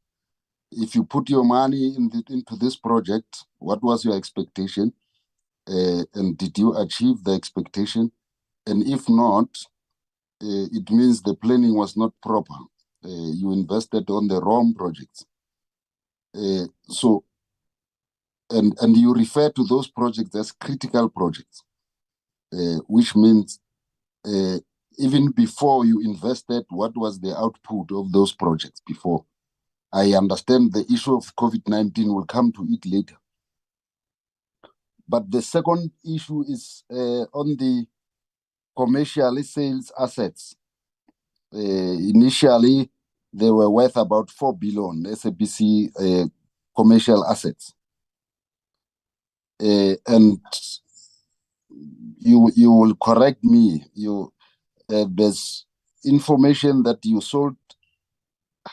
Speaker 16: if you put your money into this project, what was your expectation? And did you achieve the expectation? And if not, it means the planning was not proper. You invested on the wrong projects. And you refer to those projects as critical projects, which means even before you invested, what was the output of those projects before? I understand the issue of COVID-19, will come to it later. But the second issue is on the commercial sales assets. Initially, they were worth about 4 billion SABC commercial assets. And you will correct me. There's information that you sold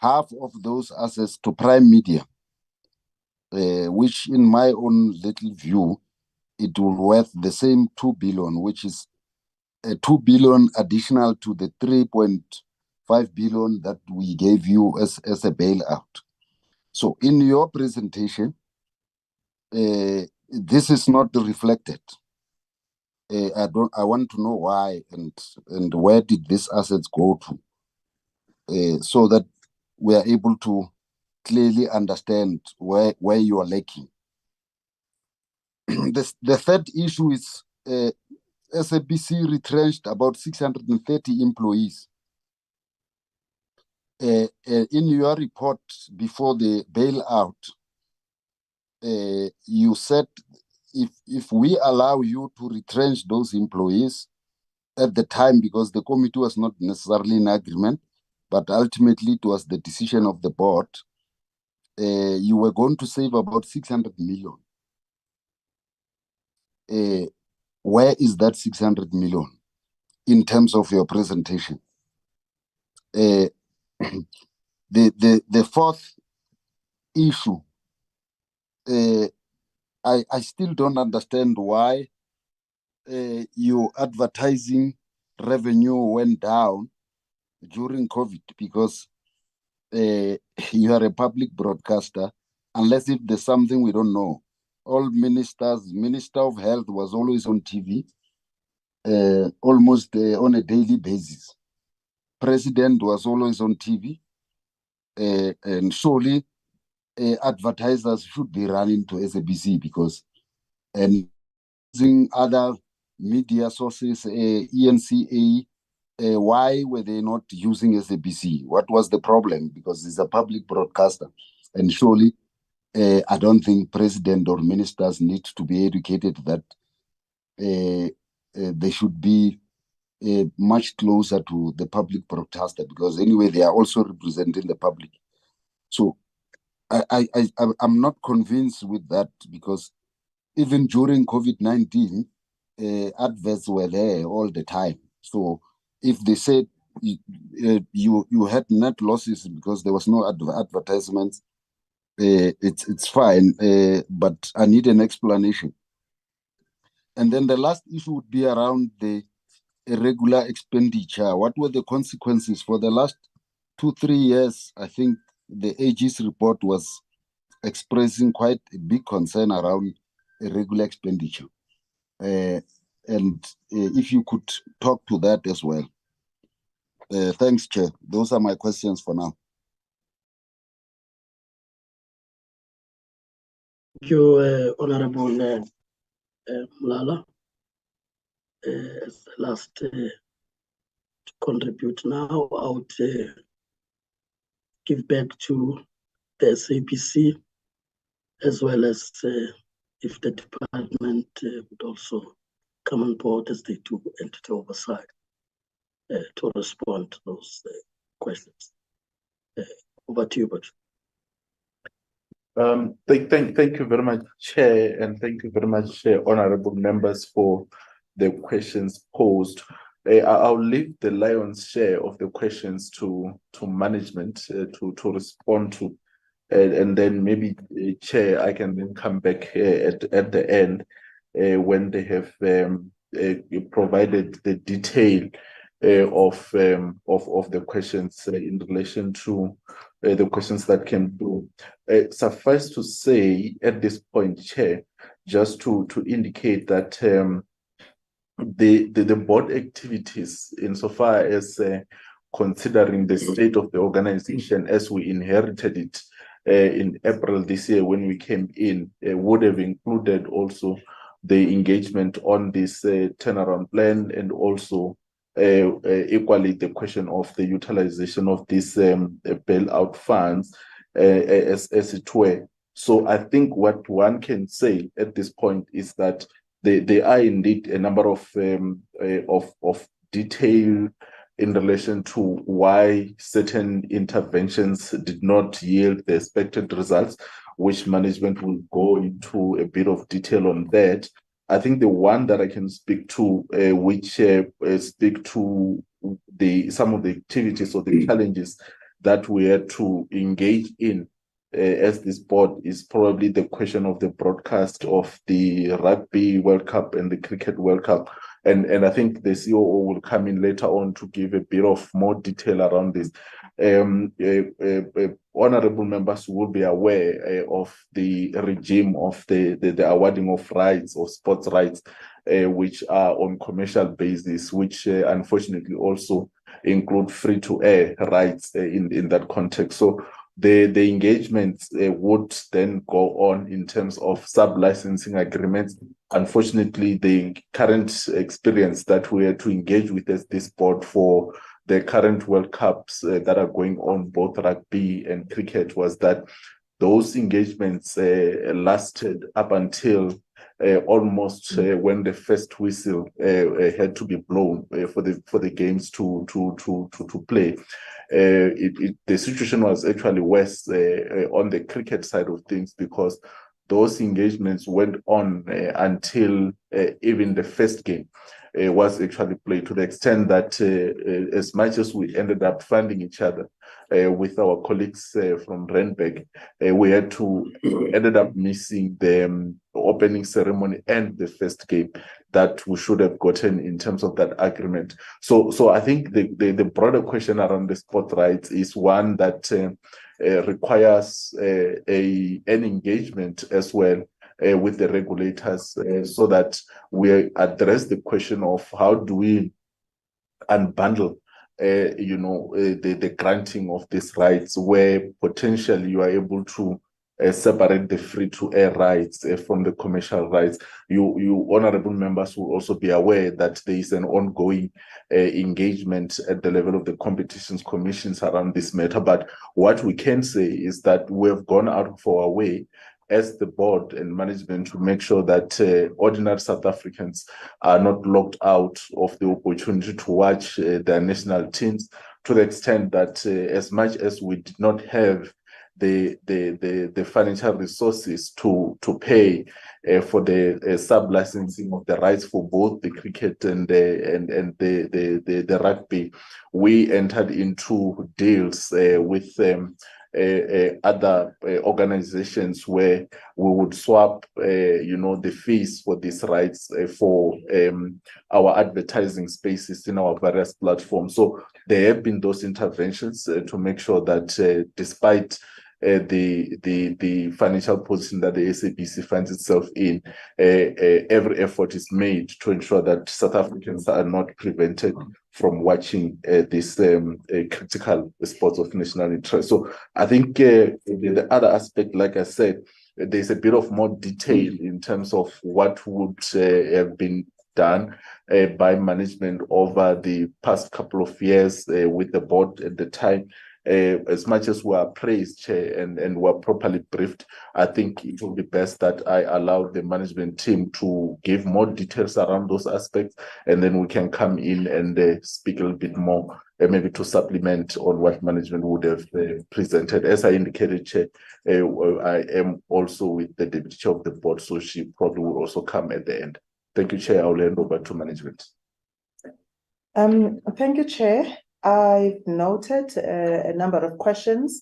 Speaker 16: half of those assets to Prime Media, which in my own little view, it will worth the same 2 billion, which is 2 billion additional to the 3.5 billion that we gave you as a bailout. So in your presentation, this is not reflected. I want to know why and where did these assets go to, so that we are able to clearly understand where you are lacking. The third issue is SABC retrenched about 630 employees. In your report before the bailout, you said if we allow you to retrench those employees at the time, because the committee was not necessarily in agreement, but ultimately it was the decision of the board, you were going to save about 600 million. Where is that 600 million in terms of your presentation? The fourth issue, I still don't understand why your advertising revenue went down during COVID, because you are a public broadcaster, unless if there's something we don't know. All ministers, Minister of Health was always on TV, almost on a daily basis. President was always on TV, and surely advertisers should be running to SABC, because and using other media sources, ENCA, why were they not using SABC? What was the problem? Because it's a public broadcaster, and surely I don't think president or ministers need to be educated that they should be much closer to the public broadcaster, because anyway, they are also representing the public. So I'm not convinced with that, because even during COVID-19, adverts were there all the time. So if they said you had net losses because there was no advertisements, it's fine, but I need an explanation. And then the last issue would be around the irregular expenditure. What were the consequences for the last 2-3 years? I think the AG's report was expressing quite a big concern around irregular expenditure. And if you could talk to that as well. Thanks, Chair. Those are my questions for now.
Speaker 1: Thank you, Honorable Mlala. As the last to contribute now, I would give back to the SABC, as well as if the department would also come on board as they do entity oversight to respond to those questions. Over to you, Butch.
Speaker 19: Thank you very much, Chair, and thank you very much, honorable members, for the questions posed. I'll leave the lion's share of the questions to management to respond to, and then maybe, Chair, I can then come back at the end when they have provided the detail of the questions in relation to the questions that came through. Suffice to say at this point, Chair, just to indicate that the board activities, insofar as considering the state of the organization as we inherited it in April this year when we came in, would have included also the engagement on this turnaround plan, and also equally the question of the utilization of these bailout funds as it were. So I think what one can say at this point is that there are indeed a number of detail in relation to why certain interventions did not yield the expected results, which management will go into a bit of detail on that. I think the one that I can speak to, which speak to some of the activities or the challenges that we had to engage in as this board, is probably the question of the broadcast of the Rugby World Cup and the Cricket World Cup. And I think the COO will come in later on to give a bit of more detail around this. Honorable members will be aware of the regime of the awarding of rights or sports rights, which are on commercial basis, which unfortunately also include free-to-air rights in that context. So the engagements would then go on in terms of sub-licensing agreements. Unfortunately, the current experience that we had to engage with as this board for the current World Cups that are going on, both rugby and cricket, was that those engagements lasted up until almost when the first whistle had to be blown for the games to play. The situation was actually worse on the cricket side of things, because those engagements went on until even the first game was actually played, to the extent that as much as we ended up funding each other with our colleagues from Randburg, we had to ended up missing the opening ceremony and the first game that we should have gotten in terms of that agreement. So I think the broader question around the sport rights is one that requires an engagement as well with the regulators, so that we address the question of how do we unbundle the granting of these rights, where potentially you are able to separate the free-to-air rights from the commercial rights. You honorable members will also be aware that there is an ongoing engagement at the level of the competitions commissions around this matter. But what we can say is that we have gone out of our way as the board and management to make sure that ordinary South Africans are not locked out of the opportunity to watch their national teams, to the extent that as much as we did not have the financial resources to pay for the sub-licensing of the rights for both the cricket and the rugby, we entered into deals with other organizations where we would swap the fees for these rights for our advertising spaces in our various platforms. So there have been those interventions to make sure that despite the financial position that the SABC finds itself in, every effort is made to ensure that South Africans are not prevented from watching this critical sports of national interest. So I think the other aspect, like I said, there's a bit of more detail in terms of what would have been done by management over the past couple of years with the board at the time. As much as we are praised, Chair, and we're properly briefed, I think it will be best that I allow the management team to give more details around those aspects, and then we can come in and speak a little bit more, maybe to supplement on what management would have presented. As I indicated, Chair, I am also with the Deputy Chair of the board, so she probably will also come at the end. Thank you, Chair. I'll hand over to management.
Speaker 12: Thank you, Chair. I've noted a number of questions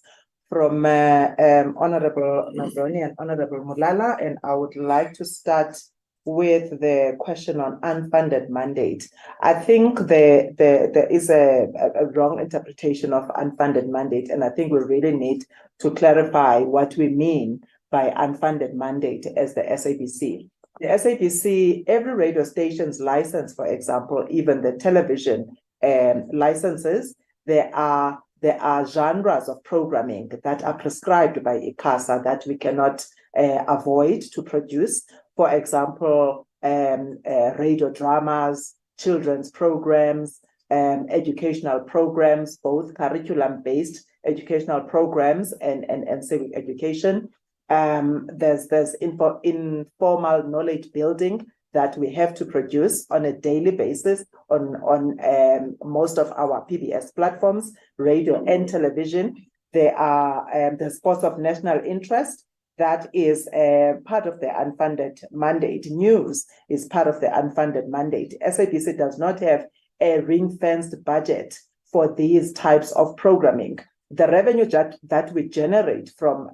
Speaker 12: from Honorable Mazoni and Honorable Mulala, and I would like to start with the question on unfunded mandate. I think there is a wrong interpretation of unfunded mandate, and I think we really need to clarify what we mean by unfunded mandate as the SABC. The SABC, every radio station's license, for example, even the television licenses, there are genres of programming that are prescribed by ICASA that we cannot avoid to produce. For example, radio dramas, children's programs, educational programs, both curriculum-based educational programs and civic education. There's informal knowledge building that we have to produce on a daily basis on most of our PBS platforms, radio and television. There are the sports of national interest. That is part of the unfunded mandate. News is part of the unfunded mandate. SABC does not have a ring-fenced budget for these types of programming. The revenue that we generate from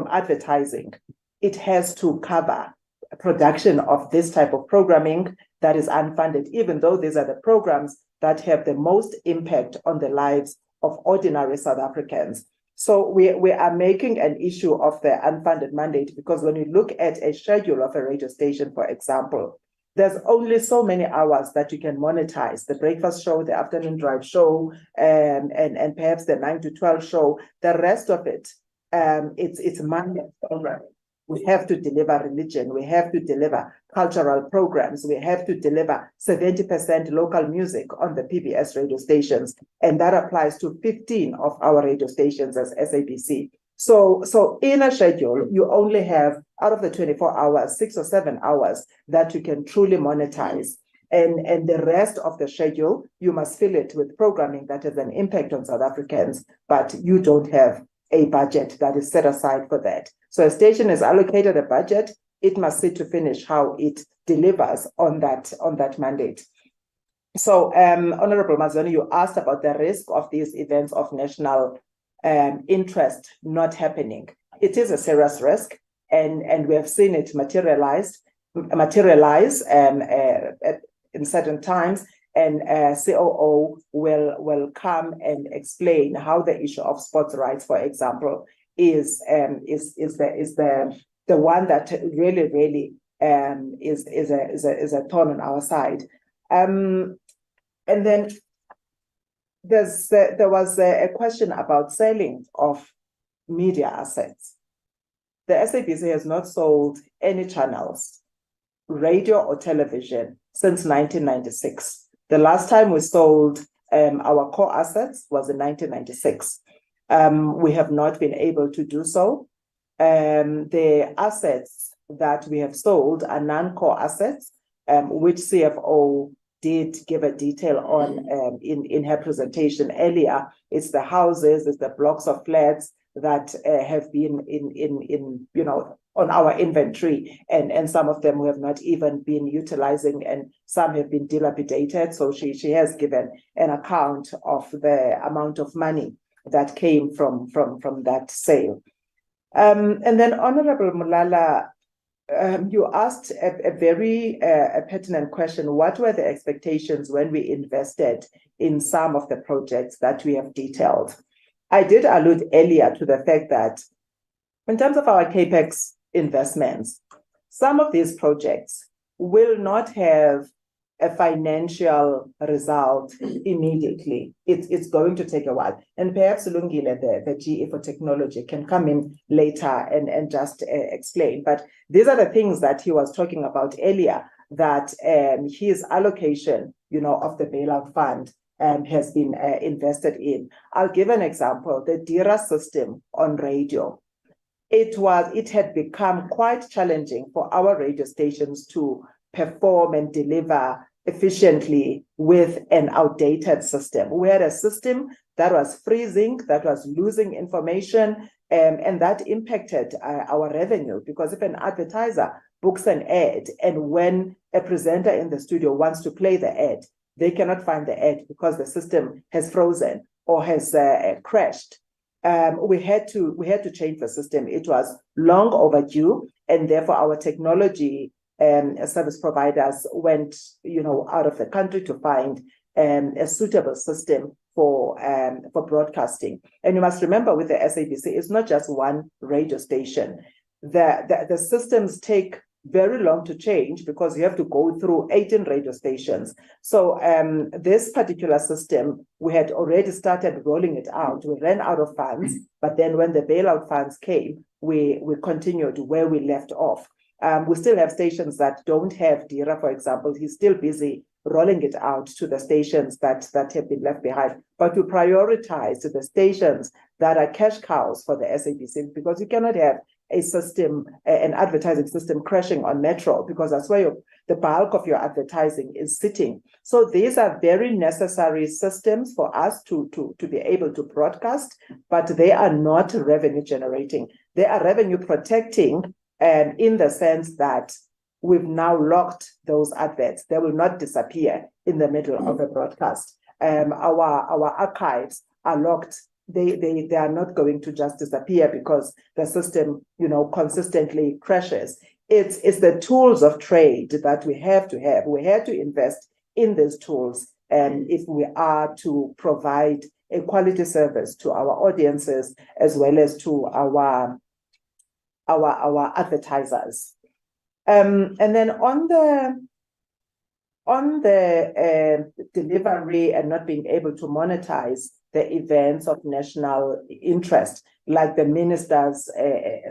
Speaker 12: advertising, it has to cover production of this type of programming that is unfunded, even though these are the programs that have the most impact on the lives of ordinary South Africans. So we are making an issue of the unfunded mandate because when you look at a schedule of a radio station, for example, there's only so many hours that you can monetize: the breakfast show, the afternoon drive show, and perhaps the 9 to 12 show. The rest of it, it's mandate programming. We have to deliver religion. We have to deliver cultural programs. We have to deliver 70% local music on the PBS radio stations. And that applies to 15 of our radio stations as SABC. So in a schedule, you only have, out of the 24 hours, 6 or 7 hours that you can truly monetize. And the rest of the schedule, you must fill it with programming that has an impact on South Africans, but you don't have a budget that is set aside for that. So a station is allocated a budget, it must see to finish how it delivers on that mandate. So Honorable Mazoni, you asked about the risk of these events of national interest not happening. It is a serious risk, and we have seen it materialize in certain times. And COO will come and explain how the issue of sports rights, for example, is the one that really is a thorn on our side. And then there was a question about selling of media assets. The SABC has not sold any channels, radio or television, since 1996. The last time we sold our core assets was in 1996. We have not been able to do so. The assets that we have sold are non-core assets, which CFO did give a detail on in her presentation earlier. It's the houses, it's the blocks of flats that have been in on our inventory, and some of them we have not even been utilizing, and some have been dilapidated. So she has given an account of the amount of money that came from that sale. And then Honorable Mulala, you asked a very pertinent question. What were the expectations when we invested in some of the projects that we have detailed? I did allude earlier to the fact that in terms of our CAPEX investments, some of these projects will not have a financial result immediately. It's going to take a while. And perhaps Lungile, the GE for technology, can come in later and just explain. But these are the things that he was talking about earlier, that his allocation, of the bailout fund has been invested in. I'll give an example. The DIRA system on radio. It had become quite challenging for our radio stations to perform and deliver efficiently with an outdated system. We had a system that was freezing, that was losing information, and that impacted our revenue, because if an advertiser books an ad and when a presenter in the studio wants to play the ad, they cannot find the ad because the system has frozen or has crashed. We had to change the system. It was long overdue, and therefore our technology service providers went, out of the country to find a suitable system for broadcasting. And you must remember, with the SABC, it's not just one radio station. The systems take very long to change because you have to go through 18 radio stations. So this particular system, we had already started rolling it out. We ran out of funds, but then when the bailout funds came, we continued where we left off. We still have stations that don't have DIRA, for example. He's still busy rolling it out to the stations that have been left behind. But we prioritize to the stations that are cash cows for the SABC, because you cannot have a system, an advertising system crashing on Metro, because that's where the bulk of your advertising is sitting. So these are very necessary systems for us to be able to broadcast, but they are not revenue generating. They are revenue protecting, in the sense that we've now locked those adverts. They will not disappear in the middle of a broadcast. Our archives are locked. They are not going to just disappear because the system, consistently crashes. It's the tools of trade that we have to have. We have to invest in these tools, and if we are to provide a quality service to our audiences as well as to our advertisers. And then on the delivery and not being able to monetize the events of national interest, like the ministers'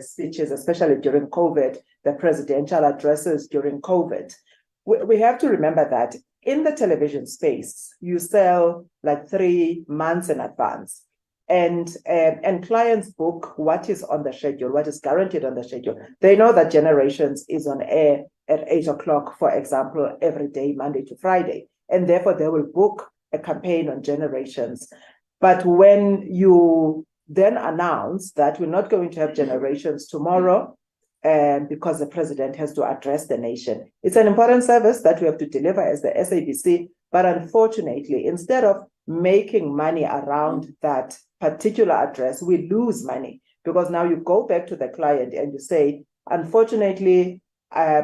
Speaker 12: speeches, especially during COVID, the presidential addresses during COVID. We have to remember that in the television space, you sell like 3 months in advance. And clients book what is on the schedule, what is guaranteed on the schedule. They know that Generations is on air at 8 o'clock, for example, every day, Monday to Friday. And therefore, they will book a campaign on Generations. But when you then announce that we're not going to have Generations tomorrow, because the president has to address the nation, it's an important service that we have to deliver as the SABC. But unfortunately, instead of making money around that particular address, we lose money, because now you go back to the client and you say, unfortunately,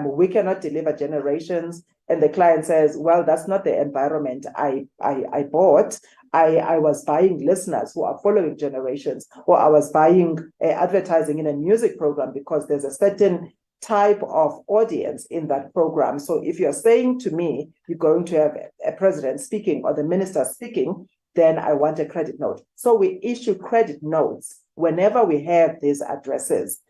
Speaker 12: we cannot deliver Generations. And the client says, well, that's not the environment I bought. I was buying listeners who are following Generations, or I was buying advertising in a music program because there's a certain type of audience in that program. So if you're saying to me, you're going to have a president speaking or the minister speaking, then I want a credit note. So we issue credit notes whenever we have these addresses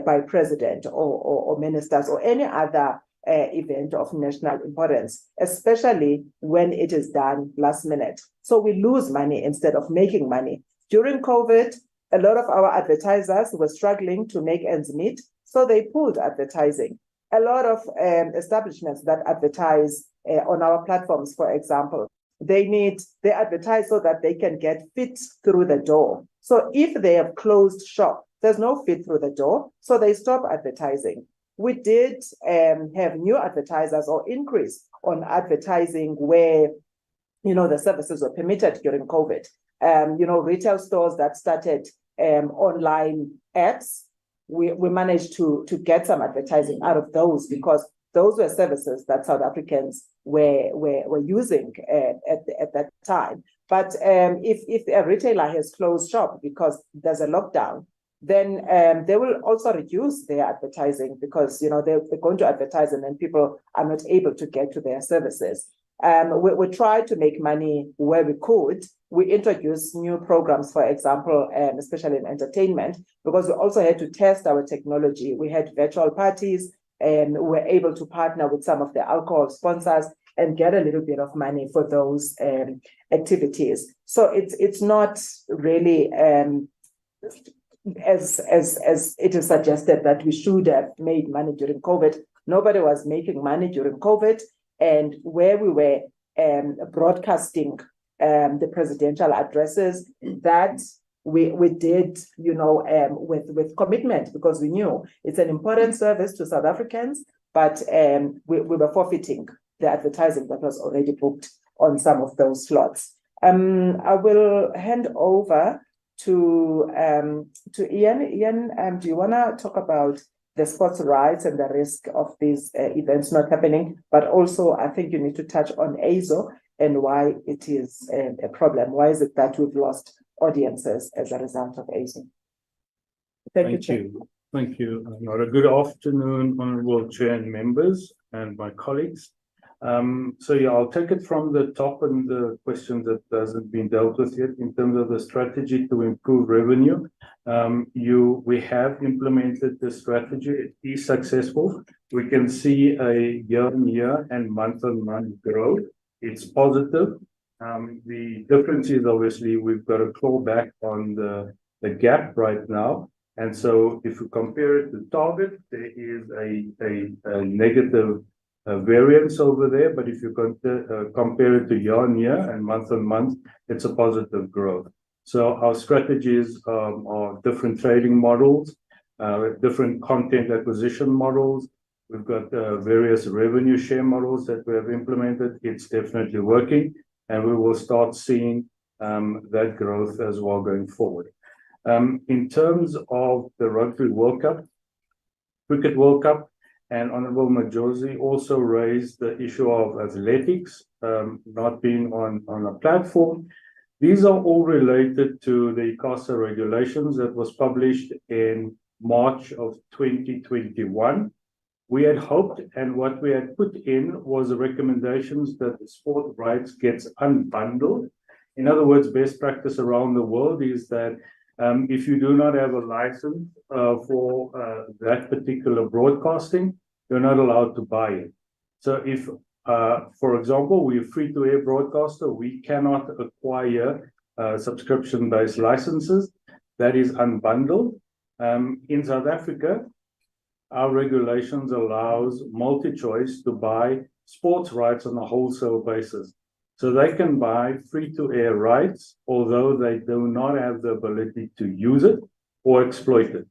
Speaker 12: by president or ministers or any other event of national importance, especially when it is done last minute. So we lose money instead of making money. During COVID, a lot of our advertisers were struggling to make ends meet, so they pulled advertising. A lot of establishments that advertise on our platforms, for example, they advertise so that they can get fit through the door. So if they have closed shop, there's no fit through the door, so they stop advertising. We did have new advertisers or increase on advertising where, the services were permitted during COVID. Retail stores that started online apps, we managed to get some advertising out of those, because those were services that South Africans were using at that time. But if a retailer has closed shop because there's a lockdown, then they will also reduce their advertising, because they're going to advertise and then people are not able to get to their services. We tried to make money where we could. We introduced new programs, for example, especially in entertainment, because we also had to test our technology. We had virtual parties, and we were able to partner with some of the alcohol sponsors and get a little bit of money for those activities. So it's not really as it is suggested that we should have made money during COVID. Nobody was making money during COVID, and where we were broadcasting the presidential addresses, that we did, with commitment, because we knew it's an important service to South Africans, but we were forfeiting the advertising that was already booked on some of those slots. I will hand over to Ian. Ian, do you want to talk about the sports rights and the risk of these events not happening, but also I think you need to touch on AZO and why it is a problem. Why is it that we've lost audiences as a result of AZO? Thank you, Chair.
Speaker 4: Thank you, Nora. Good afternoon, Honourable Chair and members and my colleagues. So yeah, I'll take it from the top and the question that hasn't been dealt with yet in terms of the strategy to improve revenue. We have implemented the strategy. It is successful. We can see a year-on-year and month-on-month growth. It's positive. The difference is obviously we've got to claw back on the gap right now. And so if we compare it to target, there is a negative variance over there. But if you compare it to year-on-year and month-on-month, it's a positive growth. So our strategies are different trading models, different content acquisition models. We've got various revenue share models that we have implemented. It's definitely working, and we will start seeing that growth as well going forward. In terms of the Rugby World Cup, Cricket World Cup, and Honourable Majosi also raised the issue of athletics not being on a platform. These are all related to the ICASA regulations that was published in March of 2021. We had hoped, and what we had put in was the recommendations that the sport rights gets unbundled. In other words, best practice around the world is that if you do not have a license for that particular broadcasting, you're not allowed to buy it. So if, for example, we're free-to-air broadcaster, we cannot acquire subscription-based licenses. That is unbundled. In South Africa, our regulations allows MultiChoice to buy sports rights on a wholesale basis. So they can buy free-to-air rights, although they do not have the ability to use it or exploit it.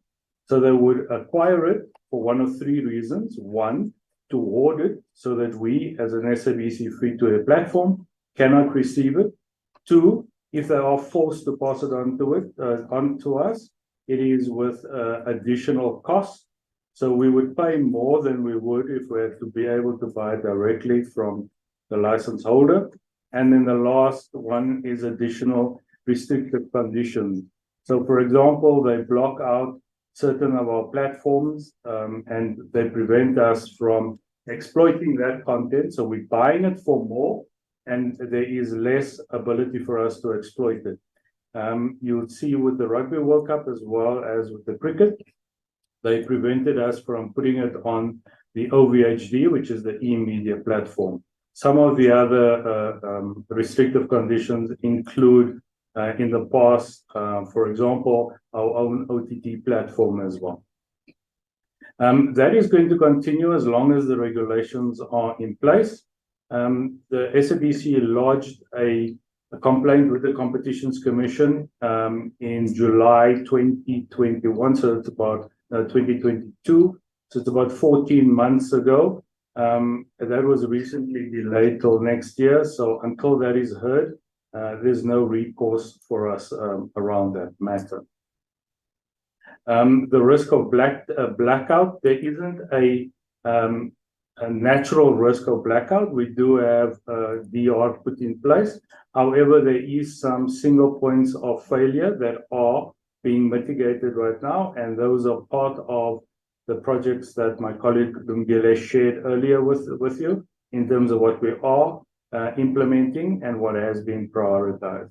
Speaker 4: So they would acquire it for one of three reasons. One, to hoard it so that we, as an SABC free-to-air platform, cannot receive it. Two, if they are forced to pass it on to us, it is with additional costs. So we would pay more than we would if we had to be able to buy directly from the license holder. And then the last one is additional restrictive conditions. So, for example, they block out certain of our platforms and they prevent us from exploiting that content. So we're buying it for more and there is less ability for us to exploit it. You would see with the Rugby World Cup as well as with the cricket, they prevented us from putting it on the OVHD, which is the e-media platform. Some of the other restrictive conditions include, in the past, for example, our own OTT platform as well. That is going to continue as long as the regulations are in place. The SABC lodged a complaint with the Competitions Commission in July 2021, so it's about 2022, so it's about 14 months ago. That was recently delayed till next year. So until that is heard, there's no recourse for us around that matter. The risk of blackout, there isn't a natural risk of blackout. We do have DR put in place. However, there is some single points of failure that are being mitigated right now, and those are part of the projects that my colleague Lungile shared earlier with you in terms of what we are implementing and what has been prioritized.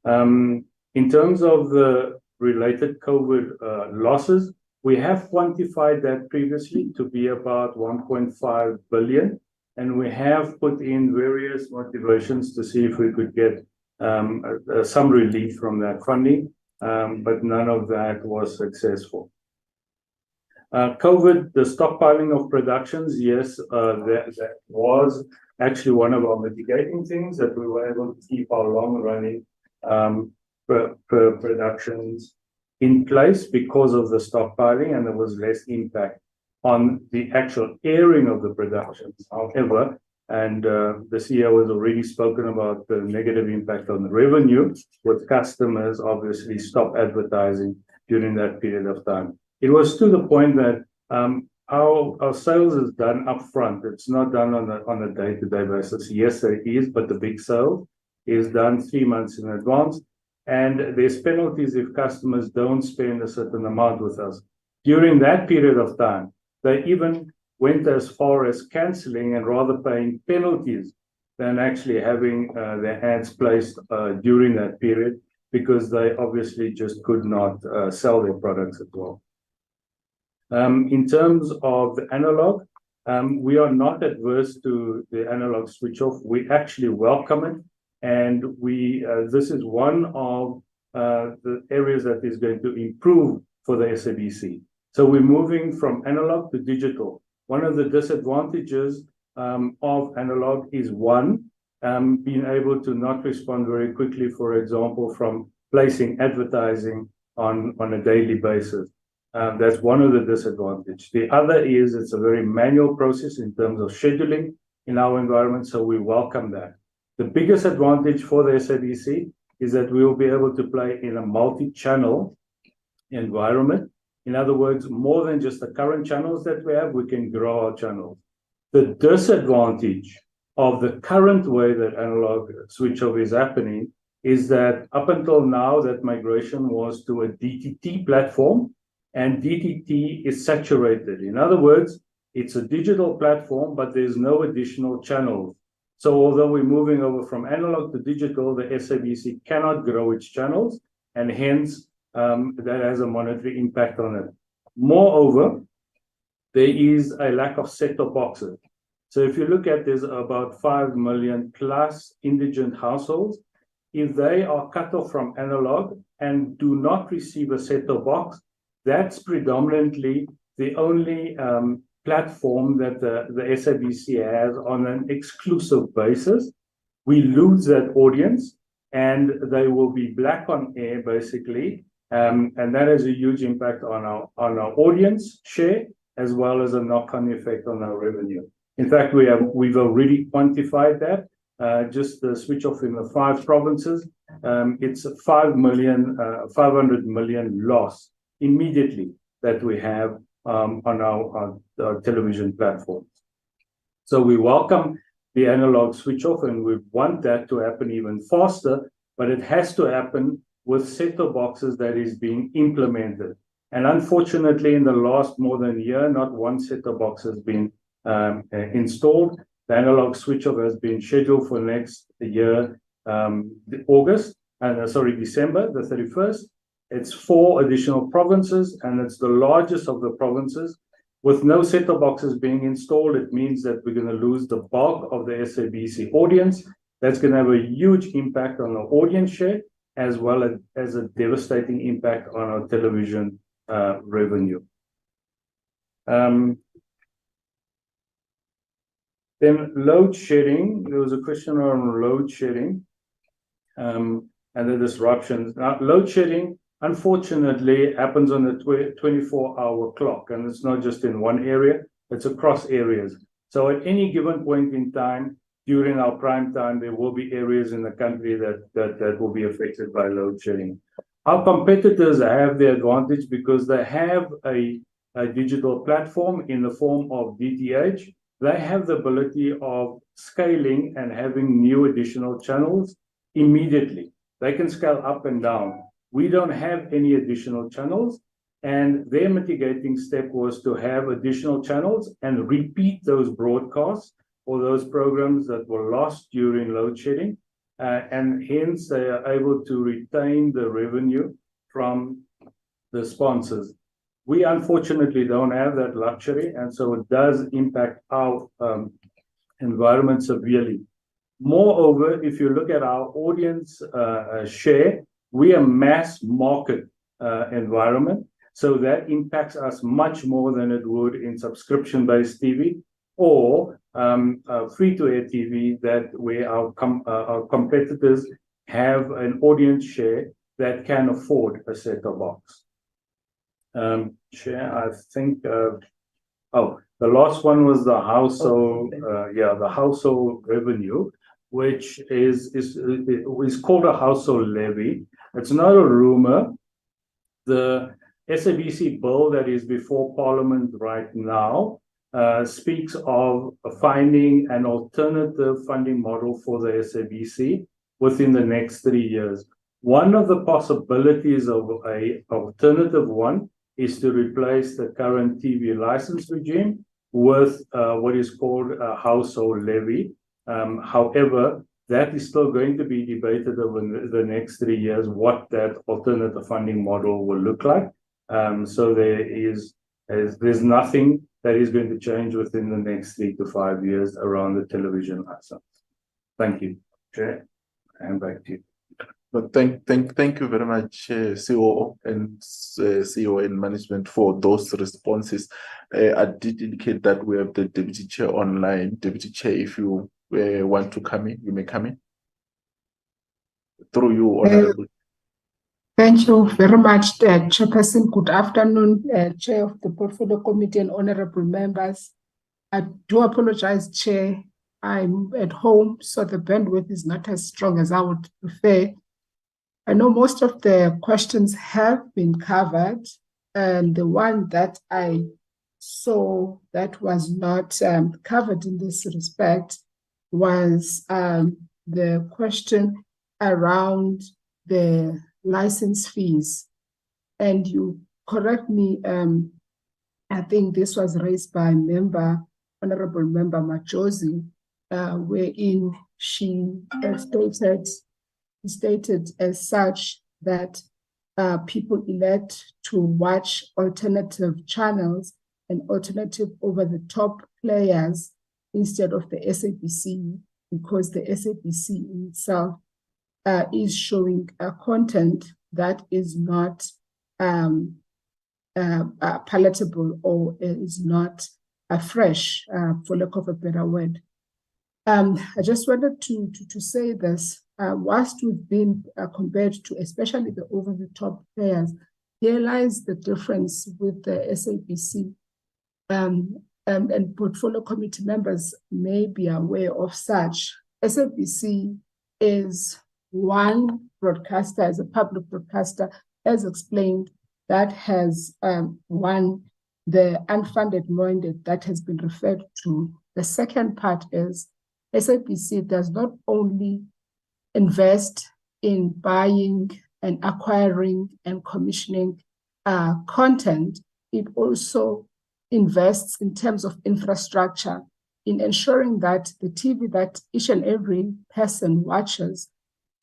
Speaker 4: In terms of the related COVID losses, we have quantified that previously to be about 1.5 billion, and we have put in various motivations to see if we could get some relief from that funding, but none of that was successful. COVID, the stockpiling of productions, yes, that was actually one of our mitigating things, that we were able to keep our long-running productions in place because of the stockpiling, and there was less impact on the actual airing of the productions. However, and the CEO has already spoken about the negative impact on the revenue, with customers obviously stop advertising during that period of time. It was to the point that our sales is done upfront. It's not done on a day-to-day basis. Yes, there is, but the big sale is done 3 months in advance. And there's penalties if customers don't spend a certain amount with us. During that period of time, they even went as far as canceling and rather paying penalties than actually having their ads placed during that period, because they obviously just could not sell their products as well. In terms of the analog, we are not adverse to the analog switch off. We actually welcome it. And this is one of the areas that is going to improve for the SABC. So we're moving from analog to digital. One of the disadvantages of analog is being able to not respond very quickly, for example, from placing advertising on a daily basis. That's one of the disadvantages. The other is it's a very manual process in terms of scheduling in our environment, so we welcome that. The biggest advantage for the SABC is that we will be able to play in a multi-channel environment. In other words, more than just the current channels that we have, we can grow our channels. The disadvantage of the current way that analog switch off is happening is that up until now, that migration was to a DTT platform, and DTT is saturated. In other words, it's a digital platform, but there's no additional channels. So although we're moving over from analog to digital, the SABC cannot grow its channels, and hence that has a monetary impact on it. Moreover, there is a lack of set-top boxes. So if you look at, there's about 5 million plus indigent households. If they are cut off from analog and do not receive a set-top box, that's predominantly the only platform that the SABC has on an exclusive basis. We lose that audience and they will be black on air basically. And that has a huge impact on our audience share, as well as a knock-on effect on our revenue. In fact, we've already quantified that. Just the switch off in the 5 provinces, it's a 500 million loss immediately that we have on our television platforms. So we welcome the analog switch off, and we want that to happen even faster, but it has to happen with set-top boxes that is being implemented. And unfortunately, in the last more than a year, not one set-top box has been installed. The analog switch off has been scheduled for next year, December the 31st. It's 4 additional provinces, and it's the largest of the provinces. With no set-top boxes being installed, it means that we're going to lose the bulk of the SABC audience. That's going to have a huge impact on our audience share, as well as a devastating impact on our television revenue. Then load shedding. There was a question on load shedding and the disruptions. Now, load shedding, unfortunately, happens on a 24-hour clock, and it's not just in one area, it's across areas. So at any given point in time, during our prime time, there will be areas in the country that will be affected by load shedding. Our competitors have the advantage because they have a digital platform in the form of DTH. They have the ability of scaling and having new additional channels immediately. They can scale up and down. We don't have any additional channels, and their mitigating step was to have additional channels and repeat those broadcasts or those programs that were lost during load shedding, and hence they are able to retain the revenue from the sponsors. We unfortunately don't have that luxury, and so it does impact our environment severely. Moreover, if you look at our audience share, we are mass market environment, so that impacts us much more than it would in subscription-based TV or free-to-air TV, that where our competitors have an audience share that can afford a set-top box. Chair, I think, the last one was the household, the household revenue, which is called a household levy. It's not a rumor. SABC bill that is before Parliament right now speaks of finding an alternative funding model for the SABC within the next 3 years. One of the possibilities of an alternative one is to replace the current TV license regime with what is called a household levy. However, that is still going to be debated over the next 3 years, what that alternative funding model will look like. So there's nothing that is going to change within the next 3 to 5 years around the television license. Thank you, Chair, and back to you.
Speaker 19: But thank you very much, CEO and CEO and management for those responses. I did indicate that we have the Deputy Chair online. Deputy Chair, if you want to come in, you may come in. Through you, Honorable.
Speaker 5: Thank you very much, Chairperson. Good afternoon, Chair of the Portfolio Committee and honorable members. I do apologize, Chair. I'm at home, so the bandwidth is not as strong as I would prefer. I know most of the questions have been covered, and the one that I saw that was not covered in this respect was the question around the license fees. And you correct me, I think this was raised by Honorable Member Majosi, wherein she stated as such that people elect to watch alternative channels and alternative over-the-top players instead of the SABC, because the SABC itself is showing a content that is not palatable or is not fresh, for lack of a better word. I just wanted to say this. Whilst we've been compared to especially the over-the-top players, here lies the difference with the SABC. And portfolio committee members may be aware of such. SABC is one broadcaster, as a public broadcaster, as explained, that has won the unfunded mandate that has been referred to. The second part is SABC does not only invest in buying and acquiring and commissioning content, it also invests in terms of infrastructure in ensuring that the TV that each and every person watches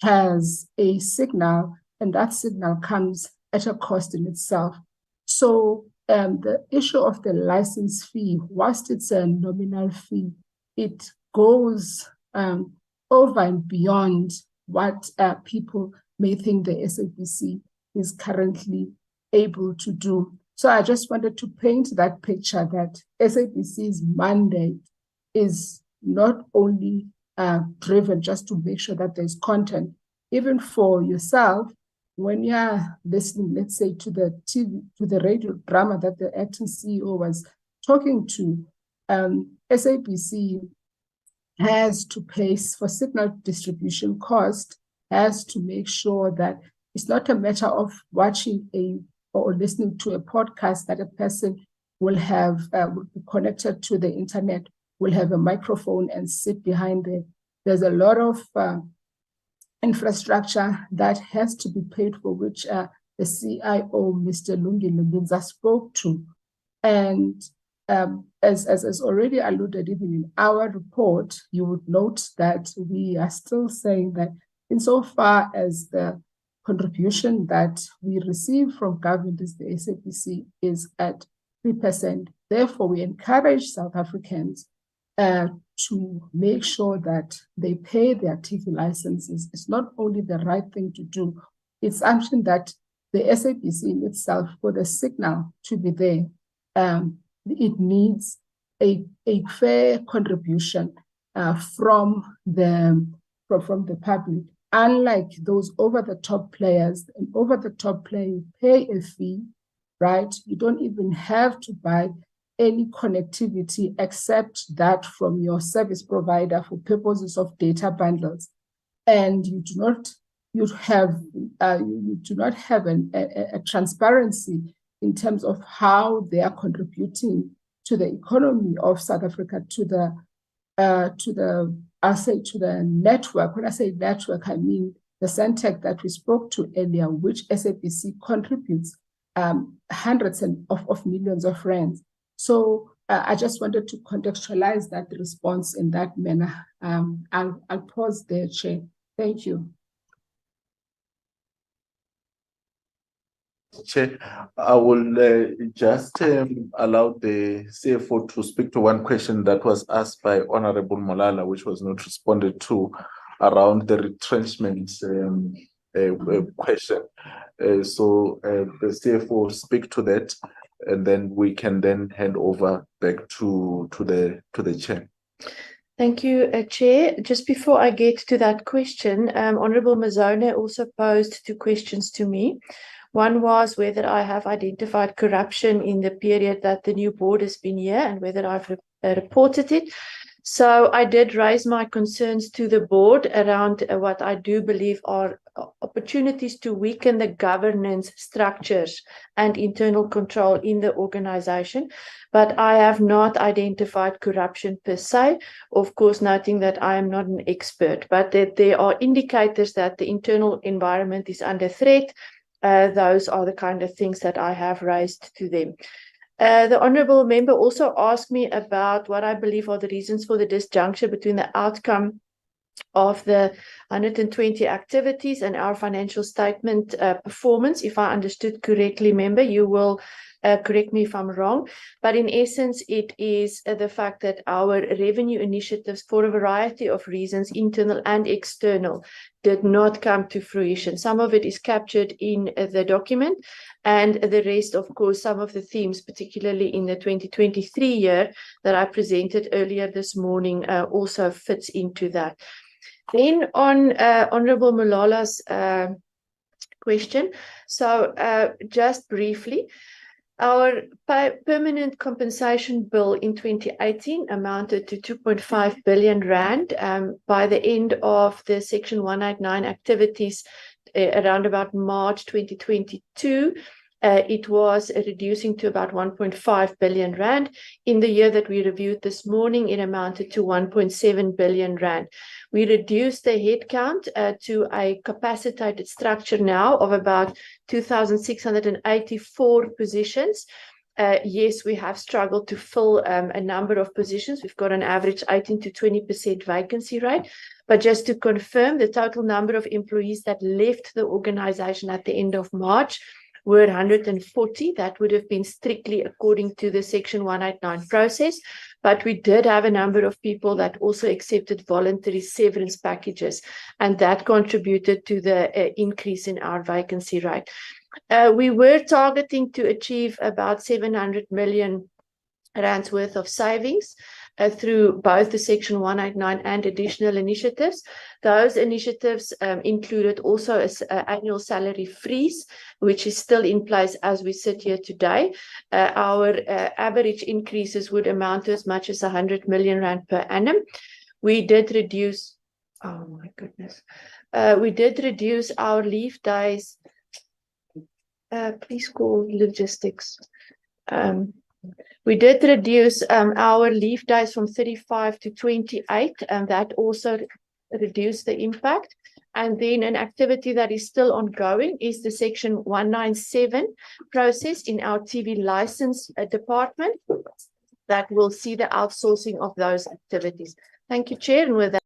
Speaker 5: has a signal, and that signal comes at a cost in itself. So the issue of the license fee, whilst it's a nominal fee, it goes over and beyond what people may think the SABC is currently able to do. So I just wanted to paint that picture that SABC's mandate is not only driven just to make sure that there's content, even for yourself, when you're listening, let's say, to the TV, to the radio drama that the acting CEO was talking to, SABC has to pay for signal distribution cost, has to make sure that it's not a matter of watching or listening to a podcast that a person will have, will be connected to the internet, will have a microphone and sit behind it. There's a lot of infrastructure that has to be paid for, which the CIO, Mr. Lungile Mbinza, spoke to. And as already alluded, even in our report, you would note that we are still saying that insofar as the contribution that we receive from government as the SABC is at 3%. Therefore, we encourage South Africans to make sure that they pay their TV licenses. It's not only the right thing to do, it's something that the SABC in itself, for the signal to be there, it needs a fair contribution from the public. Unlike those over-the-top players, an over-the-top player pay a fee, right? You don't even have to buy any connectivity except that from your service provider for purposes of data bundles, and you do not have a transparency in terms of how they are contributing to the economy of South Africa, to the network. When I say network, I mean the Centec that we spoke to earlier, which SABC contributes hundreds of millions of rands. So I just wanted to contextualize that response in that manner. I'll pause there, Chair. Thank you.
Speaker 19: Chair, I will just allow the CFO to speak to one question that was asked by Honorable Molala, which was not responded to, around the retrenchment question. So the CFO will speak to that, and then we can then hand over back to the chair.
Speaker 13: Thank you, Chair. Just before I get to that question, Honorable Mazone also posed two questions to me. One was whether I have identified corruption in the period that the new board has been here and whether I've reported it. So I did raise my concerns to the board around what I do believe are opportunities to weaken the governance structures and internal control in the organization. But I have not identified corruption per se, of course, noting that I am not an expert, but that there are indicators that the internal environment is under threat. Those are the kind of things that I have raised to them. The honourable member also asked me about what I believe are the reasons for the disjuncture between the outcome of the 120 activities and our financial statement performance. If I understood correctly, member, you will correct me if I'm wrong, but in essence, it is the fact that our revenue initiatives, for a variety of reasons, internal and external, did not come to fruition. Some of it is captured in the document, and the rest, of course, some of the themes, particularly in the 2023 year that I presented earlier this morning, also fits into that. Then on Honourable Molala's question, so just briefly, our permanent compensation bill in 2018 amounted to 2.5 billion rand. By the end of the Section 189 activities, around about March 2022, it was reducing to about 1.5 billion rand. In the year that we reviewed this morning, it amounted to 1.7 billion rand. We reduced the headcount to a capacitated structure now of about 2,684 positions. Yes, we have struggled to fill a number of positions. We've got an average 18 to 20% vacancy rate. But just to confirm, the total number of employees that left the organization at the end of March were 140. That would have been strictly according to the Section 189 process. But we did have a number of people that also accepted voluntary severance packages, and that contributed to the increase in our vacancy rate. We were targeting to achieve about 700 million rands worth of savings through both the Section 189 and additional initiatives. Those initiatives included also an annual salary freeze, which is still in place as we sit here today. Our average increases would amount to as much as 100 million rand per annum. We did reduce, oh my goodness, we did reduce our leave days. Please call logistics. We did reduce our leave days from 35 to 28, and that also reduced the impact. And then an activity that is still ongoing is the Section 197 process in our TV license department that will see the outsourcing of those activities. Thank you, Chair. And with that,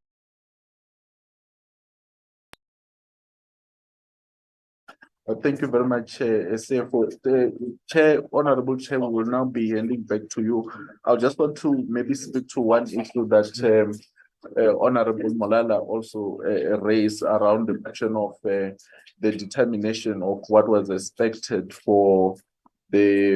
Speaker 19: thank you very much, CFO. The Chair, Honourable Chair, we will now be handing back to you. I just want to maybe speak to one issue that Honourable Molala also raised around the question of the determination of what was expected for the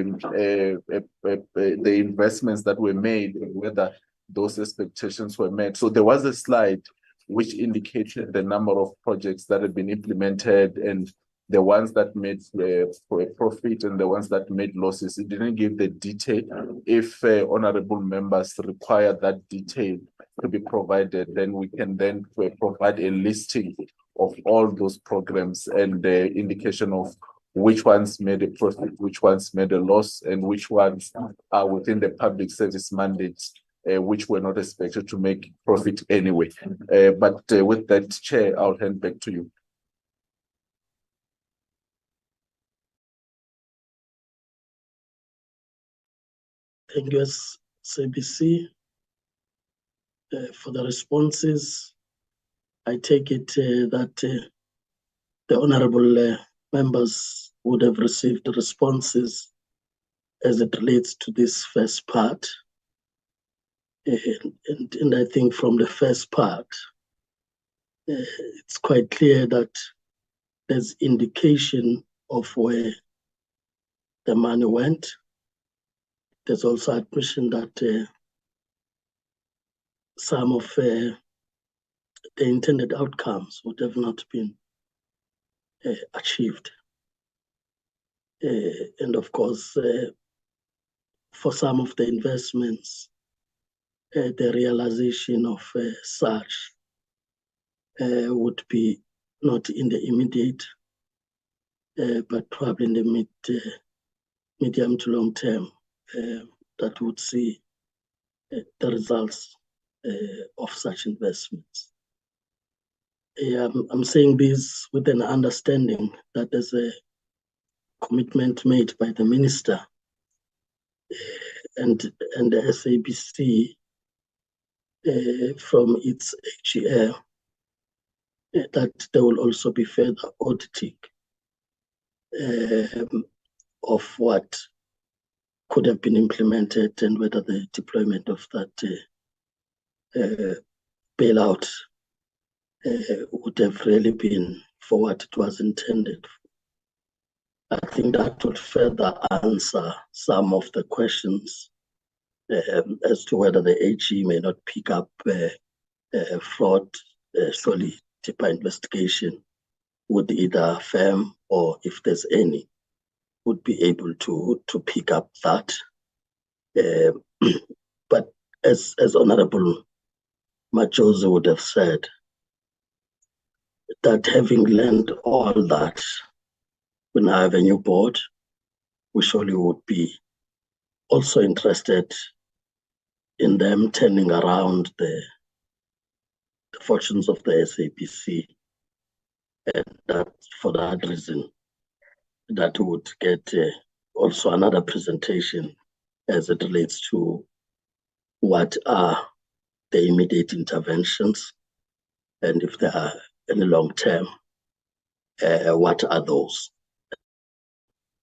Speaker 19: investments that were made and whether those expectations were met. So there was a slide which indicated the number of projects that had been implemented and the ones that made profit and the ones that made losses. It didn't give the detail. If honourable members require that detail to be provided, then we can then provide a listing of all those programs and the indication of which ones made a profit, which ones made a loss, and which ones are within the public service mandates, which were not expected to make profit anyway. But with that, Chair, I'll hand back to you.
Speaker 1: Thank you, SABC, for the responses. I take it that the honorable members would have received responses as it relates to this first part. And I think from the first part, it's quite clear that there's indication of where the money went. There's also admission that some of the intended outcomes would have not been achieved. And of course, for some of the investments, the realization of such would be not in the immediate, but probably in the medium to long term, that would see the results of such investments. I'm saying this with an understanding that there's a commitment made by the minister and the SABC from its AGL that there will also be further auditing of what could have been implemented and whether the deployment of that bailout would have really been for what it was intended. I think that would further answer some of the questions as to whether the AG may not pick up fraud solely deeper investigation would either firm or if there's any would be able to pick up that. But as Honorable Majosi would have said, that having learned all that, we now have a new board, we surely would be also interested in them turning around the fortunes of the SABC, and that for that reason, that would get also another presentation as it relates to what are the immediate interventions, and if there are any long term, what are those?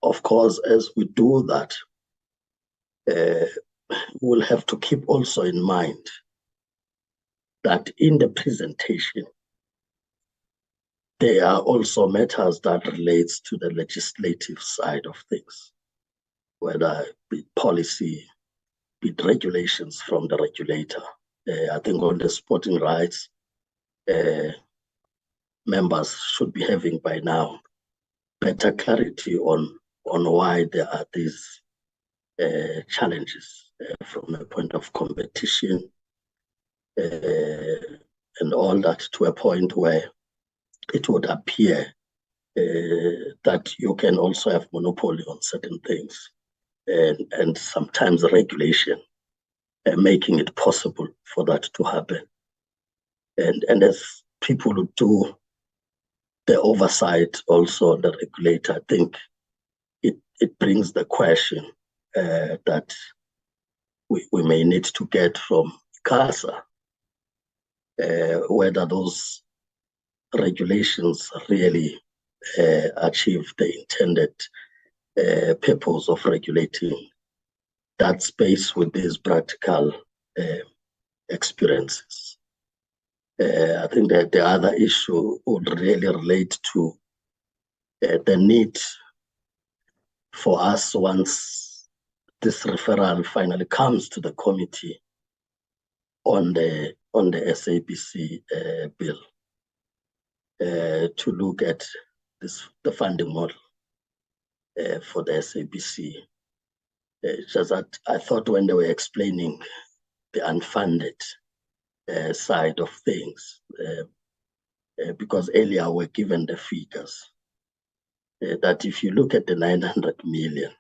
Speaker 1: Of course, as we do that, we'll have to keep also in mind that in the presentation, there are also matters that relates to the legislative side of things, whether it be policy, be it regulations from the regulator. I think on the sporting rights, members should be having by now better clarity on why there are these challenges from a point of competition and all that, to a point where it would appear that you can also have monopoly on certain things and sometimes regulation making it possible for that to happen. And as people who do the oversight also on the regulator, I think it brings the question that we may need to get from CASA, whether those regulations really achieve the intended purpose of regulating that space with these practical experiences. I think that the other issue would really relate to the need for us, once this referral finally comes to the committee on the SABC bill, to look at the funding model for the SABC. Just that I thought when they were explaining the unfunded side of things, because earlier we're given the figures, that if you look at the 900 million,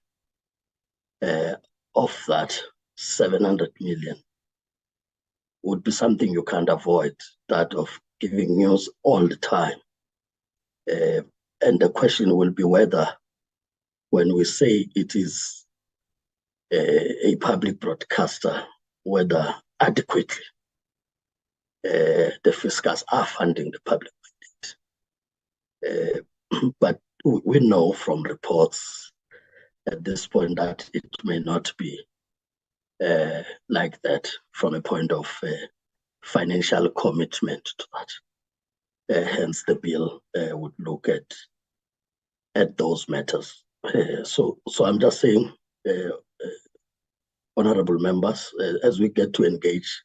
Speaker 1: of that, 700 million would be something you can't avoid, that of giving news all the time. And the question will be whether, when we say it is a public broadcaster, whether adequately the fiscals are funding the public mandate. But we know from reports at this point that it may not be like that from a point of financial commitment to that. Hence, the bill would look at those matters. So I'm just saying, honorable members, as we get to engage,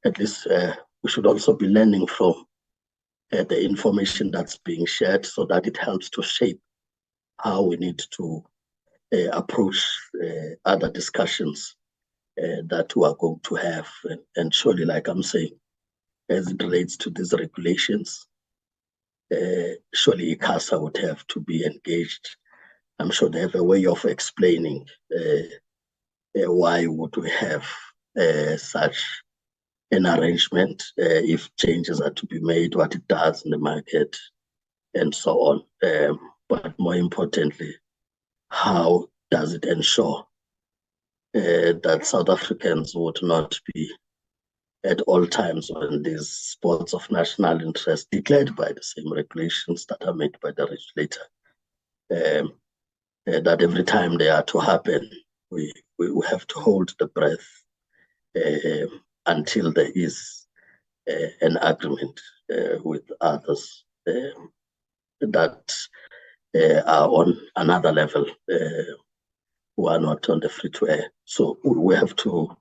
Speaker 1: at least we should also be learning from the information that's being shared, so that it helps to shape how we need to approach other discussions that we are going to have. And surely, like I'm saying, as it relates to these regulations, surely ICASA would have to be engaged. I'm sure they have a way of explaining why would we have such an arrangement, if changes are to be made, what it does in the market, and so on. But more importantly, how does it ensure that South Africans would not be at all times, when these sports of national interest declared by the same regulations that are made by the regulator, that every time they are to happen, we have to hold the breath until there is an agreement with others that are on another level, who are not on the free to air. So we have to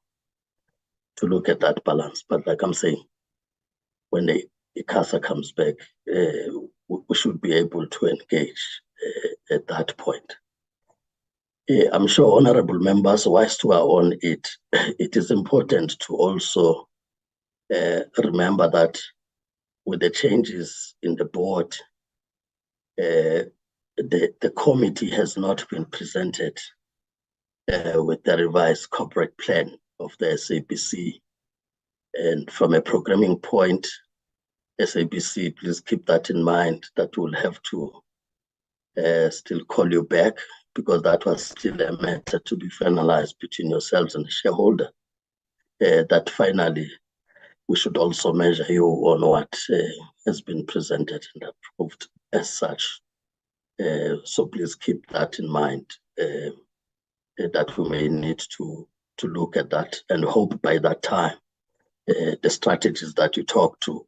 Speaker 1: look at that balance. But like I'm saying, when the ICASA comes back, we should be able to engage at that point. I'm sure honorable members, whilst we are on it, it is important to also remember that with the changes in the board, the committee has not been presented with the revised corporate plan of the SABC. And from a programming point, SABC, please keep that in mind, that we'll have to still call you back, because that was still a matter to be finalized between yourselves and the shareholder. That finally, we should also measure you on what has been presented and approved as such. So please keep that in mind, that we may need to look at that, and hope by that time the strategies that you talk to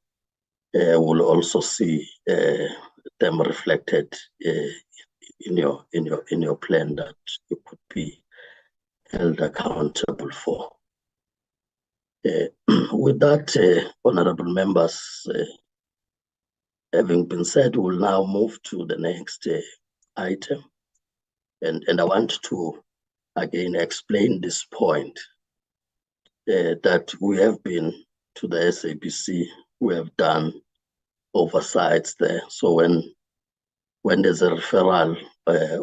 Speaker 1: will also see them reflected in your plan that you could be held accountable for. With that, honorable members, having been said, we'll now move to the next item. And I want to again explain this point, that we have been to the SABC, we have done oversights there. So when there's a referral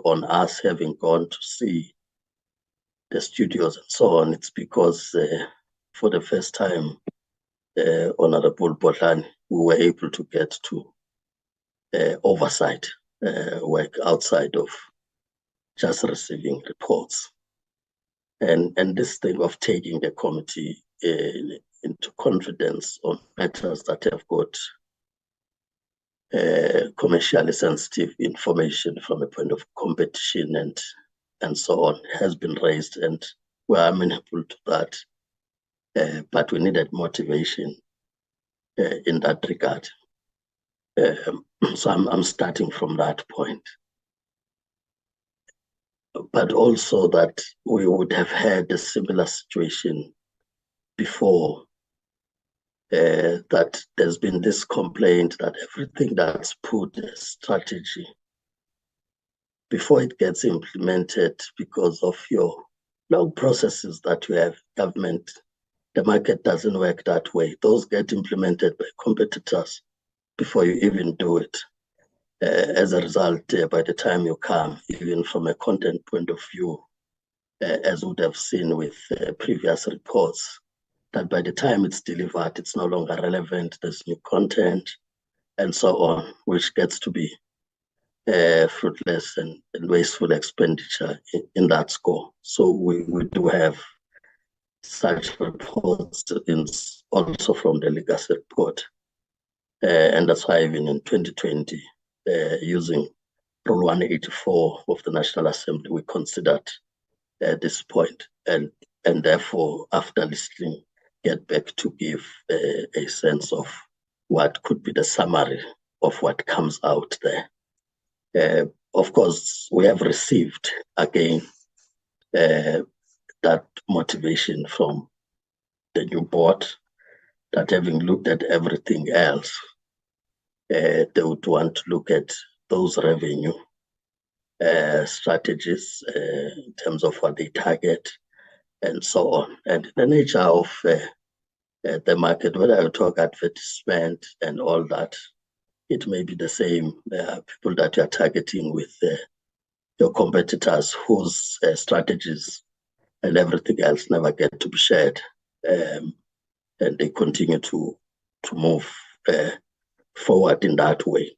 Speaker 1: on us having gone to see the studios and so on, it's because for the first time, Honorable Botlani, we were able to get to oversight work outside of just receiving reports. And this thing of taking the committee into confidence on matters that have got commercially sensitive information from a point of competition and so on has been raised, and we're amenable to that. But we needed motivation in that regard. So I'm starting from that point. But also that we would have had a similar situation before, that there's been this complaint that everything that's put as strategy, before it gets implemented, because of your long processes that you have, government, the market doesn't work that way. Those get implemented by competitors before you even do it. As a result, by the time you come, even from a content point of view, as would have seen with previous reports, that by the time it's delivered, it's no longer relevant, there's new content, and so on, which gets to be fruitless and wasteful expenditure in that score. So we do have such reports also from the legacy report. And that's why even in 2020, using Rule 184 of the National Assembly, we considered this point, and therefore, after listening, get back to give a sense of what could be the summary of what comes out there. Of course, we have received again that motivation from the new board, that having looked at everything else, they would want to look at those revenue strategies in terms of what they target and so on. And the nature of the market, whether you talk advertisement and all that, it may be the same people that you are targeting with your competitors whose strategies and everything else never get to be shared. And they continue to move forward in that way.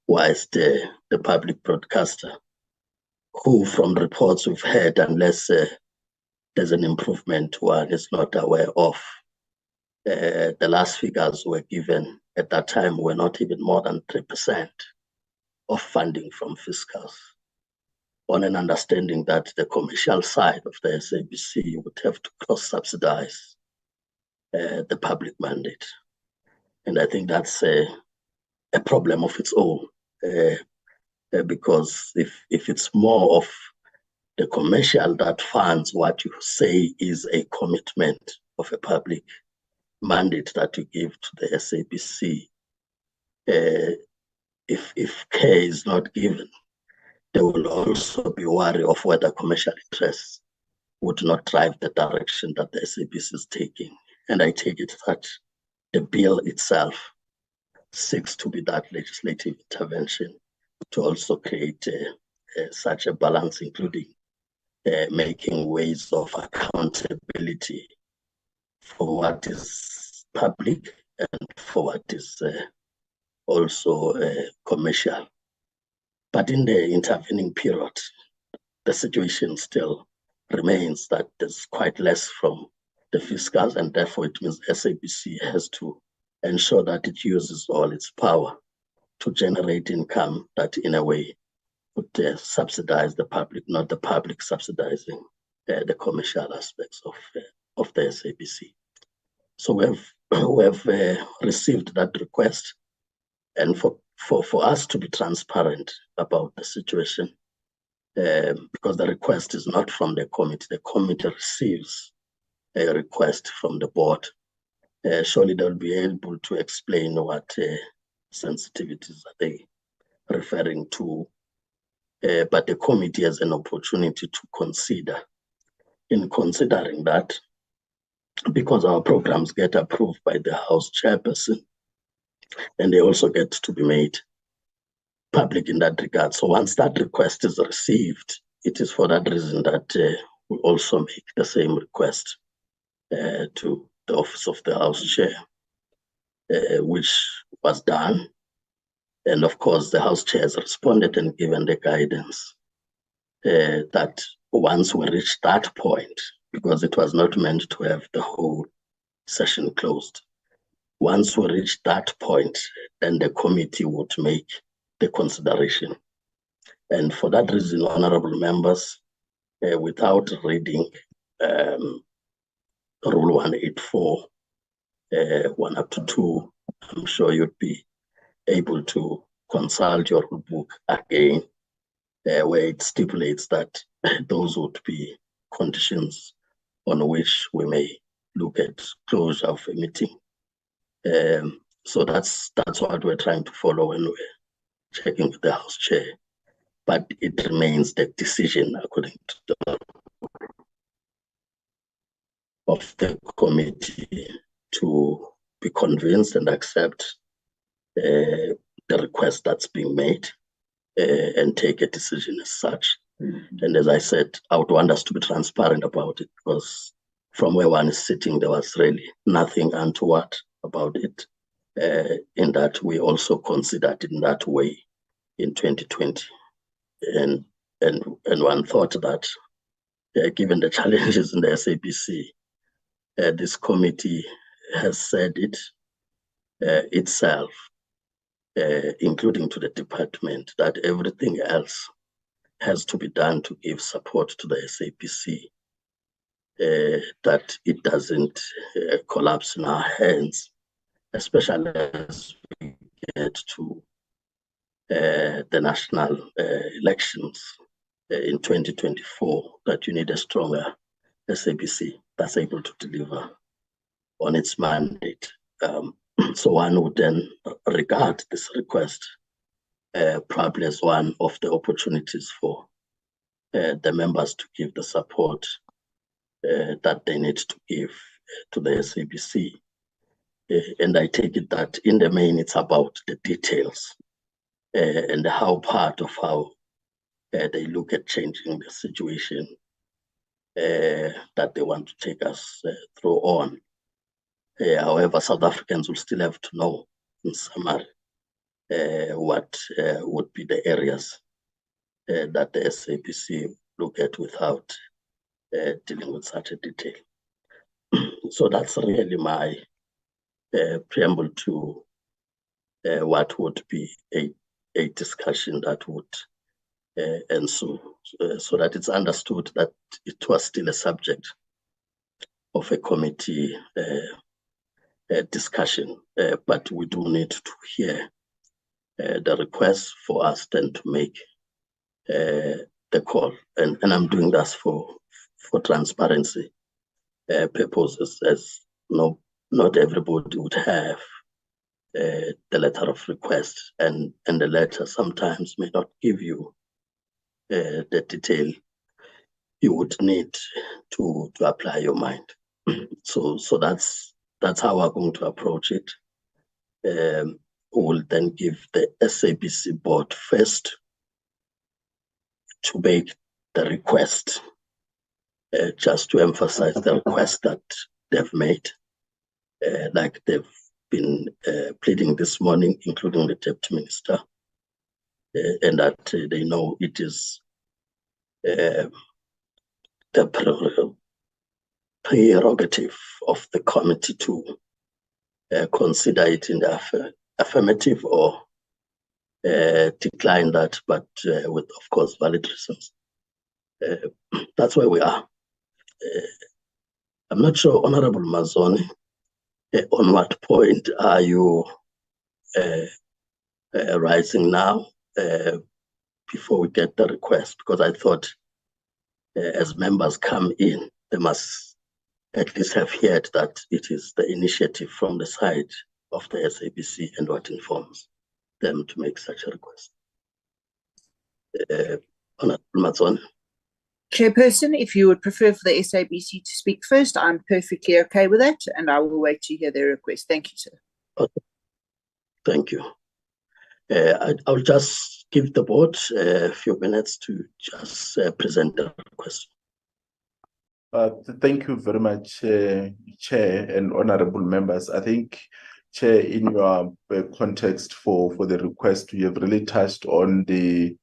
Speaker 1: Whilst the public broadcaster, who from reports we've heard, unless there's an improvement one is not aware of, the last figures were given at that time were not even more than 3% of funding from fiscals, on an understanding that the commercial side of the SABC would have to cross-subsidize the public mandate. And I think that's a problem of its own, because if it's more of the commercial that funds what you say is a commitment of a public mandate that you give to the SABC, if care is not given, they will also be wary of whether commercial interests would not drive the direction that the SABC is taking. And I take it that the bill itself seeks to be that legislative intervention to also create such a balance, including making ways of accountability for what is public and for what is also commercial. But in the intervening period, the situation still remains that there's quite less from the fiscals, and therefore it means SABC has to ensure that it uses all its power to generate income that in a way would subsidize the public, not the public subsidizing the commercial aspects of the SABC. So we have received that request, and for us to be transparent about the situation, because the request is not from the committee receives a request from the board. Surely they'll be able to explain what sensitivities are they referring to, but the committee has an opportunity to consider. In considering that, because our programs get approved by the House chairperson, and they also get to be made public in that regard. So once that request is received, it is for that reason that we also make the same request to the office of the House chair, which was done. And of course, the House chair has responded and given the guidance that once we reach that point, because it was not meant to have the whole session closed, once we reach that point, then the committee would make the consideration. And for that reason, honorable members, without reading Rule 184, 1 up to 2, I'm sure you'd be able to consult your book again, where it stipulates that those would be conditions on which we may look at closure of a meeting. So that's what we're trying to follow when we're checking with the House chair. But it remains the decision, according to the of the committee, to be convinced and accept the request that's being made and take a decision as such. And as I said, I would want us to be transparent about it, because from where one is sitting, there was really nothing untoward about it, in that we also considered it in that way in 2020. And one thought that given the challenges in the SABC, this committee has said it itself, including to the department, that everything else has to be done to give support to the SABC, that it doesn't collapse in our hands, especially as we get to the national elections in 2024, that you need a stronger SABC that's able to deliver on its mandate. So one would then regard this request probably as one of the opportunities for the members to give the support that they need to give to the SABC. And I take it that in the main, it's about the details and how part of how they look at changing the situation that they want to take us through on. However, South Africans will still have to know, in summary, what would be the areas that the SABC look at without dealing with such a detail. So that's really my preamble to what would be a discussion that would ensue, so that it's understood that it was still a subject of a committee discussion, but we do need to hear the request for us then to make the call, and I'm doing that for transparency purposes, as not everybody would have the letter of request, and the letter sometimes may not give you the detail you would need to apply your mind. So that's how we're going to approach it. We'll then give the SABC board first to make the request, just to emphasize the request that they've made, like they've been pleading this morning, including the Deputy Minister, and that they know it is the prerogative of the committee to consider it in the affirmative or decline that, but with, of course, valid reasons. That's where we are. I'm not sure, Honorable Mazone, on what point are you rising now before we get the request? Because I thought as members come in, they must at least have heard that it is the initiative from the side of the SABC and what informs them to make such a request. Honorable Mazone.
Speaker 15: Chairperson, if you would prefer for the SABC to speak first, I'm perfectly okay with that, and I will wait to hear their request. Thank you, sir.
Speaker 1: Okay. Thank you. I'll just give the board a few minutes to just present the request.
Speaker 19: Thank you very much, Chair and honorable members. I think, Chair, in your context for the request, you have really touched on the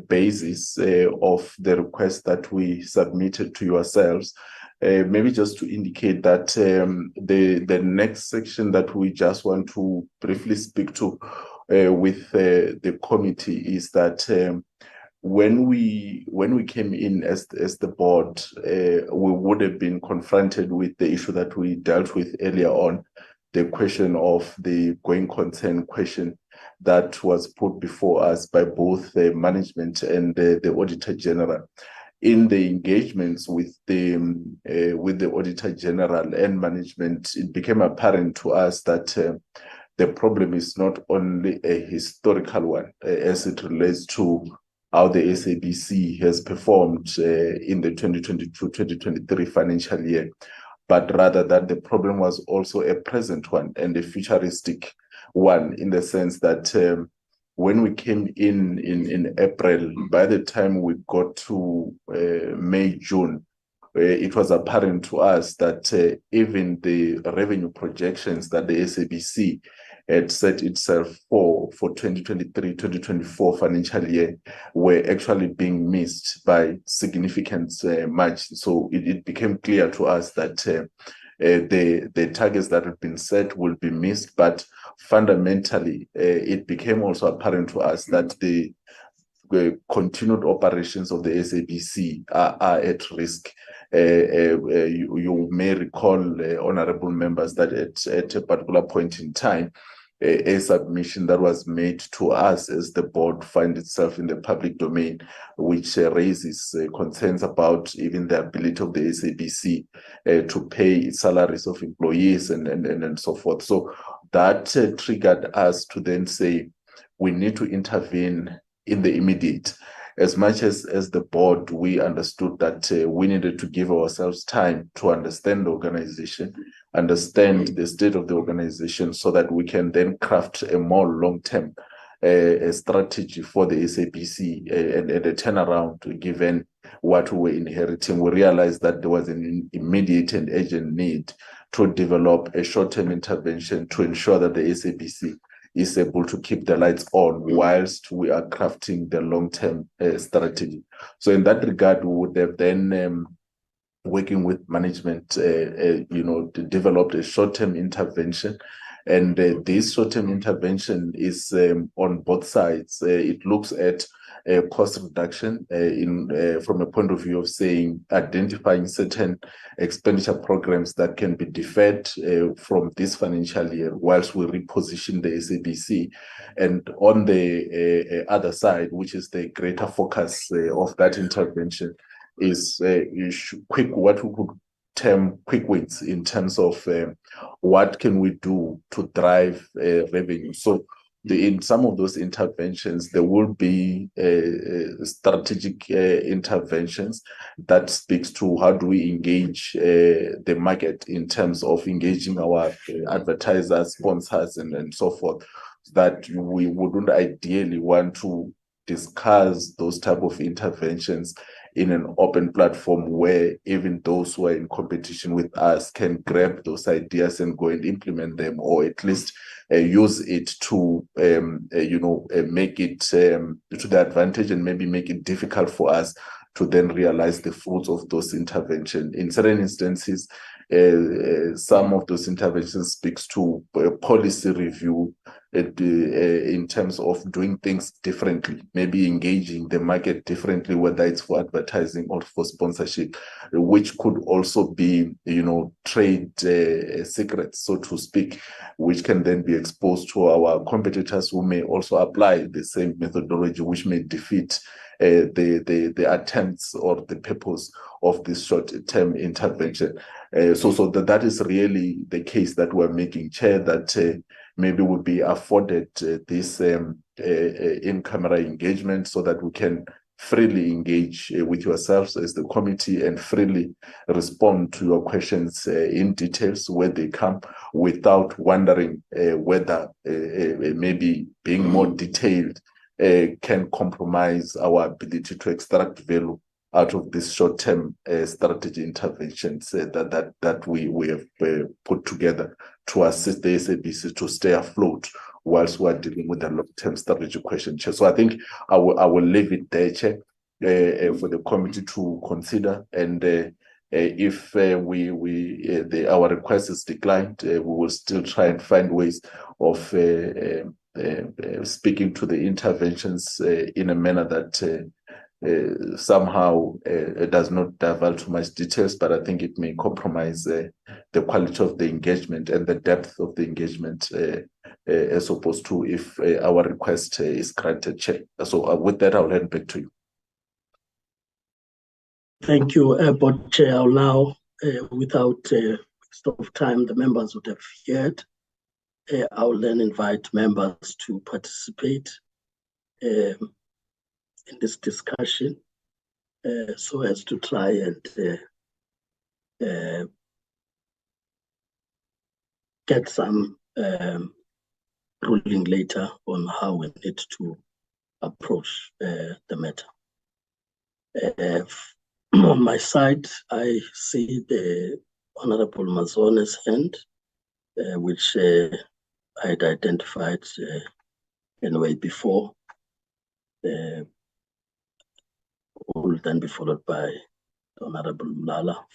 Speaker 19: basis of the request that we submitted to yourselves. Maybe just to indicate that the next section that we just want to briefly speak to with the committee is that when we came in as the board, we would have been confronted with the issue that we dealt with earlier on, the question of the going concern question that was put before us by both the management and the Auditor General. In the engagements with the Auditor General and management, it became apparent to us that the problem is not only a historical one as it relates to how the SABC has performed in the 2022-2023 financial year, but rather that the problem was also a present one and a futuristic one, in the sense that when we came in April, by the time we got to May, June, it was apparent to us that even the revenue projections that the SABC had set itself for 2023-2024 financial year were actually being missed by significant margin. So it became clear to us that the targets that had been set will be missed, but fundamentally, it became also apparent to us that the continued operations of the SABC are at risk. You may recall, honorable members, that at a particular point in time, a submission that was made to us as the board finds itself in the public domain, which raises concerns about even the ability of the SABC to pay salaries of employees and so forth. So that triggered us to then say we need to intervene in the immediate. As much as the board, we understood that we needed to give ourselves time to understand the organization, understand the state of the organization, so that we can then craft a more long-term strategy for the SABC and a turnaround, given what we were inheriting. We realized that there was an immediate and urgent need to develop a short-term intervention to ensure that the SABC is able to keep the lights on whilst we are crafting the long-term strategy. So in that regard, we would have then, working with management, developed a short-term intervention. And this short-term intervention is on both sides. It looks at cost reduction from a point of view of saying, identifying certain expenditure programs that can be deferred from this financial year whilst we reposition the SABC. And on the other side, which is the greater focus of that intervention, is what we could term quick wins in terms of what can we do to drive revenue. So in some of those interventions, there will be strategic interventions that speaks to how do we engage the market in terms of engaging our advertisers, sponsors, and so forth, that we wouldn't ideally want to discuss those type of interventions in an open platform where even those who are in competition with us can grab those ideas and go and implement them, or at least use it to make it to the advantage and maybe make it difficult for us to then realize the fruits of those interventions. In certain instances, some of those interventions speaks to policy review in terms of doing things differently, maybe engaging the market differently, whether it's for advertising or for sponsorship, which could also be, trade secrets, so to speak, which can then be exposed to our competitors who may also apply the same methodology, which may defeat the attempts or the purpose of this short-term intervention. So that is really the case that we're making, Chair, that maybe would be afforded this in-camera engagement so that we can freely engage with yourselves as the committee and freely respond to your questions in details where they come, without wondering whether maybe being more detailed can compromise our ability to extract value out of this short-term strategy interventions that we have put together to assist the SABC to stay afloat whilst we're dealing with the long-term strategy question, Chair. So I think I will leave it there, Chair, for the committee to consider. And if our request is declined, we will still try and find ways of speaking to the interventions in a manner that somehow it does not divulge too much details, but I think it may compromise the quality of the engagement and the depth of the engagement as opposed to if our request is granted, Chair. So with that, I'll hand back to you.
Speaker 1: Thank you, Board Chair. I'll now, without waste of time, the members would have heard. I'll then invite members to participate in this discussion so as to try and get some ruling later on how we need to approach the matter. On my side, I see the Honorable Mazone's hand, which I'd identified anyway before. Will then be followed by Honorable Mlala.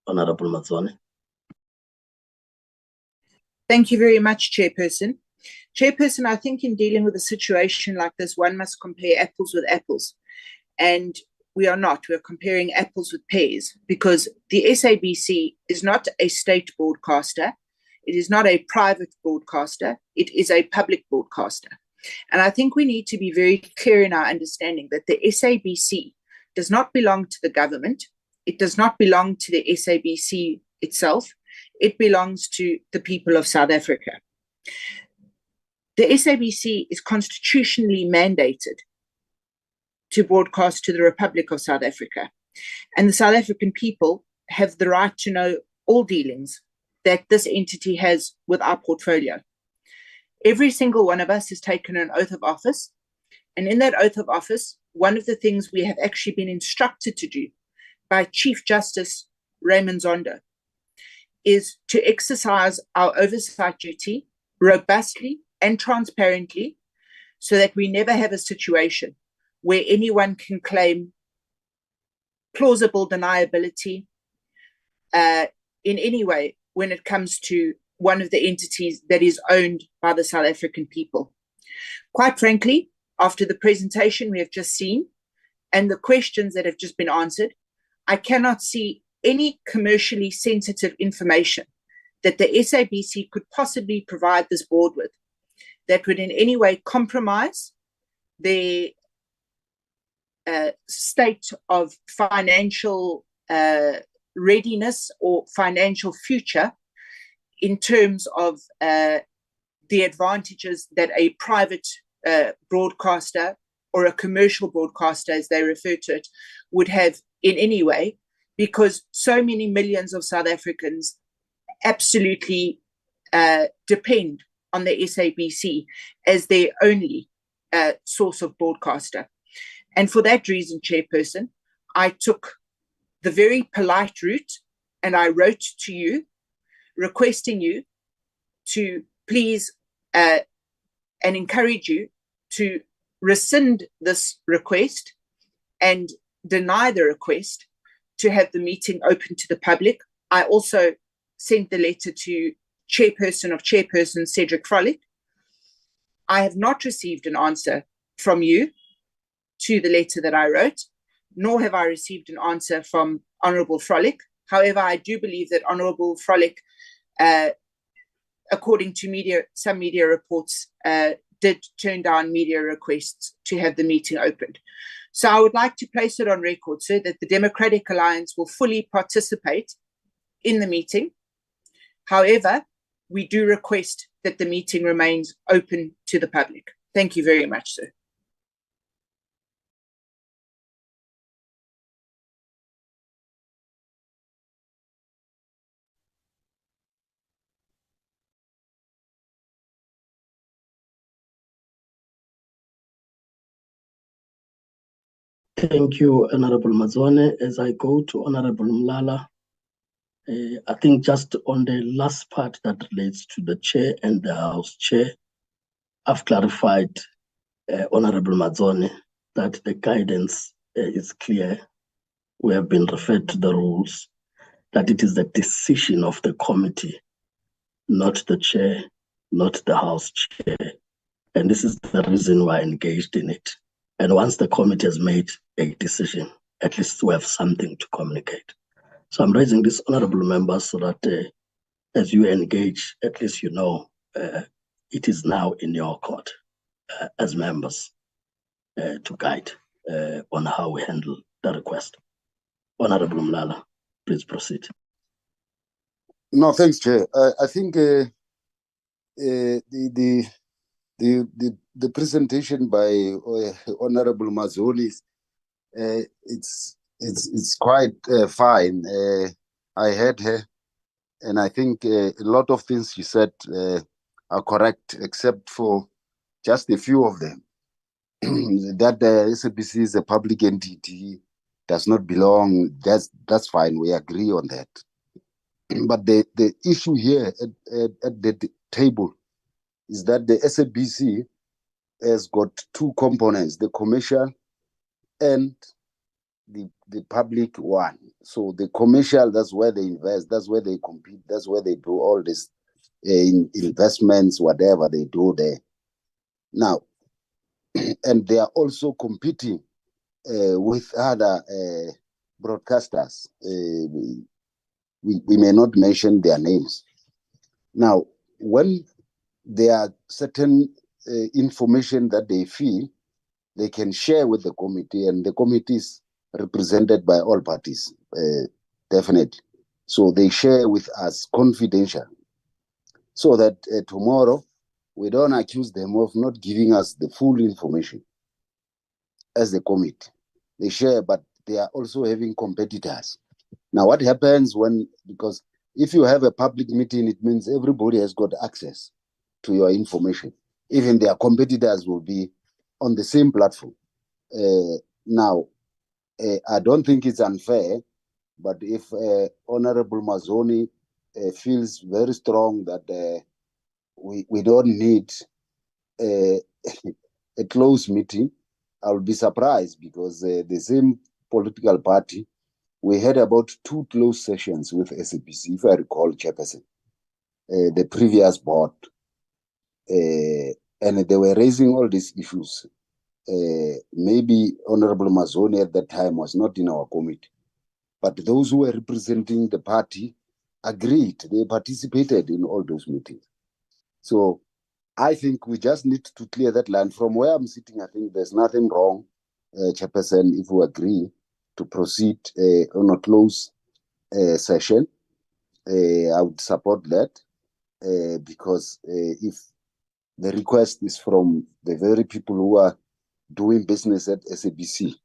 Speaker 1: Honorable Mazone.
Speaker 15: Thank you very much, Chairperson. Chairperson, I think in dealing with a situation like this, one must compare apples with apples. And we are not. We're comparing apples with pears because the SABC is not a state broadcaster. It is not a private broadcaster. It is a public broadcaster. And I think we need to be very clear in our understanding that the SABC does not belong to the government. It does not belong to the SABC itself. It belongs to the people of South Africa. The SABC is constitutionally mandated to broadcast to the Republic of South Africa. And the South African people have the right to know all dealings that this entity has with our portfolio. Every single one of us has taken an oath of office. And in that oath of office, one of the things we have actually been instructed to do by Chief Justice Raymond Zondo is to exercise our oversight duty robustly and transparently so that we never have a situation where anyone can claim plausible deniability in any way when it comes to one of the entities that is owned by the South African people. Quite frankly, after the presentation we have just seen and the questions that have just been answered, I cannot see any commercially sensitive information that the SABC could possibly provide this board with that would in any way compromise their state of financial readiness or financial future in terms of the advantages that a private broadcaster or a commercial broadcaster, as they refer to it, would have in any way, because so many millions of South Africans absolutely depend on the SABC as their only source of broadcaster. And for that reason, Chairperson, I took the very polite route and I wrote to you requesting you to please and encourage you to rescind this request and deny the request to have the meeting open to the public. I also sent the letter to Chairperson of Chairperson Cedric Frolick. I have not received an answer from you to the letter that I wrote, nor have I received an answer from Honourable Frolick. However, I do believe that Honourable Frolick, according to some media reports, did turn down media requests to have the meeting opened. So I would like to place it on record, sir, that the Democratic Alliance will fully participate in the meeting. However, we do request that the meeting remains open to the public. Thank you very much, sir.
Speaker 1: Thank you, Honorable Mazone. As I go to Honorable Mlala, I think just on the last part that relates to the chair and the House chair, I've clarified, Honorable Mazone, that the guidance is clear. We have been referred to the rules, that it is the decision of the committee, not the chair, not the House chair. And this is the reason why I engaged in it. And once the committee has made a decision, at least we have something to communicate. So I'm raising this, honorable members, so that as you engage, at least you know it is now in your court as members to guide on how we handle the request. Honorable Mlala, please proceed.
Speaker 16: No, thanks, Chair. I think the presentation by Honorable Mazone, it's quite fine. I heard her, and I think a lot of things she said are correct, except for just a few of them. That the SABC is a public entity, does not belong, that's fine, we agree on that. But the issue here at the table is that the SABC has got two components, the commercial and the public one. So the commercial, that's where they invest, that's where they compete, that's where they do all this investments, whatever they do there. Now, and they are also competing with other broadcasters. We may not mention their names. Now, when there are certain information that they feel they can share with the committee, and the committee is represented by all parties, definitely. So they share with us confidential, so that tomorrow we don't accuse them of not giving us the full information as the committee. They share, but they are also having competitors. Now, what happens because if you have a public meeting, it means everybody has got access to your information. Even their competitors will be on the same platform. Now, I don't think it's unfair, but if Honorable Mazoni feels very strong that we don't need a closed meeting, I will be surprised, because the same political party, we had about 2 closed sessions with SABC, if I recall, Chairperson, the previous board, and they were raising all these issues. Maybe Honorable Mazoni at that time was not in our committee, but those who were representing the party agreed, they participated in all those meetings. So I think we just need to clear that line. From where I'm sitting, I think there's nothing wrong, Chairperson, if we agree to proceed on a closed session. I would support that, because if the request is from the very people who are doing business at SABC,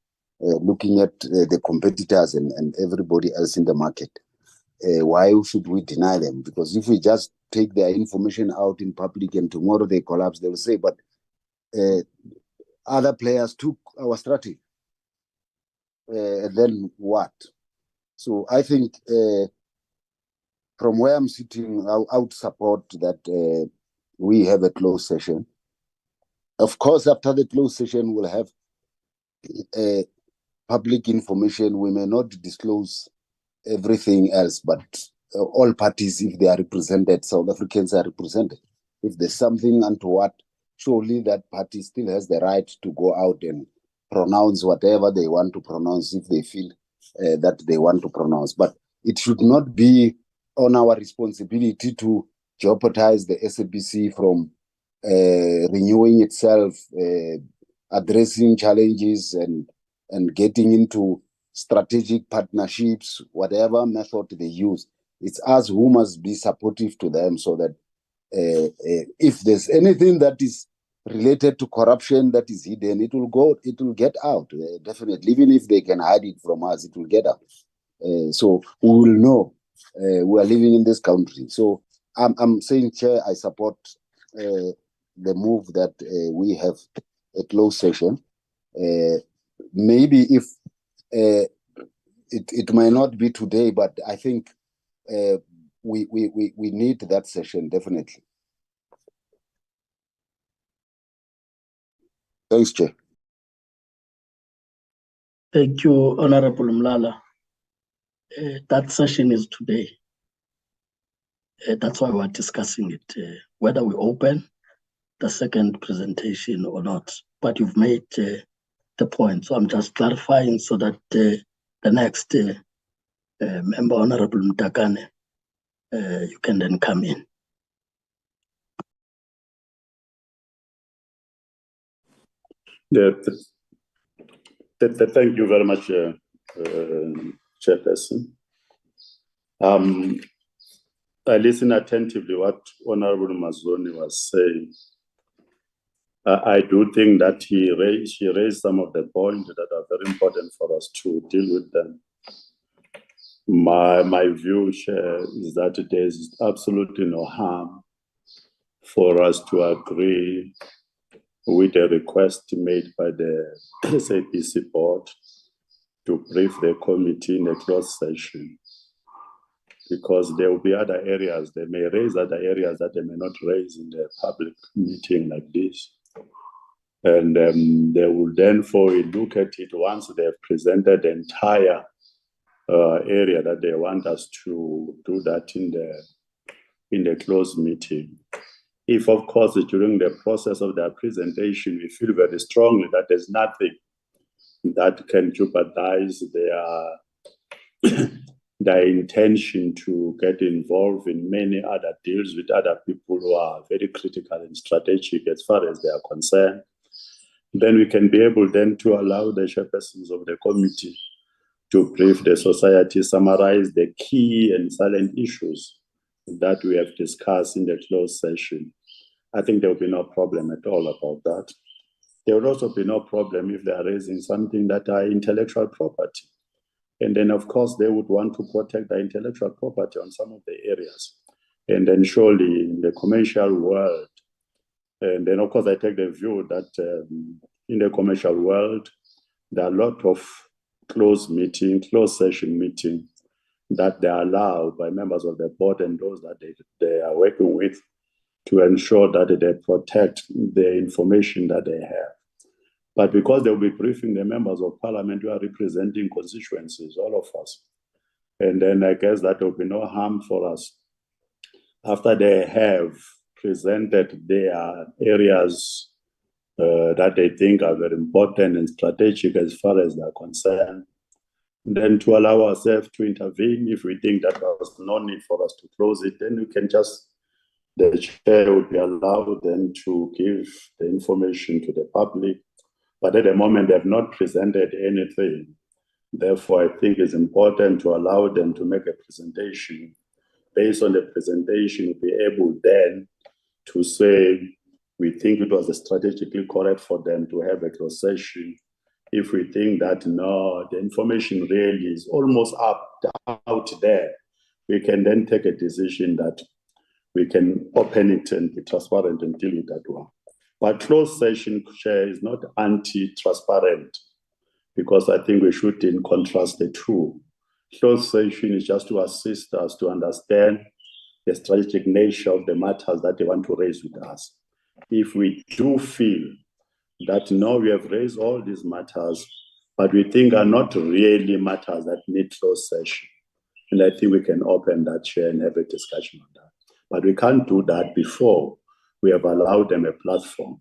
Speaker 16: looking at the competitors and everybody else in the market, why should we deny them? Because if we just take their information out in public and tomorrow they collapse, they will say, but other players took our strategy. And then what? So I think from where I'm sitting, I would support that we have a closed session. Of course, after the closed session, we'll have public information. We may not disclose everything else, but all parties, if they are represented, South Africans are represented. If there's something untoward, surely that party still has the right to go out and pronounce whatever they want to pronounce if they feel that they want to pronounce. But it should not be on our responsibility to jeopardize the SABC from renewing itself, addressing challenges and getting into strategic partnerships, whatever method they use. It's us who must be supportive to them, so that if there's anything that is related to corruption that is hidden, it will get out, definitely. Even if they can hide it from us, it will get out. So we will know we are living in this country. So I'm saying, Chair, I support the move that we have a closed session. Maybe if it might not be today, but I think we need that session, definitely. Thanks, Chair.
Speaker 1: Thank you, Honorable Mlala. That session is today. That's why we're discussing it, whether we open the second presentation or not. But you've made the point, so I'm just clarifying so that the next member, Honorable Mtakane, you can then come in.
Speaker 7: Yeah, thank you very much, Chairperson. I listened attentively what Honorable Mazoni was saying. I do think that she raised some of the points that are very important for us to deal with them. My view, Chair, is that there is absolutely no harm for us to agree with a request made by the SABC Board to brief the committee in a closed session, because there will be other areas, they may raise other areas that they may not raise in the public meeting like this. And they will therefore look at it once they have presented the entire area that they want us to do that in the closed meeting. If, of course, during the process of their presentation, we feel very strongly that there's nothing that can jeopardize their intention to get involved in many other deals with other people who are very critical and strategic as far as they are concerned, then we can be able then to allow the chairpersons of the committee to brief the society, summarize the key and salient issues that we have discussed in the closed session. I think there will be no problem at all about that. There will also be no problem if they are raising something that are intellectual property. And then, of course, they would want to protect the intellectual property on some of the areas. And then surely in the commercial world, and then, of course, I take the view that in the commercial world, there are a lot of closed session meetings that they are allowed by members of the board and those that they are working with to ensure that they protect the information that they have. But because they'll be briefing the members of parliament who are representing constituencies, all of us, and then I guess that will be no harm for us after they have presented their areas that they think are very important and strategic as far as they're concerned, then to allow ourselves to intervene. If we think that there's no need for us to close it, then we can just, the chair would be allowed then to give the information to the public. But at the moment, they have not presented anything. Therefore, I think it's important to allow them to make a presentation. Based on the presentation, we'll be able then to say, we think it was strategically correct for them to have a closed session. If we think that, no, the information really is almost out there, we can then take a decision that we can open it and be transparent and deal with that one. But closed session, Chair, is not anti-transparent, because I think we should in contrast the two. Closed session is just to assist us to understand the strategic nature of the matters that they want to raise with us. If we do feel that now we have raised all these matters, but we think are not really matters that need closed session, and I think we can open that chair and have a discussion on that. But we can't do that before we have allowed them a platform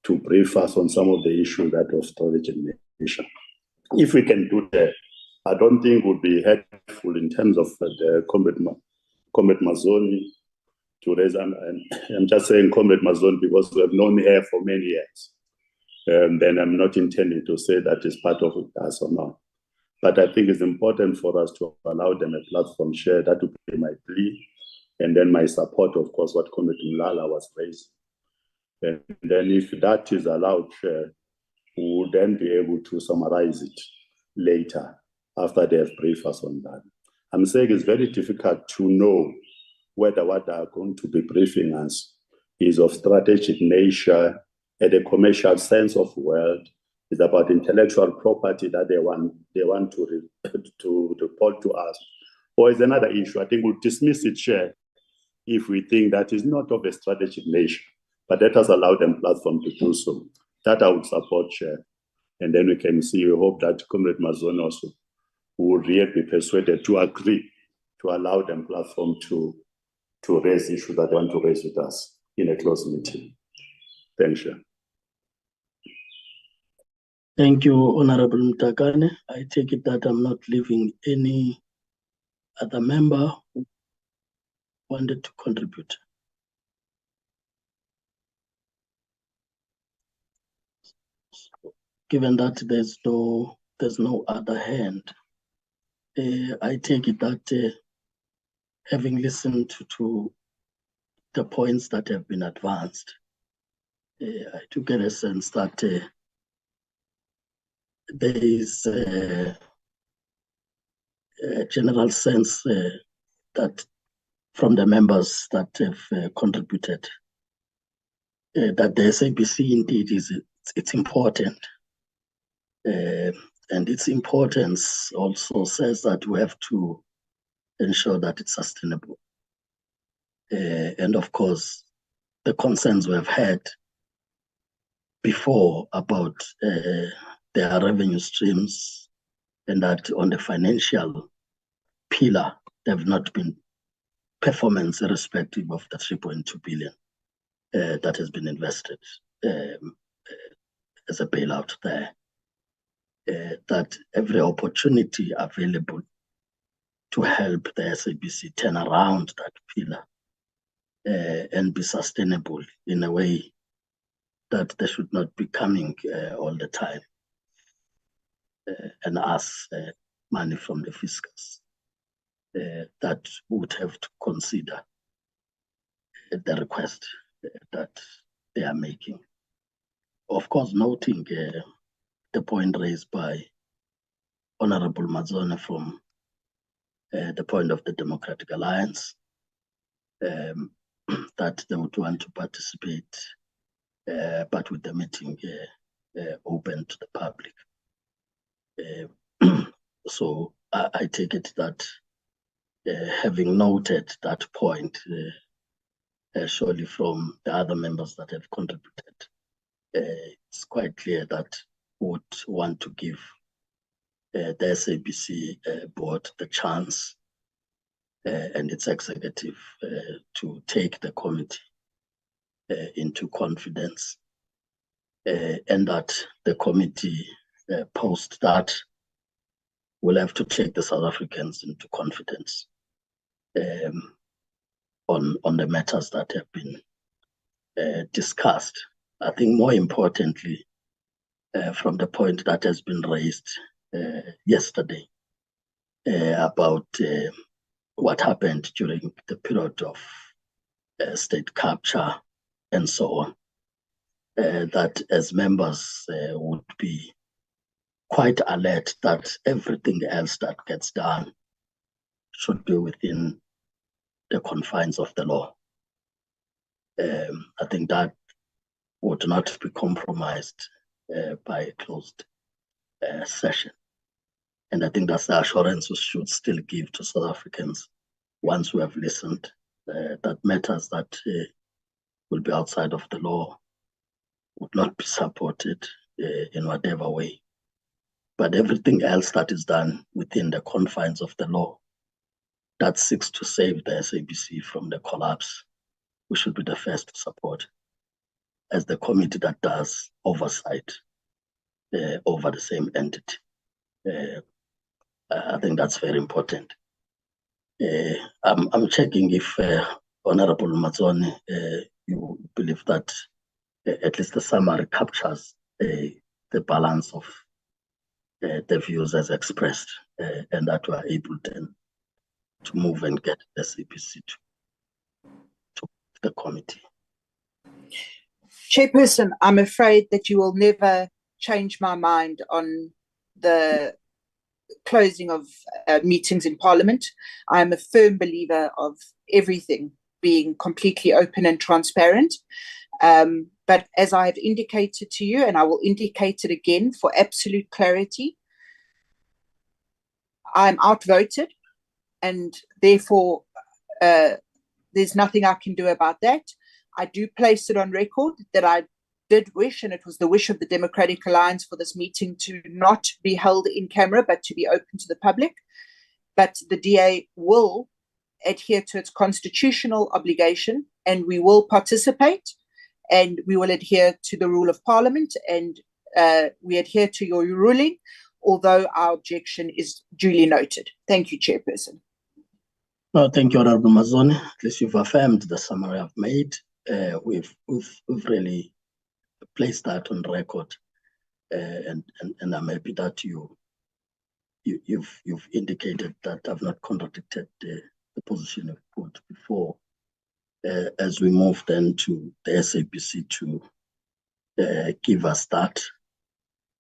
Speaker 7: to brief us on some of the issues that of strategic nature. If we can do that, I don't think it would be helpful in terms of the Comrade Mazoni to raise, and I'm just saying Comrade Mazoni because we have known her for many years. Then I'm not intending to say that is part of us or not. But I think it's important for us to allow them a platform share. That would be my plea. And then my support, of course, what Comrade Mlala was raising. And then if that is allowed, we will then be able to summarize it later after they have briefed us on that. I'm saying it's very difficult to know whether what they are going to be briefing us is of strategic nature and a commercial sense of world, is about intellectual property that they want to report to us, or is another issue. I think we'll dismiss it, Chair, if we think that is not of a strategic nature, but let us allow them platform to do so. That I would support, Chair. And then we can see, we hope that Comrade Mazon also would really be persuaded to agree to allow them platform to raise issues that they want to raise with us in a closed meeting. Thanks, Chair.
Speaker 1: Thank you, Honorable Mtakane. I take it that I'm not leaving any other member who wanted to contribute. Given that there's no other hand, I take it that having listened to the points that have been advanced, I do get a sense that there is a general sense that from the members that have contributed that the SABC indeed it's important. And its importance also says that we have to ensure that it's sustainable. And of course, the concerns we have had before about their revenue streams and that on the financial pillar, there have not been performance irrespective of the 3.2 billion that has been invested as a bailout there. That every opportunity available to help the SABC turn around that pillar and be sustainable in a way that they should not be coming all the time and ask money from the fiscals. That would have to consider the request that they are making. Of course, noting the point raised by Honorable Mazone from the point of the Democratic Alliance, that they would want to participate, but with the meeting open to the public. So I take it that having noted that point, surely from the other members that have contributed, it's quite clear that we would want to give the SABC board the chance and its executive to take the committee into confidence, and that the committee post that will have to take the South Africans into confidence on the matters that have been discussed. I think more importantly, from the point that has been raised yesterday about what happened during the period of state capture and so on, that as members would be quite alert that everything else that gets done should be within the confines of the law. I think that would not be compromised by a closed session. And I think that's the assurance we should still give to South Africans once we have listened, that matters that will be outside of the law would not be supported in whatever way. But everything else that is done within the confines of the law that seeks to save the SABC from the collapse, we should be the first to support as the committee that does oversight over the same entity. I think that's very important. I'm checking if Honorable Mazone, you believe that at least the summary captures the balance of the views as expressed, and that we are able then to move and get the SABC to the committee.
Speaker 15: Chairperson, I'm afraid that you will never change my mind on the closing of meetings in Parliament. I am a firm believer of everything being completely open and transparent. But as I have indicated to you, and I will indicate it again for absolute clarity, I'm outvoted, and therefore there's nothing I can do about that. I do place it on record that I did wish, and it was the wish of the Democratic Alliance, for this meeting to not be held in camera, but to be open to the public. But the DA will adhere to its constitutional obligation, and we will participate, and we will adhere to the rule of Parliament, and we adhere to your ruling, although our objection is duly noted. Thank you, Chairperson.
Speaker 1: No, thank you, Honorable Mazone. At least you've affirmed the summary I've made. We've really placed that on record, and I'm happy that you've indicated that I've not contradicted the position you've put before. As we move then to the SABC to give us that,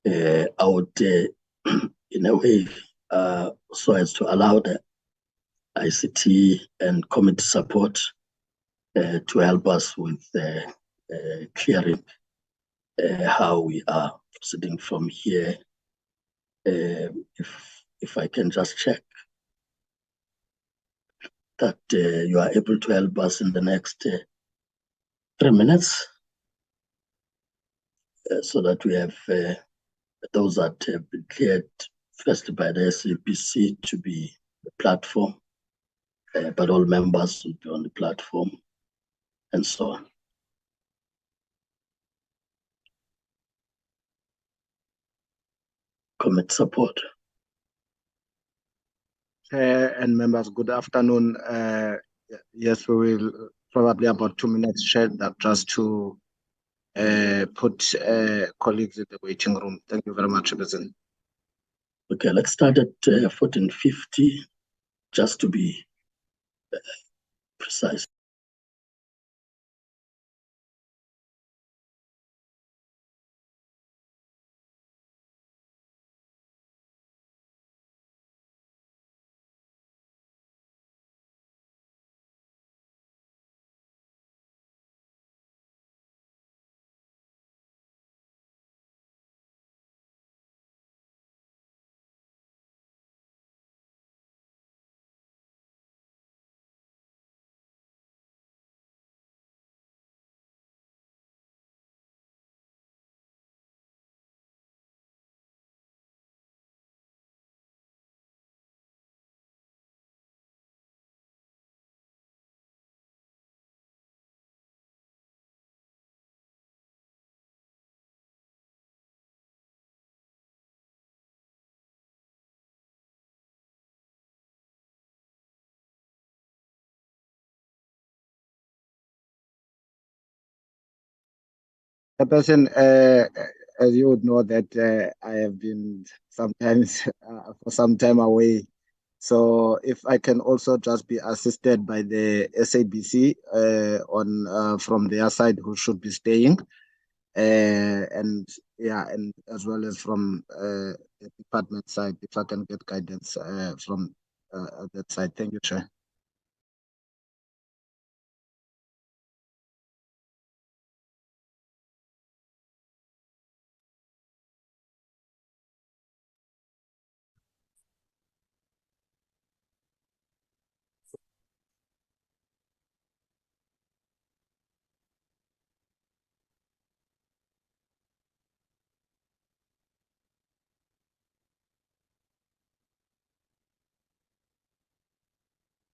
Speaker 1: I would, in a way, so as to allow the ICT and committee support to help us with clearing how we are proceeding from here. If I can just check that you are able to help us in the next 3 minutes, so that we have those that have been cleared first by the SABC to be the platform, but all members will be on the platform, and so on. Commit support.
Speaker 9: And members, good afternoon. Yes, we will probably about 2 minutes share that just to put colleagues in the waiting room. Thank you very much, President.
Speaker 1: Okay, let's start at 14:50, just to be precise.
Speaker 9: The person, as you would know, that I have been sometimes for some time away. So if I can also just be assisted by the SABC on from their side, who should be staying, and yeah, and as well as from the department side, if I can get guidance from that side. Thank you, Chair.